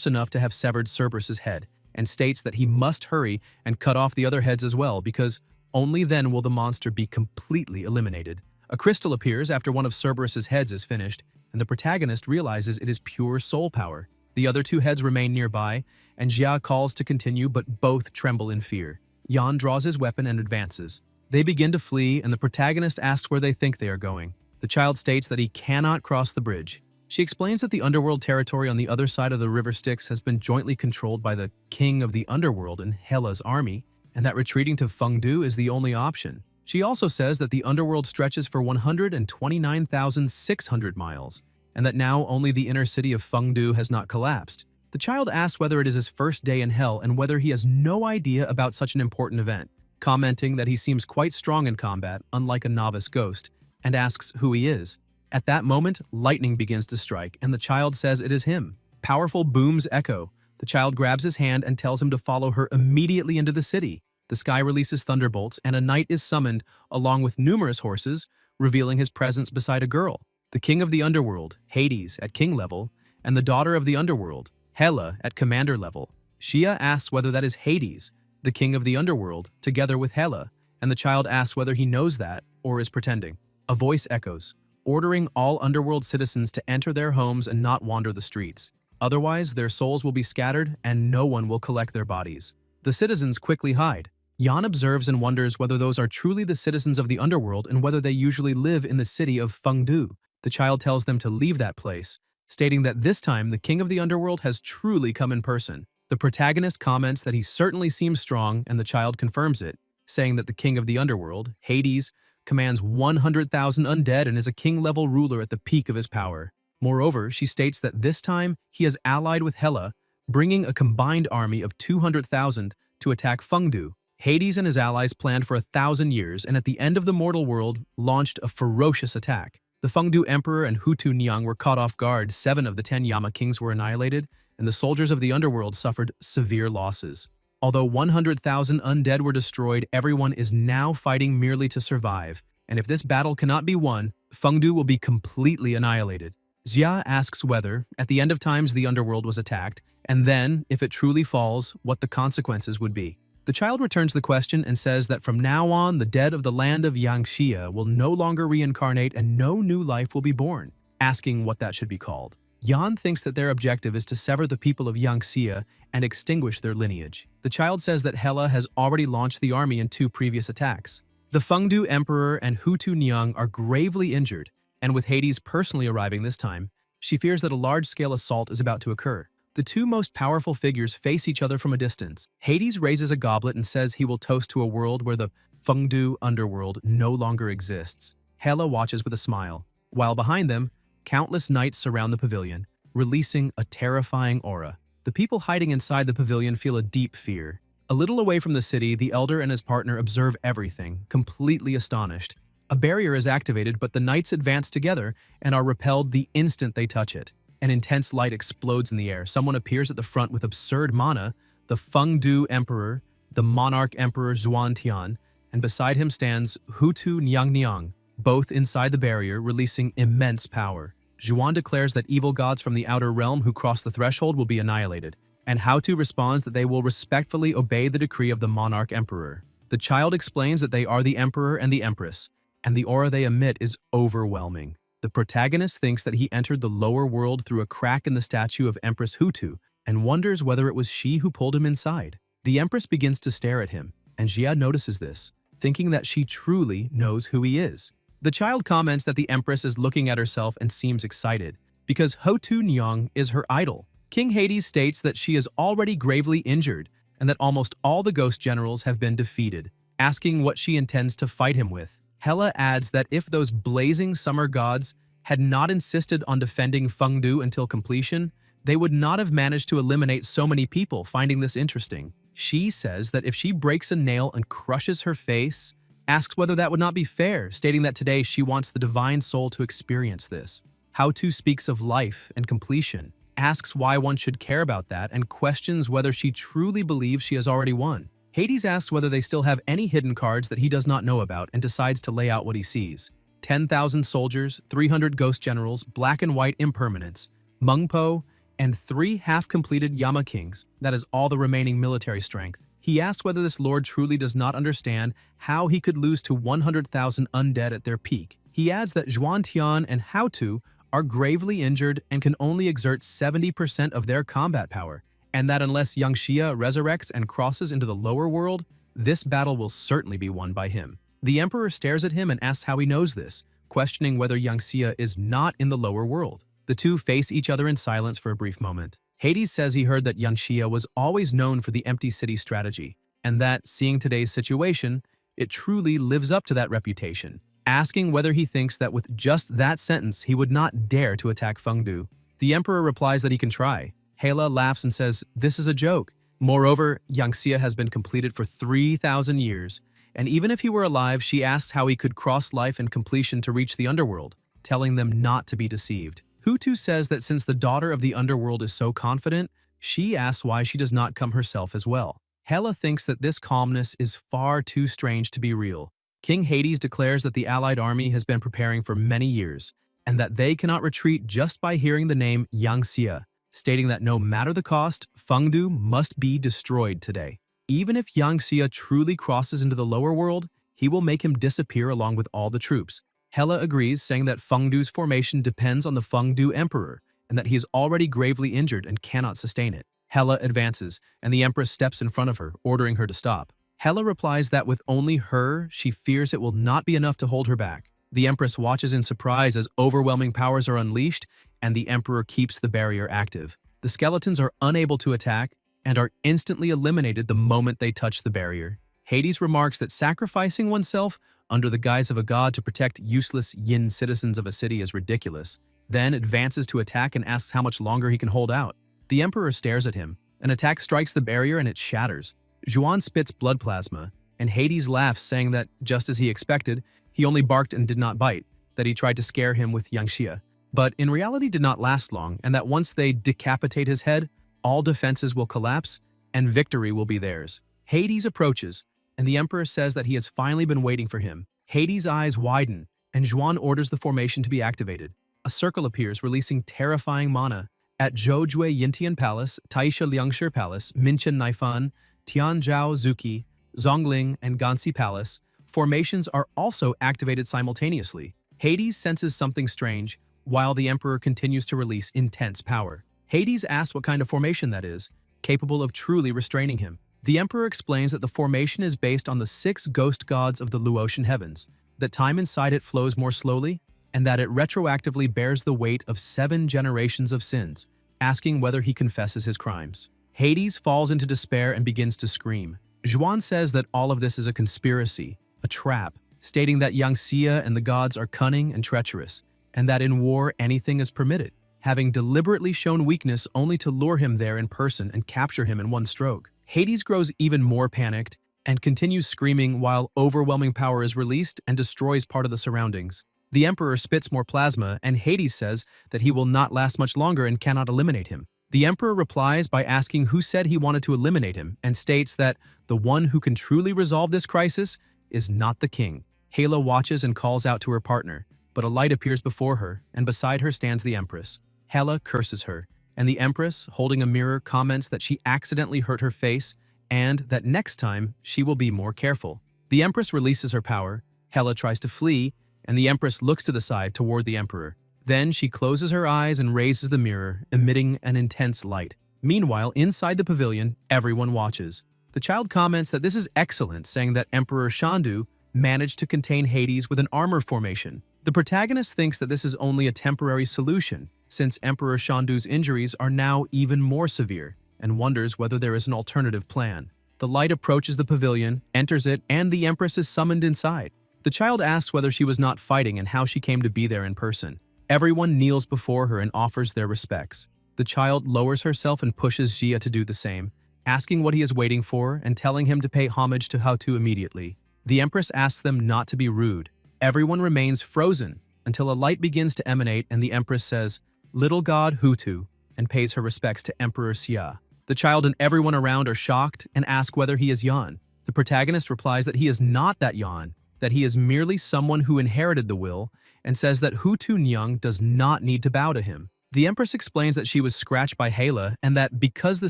enough to have severed Cerberus's head, and states that he must hurry and cut off the other heads as well, because only then will the monster be completely eliminated. A crystal appears after one of Cerberus's heads is finished, and the protagonist realizes it is pure soul power. The other 2 heads remain nearby, and Jia calls to continue, but both tremble in fear. Yan draws his weapon and advances. They begin to flee, and the protagonist asks where they think they are going. The child states that he cannot cross the bridge. She explains that the underworld territory on the other side of the river Styx has been jointly controlled by the king of the underworld and Hela's army, and that retreating to Fengdu is the only option. She also says that the underworld stretches for 129,600 miles, and that now only the inner city of Fengdu has not collapsed. The child asks whether it is his first day in hell and whether he has no idea about such an important event, commenting that he seems quite strong in combat, unlike a novice ghost, and asks who he is. At that moment, lightning begins to strike, and the child says it is him. Powerful booms echo. The child grabs his hand and tells him to follow her immediately into the city. The sky releases thunderbolts, and a knight is summoned, along with numerous horses, revealing his presence beside a girl. The king of the underworld, Hades, at king level, and the daughter of the underworld, Hela, at commander level. Xia asks whether that is Hades, the king of the underworld, together with Hela, and the child asks whether he knows that or is pretending. A voice echoes, ordering all underworld citizens to enter their homes and not wander the streets. Otherwise, their souls will be scattered and no one will collect their bodies. The citizens quickly hide. Yan observes and wonders whether those are truly the citizens of the underworld and whether they usually live in the city of Fengdu. The child tells them to leave that place, stating that this time the king of the underworld has truly come in person. The protagonist comments that he certainly seems strong, and the child confirms it, saying that the king of the underworld, Hades, commands 100,000 undead, and is a king-level ruler at the peak of his power. Moreover, she states that this time he has allied with Hela, bringing a combined army of 200,000 to attack Fengdu. Hades and his allies planned for 1,000 years, and at the end of the mortal world, launched a ferocious attack. The Fengdu Emperor and Hutu Nyang were caught off guard, 7 of the 10 Yama kings were annihilated, and the soldiers of the underworld suffered severe losses. Although 100,000 undead were destroyed, everyone is now fighting merely to survive, and if this battle cannot be won, Fengdu will be completely annihilated. Xia asks whether, at the end of times, the underworld was attacked, and then, if it truly falls, what the consequences would be. The child returns the question and says that from now on, the dead of the land of Yangxia will no longer reincarnate and no new life will be born, asking what that should be called. Yan thinks that their objective is to sever the people of Yangxia and extinguish their lineage. The child says that Hela has already launched the army in 2 previous attacks. The Fengdu Emperor and Hutu Nyang are gravely injured, and with Hades personally arriving this time, she fears that a large-scale assault is about to occur. The 2 most powerful figures face each other from a distance. Hades raises a goblet and says he will toast to a world where the Fengdu underworld no longer exists. Hela watches with a smile, while behind them, countless knights surround the pavilion, releasing a terrifying aura. The people hiding inside the pavilion feel a deep fear. A little away from the city, the elder and his partner observe everything, completely astonished. A barrier is activated, but the knights advance together and are repelled the instant they touch it. An intense light explodes in the air. Someone appears at the front with absurd mana, the Fengdu Emperor, the Monarch Emperor Zhuantian, and beside him stands Hutu Nyang, both inside the barrier, releasing immense power. Zhuan declares that evil gods from the outer realm who cross the threshold will be annihilated, and Hutu responds that they will respectfully obey the decree of the Monarch Emperor. The child explains that they are the Emperor and the Empress, and the aura they emit is overwhelming. The protagonist thinks that he entered the lower world through a crack in the statue of Empress Hutu and wonders whether it was she who pulled him inside. The Empress begins to stare at him, and Xia notices this, thinking that she truly knows who he is. The child comments that the Empress is looking at herself and seems excited, because Hutu Nyang is her idol. King Hades states that she is already gravely injured and that almost all the ghost generals have been defeated, asking what she intends to fight him with. Hela adds that if those blazing summer gods had not insisted on defending Fengdu until completion, they would not have managed to eliminate so many people, finding this interesting. She says that if she breaks a nail and crushes her face, asks whether that would not be fair, stating that today she wants the divine soul to experience this. Hutu speaks of life and completion, asks why one should care about that, and questions whether she truly believes she has already won. Hades asks whether they still have any hidden cards that he does not know about and decides to lay out what he sees. 10,000 soldiers, 300 ghost generals, black and white impermanents, Mengpo, and 3 half-completed Yama kings. That is all the remaining military strength. He asks whether this lord truly does not understand how he could lose to 100,000 undead at their peak. He adds that Zhuantian and Hutu are gravely injured and can only exert 70% of their combat power, and that unless Yangxia resurrects and crosses into the lower world, this battle will certainly be won by him. The Emperor stares at him and asks how he knows this, questioning whether Yangxia is not in the lower world. The 2 face each other in silence for a brief moment. Hades says he heard that Yangxia was always known for the empty city strategy, and that, seeing today's situation, it truly lives up to that reputation, asking whether he thinks that with just that sentence he would not dare to attack Fengdu. The Emperor replies that he can try. Hela laughs and says, "This is a joke." Moreover, Yangxia has been completed for 3,000 years, and even if he were alive, she asks how he could cross life and completion to reach the underworld, telling them not to be deceived. Hutu says that since the daughter of the underworld is so confident, she asks why she does not come herself as well. Hela thinks that this calmness is far too strange to be real. King Hades declares that the allied army has been preparing for many years, and that they cannot retreat just by hearing the name Yangxia, stating that no matter the cost, Fengdu must be destroyed today. Even if Yangxia truly crosses into the lower world, he will make him disappear along with all the troops. Hela agrees, saying that Fengdu's formation depends on the Fengdu Emperor, and that he is already gravely injured and cannot sustain it. Hela advances, and the Empress steps in front of her, ordering her to stop. Hela replies that with only her, she fears it will not be enough to hold her back. The Empress watches in surprise as overwhelming powers are unleashed, and the Emperor keeps the barrier active. The skeletons are unable to attack, and are instantly eliminated the moment they touch the barrier. Hades remarks that sacrificing oneself under the guise of a god to protect useless yin citizens of a city is ridiculous, then advances to attack and asks how much longer he can hold out. The Emperor stares at him. An attack strikes the barrier and it shatters. Juan spits blood plasma, and Hades laughs, saying that, just as he expected, he only barked and did not bite, that he tried to scare him with Yangxia, but in reality did not last long, and that once they decapitate his head, all defenses will collapse and victory will be theirs. Hades approaches, and the Emperor says that he has finally been waiting for him. Hades' eyes widen, and Juan orders the formation to be activated. A circle appears, releasing terrifying mana. At Zhoujue Yintian Palace, Taisha Liangshi Palace, Minchen Naifan, Tianzhou Zuki, Zhongling, and Ganxi Palace, formations are also activated simultaneously. Hades senses something strange, while the Emperor continues to release intense power. Hades asks what kind of formation that is, capable of truly restraining him. The Emperor explains that the formation is based on the 6 ghost gods of the Luotian heavens, that time inside it flows more slowly, and that it retroactively bears the weight of 7 generations of sins, asking whether he confesses his crimes. Hades falls into despair and begins to scream. Juan says that all of this is a conspiracy, a trap, stating that Yangxia and the gods are cunning and treacherous, and that in war anything is permitted, having deliberately shown weakness only to lure him there in person and capture him in one stroke. Hades grows even more panicked and continues screaming while overwhelming power is released and destroys part of the surroundings. The Emperor spits more plasma, and Hades says that he will not last much longer and cannot eliminate him. The Emperor replies by asking who said he wanted to eliminate him, and states that the one who can truly resolve this crisis is not the king. Yahello watches and calls out to her partner, but a light appears before her, and beside her stands the Empress. Hela curses her, and the Empress, holding a mirror, comments that she accidentally hurt her face and that next time she will be more careful. The Empress releases her power, Hela tries to flee, and the Empress looks to the side toward the Emperor. Then she closes her eyes and raises the mirror, emitting an intense light. Meanwhile, inside the pavilion, everyone watches. The child comments that this is excellent, saying that Emperor Shandu managed to contain Hades with an armor formation. The protagonist thinks that this is only a temporary solution, since Emperor Shandu's injuries are now even more severe, and wonders whether there is an alternative plan. The light approaches the pavilion, enters it, and the Empress is summoned inside. The child asks whether she was not fighting and how she came to be there in person. Everyone kneels before her and offers their respects. The child lowers herself and pushes Jia to do the same, asking what he is waiting for and telling him to pay homage to Houtu immediately. The Empress asks them not to be rude. Everyone remains frozen until a light begins to emanate and the Empress says, "Little God Houtu," and pays her respects to Emperor Xia. The child and everyone around are shocked and ask whether he is Yan. The protagonist replies that he is not that Yan, that he is merely someone who inherited the will, and says that Houtu Nyang does not need to bow to him. The Empress explains that she was scratched by Hela and that because the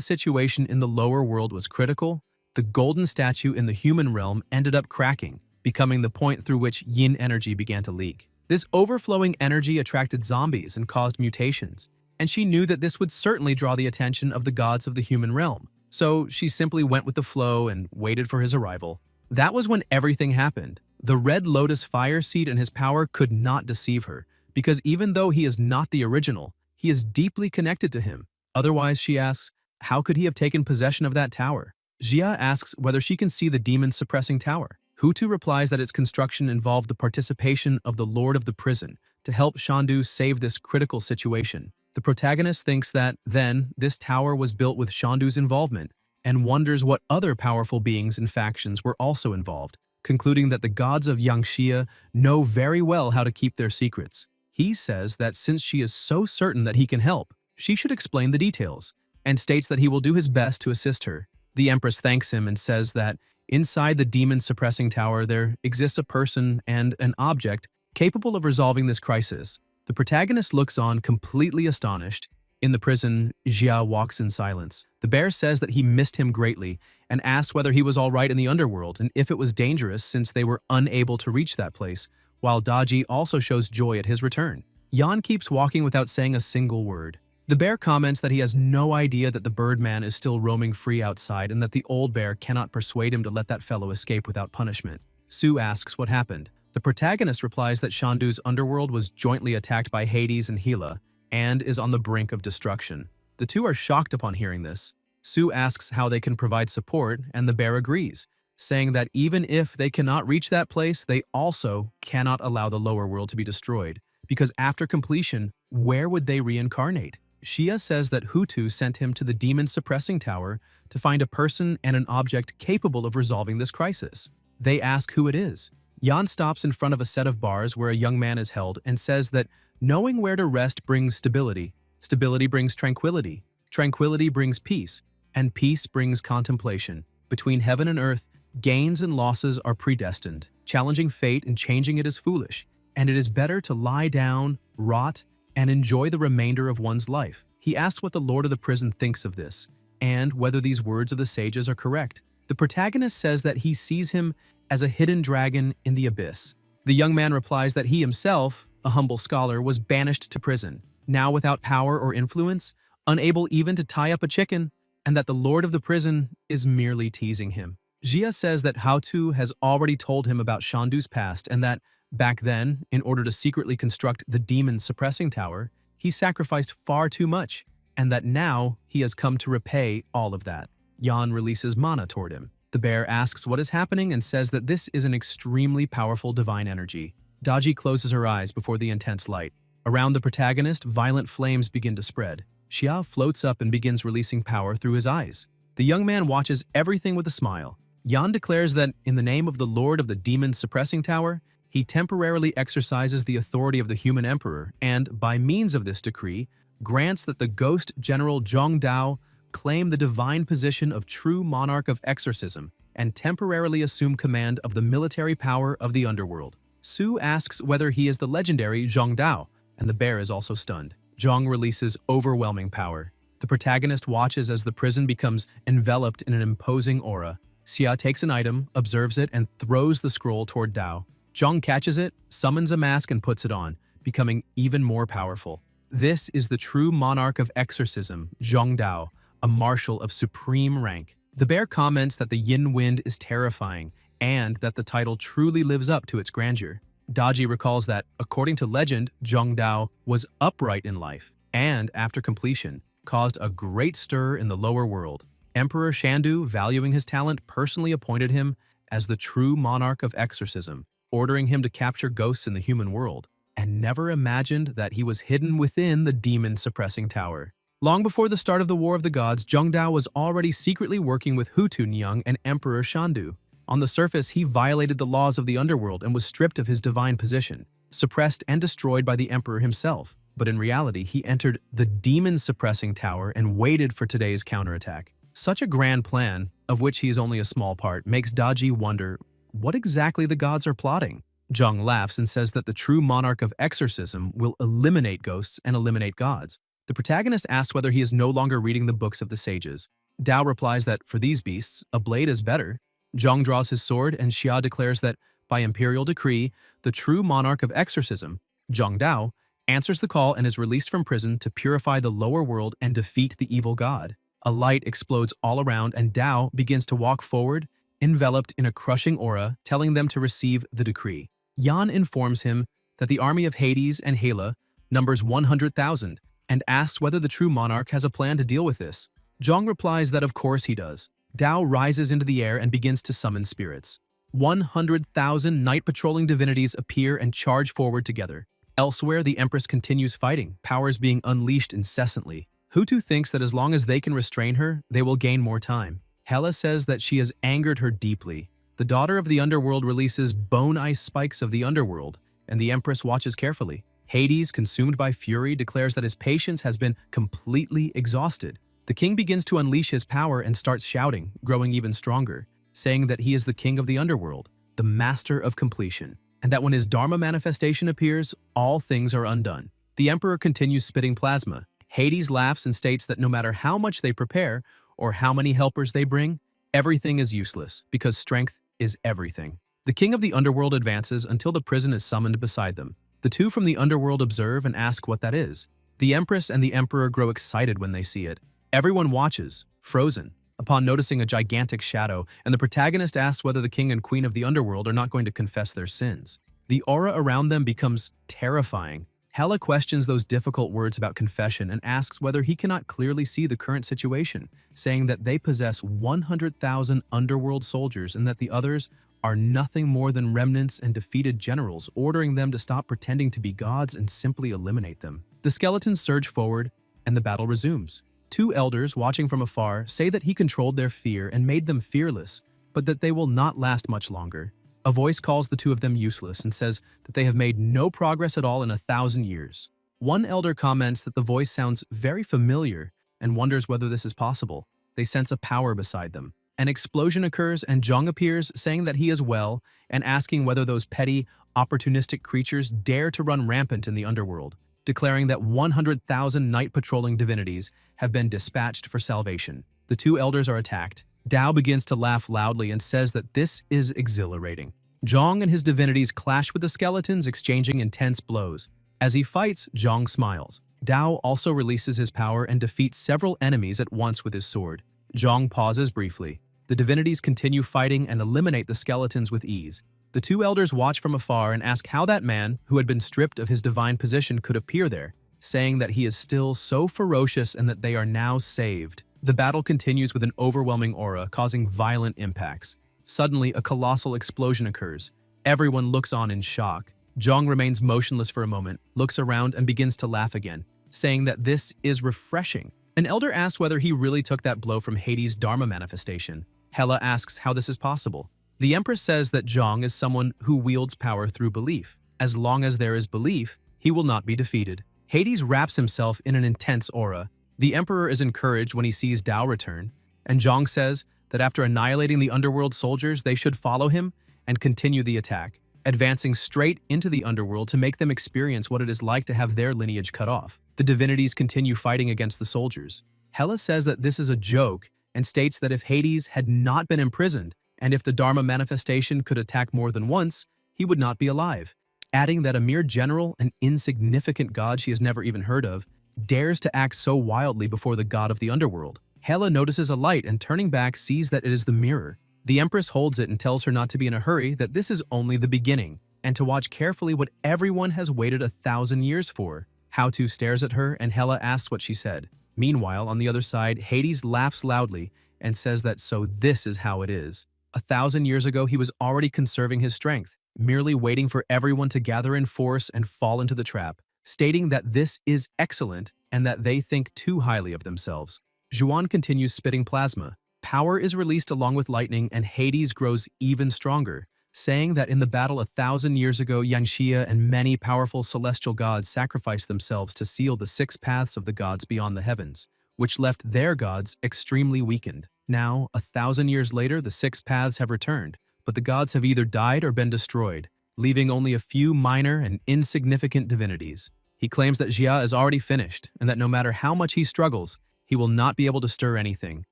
situation in the lower world was critical, the golden statue in the human realm ended up cracking, becoming the point through which yin energy began to leak. This overflowing energy attracted zombies and caused mutations, and she knew that this would certainly draw the attention of the gods of the human realm, so she simply went with the flow and waited for his arrival. That was when everything happened. The Red Lotus fire seed and his power could not deceive her, because even though he is not the original, he is deeply connected to him. Otherwise, she asks, how could he have taken possession of that tower? Jia asks whether she can see the demon-suppressing tower. Houtu replies that its construction involved the participation of the Lord of the Prison to help Shandu save this critical situation. The protagonist thinks that, then, this tower was built with Shandu's involvement, and wonders what other powerful beings and factions were also involved, concluding that the gods of Yangxia know very well how to keep their secrets. He says that since she is so certain that he can help, she should explain the details, and states that he will do his best to assist her. The Empress thanks him and says that inside the demon-suppressing tower there exists a person and an object capable of resolving this crisis. The protagonist looks on completely astonished. In the prison, Jia walks in silence. The bear says that he missed him greatly and asks whether he was all right in the underworld and if it was dangerous since they were unable to reach that place, while Daji also shows joy at his return. Yan keeps walking without saying a single word. The bear comments that he has no idea that the Birdman is still roaming free outside and that the old bear cannot persuade him to let that fellow escape without punishment. Sue asks what happened. The protagonist replies that Shandu's underworld was jointly attacked by Hades and Hela and is on the brink of destruction. The two are shocked upon hearing this. Sue asks how they can provide support, and the bear agrees, saying that even if they cannot reach that place, they also cannot allow the lower world to be destroyed, because after completion, where would they reincarnate? Shia says that Hutu sent him to the demon-suppressing tower to find a person and an object capable of resolving this crisis. They ask who it is. Jan stops in front of a set of bars where a young man is held and says that knowing where to rest brings stability, stability brings tranquility, tranquility brings peace, and peace brings contemplation. Between heaven and earth, gains and losses are predestined. Challenging fate and changing it is foolish, and it is better to lie down, rot, and enjoy the remainder of one's life. He asks what the lord of the prison thinks of this, and whether these words of the sages are correct. The protagonist says that he sees him as a hidden dragon in the abyss. The young man replies that he himself, a humble scholar, was banished to prison, now without power or influence, unable even to tie up a chicken, and that the lord of the prison is merely teasing him. Jia says that Haotu has already told him about Shandu's past and that, back then, in order to secretly construct the demon-suppressing tower, he sacrificed far too much, and that now he has come to repay all of that. Jan releases mana toward him. The bear asks what is happening and says that this is an extremely powerful divine energy. Daji closes her eyes before the intense light. Around the protagonist, violent flames begin to spread. Xia floats up and begins releasing power through his eyes. The young man watches everything with a smile. Jan declares that, in the name of the Lord of the Demon-Suppressing Tower, he temporarily exercises the authority of the human emperor and, by means of this decree, grants that the ghost general Zhong Dao claim the divine position of true monarch of exorcism and temporarily assume command of the military power of the underworld. Su asks whether he is the legendary Zhong Dao, and the bear is also stunned. Zhong releases overwhelming power. The protagonist watches as the prison becomes enveloped in an imposing aura. Xia takes an item, observes it, and throws the scroll toward Dao. Zhong catches it, summons a mask, and puts it on, becoming even more powerful. This is the true monarch of exorcism, Zhong Dao, a marshal of supreme rank. The bear comments that the yin wind is terrifying and that the title truly lives up to its grandeur. Daji recalls that, according to legend, Zhong Dao was upright in life and, after completion, caused a great stir in the lower world. Emperor Shandu, valuing his talent, personally appointed him as the true monarch of exorcism, ordering him to capture ghosts in the human world, and never imagined that he was hidden within the demon-suppressing tower. Long before the start of the War of the Gods, Zhong Dao was already secretly working with Hu Tunyang and Emperor Shandu. On the surface, he violated the laws of the underworld and was stripped of his divine position, suppressed and destroyed by the emperor himself. But in reality, he entered the demon-suppressing tower and waited for today's counterattack. Such a grand plan, of which he is only a small part, makes Daji wonder what exactly the gods are plotting. Zhong laughs and says that the true monarch of exorcism will eliminate ghosts and eliminate gods. The protagonist asks whether he is no longer reading the books of the sages. Dao replies that, for these beasts, a blade is better. Zhong draws his sword, and Xia declares that, by imperial decree, the true monarch of exorcism, Zhong Dao, answers the call and is released from prison to purify the lower world and defeat the evil god. A light explodes all around, and Dao begins to walk forward, enveloped in a crushing aura, telling them to receive the decree. Yan informs him that the army of Hades and Hela numbers 100,000, and asks whether the true monarch has a plan to deal with this. Zhong replies that of course he does. Dao rises into the air and begins to summon spirits. 100,000 night-patrolling divinities appear and charge forward together. Elsewhere, the Empress continues fighting, powers being unleashed incessantly. Hutu thinks that as long as they can restrain her, they will gain more time. Hela says that she has angered her deeply. The daughter of the underworld releases bone ice spikes of the underworld, and the Empress watches carefully. Hades, consumed by fury, declares that his patience has been completely exhausted. The king begins to unleash his power and starts shouting, growing even stronger, saying that he is the king of the underworld, the master of completion, and that when his Dharma manifestation appears, all things are undone. The emperor continues spitting plasma. Hades laughs and states that no matter how much they prepare or how many helpers they bring, everything is useless because strength is everything. The king of the underworld advances until the prison is summoned beside them. The two from the underworld observe and ask what that is. The empress and the emperor grow excited when they see it. Everyone watches, frozen, upon noticing a gigantic shadow, and the protagonist asks whether the king and queen of the underworld are not going to confess their sins. The aura around them becomes terrifying. Hela questions those difficult words about confession and asks whether he cannot clearly see the current situation, saying that they possess 100,000 underworld soldiers and that the others are nothing more than remnants and defeated generals, ordering them to stop pretending to be gods and simply eliminate them. The skeletons surge forward, and the battle resumes. Two elders, watching from afar, say that he controlled their fear and made them fearless, but that they will not last much longer. A voice calls the two of them useless and says that they have made no progress at all in 1,000 years. One elder comments that the voice sounds very familiar and wonders whether this is possible. They sense a power beside them. An explosion occurs and Zhang appears, saying that he is well and asking whether those petty, opportunistic creatures dare to run rampant in the underworld, declaring that 100,000 night-patrolling divinities have been dispatched for salvation. The two elders are attacked. Dao begins to laugh loudly and says that this is exhilarating. Zhang and his divinities clash with the skeletons, exchanging intense blows. As he fights, Zhang smiles. Dao also releases his power and defeats several enemies at once with his sword. Zhang pauses briefly. The divinities continue fighting and eliminate the skeletons with ease. The two elders watch from afar and ask how that man, who had been stripped of his divine position, could appear there, saying that he is still so ferocious and that they are now saved. The battle continues with an overwhelming aura, causing violent impacts. Suddenly, a colossal explosion occurs. Everyone looks on in shock. Zhang remains motionless for a moment, looks around, and begins to laugh again, saying that this is refreshing. An elder asks whether he really took that blow from Hades' Dharma manifestation. Hela asks how this is possible. The Empress says that Zhang is someone who wields power through belief. As long as there is belief, he will not be defeated. Hades wraps himself in an intense aura. The Emperor is encouraged when he sees Dao return, and Zhang says that after annihilating the underworld soldiers, they should follow him and continue the attack, advancing straight into the underworld to make them experience what it is like to have their lineage cut off. The divinities continue fighting against the soldiers. Hela says that this is a joke and states that if Hades had not been imprisoned, and if the Dharma manifestation could attack more than once, he would not be alive, adding that a mere general, an insignificant god she has never even heard of, dares to act so wildly before the god of the underworld. Hela notices a light and turning back sees that it is the mirror. The Empress holds it and tells her not to be in a hurry, that this is only the beginning, and to watch carefully what everyone has waited 1,000 years for. How-To stares at her and Hela asks what she said. Meanwhile, on the other side, Hades laughs loudly and says that so this is how it is. 1,000 years ago, he was already conserving his strength, merely waiting for everyone to gather in force and fall into the trap, stating that this is excellent and that they think too highly of themselves. Zhuan continues spitting plasma. Power is released along with lightning and Hades grows even stronger, saying that in the battle 1,000 years ago, Yangxia and many powerful celestial gods sacrificed themselves to seal the 6 paths of the gods beyond the heavens, which left their gods extremely weakened. Now, 1,000 years later, the 6 paths have returned, but the gods have either died or been destroyed, leaving only a few minor and insignificant divinities. He claims that Jia is already finished, and that no matter how much he struggles, he will not be able to stir anything,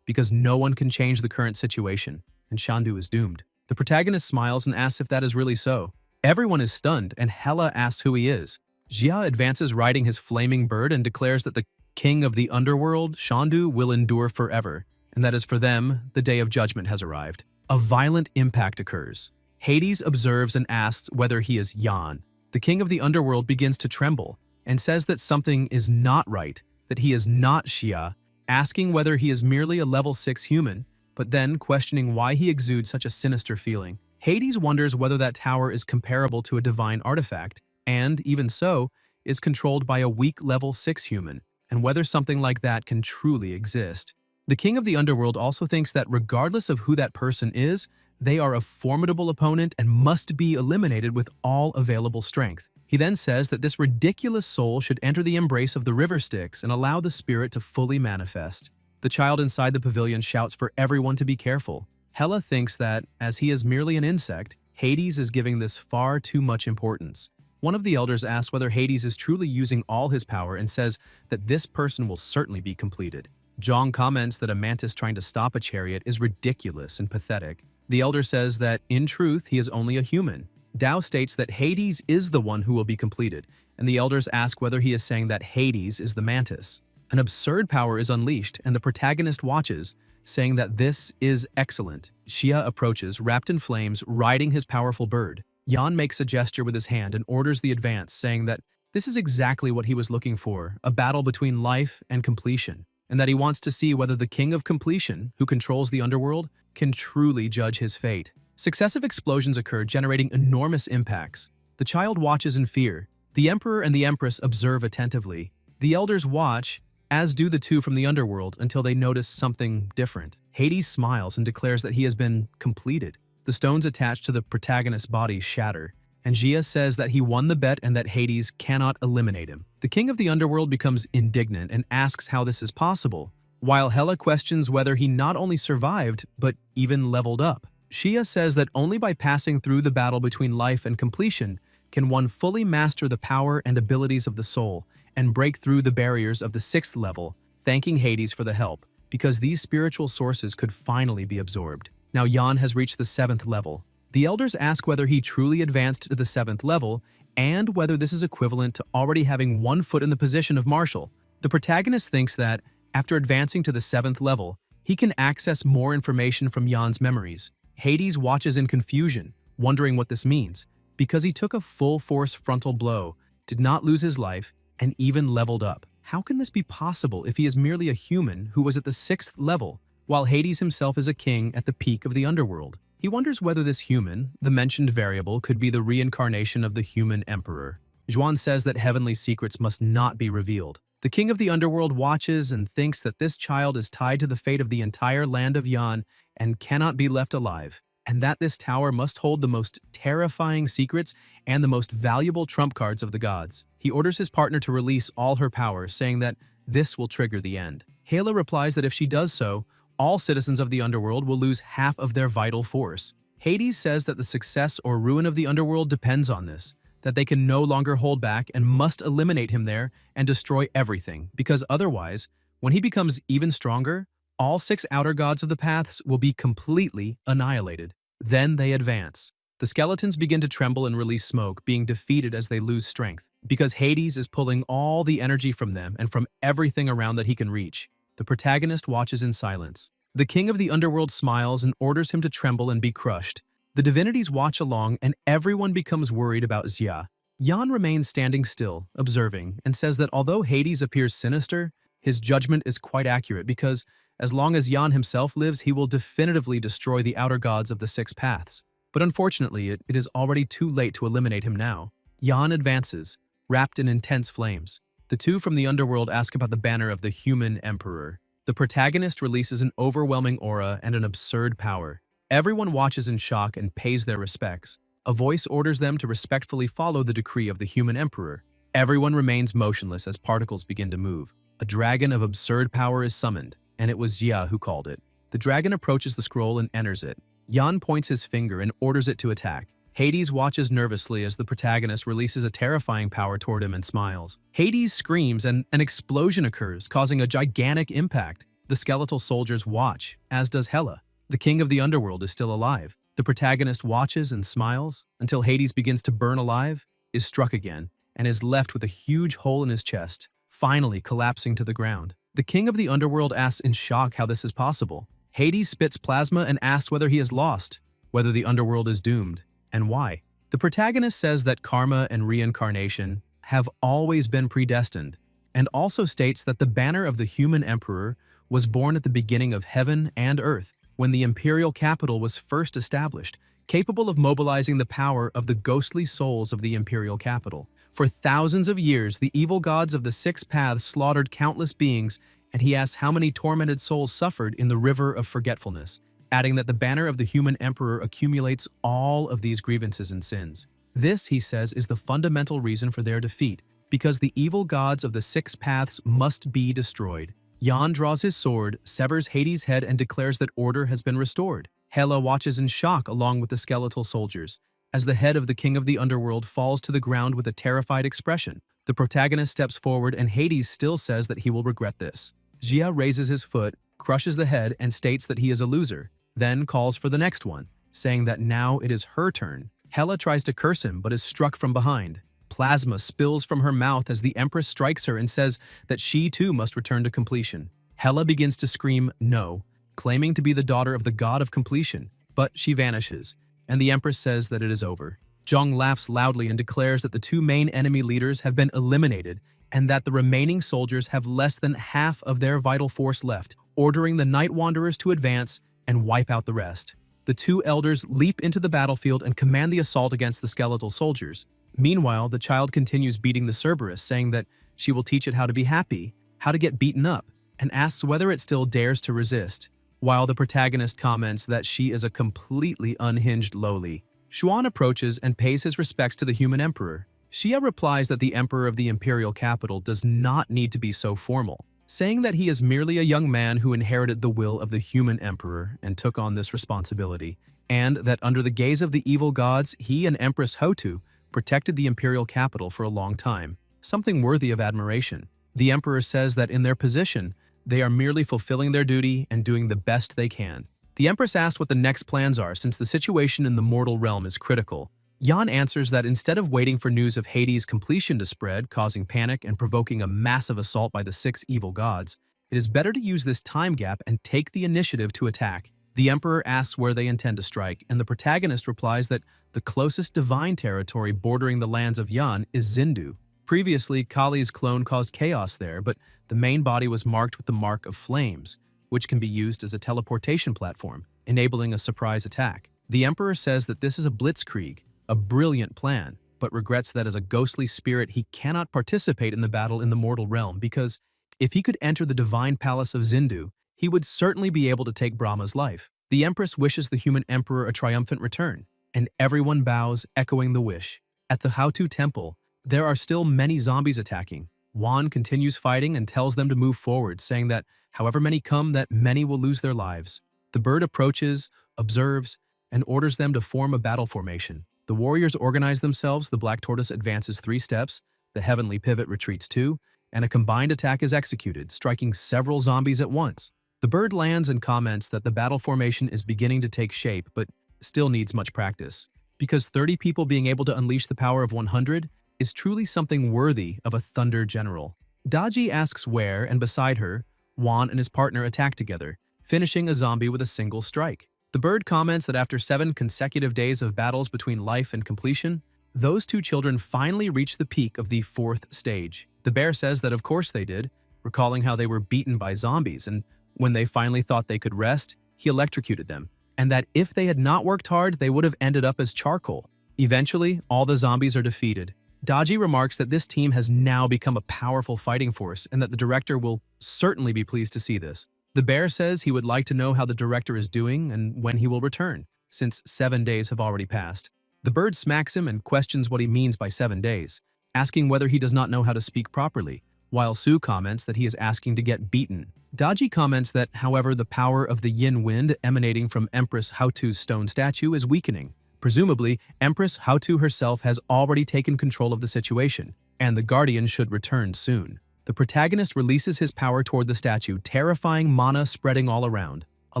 because no one can change the current situation, and Shandu is doomed. The protagonist smiles and asks if that is really so. Everyone is stunned, and Hela asks who he is. Jia advances riding his flaming bird and declares that the king of the underworld, Shandu, will endure forever, and that is for them, the day of judgment has arrived. A violent impact occurs. Hades observes and asks whether he is Yan. The king of the underworld begins to tremble and says that something is not right, that he is not Xia, asking whether he is merely a level 6 human, but then questioning why he exudes such a sinister feeling. Hades wonders whether that tower is comparable to a divine artifact, and, even so, is controlled by a weak level 6 human, and whether something like that can truly exist. The king of the underworld also thinks that regardless of who that person is, they are a formidable opponent and must be eliminated with all available strength. He then says that this ridiculous soul should enter the embrace of the river Styx and allow the spirit to fully manifest. The child inside the pavilion shouts for everyone to be careful. Hela thinks that, as he is merely an insect, Hades is giving this far too much importance. One of the elders asks whether Hades is truly using all his power and says that this person will certainly be completed. Zhang comments that a mantis trying to stop a chariot is ridiculous and pathetic. The elder says that, in truth, he is only a human. Dao states that Hades is the one who will be completed, and the elders ask whether he is saying that Hades is the mantis. An absurd power is unleashed, and the protagonist watches, saying that this is excellent. Xia approaches, wrapped in flames, riding his powerful bird. Yan makes a gesture with his hand and orders the advance, saying that This is exactly what he was looking for, a battle between life and completion, and that he wants to see whether the king of completion, who controls the underworld, can truly judge his fate. Successive explosions occur, generating enormous impacts. The child watches in fear. The emperor and the empress observe attentively. The elders watch, as do the two from the underworld, until they notice something different. Hades smiles and declares that he has been completed. The stones attached to the protagonist's body shatter, and Gia says that he won the bet and that Hades cannot eliminate him. The king of the underworld becomes indignant and asks how this is possible, while Hela questions whether he not only survived, but even leveled up. Shia says that only by passing through the battle between life and completion can one fully master the power and abilities of the soul and break through the barriers of the 6th level, thanking Hades for the help, because these spiritual sources could finally be absorbed. Now Jan has reached the 7th level. The elders ask whether he truly advanced to the 7th level and whether this is equivalent to already having one foot in the position of marshal. The protagonist thinks that, after advancing to the 7th level, he can access more information from Jan's memories. Hades watches in confusion, wondering what this means, because he took a full-force frontal blow, did not lose his life, and even leveled up. How can this be possible if he is merely a human who was at the 6th level, while Hades himself is a king at the peak of the underworld? He wonders whether this human, the mentioned variable, could be the reincarnation of the human emperor. Zhuan says that heavenly secrets must not be revealed. The king of the underworld watches and thinks that this child is tied to the fate of the entire land of Yan and cannot be left alive, and that this tower must hold the most terrifying secrets and the most valuable trump cards of the gods. He orders his partner to release all her power, saying that this will trigger the end. Hela replies that if she does so, all citizens of the underworld will lose half of their vital force. Hades says that the success or ruin of the underworld depends on this, that they can no longer hold back and must eliminate him there and destroy everything, because otherwise, when he becomes even stronger, all 6 outer gods of the paths will be completely annihilated. Then they advance. The skeletons begin to tremble and release smoke, being defeated as they lose strength, because Hades is pulling all the energy from them and from everything around that he can reach. The protagonist watches in silence. The king of the underworld smiles and orders him to tremble and be crushed. The divinities watch along and everyone becomes worried about Xia. Yan remains standing still, observing, and says that although Hades appears sinister, his judgment is quite accurate because, as long as Yan himself lives, he will definitively destroy the outer gods of the 6 paths. But unfortunately, it is already too late to eliminate him now. Yan advances, wrapped in intense flames. The two from the underworld ask about the banner of the human emperor. The protagonist releases an overwhelming aura and an absurd power. Everyone watches in shock and pays their respects. A voice orders them to respectfully follow the decree of the human emperor. Everyone remains motionless as particles begin to move. A dragon of absurd power is summoned, and it was Jia who called it. The dragon approaches the scroll and enters it. Yan points his finger and orders it to attack. Hades watches nervously as the protagonist releases a terrifying power toward him and smiles. Hades screams and an explosion occurs, causing a gigantic impact. The skeletal soldiers watch, as does Hela. The king of the underworld is still alive. The protagonist watches and smiles until Hades begins to burn alive, is struck again, and is left with a huge hole in his chest, finally collapsing to the ground. The king of the underworld asks in shock how this is possible. Hades spits plasma and asks whether he is lost, whether the underworld is doomed, and why. The protagonist says that karma and reincarnation have always been predestined, and also states that the banner of the human emperor was born at the beginning of heaven and earth, when the imperial capital was first established, capable of mobilizing the power of the ghostly souls of the imperial capital. For thousands of years, the evil gods of the 6 paths slaughtered countless beings, and he asks how many tormented souls suffered in the river of forgetfulness, adding that the banner of the human emperor accumulates all of these grievances and sins. This, he says, is the fundamental reason for their defeat, because the evil gods of the 6 paths must be destroyed. Yan draws his sword, severs Hades' head, and declares that order has been restored. Hela watches in shock along with the skeletal soldiers, as the head of the king of the underworld falls to the ground with a terrified expression. The protagonist steps forward and Hades still says that he will regret this. Jia raises his foot, crushes the head, and states that he is a loser, then calls for the next one, saying that now it is her turn. Hela tries to curse him but is struck from behind. Plasma spills from her mouth as the Empress strikes her and says that she too must return to completion. Hela begins to scream no, claiming to be the daughter of the god of completion, but she vanishes, and the Empress says that it is over. Zhang laughs loudly and declares that the two main enemy leaders have been eliminated and that the remaining soldiers have less than half of their vital force left, ordering the Night Wanderers to advance and wipe out the rest. The two elders leap into the battlefield and command the assault against the skeletal soldiers. Meanwhile, the child continues beating the Cerberus, saying that she will teach it how to be happy, how to get beaten up, and asks whether it still dares to resist, while the protagonist comments that she is a completely unhinged lowly. Xuan approaches and pays his respects to the human emperor. Xia replies that the emperor of the imperial capital does not need to be so formal, saying that he is merely a young man who inherited the will of the human emperor and took on this responsibility, and that under the gaze of the evil gods, he and Empress Hotu protected the imperial capital for a long time, something worthy of admiration. The emperor says that in their position, they are merely fulfilling their duty and doing the best they can. The empress asks what the next plans are since the situation in the mortal realm is critical. Yan answers that instead of waiting for news of Hades' completion to spread, causing panic and provoking a massive assault by the 6 evil gods, it is better to use this time gap and take the initiative to attack. The emperor asks where they intend to strike, and the protagonist replies that the closest divine territory bordering the lands of Yan is Zindu. Previously, Kali's clone caused chaos there, but the main body was marked with the Mark of Flames, which can be used as a teleportation platform, enabling a surprise attack. The emperor says that this is a blitzkrieg, a brilliant plan, but regrets that as a ghostly spirit he cannot participate in the battle in the mortal realm because if he could enter the divine palace of Zindu, he would certainly be able to take Brahma's life. The empress wishes the human emperor a triumphant return, and everyone bows, echoing the wish. At the Hautu temple, there are still many zombies attacking. Wan continues fighting and tells them to move forward, saying that however many come, that many will lose their lives. The bird approaches, observes, and orders them to form a battle formation. The warriors organize themselves, the black tortoise advances 3 steps, the heavenly pivot retreats 2, and a combined attack is executed, striking several zombies at once. The bird lands and comments that the battle formation is beginning to take shape, but still needs much practice. Because 30 people being able to unleash the power of 100 is truly something worthy of a thunder general. Daji asks where, and beside her, Wan and his partner attack together, finishing a zombie with a single strike. The bird comments that after 7 consecutive days of battles between life and completion, those 2 children finally reached the peak of the 4th stage. The bear says that of course they did, recalling how they were beaten by zombies, and when they finally thought they could rest, he electrocuted them, and that if they had not worked hard, they would have ended up as charcoal. Eventually, all the zombies are defeated. Daji remarks that this team has now become a powerful fighting force and that the director will certainly be pleased to see this. The bear says he would like to know how the director is doing and when he will return, since 7 days have already passed. The bird smacks him and questions what he means by 7 days, asking whether he does not know how to speak properly, while Su comments that he is asking to get beaten. Daji comments that, however, the power of the yin wind emanating from Empress Hautu's stone statue is weakening. Presumably, Empress Hautu herself has already taken control of the situation, and the Guardian should return soon. The protagonist releases his power toward the statue, terrifying mana spreading all around. A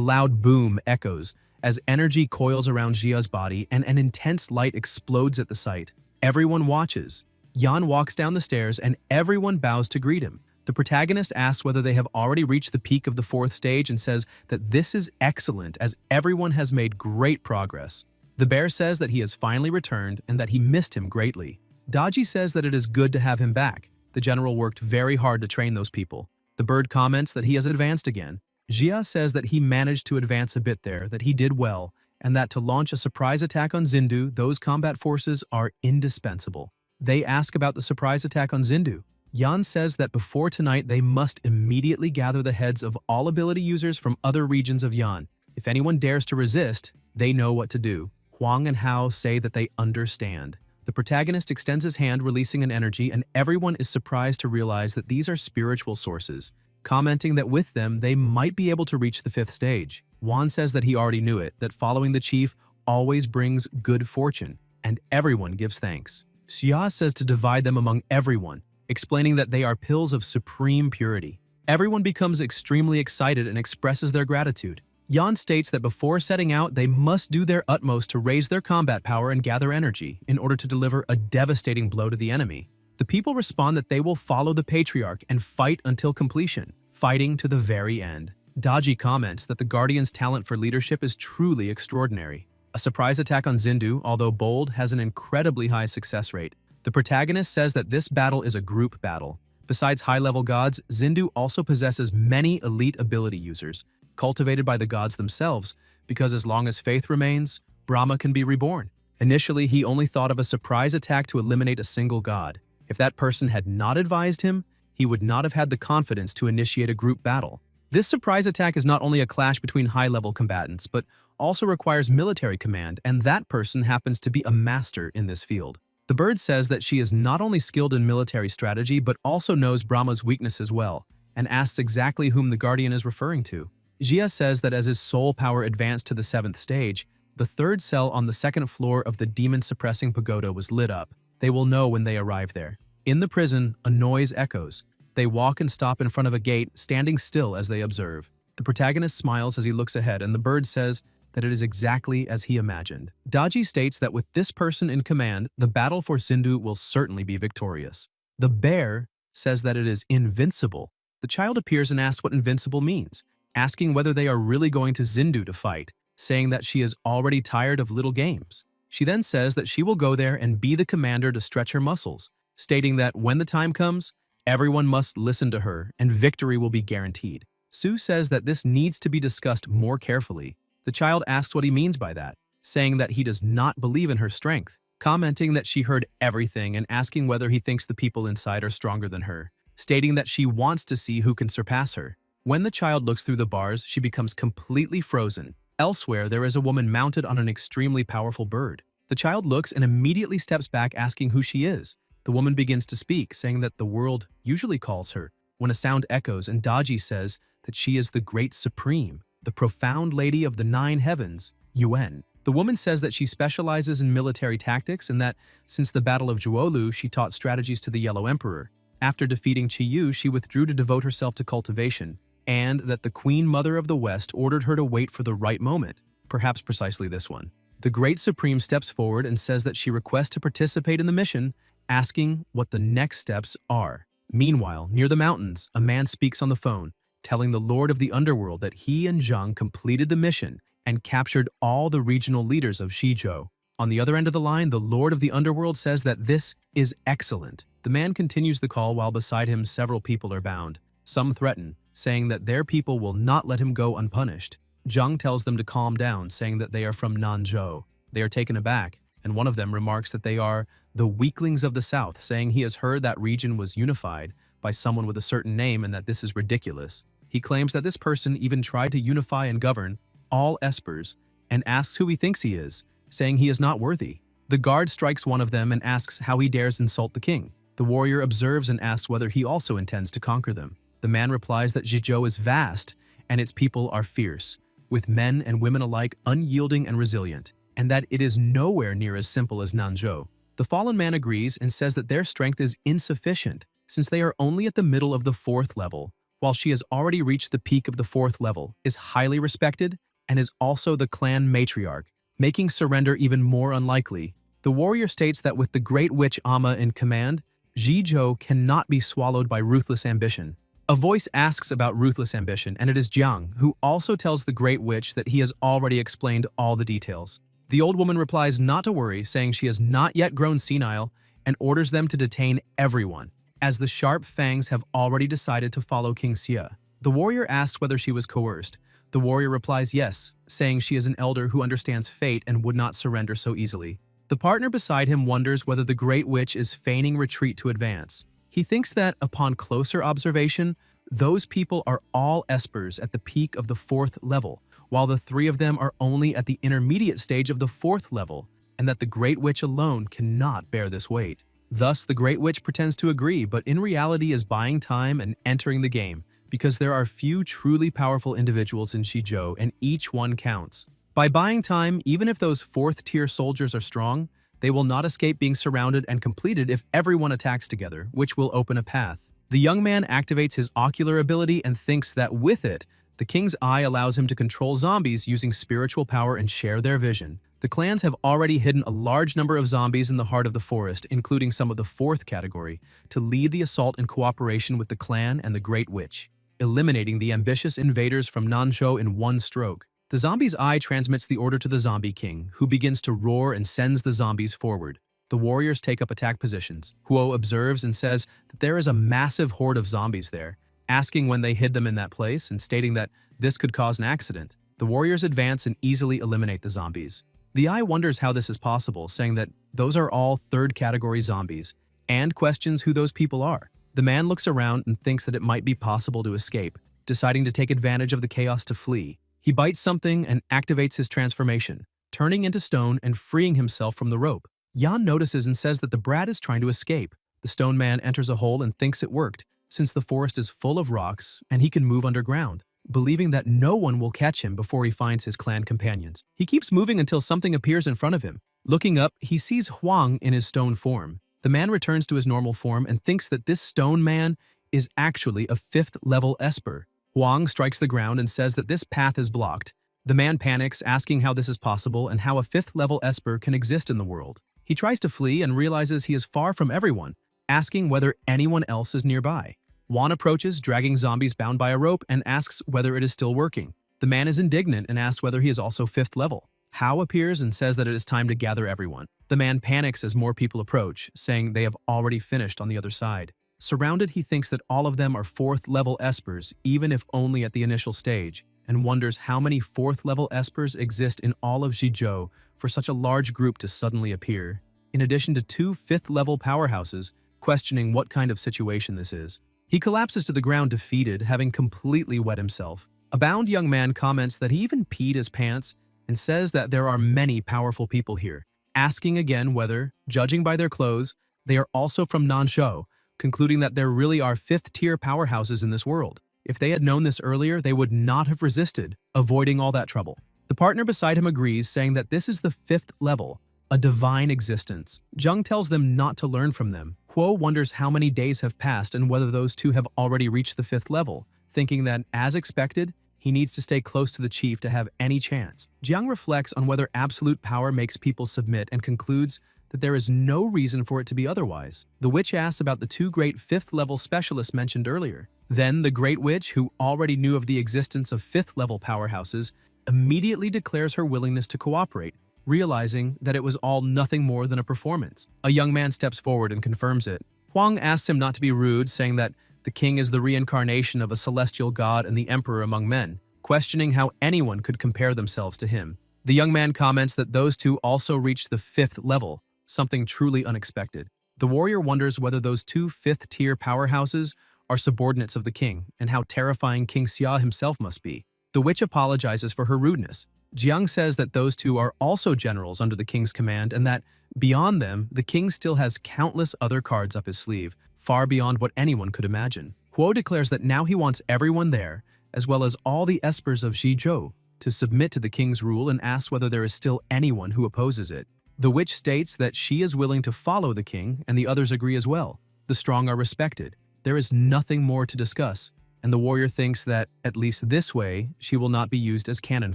loud boom echoes as energy coils around Jia's body and an intense light explodes at the sight. Everyone watches. Yan walks down the stairs and everyone bows to greet him. The protagonist asks whether they have already reached the peak of the 4th stage and says that this is excellent as everyone has made great progress. The bear says that he has finally returned and that he missed him greatly. Daji says that it is good to have him back. The general worked very hard to train those people. The bird comments that he has advanced again. Jia says that he managed to advance a bit there, that he did well, and that to launch a surprise attack on Zindu, those combat forces are indispensable. They ask about the surprise attack on Zindu. Yan says that before tonight they must immediately gather the heads of all ability users from other regions of Yan. If anyone dares to resist, they know what to do. Huang and Hao say that they understand. The protagonist extends his hand, releasing an energy, and everyone is surprised to realize that these are spiritual sources, commenting that with them they might be able to reach the 5th stage. Wan says that he already knew it, that following the chief always brings good fortune, and everyone gives thanks. Xia says to divide them among everyone, explaining that they are pills of supreme purity. Everyone becomes extremely excited and expresses their gratitude. Yan states that before setting out, they must do their utmost to raise their combat power and gather energy in order to deliver a devastating blow to the enemy. The people respond that they will follow the patriarch and fight until completion, fighting to the very end. Daji comments that the Guardian's talent for leadership is truly extraordinary. A surprise attack on Zindu, although bold, has an incredibly high success rate. The protagonist says that this battle is a group battle. Besides high-level gods, Zindu also possesses many elite ability users, cultivated by the gods themselves, because as long as faith remains, Brahma can be reborn. Initially, he only thought of a surprise attack to eliminate a single god. If that person had not advised him, he would not have had the confidence to initiate a group battle. This surprise attack is not only a clash between high-level combatants, but also requires military command, and that person happens to be a master in this field. The bird says that she is not only skilled in military strategy, but also knows Brahma's weaknesses well, and asks exactly whom the guardian is referring to. Jia says that as his soul power advanced to the 7th stage, the 3rd cell on the 2nd floor of the demon-suppressing pagoda was lit up. They will know when they arrive there. In the prison, a noise echoes. They walk and stop in front of a gate, standing still as they observe. The protagonist smiles as he looks ahead, and the bird says that it is exactly as he imagined. Daji states that with this person in command, the battle for Zindu will certainly be victorious. The bear says that it is invincible. The child appears and asks what invincible means, asking whether they are really going to Zindu to fight, saying that she is already tired of little games. She then says that she will go there and be the commander to stretch her muscles, stating that when the time comes, everyone must listen to her and victory will be guaranteed. Su says that this needs to be discussed more carefully. The child asks what he means by that, saying that he does not believe in her strength, commenting that she heard everything and asking whether he thinks the people inside are stronger than her, stating that she wants to see who can surpass her. When the child looks through the bars, she becomes completely frozen. Elsewhere, there is a woman mounted on an extremely powerful bird. The child looks and immediately steps back asking who she is. The woman begins to speak, saying that the world usually calls her, when a sound echoes and Daji says that she is the Great Supreme, the profound lady of the 9 heavens, Yuan. The woman says that she specializes in military tactics and that, since the Battle of Zhuolu, she taught strategies to the Yellow Emperor. After defeating Qiyu, she withdrew to devote herself to cultivation, and that the Queen Mother of the West ordered her to wait for the right moment, perhaps precisely this one. The Great Supreme steps forward and says that she requests to participate in the mission, asking what the next steps are. Meanwhile, near the mountains, a man speaks on the phone, telling the Lord of the Underworld that he and Zhang completed the mission and captured all the regional leaders of Shizhou. On the other end of the line, the Lord of the Underworld says that this is excellent. The man continues the call while beside him several people are bound. Some threaten, saying that their people will not let him go unpunished. Zhang tells them to calm down, saying that they are from Nanzhou. They are taken aback, and one of them remarks that they are the weaklings of the south, saying he has heard that region was unified by someone with a certain name and that this is ridiculous. He claims that this person even tried to unify and govern all espers and asks who he thinks he is, saying he is not worthy. The guard strikes one of them and asks how he dares insult the king. The warrior observes and asks whether he also intends to conquer them. The man replies that Zhizhou is vast and its people are fierce, with men and women alike unyielding and resilient, and that it is nowhere near as simple as Nanzhou. The fallen man agrees and says that their strength is insufficient, since they are only at the middle of the 4th level, while she has already reached the peak of the 4th level, is highly respected, and is also the clan matriarch, making surrender even more unlikely. The warrior states that with the Great Witch Amma in command, Zhizhou cannot be swallowed by ruthless ambition. A voice asks about ruthless ambition, and it is Jiang, who also tells the Great Witch that he has already explained all the details. The old woman replies not to worry, saying she has not yet grown senile, and orders them to detain everyone, as the sharp fangs have already decided to follow King Xia. The warrior asks whether she was coerced. The warrior replies yes, saying she is an elder who understands fate and would not surrender so easily. The partner beside him wonders whether the Great Witch is feigning retreat to advance. He thinks that, upon closer observation, those people are all espers at the peak of the 4th level, while the 3 of them are only at the intermediate stage of the 4th level, and that the Great Witch alone cannot bear this weight. Thus, the Great Witch pretends to agree, but in reality is buying time and entering the game, because there are few truly powerful individuals in Shizhou, and each one counts. By buying time, even if those 4th-tier soldiers are strong, they will not escape being surrounded and completed if everyone attacks together, which will open a path. The young man activates his ocular ability and thinks that with it, the king's eye allows him to control zombies using spiritual power and share their vision. The clans have already hidden a large number of zombies in the heart of the forest, including some of the 4th category, to lead the assault in cooperation with the clan and the Great Witch, eliminating the ambitious invaders from Nanzhou in one stroke. The zombie's eye transmits the order to the zombie king, who begins to roar and sends the zombies forward. The warriors take up attack positions. Huo observes and says that there is a massive horde of zombies there, asking when they hid them in that place and stating that this could cause an accident. The warriors advance and easily eliminate the zombies. The eye wonders how this is possible, saying that those are all third-category zombies, and questions who those people are. The man looks around and thinks that it might be possible to escape, deciding to take advantage of the chaos to flee. He bites something and activates his transformation, turning into stone and freeing himself from the rope. Jan notices and says that the brat is trying to escape. The stone man enters a hole and thinks it worked, since the forest is full of rocks and he can move underground, believing that no one will catch him before he finds his clan companions. He keeps moving until something appears in front of him. Looking up, he sees Huang in his stone form. The man returns to his normal form and thinks that this stone man is actually a 5th-level Esper. Huang strikes the ground and says that this path is blocked. The man panics, asking how this is possible and how a 5th-level Esper can exist in the world. He tries to flee and realizes he is far from everyone, asking whether anyone else is nearby. Juan approaches, dragging zombies bound by a rope, and asks whether it is still working. The man is indignant and asks whether he is also 5th level. Hao appears and says that it is time to gather everyone. The man panics as more people approach, saying they have already finished on the other side. Surrounded, he thinks that all of them are 4th-level Espers, even if only at the initial stage, and wonders how many 4th-level Espers exist in all of Zhizhou for such a large group to suddenly appear, in addition to 2 5th-level powerhouses, questioning what kind of situation this is. He collapses to the ground defeated, having completely wet himself. A bound young man comments that he even peed his pants and says that there are many powerful people here, asking again whether, judging by their clothes, they are also from Nanshou, concluding that there really are 5th-tier powerhouses in this world. If they had known this earlier, they would not have resisted, avoiding all that trouble. The partner beside him agrees, saying that this is the 5th level, a divine existence. Zheng tells them not to learn from them. Huo wonders how many days have passed and whether those two have already reached the 5th level, thinking that, as expected, he needs to stay close to the chief to have any chance. Jiang reflects on whether absolute power makes people submit and concludes that there is no reason for it to be otherwise. The witch asks about the 2 great 5th-level specialists mentioned earlier. Then the great witch, who already knew of the existence of 5th-level powerhouses, immediately declares her willingness to cooperate, realizing that it was all nothing more than a performance. A young man steps forward and confirms it. Huang asks him not to be rude, saying that the king is the reincarnation of a celestial god and the emperor among men, questioning how anyone could compare themselves to him. The young man comments that those two also reached the 5th level, something truly unexpected. The warrior wonders whether those 2 5th-tier powerhouses are subordinates of the king, and how terrifying King Xia himself must be. The witch apologizes for her rudeness. Jiang says that those two are also generals under the king's command and that, beyond them, the king still has countless other cards up his sleeve, far beyond what anyone could imagine. Huo declares that now he wants everyone there, as well as all the espers of Zhizhou, to submit to the king's rule and asks whether there is still anyone who opposes it. The witch states that she is willing to follow the king, and the others agree as well. The strong are respected. There is nothing more to discuss, and the warrior thinks that, at least this way, she will not be used as cannon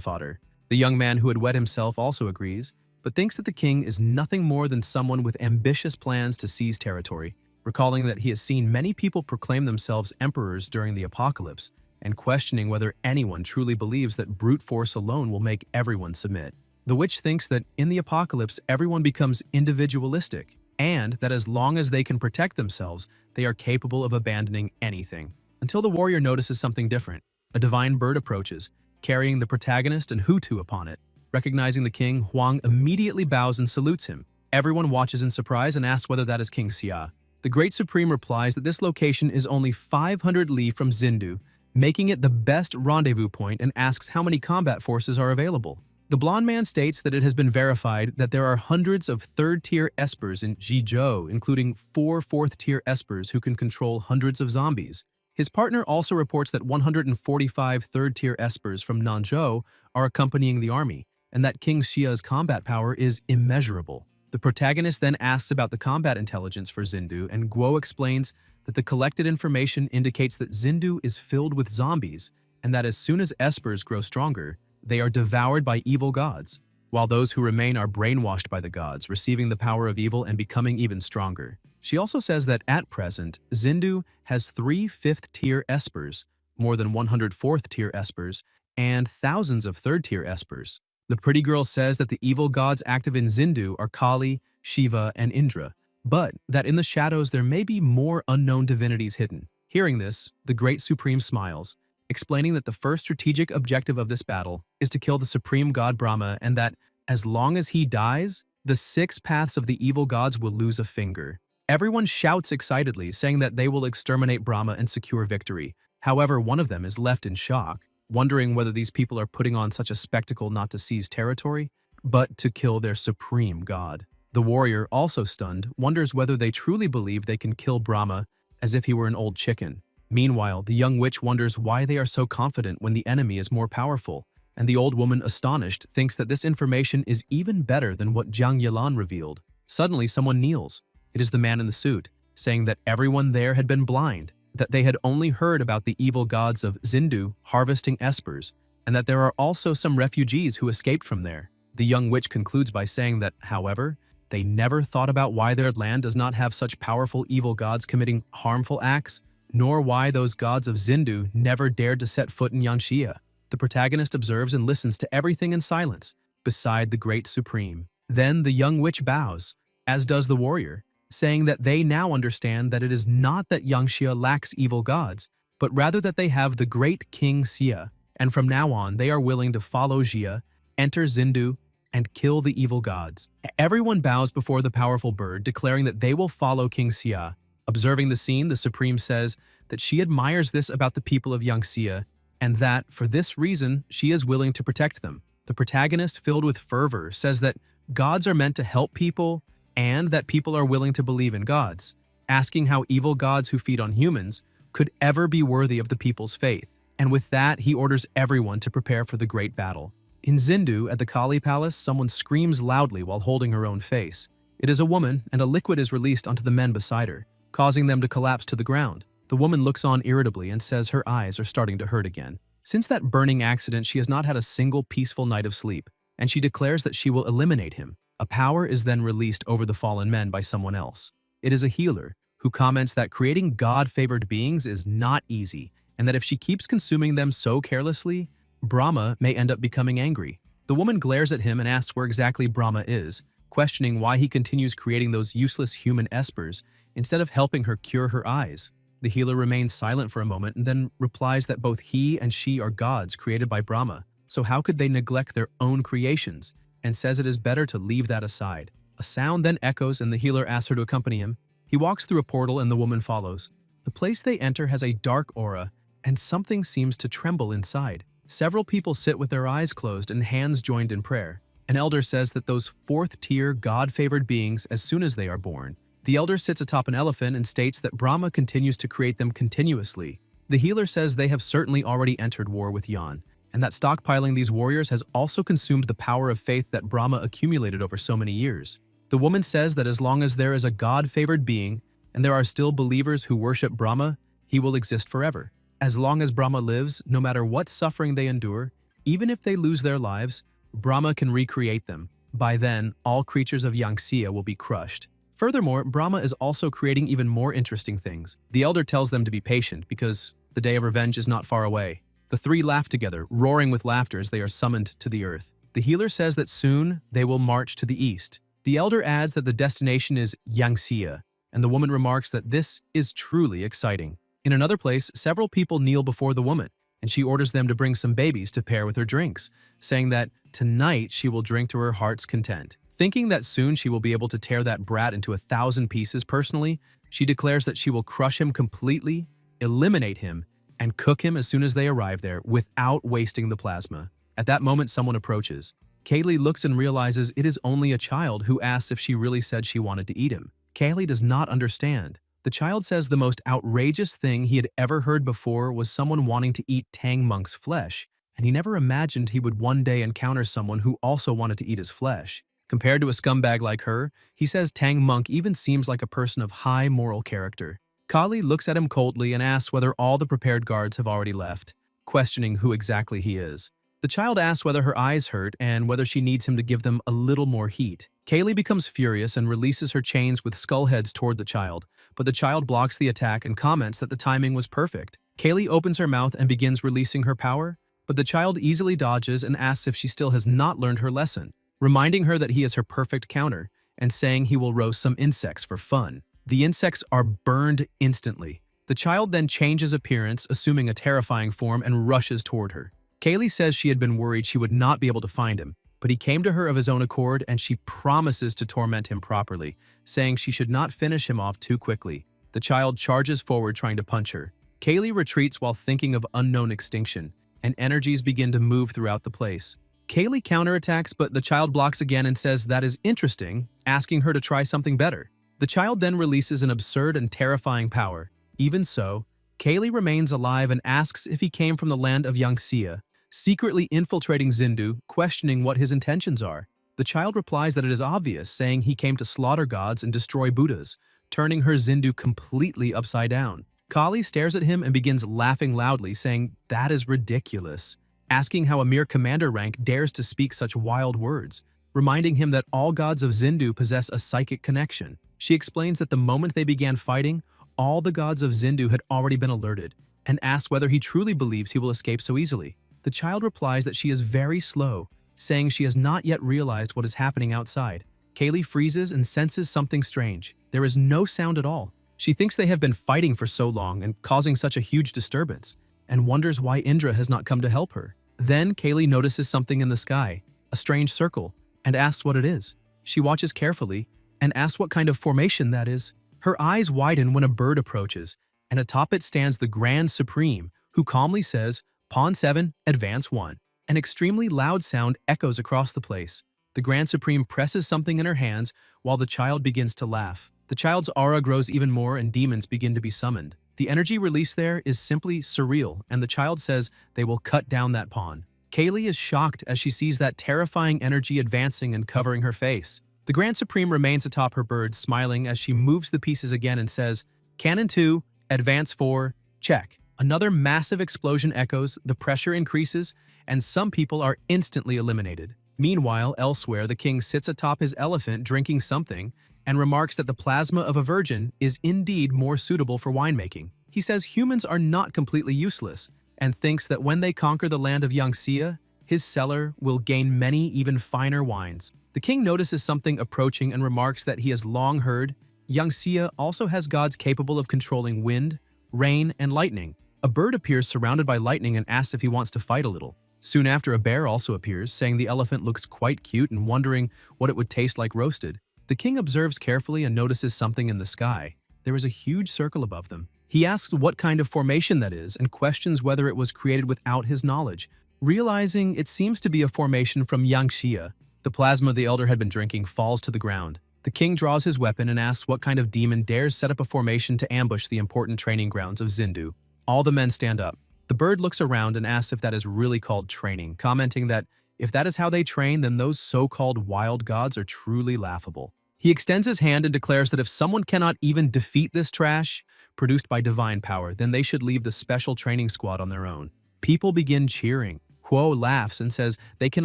fodder. The young man who had wet himself also agrees, but thinks that the king is nothing more than someone with ambitious plans to seize territory, recalling that he has seen many people proclaim themselves emperors during the apocalypse, and questioning whether anyone truly believes that brute force alone will make everyone submit. The witch thinks that in the apocalypse everyone becomes individualistic, and that as long as they can protect themselves, they are capable of abandoning anything. Until the warrior notices something different. A divine bird approaches, carrying the protagonist and Hutu upon it. Recognizing the king, Huang immediately bows and salutes him. Everyone watches in surprise and asks whether that is King Xia. The Great Supreme replies that this location is only 500 li from Xindu, making it the best rendezvous point, and asks how many combat forces are available. The blonde man states that it has been verified that there are hundreds of 3rd-tier espers in Zhizhou, including 4 4th-tier espers who can control hundreds of zombies. His partner also reports that 145 3rd-tier espers from Nanzhou are accompanying the army, and that King Xia's combat power is immeasurable. The protagonist then asks about the combat intelligence for Xindu, and Guo explains that the collected information indicates that Xindu is filled with zombies, and that as soon as espers grow stronger, they are devoured by evil gods, while those who remain are brainwashed by the gods, receiving the power of evil and becoming even stronger. She also says that at present, Xindu has 3 5th-tier espers, more than 100 4th-tier espers, and thousands of third-tier espers. The pretty girl says that the evil gods active in Zindu are Kali, Shiva, and Indra, but that in the shadows there may be more unknown divinities hidden. Hearing this, the Great Supreme smiles, explaining that the first strategic objective of this battle is to kill the supreme god Brahma and that, as long as he dies, the 6 paths of the evil gods will lose a finger. Everyone shouts excitedly, saying that they will exterminate Brahma and secure victory. However, one of them is left in shock, wondering whether these people are putting on such a spectacle not to seize territory, but to kill their supreme god. The warrior, also stunned, wonders whether they truly believe they can kill Brahma as if he were an old chicken. Meanwhile, the young witch wonders why they are so confident when the enemy is more powerful, and the old woman, astonished, thinks that this information is even better than what Jiang Yilan revealed. Suddenly, someone kneels. It is the man in the suit, saying that everyone there had been blind, that they had only heard about the evil gods of Zindu harvesting espers, and that there are also some refugees who escaped from there. The young witch concludes by saying that, however, they never thought about why their land does not have such powerful evil gods committing harmful acts, nor why those gods of Zindu never dared to set foot in Yanxia. The protagonist observes and listens to everything in silence, beside the Great Supreme. Then the young witch bows, as does the warrior, saying that they now understand that it is not that Yanxia lacks evil gods, but rather that they have the great King Xia, and from now on they are willing to follow Xia, enter Zindu, and kill the evil gods. Everyone bows before the powerful bird, declaring that they will follow King Xia. Observing the scene, the Supreme says that she admires this about the people of Yanxia, and that, for this reason, she is willing to protect them. The protagonist, filled with fervor, says that gods are meant to help people, and that people are willing to believe in gods, asking how evil gods who feed on humans could ever be worthy of the people's faith. And with that, he orders everyone to prepare for the great battle. In Zindu, at the Kali Palace, someone screams loudly while holding her own face. It is a woman, and a liquid is released onto the men beside her, causing them to collapse to the ground. The woman looks on irritably and says her eyes are starting to hurt again. Since that burning accident, she has not had a single peaceful night of sleep, and she declares that she will eliminate him. A power is then released over the fallen men by someone else. It is a healer, who comments that creating God-favored beings is not easy, and that if she keeps consuming them so carelessly, Brahma may end up becoming angry. The woman glares at him and asks where exactly Brahma is, questioning why he continues creating those useless human espers instead of helping her cure her eyes. The healer remains silent for a moment and then replies that both he and she are gods created by Brahma, so how could they neglect their own creations, and says it is better to leave that aside. A sound then echoes and the healer asks her to accompany him. He walks through a portal and the woman follows. The place they enter has a dark aura, and something seems to tremble inside. Several people sit with their eyes closed and hands joined in prayer. An elder says that those 4th-tier God-favored beings as soon as they are born. The elder sits atop an elephant and states that Brahma continues to create them continuously. The healer says they have certainly already entered war with Yan, and that stockpiling these warriors has also consumed the power of faith that Brahma accumulated over so many years. The woman says that as long as there is a God-favored being, and there are still believers who worship Brahma, he will exist forever. As long as Brahma lives, no matter what suffering they endure, even if they lose their lives, Brahma can recreate them. By then, all creatures of Yanxia will be crushed. Furthermore, Brahma is also creating even more interesting things. The elder tells them to be patient because the day of revenge is not far away. The 3 laugh together, roaring with laughter as they are summoned to the earth. The healer says that soon they will march to the east. The elder adds that the destination is Yanxia, and the woman remarks that this is truly exciting. In another place, several people kneel before the woman, and she orders them to bring some babies to pair with her drinks, saying that tonight she will drink to her heart's content. Thinking that soon she will be able to tear that brat into 1,000 pieces personally, she declares that she will crush him completely, eliminate him, and cook him as soon as they arrive there without wasting the plasma. At that moment, someone approaches. Kaylee looks and realizes it is only a child who asks if she really said she wanted to eat him. Kaylee does not understand. The child says the most outrageous thing he had ever heard before was someone wanting to eat Tang Monk's flesh, and he never imagined he would one day encounter someone who also wanted to eat his flesh. Compared to a scumbag like her, he says Tang Monk even seems like a person of high moral character. Kali looks at him coldly and asks whether all the prepared guards have already left, questioning who exactly he is. The child asks whether her eyes hurt and whether she needs him to give them a little more heat. Kaylee becomes furious and releases her chains with skull heads toward the child, but the child blocks the attack and comments that the timing was perfect. Kaylee opens her mouth and begins releasing her power, but the child easily dodges and asks if she still has not learned her lesson, reminding her that he is her perfect counter and saying he will roast some insects for fun. The insects are burned instantly. The child then changes appearance, assuming a terrifying form, and rushes toward her. Kaylee says she had been worried she would not be able to find him, but he came to her of his own accord and she promises to torment him properly, saying she should not finish him off too quickly. The child charges forward trying to punch her. Kaylee retreats while thinking of unknown extinction, and energies begin to move throughout the place. Kaylee counterattacks, but the child blocks again and says that is interesting, asking her to try something better. The child then releases an absurd and terrifying power. Even so, Kaylee remains alive and asks if he came from the land of Yangxia, secretly infiltrating Zindu, questioning what his intentions are. The child replies that it is obvious, saying he came to slaughter gods and destroy Buddhas, turning her Zindu completely upside down. Kali stares at him and begins laughing loudly, saying that is ridiculous, asking how a mere commander rank dares to speak such wild words, reminding him that all gods of Zindu possess a psychic connection. She explains that the moment they began fighting, all the gods of Zindu had already been alerted, and asks whether he truly believes he will escape so easily. The child replies that she is very slow, saying she has not yet realized what is happening outside. Kaylee freezes and senses something strange. There is no sound at all. She thinks they have been fighting for so long and causing such a huge disturbance, and wonders why Indra has not come to help her. Then Kaylee notices something in the sky, a strange circle, and asks what it is. She watches carefully and asks what kind of formation that is. Her eyes widen when a bird approaches, and atop it stands the Grand Supreme, who calmly says, "Pawn 7, advance 1." An extremely loud sound echoes across the place. The Grand Supreme presses something in her hands while the child begins to laugh. The child's aura grows even more and demons begin to be summoned. The energy released there is simply surreal, and the child says they will cut down that pawn. Kaylee is shocked as she sees that terrifying energy advancing and covering her face. The Grand Supreme remains atop her bird, smiling as she moves the pieces again and says, "Cannon 2, advance 4, check." Another massive explosion echoes, the pressure increases, and some people are instantly eliminated. Meanwhile, elsewhere, the king sits atop his elephant drinking something and remarks that the plasma of a virgin is indeed more suitable for winemaking. He says humans are not completely useless and thinks that when they conquer the land of Yangxia, his cellar will gain many even finer wines. The king notices something approaching and remarks that he has long heard Yangxia also has gods capable of controlling wind, rain, and lightning. A bird appears surrounded by lightning and asks if he wants to fight a little. Soon after, a bear also appears, saying the elephant looks quite cute and wondering what it would taste like roasted. The king observes carefully and notices something in the sky. There is a huge circle above them. He asks what kind of formation that is and questions whether it was created without his knowledge. Realizing it seems to be a formation from Yangxia, the plasma the elder had been drinking falls to the ground. The king draws his weapon and asks what kind of demon dares set up a formation to ambush the important training grounds of Zindu. All the men stand up. The bird looks around and asks if that is really called training, commenting that if that is how they train, then those so-called wild gods are truly laughable. He extends his hand and declares that if someone cannot even defeat this trash, produced by divine power, then they should leave the special training squad on their own. People begin cheering. Huo laughs and says they can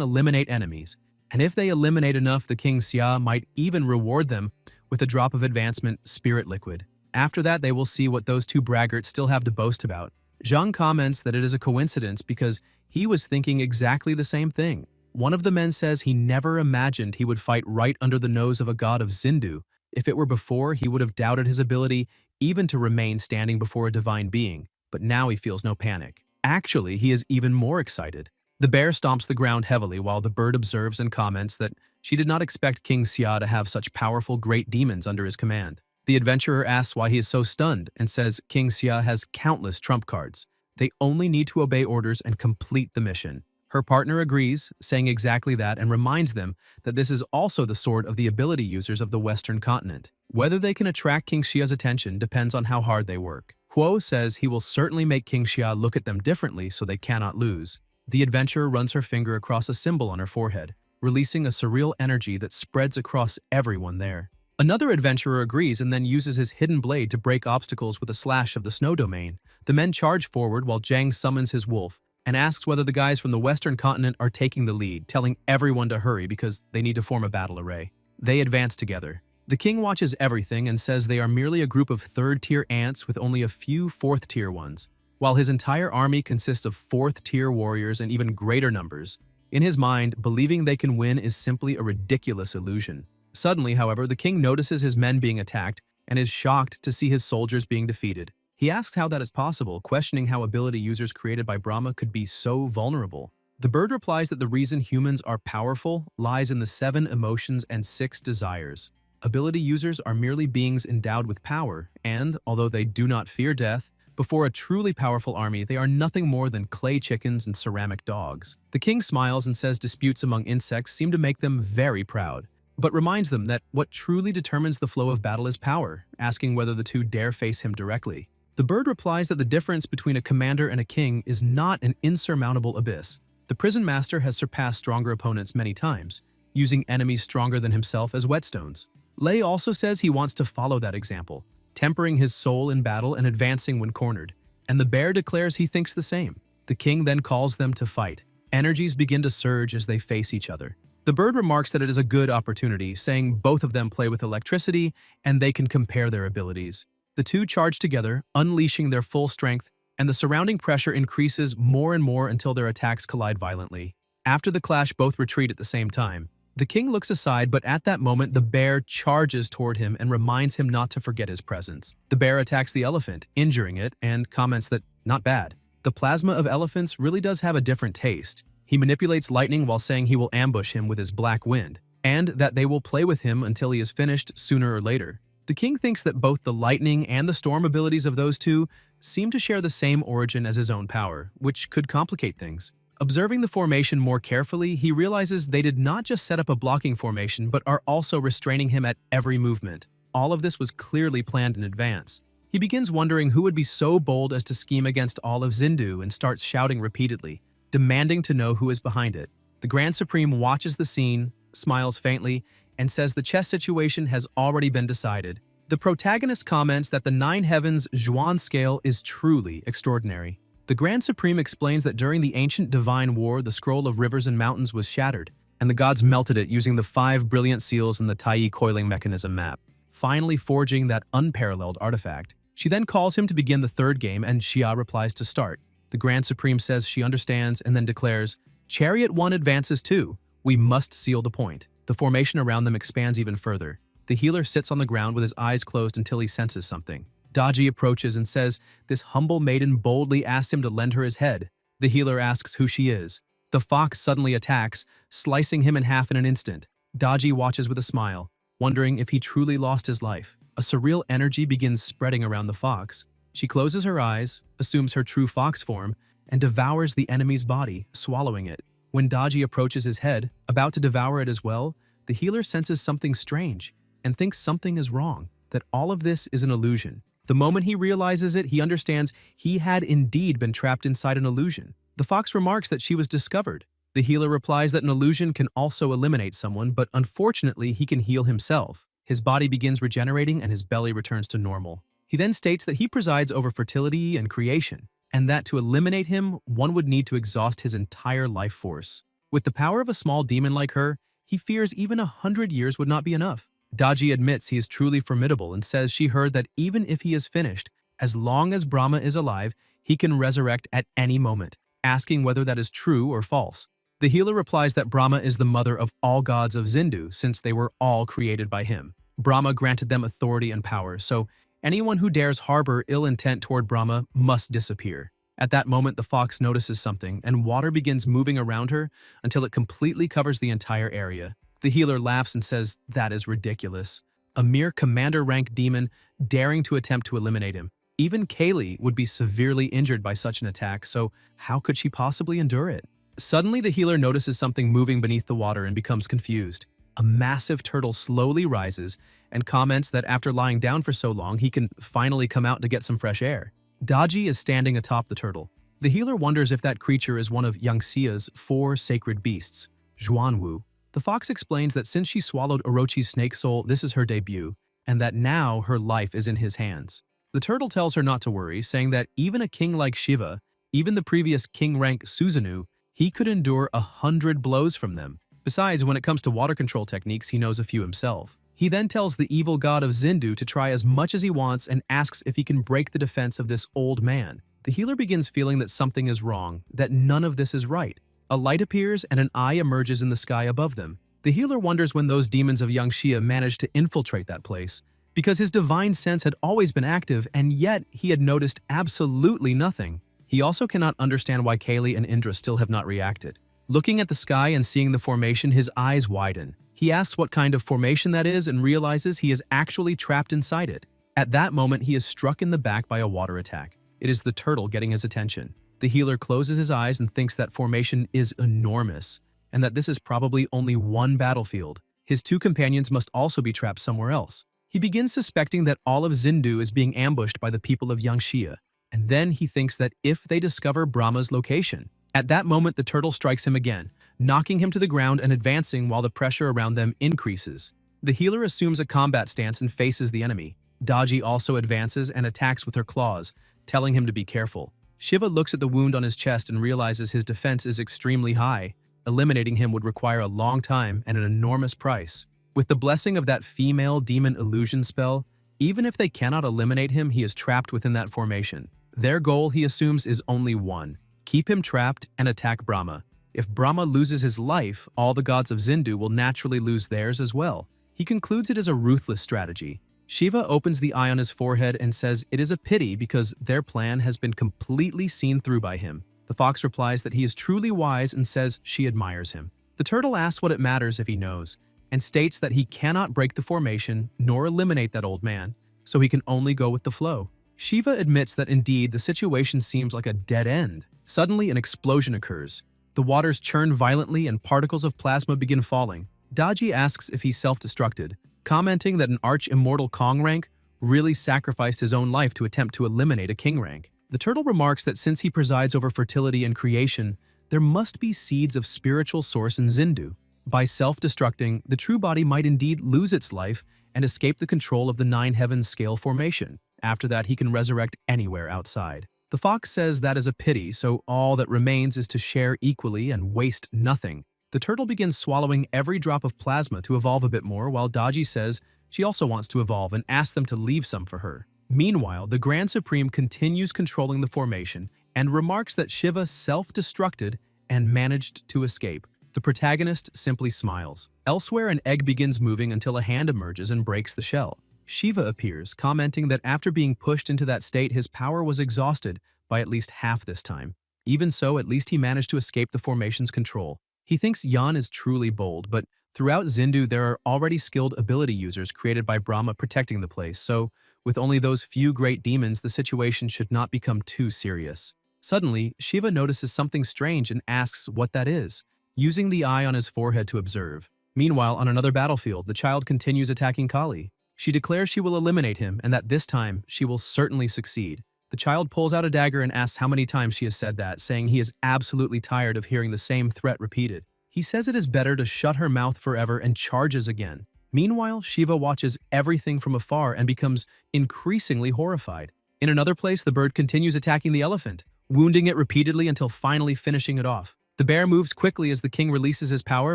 eliminate enemies, and if they eliminate enough, the King Xia might even reward them with a drop of advancement spirit liquid. After that, they will see what those two braggarts still have to boast about. Zhang comments that it is a coincidence because he was thinking exactly the same thing. One of the men says he never imagined he would fight right under the nose of a god of Zindu. If it were before, he would have doubted his ability even to remain standing before a divine being, but now he feels no panic. Actually, he is even more excited. The bear stomps the ground heavily while the bird observes and comments that she did not expect King Xia to have such powerful great demons under his command. The adventurer asks why he is so stunned and says King Xia has countless trump cards. They only need to obey orders and complete the mission. Her partner agrees, saying exactly that, and reminds them that this is also the sword of the ability users of the Western continent. Whether they can attract King Xia's attention depends on how hard they work. Huo says he will certainly make King Xia look at them differently so they cannot lose. The adventurer runs her finger across a symbol on her forehead, releasing a surreal energy that spreads across everyone there. Another adventurer agrees and then uses his hidden blade to break obstacles with a slash of the snow domain. The men charge forward while Zhang summons his wolf and asks whether the guys from the Western continent are taking the lead, telling everyone to hurry because they need to form a battle array. They advance together. The king watches everything and says they are merely a group of third-tier ants with only a few fourth-tier ones. while his entire army consists of 4th-tier warriors and even greater numbers. In his mind, believing they can win is simply a ridiculous illusion. Suddenly, however, the king notices his men being attacked and is shocked to see his soldiers being defeated. He asks how that is possible, questioning how ability users created by Brahma could be so vulnerable. The bird replies that the reason humans are powerful lies in the 7 emotions and 6 desires. Ability users are merely beings endowed with power, and, although they do not fear death, before a truly powerful army, they are nothing more than clay chickens and ceramic dogs. The king smiles and says disputes among insects seem to make them very proud, but reminds them that what truly determines the flow of battle is power, asking whether the two dare face him directly. The bird replies that the difference between a commander and a king is not an insurmountable abyss. The prison master has surpassed stronger opponents many times, using enemies stronger than himself as whetstones. Lei also says he wants to follow that example, tempering his soul in battle and advancing when cornered, and the bear declares he thinks the same. The king then calls them to fight. Energies begin to surge as they face each other. The bird remarks that it is a good opportunity, saying both of them play with electricity and they can compare their abilities. The two charge together, unleashing their full strength, and the surrounding pressure increases more and more until their attacks collide violently. After the clash, both retreat at the same time. The king looks aside, but at that moment, the bear charges toward him and reminds him not to forget his presence. The bear attacks the elephant, injuring it, and comments that, not bad. The plasma of elephants really does have a different taste. He manipulates lightning while saying he will ambush him with his black wind, and that they will play with him until he is finished sooner or later. The king thinks that both the lightning and the storm abilities of those two seem to share the same origin as his own power, which could complicate things. Observing the formation more carefully, he realizes they did not just set up a blocking formation, but are also restraining him at every movement. All of this was clearly planned in advance. He begins wondering who would be so bold as to scheme against all of Zindu and starts shouting repeatedly, demanding to know who is behind it. The Grand Supreme watches the scene, smiles faintly, and says the chess situation has already been decided. The protagonist comments that the 9 Heavens Zhuan scale is truly extraordinary. The Grand Supreme explains that during the ancient divine war, the scroll of rivers and mountains was shattered, and the gods melted it using the 5 brilliant seals in the Tai coiling mechanism map, finally forging that unparalleled artifact. She then calls him to begin the 3rd game, and Xia replies to start. The Grand Supreme says she understands and then declares, "Chariot 1 advances too. We must seal the point." The formation around them expands even further. The healer sits on the ground with his eyes closed until he senses something. Daji approaches and says this humble maiden boldly asks him to lend her his head. The healer asks who she is. The fox suddenly attacks, slicing him in half in an instant. Daji watches with a smile, wondering if he truly lost his life. A surreal energy begins spreading around the fox. She closes her eyes, assumes her true fox form, and devours the enemy's body, swallowing it. When Daji approaches his head, about to devour it as well, the healer senses something strange and thinks something is wrong, that all of this is an illusion. The moment he realizes it, he understands he had indeed been trapped inside an illusion. The fox remarks that she was discovered. The healer replies that an illusion can also eliminate someone, but unfortunately he can heal himself. His body begins regenerating and his belly returns to normal. He then states that he presides over fertility and creation, and that to eliminate him, one would need to exhaust his entire life force. With the power of a small demon like her, he fears even 100 years would not be enough. Daji admits he is truly formidable and says she heard that even if he is finished, as long as Brahma is alive, he can resurrect at any moment, asking whether that is true or false. The healer replies that Brahma is the mother of all gods of Zindu since they were all created by him. Brahma granted them authority and power, so anyone who dares harbor ill intent toward Brahma must disappear. At that moment, the fox notices something, and water begins moving around her until it completely covers the entire area. The healer laughs and says that is ridiculous. A mere commander-rank demon daring to attempt to eliminate him. Even Kaylee would be severely injured by such an attack, so how could she possibly endure it? Suddenly, the healer notices something moving beneath the water and becomes confused. A massive turtle slowly rises and comments that after lying down for so long, he can finally come out to get some fresh air. Daji is standing atop the turtle. The healer wonders if that creature is one of Yangxia's 4 sacred beasts, Zhuanwu. The fox explains that since she swallowed Orochi's snake soul, this is her debut, and that now her life is in his hands. The turtle tells her not to worry, saying that even a king like Shiva, even the previous king-rank Susanoo, he could endure 100 blows from them. Besides, when it comes to water control techniques, he knows a few himself. He then tells the evil god of Zindu to try as much as he wants and asks if he can break the defense of this old man. The healer begins feeling that something is wrong, that none of this is right. A light appears and an eye emerges in the sky above them. The healer wonders when those demons of Yangxia managed to infiltrate that place, because his divine sense had always been active and yet he had noticed absolutely nothing. He also cannot understand why Kaylee and Indra still have not reacted. Looking at the sky and seeing the formation, his eyes widen. He asks what kind of formation that is and realizes he is actually trapped inside it. At that moment, he is struck in the back by a water attack. It is the turtle getting his attention. The healer closes his eyes and thinks that formation is enormous, and that this is probably only one battlefield. His two companions must also be trapped somewhere else. He begins suspecting that all of Zindu is being ambushed by the people of Yangxia, and then he thinks that if they discover Brahma's location. At that moment, the turtle strikes him again, knocking him to the ground and advancing while the pressure around them increases. The healer assumes a combat stance and faces the enemy. Daji also advances and attacks with her claws, telling him to be careful. Shiva looks at the wound on his chest and realizes his defense is extremely high. Eliminating him would require a long time and an enormous price. With the blessing of that female demon illusion spell, even if they cannot eliminate him, he is trapped within that formation. Their goal, he assumes, is only one: keep him trapped and attack Brahma. If Brahma loses his life, all the gods of Zindu will naturally lose theirs as well. He concludes it as a ruthless strategy. Shiva opens the eye on his forehead and says it is a pity because their plan has been completely seen through by him. The fox replies that he is truly wise and says she admires him. The turtle asks what it matters if he knows, and states that he cannot break the formation nor eliminate that old man, so he can only go with the flow. Shiva admits that indeed the situation seems like a dead end. Suddenly an explosion occurs. The waters churn violently and particles of plasma begin falling. Daji asks if he's self-destructed, commenting that an arch-immortal Kong rank really sacrificed his own life to attempt to eliminate a king rank. The turtle remarks that since he presides over fertility and creation, there must be seeds of spiritual source in Zindu. By self-destructing, the true body might indeed lose its life and escape the control of the nine heavens scale formation. After that, he can resurrect anywhere outside. The fox says that is a pity, so all that remains is to share equally and waste nothing. The turtle begins swallowing every drop of plasma to evolve a bit more, while Daji says she also wants to evolve and asks them to leave some for her. Meanwhile, the Grand Supreme continues controlling the formation and remarks that Shiva self-destructed and managed to escape. The protagonist simply smiles. Elsewhere, an egg begins moving until a hand emerges and breaks the shell. Shiva appears, commenting that after being pushed into that state, his power was exhausted by at least half this time. Even so, at least he managed to escape the formation's control. He thinks Yan is truly bold, but throughout Zindu there are already skilled ability users created by Brahma protecting the place, so with only those few great demons, the situation should not become too serious. Suddenly, Shiva notices something strange and asks what that is, using the eye on his forehead to observe. Meanwhile, on another battlefield, the child continues attacking Kali. She declares she will eliminate him and that this time she will certainly succeed. The child pulls out a dagger and asks how many times she has said that, saying he is absolutely tired of hearing the same threat repeated. He says it is better to shut her mouth forever and charges again. Meanwhile, Shiva watches everything from afar and becomes increasingly horrified. In another place, the bird continues attacking the elephant, wounding it repeatedly until finally finishing it off. The bear moves quickly as the king releases his power,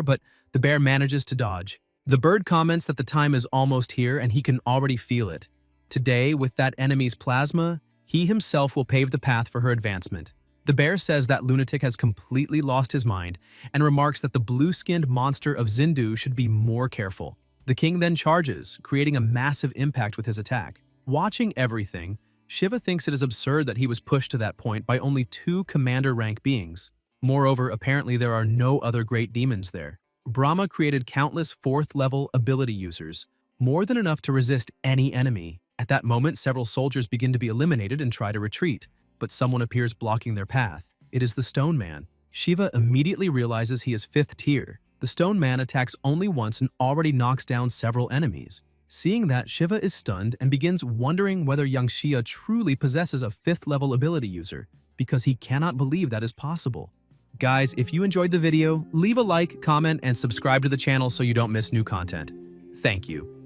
but the bear manages to dodge. The bird comments that the time is almost here and he can already feel it. Today, with that enemy's plasma, he himself will pave the path for her advancement. The bear says that lunatic has completely lost his mind and remarks that the blue-skinned monster of Zindu should be more careful. The king then charges, creating a massive impact with his attack. Watching everything, Shiva thinks it is absurd that he was pushed to that point by only 2 commander rank beings. Moreover, apparently there are no other great demons there. Brahma created countless 4th-level ability users, more than enough to resist any enemy. At that moment, several soldiers begin to be eliminated and try to retreat, but someone appears blocking their path. It is the Stone Man. Shiva immediately realizes he is 5th tier. The Stone Man attacks only once and already knocks down several enemies. Seeing that, Shiva is stunned and begins wondering whether Yangxia truly possesses a 5th-level ability user, because he cannot believe that is possible. Guys, if you enjoyed the video, leave a like, comment, and subscribe to the channel so you don't miss new content. Thank you.